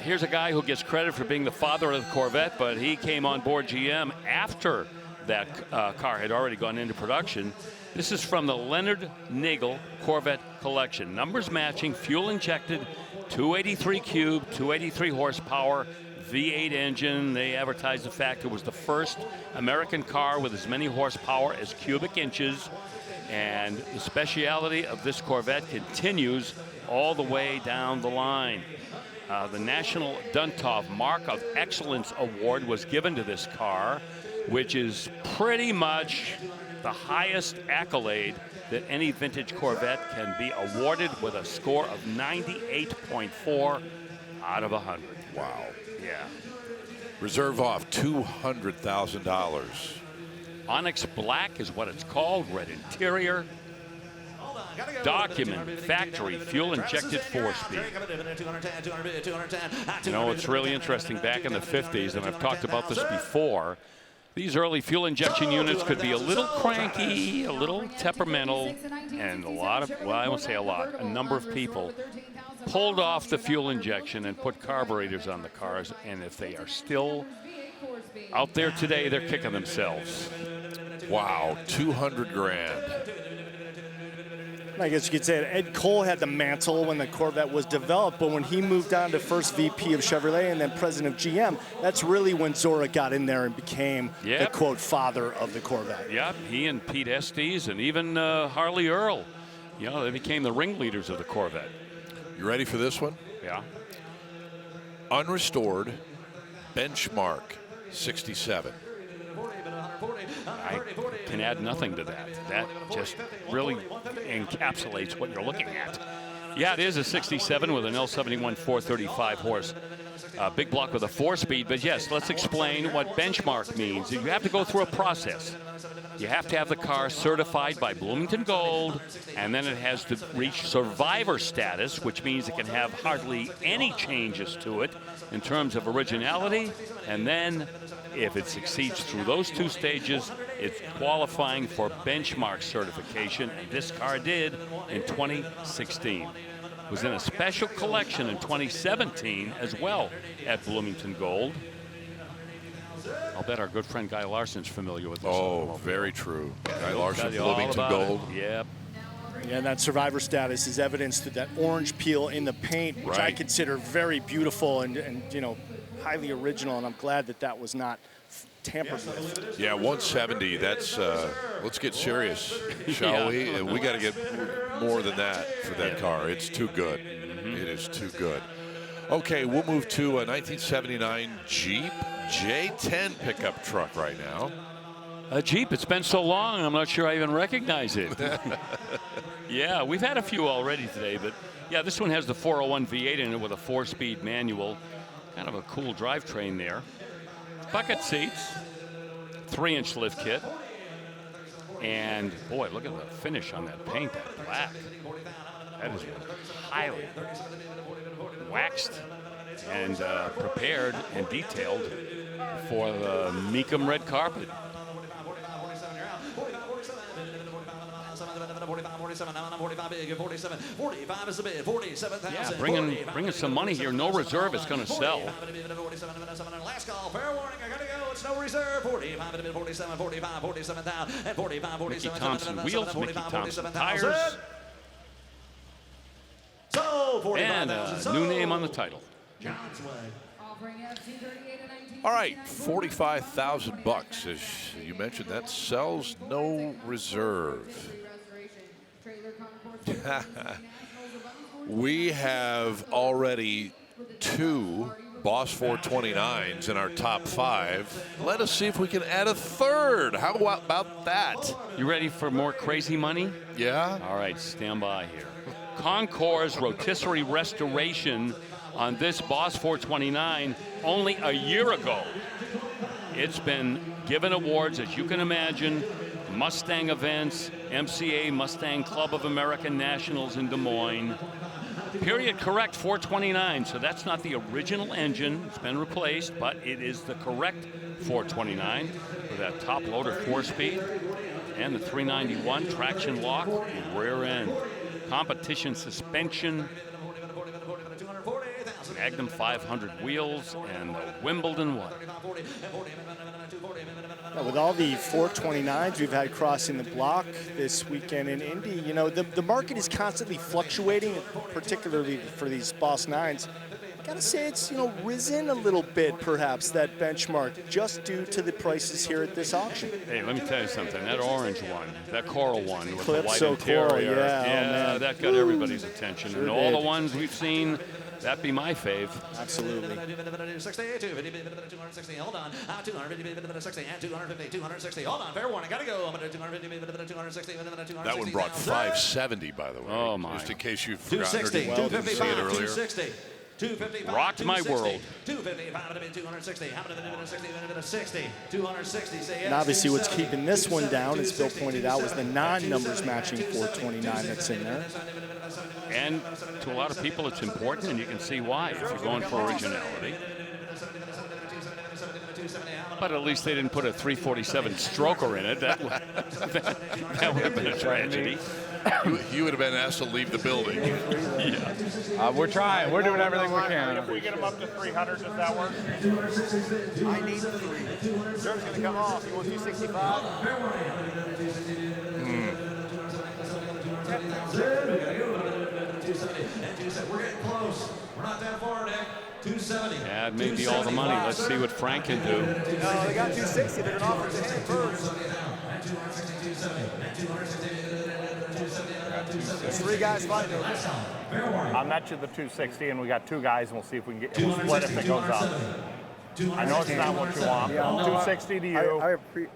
Here's a guy who gets credit for being the father of the Corvette, but he came on board GM after that car had already gone into production. This is from the Leonard Nagel Corvette collection. Numbers matching, fuel injected, 283 cube, 283 horsepower, V8 engine. They advertised the fact it was the first American car with as many horsepower as cubic inches. And the speciality of this Corvette continues all the way down the line. The National Duntov Mark of Excellence Award was given to this car, which is pretty much the highest accolade that any vintage Corvette can be awarded, with a score of 98.4 out of 100. Wow. Yeah. Reserve off $200,000. Onyx Black is what it's called. Red interior. Document factory fuel injected 4-speed. You know, it's really interesting. Back in the 50s, and I've talked about this before, these early fuel injection units could be a little cranky, a little temperamental, and a lot of, well, I won't say a lot, a number of people pulled off the fuel injection and put carburetors on the cars, and if they are still out there today, they're kicking themselves. Wow, 200 grand. I guess you could say it. Ed Cole had the mantle when the Corvette was developed, but when he moved on to first VP of Chevrolet and then president of GM, that's really when Zora got in there and became the, quote, father of the Corvette. Yep, he and Pete Estes and even Harley Earl, you know, they became the ringleaders of the Corvette. You ready for this one? Yeah. Unrestored benchmark 67. I can add nothing to that. That just really encapsulates what you're looking at. Yeah, it is a 67 with an L71 435 horse. Big block with a 4-speed, but yes, let's explain what benchmark means. You have to go through a process. You have to have the car certified by Bloomington Gold, and then it has to reach survivor status, which means it can have hardly any changes to it in terms of originality, and then if it succeeds through those two stages, it's qualifying for benchmark certification, and this car did in 2016. It was in a special collection in 2017 as well at Bloomington Gold. I'll bet our good friend Guy Larson's familiar with this. Oh, very true. Guy Larson, Bloomington Gold. Yep. Yeah, and that survivor status is evidenced through that orange peel in the paint, which I consider very beautiful and you know, highly original, and I'm glad that that was not tampered with. Yeah, 170, that's, let's get serious, shall we? We got to get more than that for that car. It's too good. It is too good. Okay, we'll move to a 1979 Jeep J10 pickup truck right now. A Jeep, it's been so long, I'm not sure I even recognize it. Yeah, we've had a few already today, but yeah, this one has the 401 V8 in it with a 4-speed manual. Kind of a cool drivetrain there. Bucket seats, 3-inch lift kit. And boy, look at the finish on that paint, that black. That is highly waxed and prepared and detailed for the Mecum red carpet. Yeah, bringing some money here. No reserve is going to sell. Last call, fair warning, I gotta go. It's no reserve. 45, 47, 45, 47,000, and 45, 47, Mickey Thompson wheels, Mickey Thompson tires. So, and a new name on the title. All right, $45,000, as you mentioned. That sells no reserve. We have already 2 Boss 429s in our top 5. Let us see if we can add a third. How about that? You ready for more crazy money? Yeah. All right, stand by here. Concours rotisserie restoration on this Boss 429 only a year ago. It's been given awards, as you can imagine, Mustang events, MCA, Mustang Club of America Nationals in Des Moines. Period correct 429, so that's not the original engine. It's been replaced, but it is the correct 429 with that top loader 4-speed and the 391 traction lock and rear end. Competition suspension, Magnum 500 wheels, and the Wimbledon one. Yeah, with all the 429s we've had crossing the block this weekend in Indy, you know, the market is constantly fluctuating, particularly for these Boss 9s. I gotta say it's, you know, risen a little bit, perhaps, that benchmark, just due to the prices here at this auction. Hey, let me tell you something. That orange one, that coral one with the white Calypso interior, coral, yeah, that got everybody's attention. Sure and all did. the ones we've seen, that'd be my fave. Absolutely. 260, hold on. 250, 260, and 250, 260. Hold on, fair warning, gotta go. I'm gonna do 250, 260, 260. That one brought 570, by the way. Oh, my. Just in case you've forgotten 260, or didn't see it 255, earlier. 260. 255, Rocked my 260, world. 255, 260. How many 260, 260, say yes. And obviously what's keeping this one down, as Bill pointed out, was the non-numbers matching 429 that's in there. And to a lot of people, it's important, and you can see why if you're going for originality. But at least they didn't put a 347 stroker in it. That would have been a tragedy. You would have been asked to leave the building. Yeah. We're trying. We're doing everything we can. If we get them up to 300, does that work? I need 3. Jeremy's going to come off. You want 265? We're getting close. We're not that far, Nick. 270. Yeah, it may be all the money. Let's see what Frank can do. No, they got 260. They're going to offer it to him first. There's 3 guys fighting over this. I'll net you the 260, and we got 2 guys, and we'll see if we can get. We'll split if it goes up. I know it's not what you want. Yeah, 260 to you.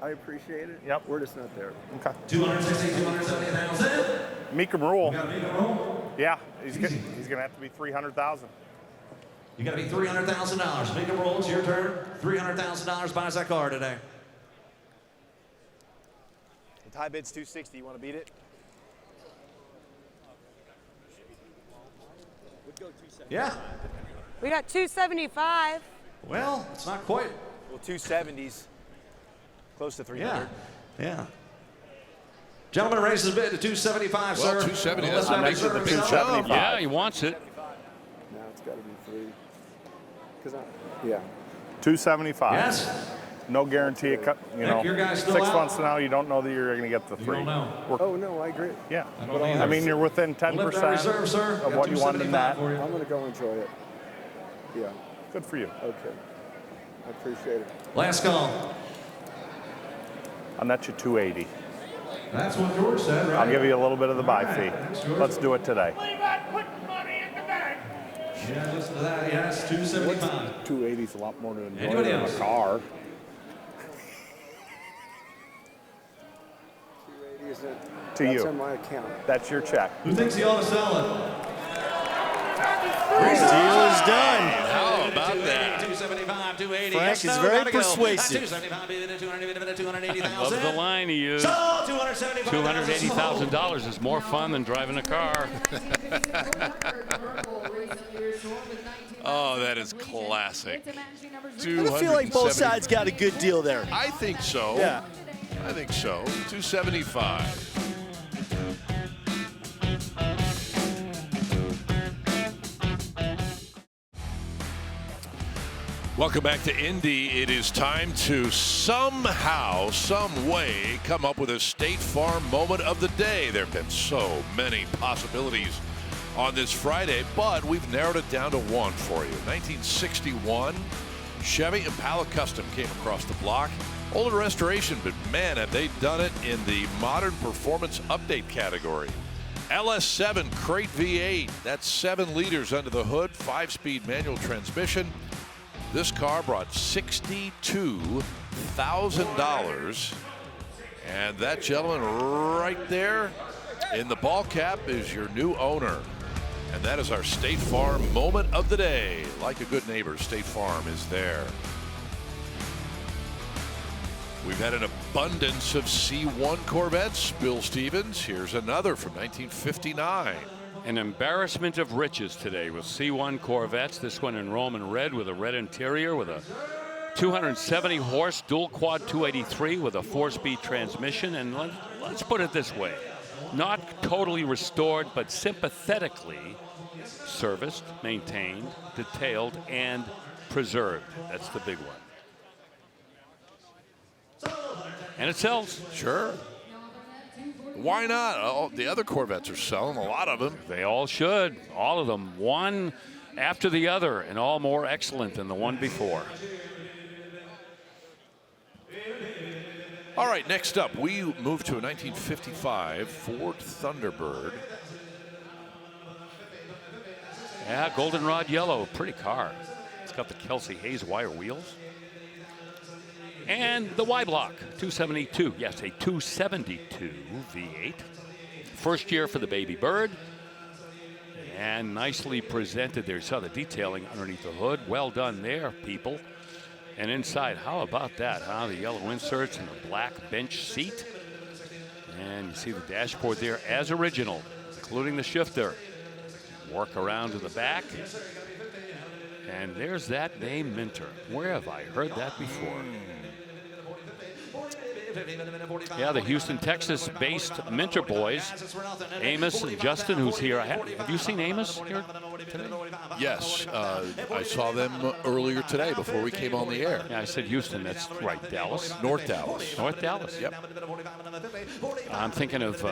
I appreciate it. Yep. We're just not there. Okay. 260, 270,000. Mecum rule. You got Mecum rule? Yeah, he's going to have to be 300,000. You got to be $300,000. Mecum rule, it's your turn. $300,000 buys that car today. The high bid's 260. You want to beat it? Yeah. We got 275. Well, it's not quite. Well, 270s. Close to 300. Yeah. Gentleman raises bid to 275, Well, sir. 270, Well, that's a big service. 275. Yeah, he wants it. Now it's got to be 3. Yeah. 275. Yes. No guarantee. You know, your guy's still 6 out? months from now, you don't know that you're going to get the 3. Oh, no, I agree. Yeah. don't I either. mean, you're within 10% reserve, sir. of Got what you wanted in 275 that. for you. I'm going to go enjoy it. Yeah. Good for you. Okay. I appreciate it. Last call. I'll net you 280. That's what George said, right? I'll give you a little bit of the buy fee. Let's do it today. Yeah, listen to that. Yes, 275. 280 is a lot more to enjoy Anybody than else? a car. 280 isn't. To That's you. in my account. That's your check. Who thinks he ought to sell it? Deal is done. How about that? 275, 280. Frank Yes, is no, very gotta go. persuasive. 275, 280,000. Love the line he used. So, $275,000. $280,000 is more fun than driving a car. Oh, that is classic. I feel like both sides got a good deal there. I think so. Yeah. I think so. 275. Welcome back to Indy. It is time to somehow, some way, come up with a State Farm moment of the day. There have been so many possibilities on this Friday, but we've narrowed it down to one for you. 1961, Chevy Impala Custom came across the block. Older restoration, but man, have they done it in the modern performance update category. LS7 Crate V8, that's 7 liters under the hood, 5-speed manual transmission. This car brought $62,000. And that gentleman right there in the ball cap is your new owner. And that is our State Farm moment of the day. Like a good neighbor, State Farm is there. We've had an abundance of C1 Corvettes. Bill Stevens, here's another from 1959. An embarrassment of riches today with C1 Corvettes. This one in Roman red with a red interior with a 270 horse dual quad 283 with a 4-speed transmission. And let's put it this way. Not totally restored, but sympathetically serviced, maintained, detailed, and preserved. That's the big one. And it sells. Sure. Why not? Oh, the other Corvettes are selling, a lot of them. They all should. All of them. One after the other, and all more excellent than the one before. All right, next up, we move to a 1955 Ford Thunderbird. Yeah, goldenrod yellow. Pretty car. It's got the Kelsey Hayes wire wheels. And the Y block, 272. Yes, a 272 V8. First year for the baby bird. And nicely presented there. You saw the detailing underneath the hood. Well done there, people. And inside, how about that, huh? The yellow inserts and the black bench seat. And you see the dashboard there as original, including the shifter. Work around to the back. And there's that name, Minter. Where have I heard that before? Yeah, the Houston, Texas-based Minter boys, Amos and Justin, who's here. Have you seen Amos here today? Yes, I saw them earlier today before we came on the air. Yeah, I said Houston. That's right, Dallas. North Dallas. North Dallas. Yep. I'm thinking of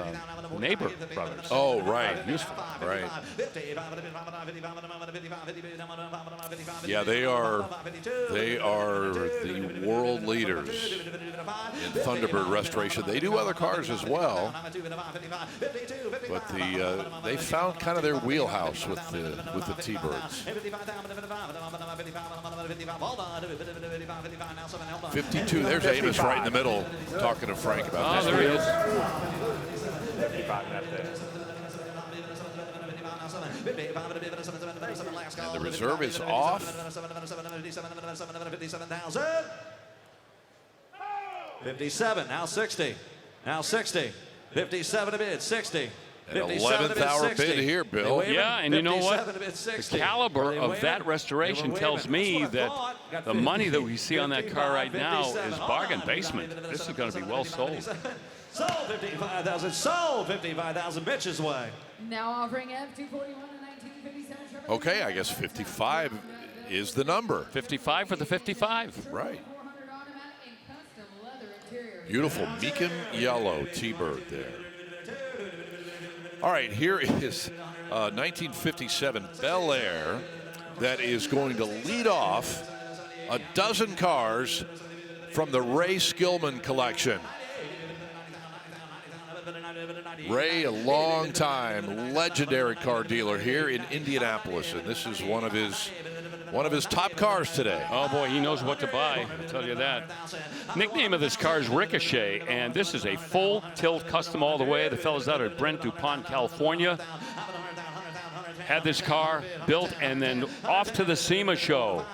Neighbor Brothers. Oh, right. Houston. Right. Yeah, they are the world leaders in Thunderbird restoration. They do other cars as well, but they found kind of their wheelhouse with the T-Birds. 52. There's Amos right in the middle, talking to Frank about this. There he is. 55 that day. And the reserve is off. 57, now 60. Now 60. 57 a bid, 60. An 11th hour bid here, Bill. Yeah, and you know what? The caliber of that restoration tells me that the money that we see on that car right now is bargain basement. This is going to be well sold. Sold 55,000. Sold 55,000. Bitches way. Now offering F241 and 1957. Okay, I guess 55 is the number. 55 for the 55. Right. Beautiful Mecum yellow T-Bird there. All right, here is 1957 Bel Air that is going to lead off a dozen cars from the Ray Skillman collection. Ray, a long-time legendary car dealer here in Indianapolis, and this is one of his top cars today. Oh boy, he knows what to buy, I'll tell you that. Nickname of this car is Ricochet, and this is a full tilt custom all the way. The fellas out at Brent DuPont, California had this car built and then off to the SEMA show.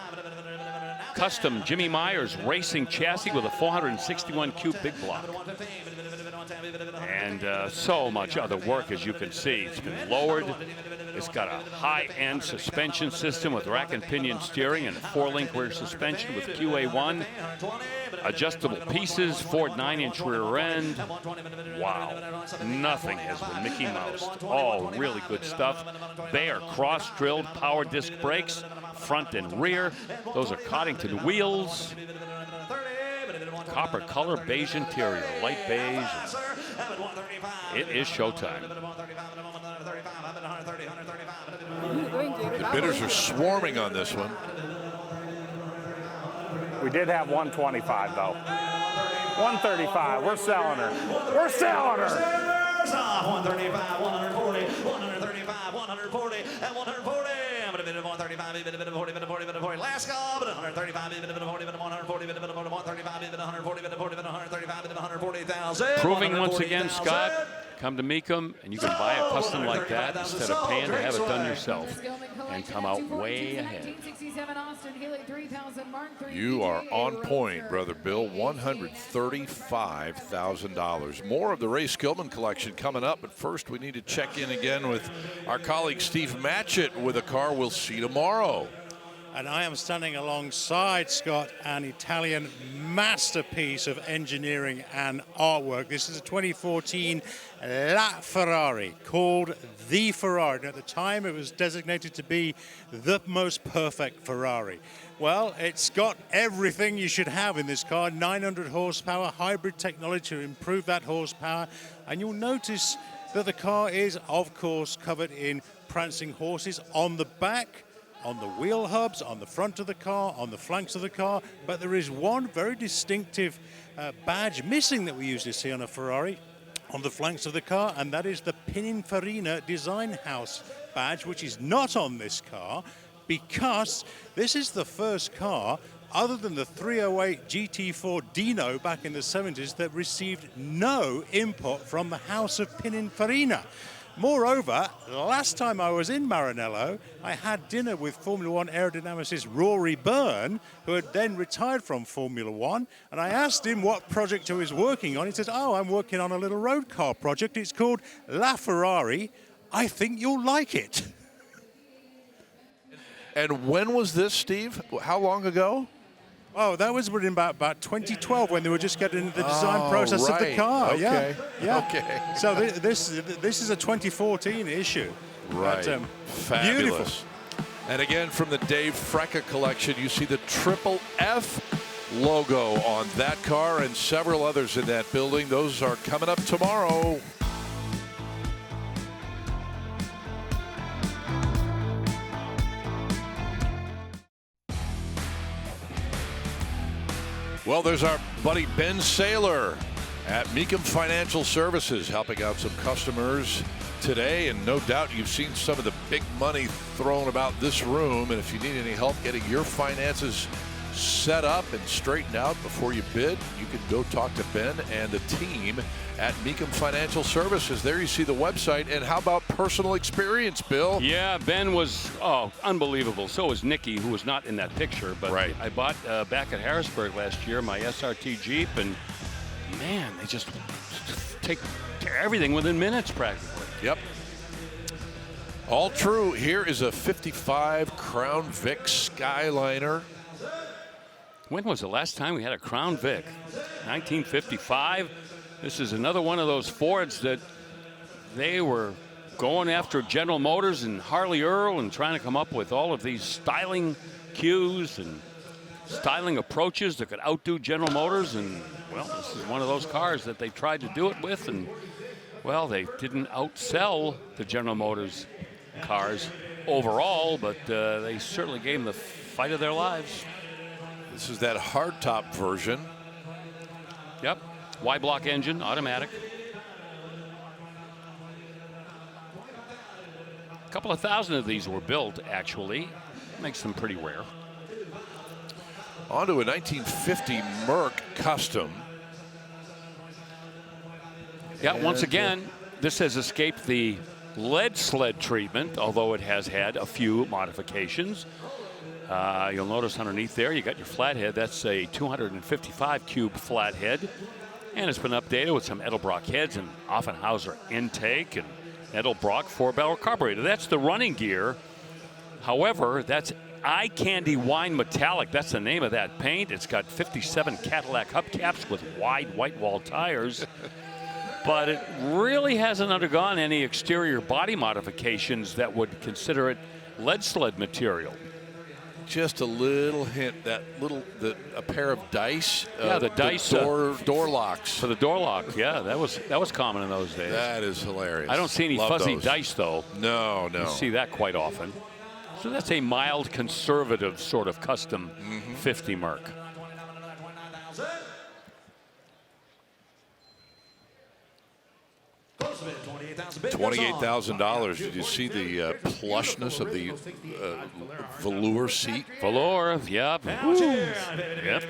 Custom Jimmy Myers racing chassis with a 461 cube big block. And so much other work, as you can see. It's been lowered. It's got a high-end suspension system with rack and pinion steering and a 4-link rear suspension with QA1. Adjustable pieces, Ford 9-inch rear end. Wow, nothing has been Mickey Moused. All really good stuff. Bayer cross-drilled power disc brakes, front and rear. Those are Coddington wheels. Copper color, beige interior, light beige. It is showtime. The bidders are swarming on this one. We did have 125 though. 135. We're selling her. We're selling her. 135, 140, 135, 140, and 140. I'm going to bid at 135, bid at 40, bid at 40, bid at 40. Last call, bid at 135, bid at 40, bid at 140, bid at 135, bid at 135, bid at 140, bid at 140, bid at 135, bid at 140,000. Proving once again, Scott, Come to Mecum, and you can buy a custom like that instead of paying to have it done yourself and come out way ahead. You are on point, Brother Bill. $135,000. More of the Ray Skillman collection coming up, but first we need to check in again with our colleague Steve Matchett with a car we'll see tomorrow. And I am standing alongside, Scott, an Italian masterpiece of engineering and artwork. This is a 2014 La Ferrari, called the Ferrari. And at the time, it was designated to be the most perfect Ferrari. Well, it's got everything you should have in this car. 900 horsepower, hybrid technology to improve that horsepower. And you'll notice that the car is, of course, covered in prancing horses on the back, on the wheel hubs, on the front of the car, on the flanks of the car. But there is one very distinctive badge missing that we usually see on a Ferrari on the flanks of the car, and that is the Pininfarina Design House badge, which is not on this car because this is the first car, other than the 308 GT4 Dino back in the 70s, that received no input from the House of Pininfarina. Moreover, last time I was in Maranello, I had dinner with Formula One aerodynamicist Rory Byrne, who had then retired from Formula One, and I asked him what project he was working on. He says, "Oh, I'm working on a little road car project. It's called La Ferrari. I think you'll like it." And when was this, Steve? How long ago? Oh, that was within about 2012, when they were just getting into the design process of the car. Okay. Yeah. Okay. So this is a 2014 issue. Right. But, fabulous. beautiful. And again, from the Dave Frecka collection, you see the Triple F logo on that car and several others in that building. Those are coming up tomorrow. Well, there's our buddy Ben Saylor at Mecum Financial Services, helping out some customers today. And no doubt you've seen some of the big money thrown about this room. And if you need any help getting your finances set up and straightened out before you bid, you can go talk to Ben and the team at Mecum Financial Services. There you see the website. And how about personal experience, Bill? Yeah, Ben was unbelievable. So was Nikki, who was not in that picture. But right. I bought back at Harrisburg last year my SRT Jeep, and man, they just take everything within minutes practically. Yep. All true. Here is a 55 Crown Vic Skyliner. When was the last time we had a Crown Vic? 1955. This is another one of those Fords that they were going after General Motors and Harley Earl and trying to come up with all of these styling cues and styling approaches that could outdo General Motors. And, well, this is one of those cars that they tried to do it with. And, well, they didn't outsell the General Motors cars overall, but they certainly gave them the fight of their lives. This is that hardtop version. Yep. Y-block engine, automatic. A couple of thousand of these were built, actually. Makes them pretty rare. On to a 1950 Merc Custom. Yeah, once again, this has escaped the lead sled treatment, although it has had a few modifications. You'll notice underneath there, you got your flathead. That's a 255 cube flathead. And it's been updated with some Edelbrock heads and Offenhauser intake and Edelbrock 4-barrel carburetor. That's the running gear. However, that's Eye Candy Wine Metallic. That's the name of that paint. It's got 57 Cadillac hubcaps with wide white wall tires. But it really hasn't undergone any exterior body modifications that would consider it lead sled material. Just a little hint, a pair of dice. Yeah, the dice door locks. For the door lock, yeah, that was common in those days. That is hilarious. I don't see any fuzzy dice though. No. You see that quite often. So that's a mild conservative sort of custom 50 Merc. $28,000. Did you see the plushness of the velour seat? Velour, yep. Yep.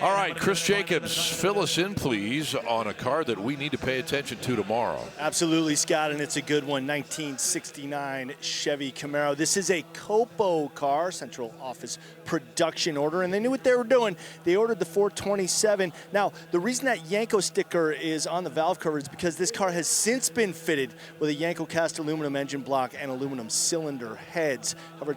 All right, Chris Jacobs, fill us in, please, on a car that we need to pay attention to tomorrow. Absolutely, Scott, and it's a good one. 1969 Chevy Camaro. This is a Copo car, central office production order, and they knew what they were doing. They ordered the 427. Now, the reason that Yanko sticker is on the valve cover is because this car has since been fitted with a Yanko cast aluminum engine block and aluminum cylinder heads. However,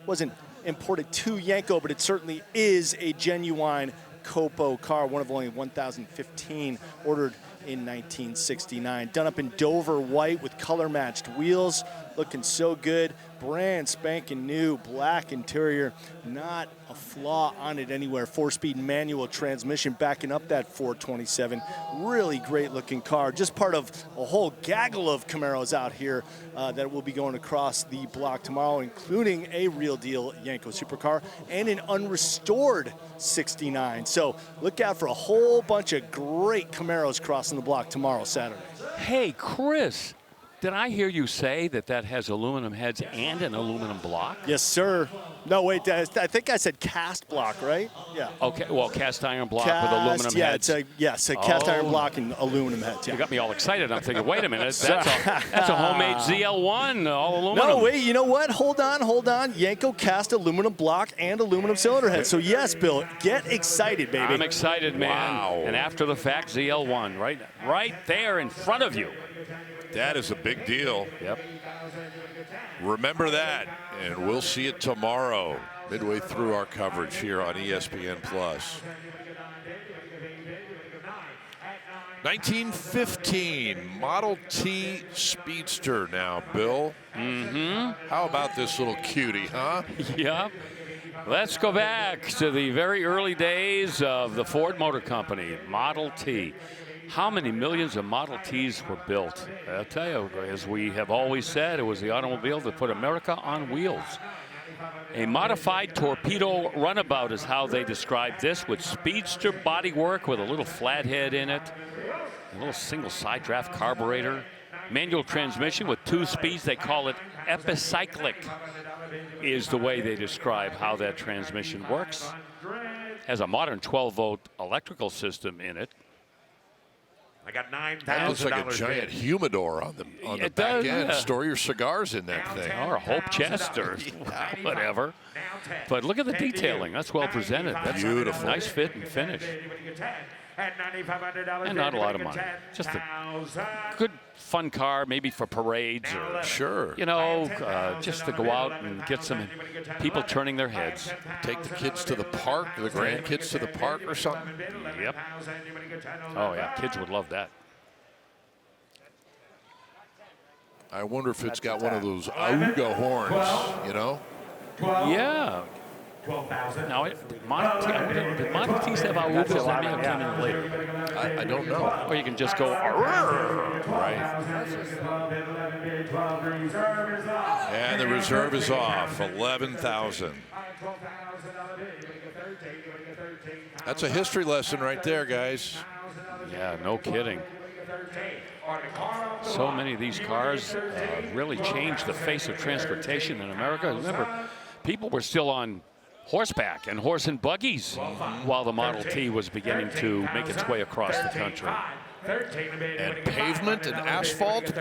wasn't imported to Yanko, but it certainly is a genuine Copo car, one of only 1,015 ordered in 1969. Done up in Dover white with color-matched wheels, looking so good. Brand spanking new, black interior, not a flaw on it anywhere. 4-speed manual transmission backing up that 427. Really great looking car. Just part of a whole gaggle of Camaros out here that will be going across the block tomorrow, including a real deal Yanko supercar and an unrestored 69. So look out for a whole bunch of great Camaros crossing the block tomorrow, Saturday. Hey, Chris. Did I hear you say that has aluminum heads and an aluminum block? Yes, sir. No, wait, I think I said cast block, right? Yeah. Okay, well, cast iron block with aluminum heads. It's a cast iron block and aluminum heads. Yeah. You got me all excited. I'm thinking, wait a minute, that's a homemade ZL1, all aluminum. No, wait, you know what? Hold on. Yanko cast aluminum block and aluminum cylinder head. So yes, Bill, get excited, baby. I'm excited, man. Wow. And after the fact, ZL1, right there in front of you. That is a big deal. Yep. Remember that, and we'll see it tomorrow, midway through our coverage here on ESPN+. 1915 Model T Speedster now, Bill. Mm-hmm. How about this little cutie, huh? Yep. Let's go back to the very early days of the Ford Motor Company, Model T. How many millions of Model Ts were built? I'll tell you, as we have always said, it was the automobile that put America on wheels. A modified torpedo runabout is how they described this, with speedster bodywork with a little flathead in it, a little single side draft carburetor, manual transmission with 2 speeds. They call it epicyclic, is the way they describe how that transmission works. Has a modern 12-volt electrical system in it. I got $9,000. That looks like a giant humidor on the back end. Yeah. Store your cigars in that thing. Or a Hope chest or whatever. But look at the detailing. That's well presented. That's beautiful. Nice fit and finish. And not a lot of money. Just a good, fun car, maybe for parades or, sure, just to go out and get some people turning their heads. Take the kids to the park, the grandkids to the park or something. Yep. Oh, yeah, kids would love that. I wonder if it's got one of those auga horns, Yeah. Now, did Model T's have augas? That may have come in later. I don't know. Or you can just go, right. And the reserve is off, 11,000. That's a history lesson right there, guys. Yeah, no kidding. So many of these cars really changed the face of transportation in America. Remember, people were still on horseback and horse and buggies while the Model T was beginning to make its way across the country. And pavement and asphalt?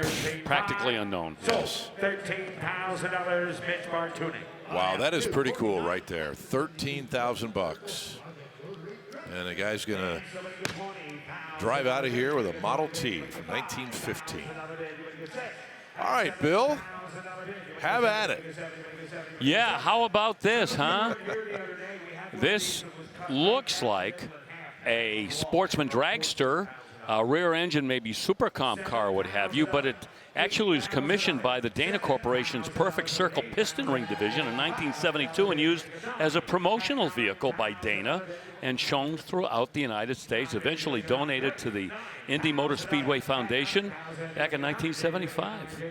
Practically unknown. Yes. $13,000, Mitch Bartuni. Wow, that is pretty cool right there. $13,000. And the guy's going to drive out of here with a Model T from 1915. All right, Bill, have at it. Yeah, how about this, huh? This looks like a sportsman dragster, a rear engine, maybe super comp car, what have you, but it actually was commissioned by the Dana Corporation's Perfect Circle Piston Ring Division in 1972 and used as a promotional vehicle by Dana and shown throughout the United States, eventually donated to the Indy Motor Speedway Foundation back in 1975.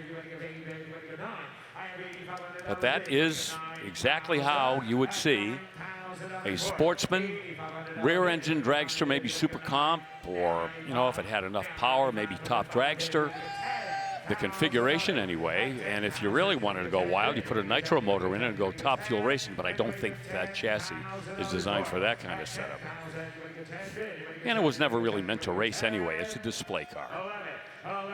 But that is exactly how you would see a sportsman, rear engine dragster, maybe super comp, or, if it had enough power, maybe top dragster, the configuration anyway. And if you really wanted to go wild, you put a nitro motor in it and go top fuel racing. But I don't think that chassis is designed for that kind of setup. And it was never really meant to race anyway. It's a display car. And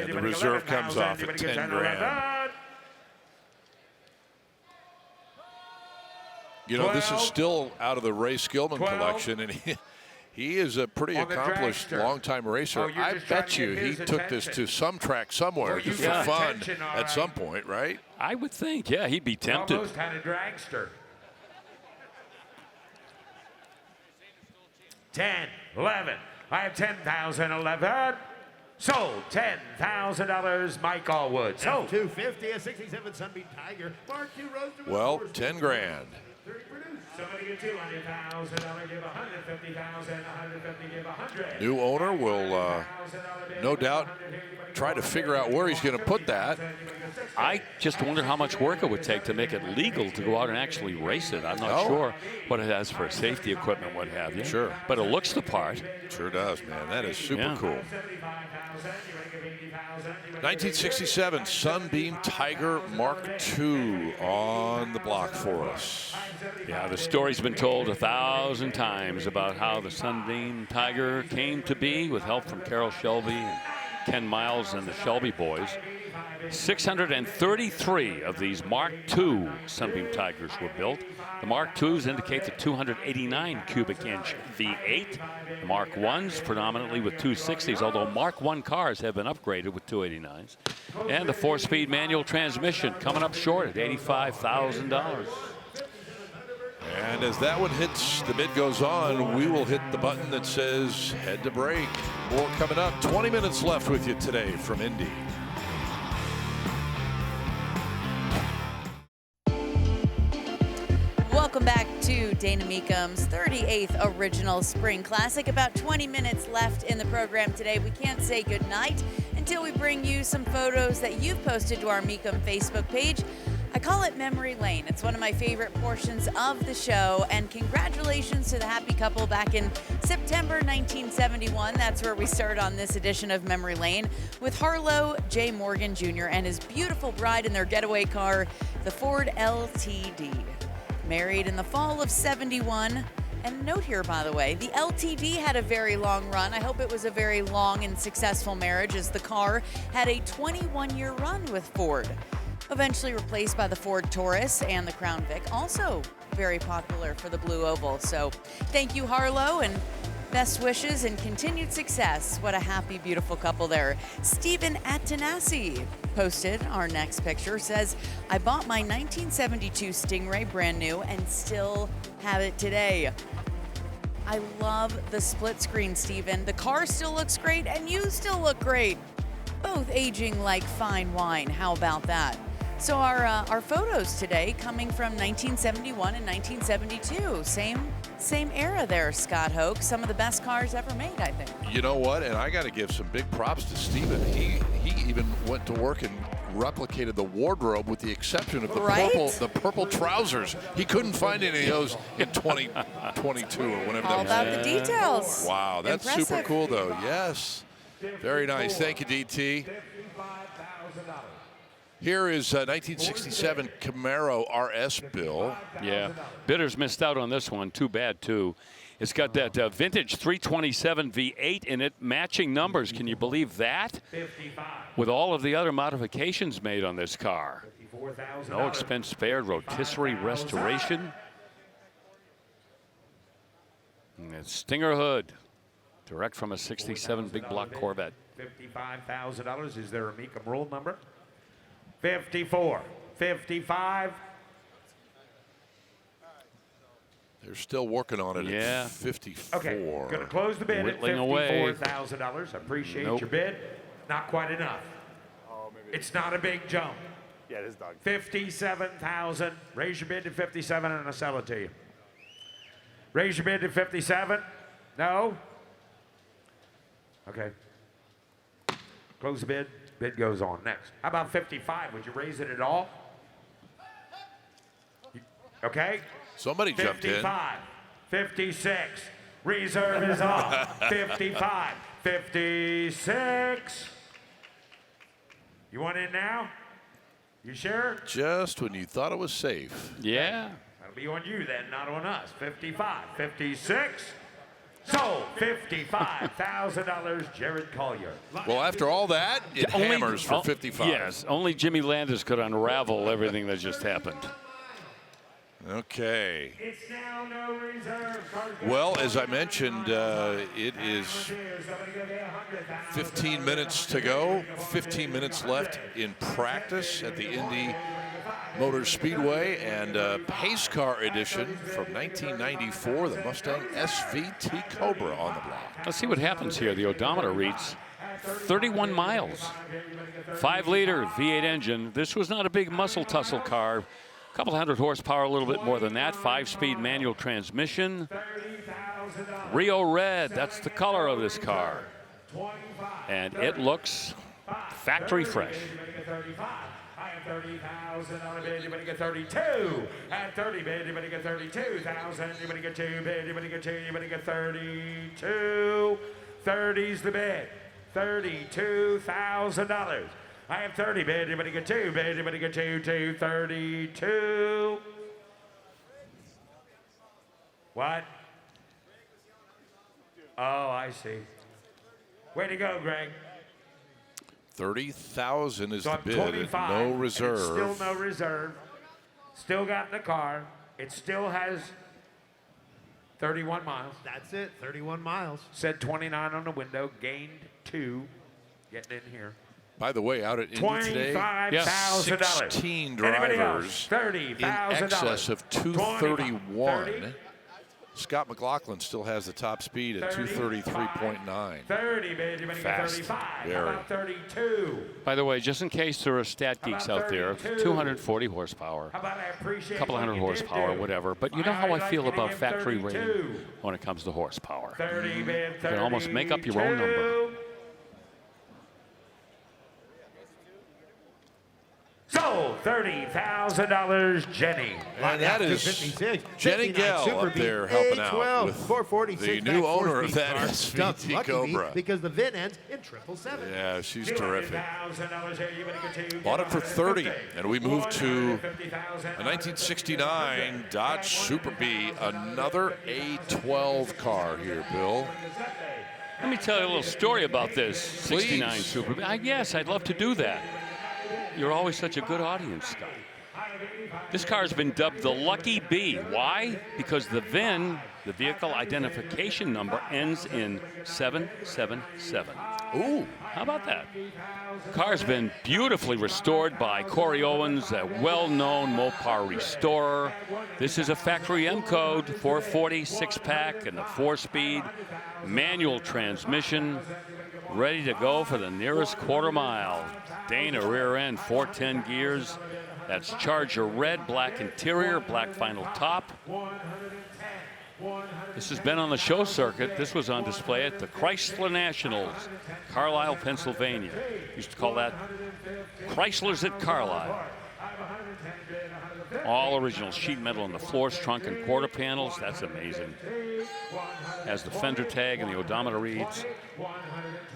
the reserve comes off at 10 grand. You know, this is still out of the Ray Skillman collection, and he is a pretty accomplished long-time racer. I bet you he took this to some track somewhere just for fun at some point, right? I would think, yeah, he'd be tempted. Almost had a dragster. 10, 11. I have 10,000, 11. Sold $10,000, Mike Allwood. Sold F250, a 67 Sunbeam Tiger. Mark II Roadster. Well, 10 grand. Somebody get 200,000, give 150,000, 150, give 100. New owner will no doubt try to figure out where he's going to put that. I just wonder how much work it would take to make it legal to go out and actually race it. I'm not sure what it has for safety equipment, what have you. Sure. But it looks the part. Sure does, man. That is super cool. 1967 Sunbeam Tiger Mark II on the block for us. Yeah, the story's been told 1,000 times about how the Sunbeam Tiger came to be with help from Carroll Shelby and Ken Miles and the Shelby boys. 633 of these Mark II Sunbeam Tigers were built. The Mark IIs indicate the 289 cubic inch V8. The Mark Is predominantly with 260s, although Mark I cars have been upgraded with 289s. And the 4-speed manual transmission coming up short at $85,000. And as that one hits, the bid goes on, we will hit the button that says head to break. More coming up. 20 minutes left with you today from Indy. Welcome back to Dana Mecum's 38th Original Spring Classic. About 20 minutes left in the program today. We can't say goodnight until we bring you some photos that you've posted to our Mecum Facebook page. I call it Memory Lane. It's one of my favorite portions of the show, and congratulations to the happy couple back in September 1971. That's where we start on this edition of Memory Lane with Harlow J. Morgan Jr. and his beautiful bride in their getaway car, the Ford LTD. Married in the fall of 71. And note here, by the way, the LTD had a very long run. I hope it was a very long and successful marriage, as the car had a 21-year run with Ford. Eventually replaced by the Ford Taurus and the Crown Vic, also very popular for the Blue Oval. So thank you, Harlow, and best wishes and continued success. What a happy, beautiful couple there. Stephen Atanasi posted our next picture, says, I bought my 1972 Stingray brand new and still have it today. I love the split screen, Stephen. The car still looks great and you still look great. Both aging like fine wine. How about that? So our photos today coming from 1971 and 1972. Same era there, Scott Hoke. Some of the best cars ever made, I think. You know what? And I got to give some big props to Steven. He even went to work and replicated the wardrobe with the exception of the purple trousers. He couldn't find any of those in 2022 or whenever. All about the details. Wow, that's impressive. Super cool though. Yes. Very nice. Thank you, DT. Here is 1967 Camaro RS Bill. Yeah, bidders missed out on this one. Too bad, too. It's got that vintage 327 V8 in it, matching numbers. Can you believe that? With all of the other modifications made on this car. No expense spared, rotisserie restoration. And it's Stinger hood, direct from a 67 big block Corvette. $55,000. Is there a Mecum roll number? 54, 55. They're still working on it at 54. Okay, going to close the bid at $54,000. Appreciate your bid. Not quite enough. It's not a big jump. Yeah, it is, Doug. 57,000. Raise your bid to 57 and I'll sell it to you. Raise your bid to 57. No? Okay. Close the bid. Bid goes on. Next. How about 55? Would you raise it at all? Okay. Somebody jumped in. 55. 56. Reserve is off. 55. 56. You want in now? You sure? Just when you thought it was safe. Yeah. That'll be on you then, not on us. 55, 56. So, $55,000, Jared Collier. Well, after all that, it hammers for 55. Yes, only Jimmy Landis could unravel everything that just happened. Okay. It's now no reserve. Well, as I mentioned, it is 15 minutes to go. 15 minutes left in practice at the Indy Motor Speedway, and pace car edition from 1994, the Mustang SVT Cobra on the block. Let's see what happens here. The odometer reads 31 miles. 5-liter V8 engine. This was not a big muscle tussle car. A couple hundred horsepower, a little bit more than that. 5-speed manual transmission. Rio red, that's the color of this car. And it looks factory fresh. I have 30,000 on a bid. You're going to get 32. At 30 bid, you're going to get 32,000. You're going to get 2 bid. You're going to get 2. You're going to get 32. 30's the bid. $32,000. I have 30 bid. You're going to get 2 bid. You're going to get 2. 32. What? Oh, I see. Way to go, Greg. 30,000 is the bid. 25, no reserve. Still no reserve. Still got in the car. It still has 31 miles. That's it, 31 miles. Said 29 on the window. Gained 2. Getting in here. By the way, out at Indy today, $25,000. 16 drivers in excess of 231. Scott McLaughlin still has the top speed at 233.9. 30, baby, fast. 35. Very. About 32. By the way, just in case there are stat geeks out there, 240 horsepower, a couple hundred horsepower, whatever. But you know how I feel about factory rating when it comes to horsepower. 30, you can almost make up your own number. So, $30,000, Jenny. And that is Jenny Gell up there helping out with the new owner of that SVT Cobra. Because the VIN ends in 777. Yeah, she's terrific. Bought it for 30, and we moved to a 1969 Dodge Super B, another A12 car here, Bill. Let me tell you a little story about this 69 Super B. Yes, I'd love to do that. You're always such a good audience, Scott. This car has been dubbed the Lucky B. Why? Because the VIN, the vehicle identification number, ends in 777. Ooh. How about that? The car's been beautifully restored by Corey Owens, a well-known Mopar restorer. This is a factory M code, 440 6-pack and a 4-speed manual transmission, ready to go for the nearest quarter mile. Dana rear end, 410 gears. That's Charger red, black interior, black final top. This has been on the show circuit. This was on display at the Chrysler Nationals, Carlisle, Pennsylvania. Used to call that Chrysler's at Carlisle. All original sheet metal on the floors, trunk, and quarter panels. That's amazing. Has the fender tag and the odometer reads,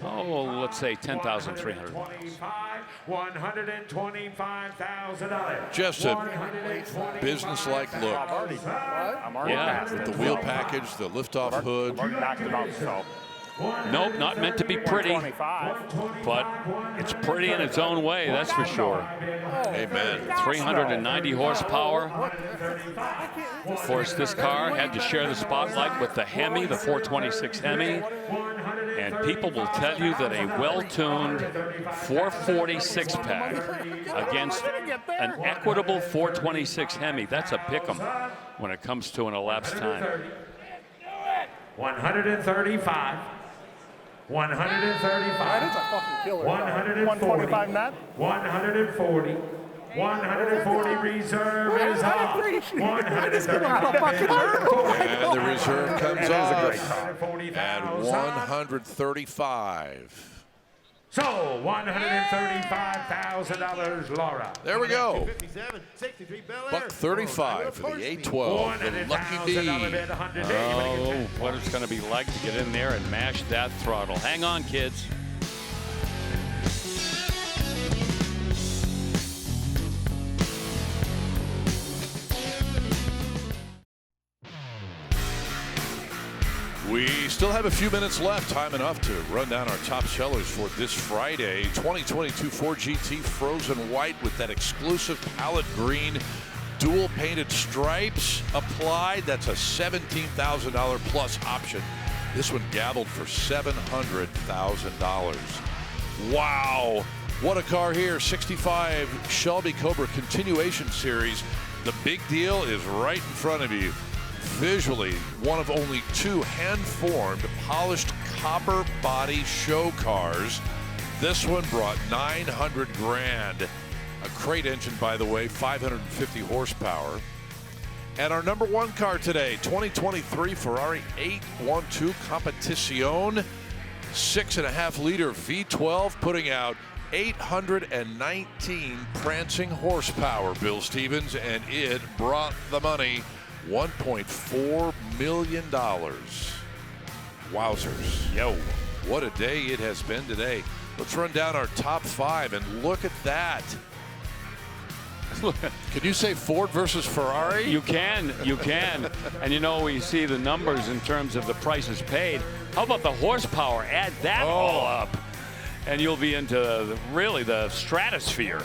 oh, let's say 10,300 miles. $125,000. Just a business-like look. Yeah. With the wheel package, the lift-off hood. Nope, not meant to be pretty, but it's pretty in its own way, that's for sure. Amen. 390 horsepower. Of course, this car had to share the spotlight with the Hemi, the 426 Hemi. And people will tell you that a well-tuned 440 6-pack against an equitable 426 Hemi, that's a pick'em when it comes to an elapsed time. 135. 135. That's a fucking killer. 125 net. 140. 140 reserve is off. 135. And the reserve comes off at 135. So, $135,000, Laura. There we go. 57, 63, Bel Air. Buck 35 for the 812, the Lucky D. Oh, what it's going to be like to get in there and mash that throttle. Hang on, kids. We still have a few minutes left, time enough to run down our top sellers for this Friday. 2022 Ford GT Frozen White with that exclusive palette green dual painted stripes applied. That's a $17,000 plus option. This one gabbled for $700,000. Wow, what a car here. 65 Shelby Cobra Continuation Series. The big deal is right in front of you. Visually, one of only two hand-formed, polished copper body show cars. This one brought 900 grand. A crate engine, by the way, 550 horsepower. And our number one car today, 2023 Ferrari 812 Competizione, 6.5-liter V12, putting out 819 prancing horsepower, Bill Stevens, and it brought the money. $1.4 million. Wowzers. Yo. What a day it has been today. Let's run down our top five and look at that. Can you say Ford versus Ferrari? You can. And you know, we see the numbers in terms of the prices paid. How about the horsepower? Add that all up, and you'll be into really the stratosphere.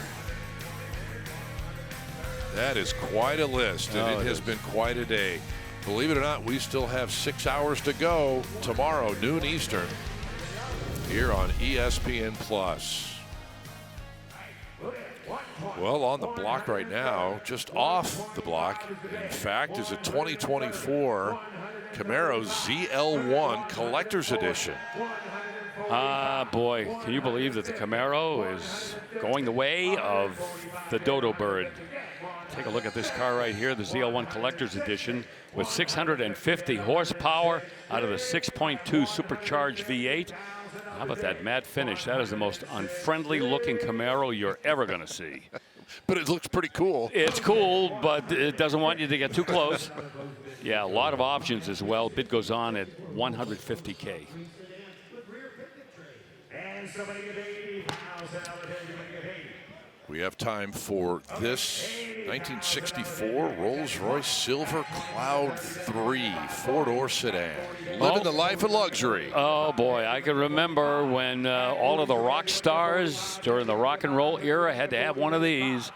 That is quite a list, and it has been quite a day. Believe it or not, we still have 6 hours to go tomorrow, noon Eastern, here on ESPN+. Well, on the block right now, just off the block, in fact, is a 2024 Camaro ZL1 Collector's Edition. Boy, can you believe that the Camaro is going the way of the Dodo Bird? Take a look at this car right here, the ZL1 Collector's Edition, with 650 horsepower out of the 6.2 supercharged V8. How about that matte finish? That is the most unfriendly looking Camaro you're ever going to see. But it looks pretty cool. It's cool, but it doesn't want you to get too close. Yeah, a lot of options as well. Bid goes on at $150K. We have time for this 1964 Rolls-Royce Silver Cloud 3 four-door sedan. Living the life of luxury. Oh, boy. I can remember when all of the rock stars during the rock and roll era had to have one of these.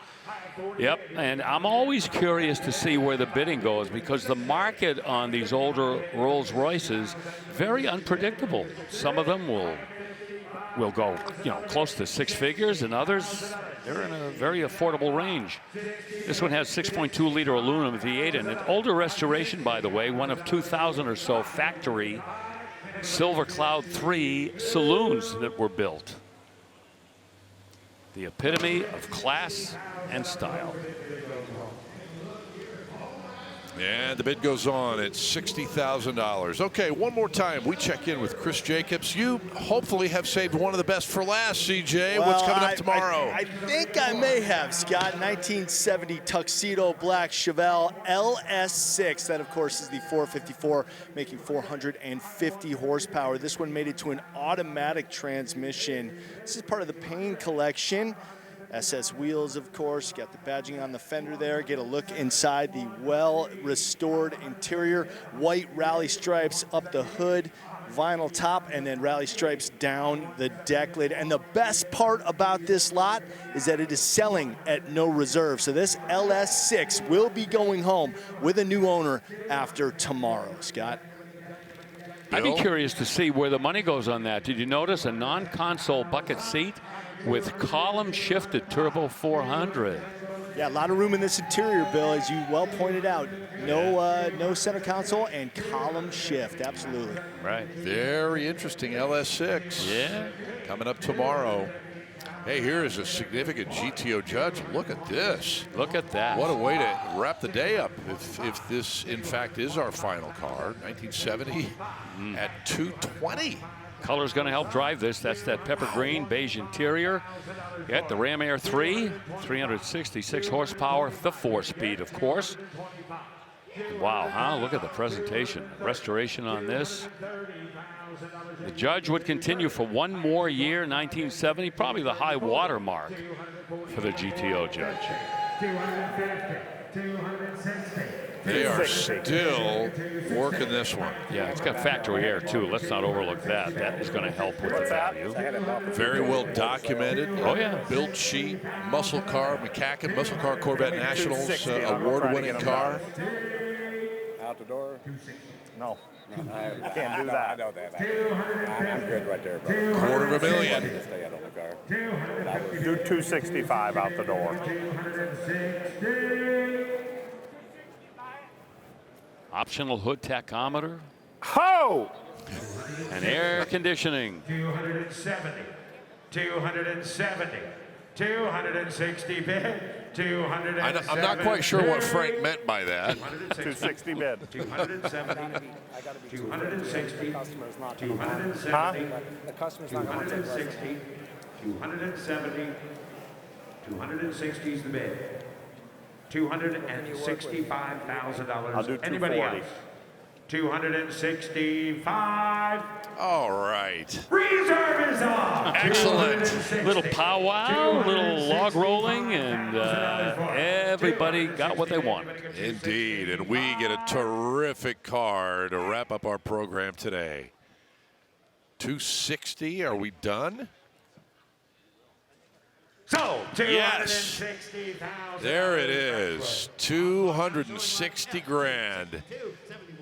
Yep, and I'm always curious to see where the bidding goes because the market on these older Rolls-Royces, very unpredictable. Some of them will go, close to six figures, and others, they're in a very affordable range. This one has 6.2-liter aluminum V8 in it. Older restoration, by the way, one of 2,000 or so factory Silver Cloud 3 saloons that were built. The epitome of class and style. And the bid goes on at $60,000. Okay, one more time. We check in with Chris Jacobs. You hopefully have saved one of the best for last, CJ. Well, what's coming up tomorrow? I think I may have, Scott. 1970 tuxedo black Chevelle LS6. That, of course, is the 454, making 450 horsepower. This one made it to an automatic transmission. This is part of the Payne collection. SS wheels, of course. Got the badging on the fender there. Get a look inside the well-restored interior. White rally stripes up the hood, vinyl top, and then rally stripes down the deck lid. And the best part about this lot is that it is selling at no reserve. So this LS6 will be going home with a new owner after tomorrow, Scott. I'd be curious to see where the money goes on that. Did you notice a non-console bucket seat with column shifted turbo 400? Yeah, a lot of room in this interior, Bill, as you well pointed out. No center console and column shift, absolutely. Right. Very interesting LS6. Yeah. Coming up tomorrow. Hey, here is a significant GTO judge. Look at this. Look at that. What a way to wrap the day up if this, in fact, is our final car. 1970 at 220. Color's going to help drive this. That's that pepper green, beige interior. Get the Ram Air 3, 366 horsepower, the 4-speed, of course. Wow, huh? Look at the presentation. Restoration on this. The Judge would continue for one more year, 1970, probably the high water mark for the GTO Judge. 250, 260. They are still working this one. Yeah, it's got factory air too. Let's not overlook that. That is going to help with the value. Very well documented. Oh yeah. Build sheet, muscle car, McLaren, muscle car Corvette Nationals, award-winning car. Out the door? No. I can't do that. I know that. I'm good right there, bro. $250,000. Stay out on the car. Do 265 out the door. Optional hood tachometer. Ho! And air conditioning. 270, 270, 260 bid, 270. I'm not quite sure what Frank meant by that. 260 bid. 270, 260, 270, huh? the customer's not going to take 260, 270, 260 is the bid. $265,000. I'll do 240. Anybody else? 265. All right. Reserve is off. Excellent. Little powwow, little log rolling, and everybody got what they wanted. Indeed, and we get a terrific car to wrap up our program today. 260, are we done? So, yes, there it is, 260 grand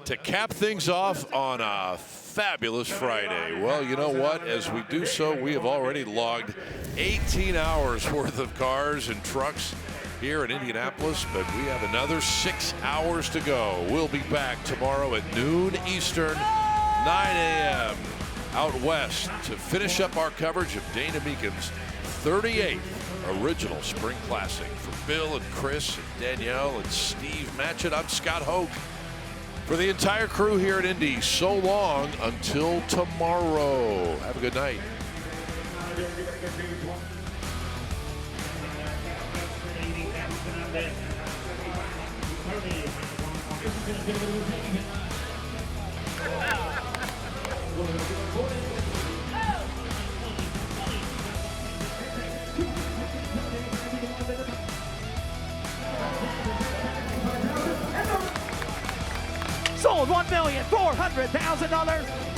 to cap things off on a fabulous Friday. Well, you know what? As we do so, we have already logged 18 hours worth of cars and trucks here in Indianapolis, but we have another 6 hours to go. We'll be back tomorrow at noon Eastern, 9 a.m. out west to finish up our coverage of Dana Mecum's 38th original Spring Classic. For Bill and Chris and Danielle and Steve Matchett, I'm Scott Hoke. For the entire crew here at Indy, so long until tomorrow. Have a good night. Sold $1,400,000.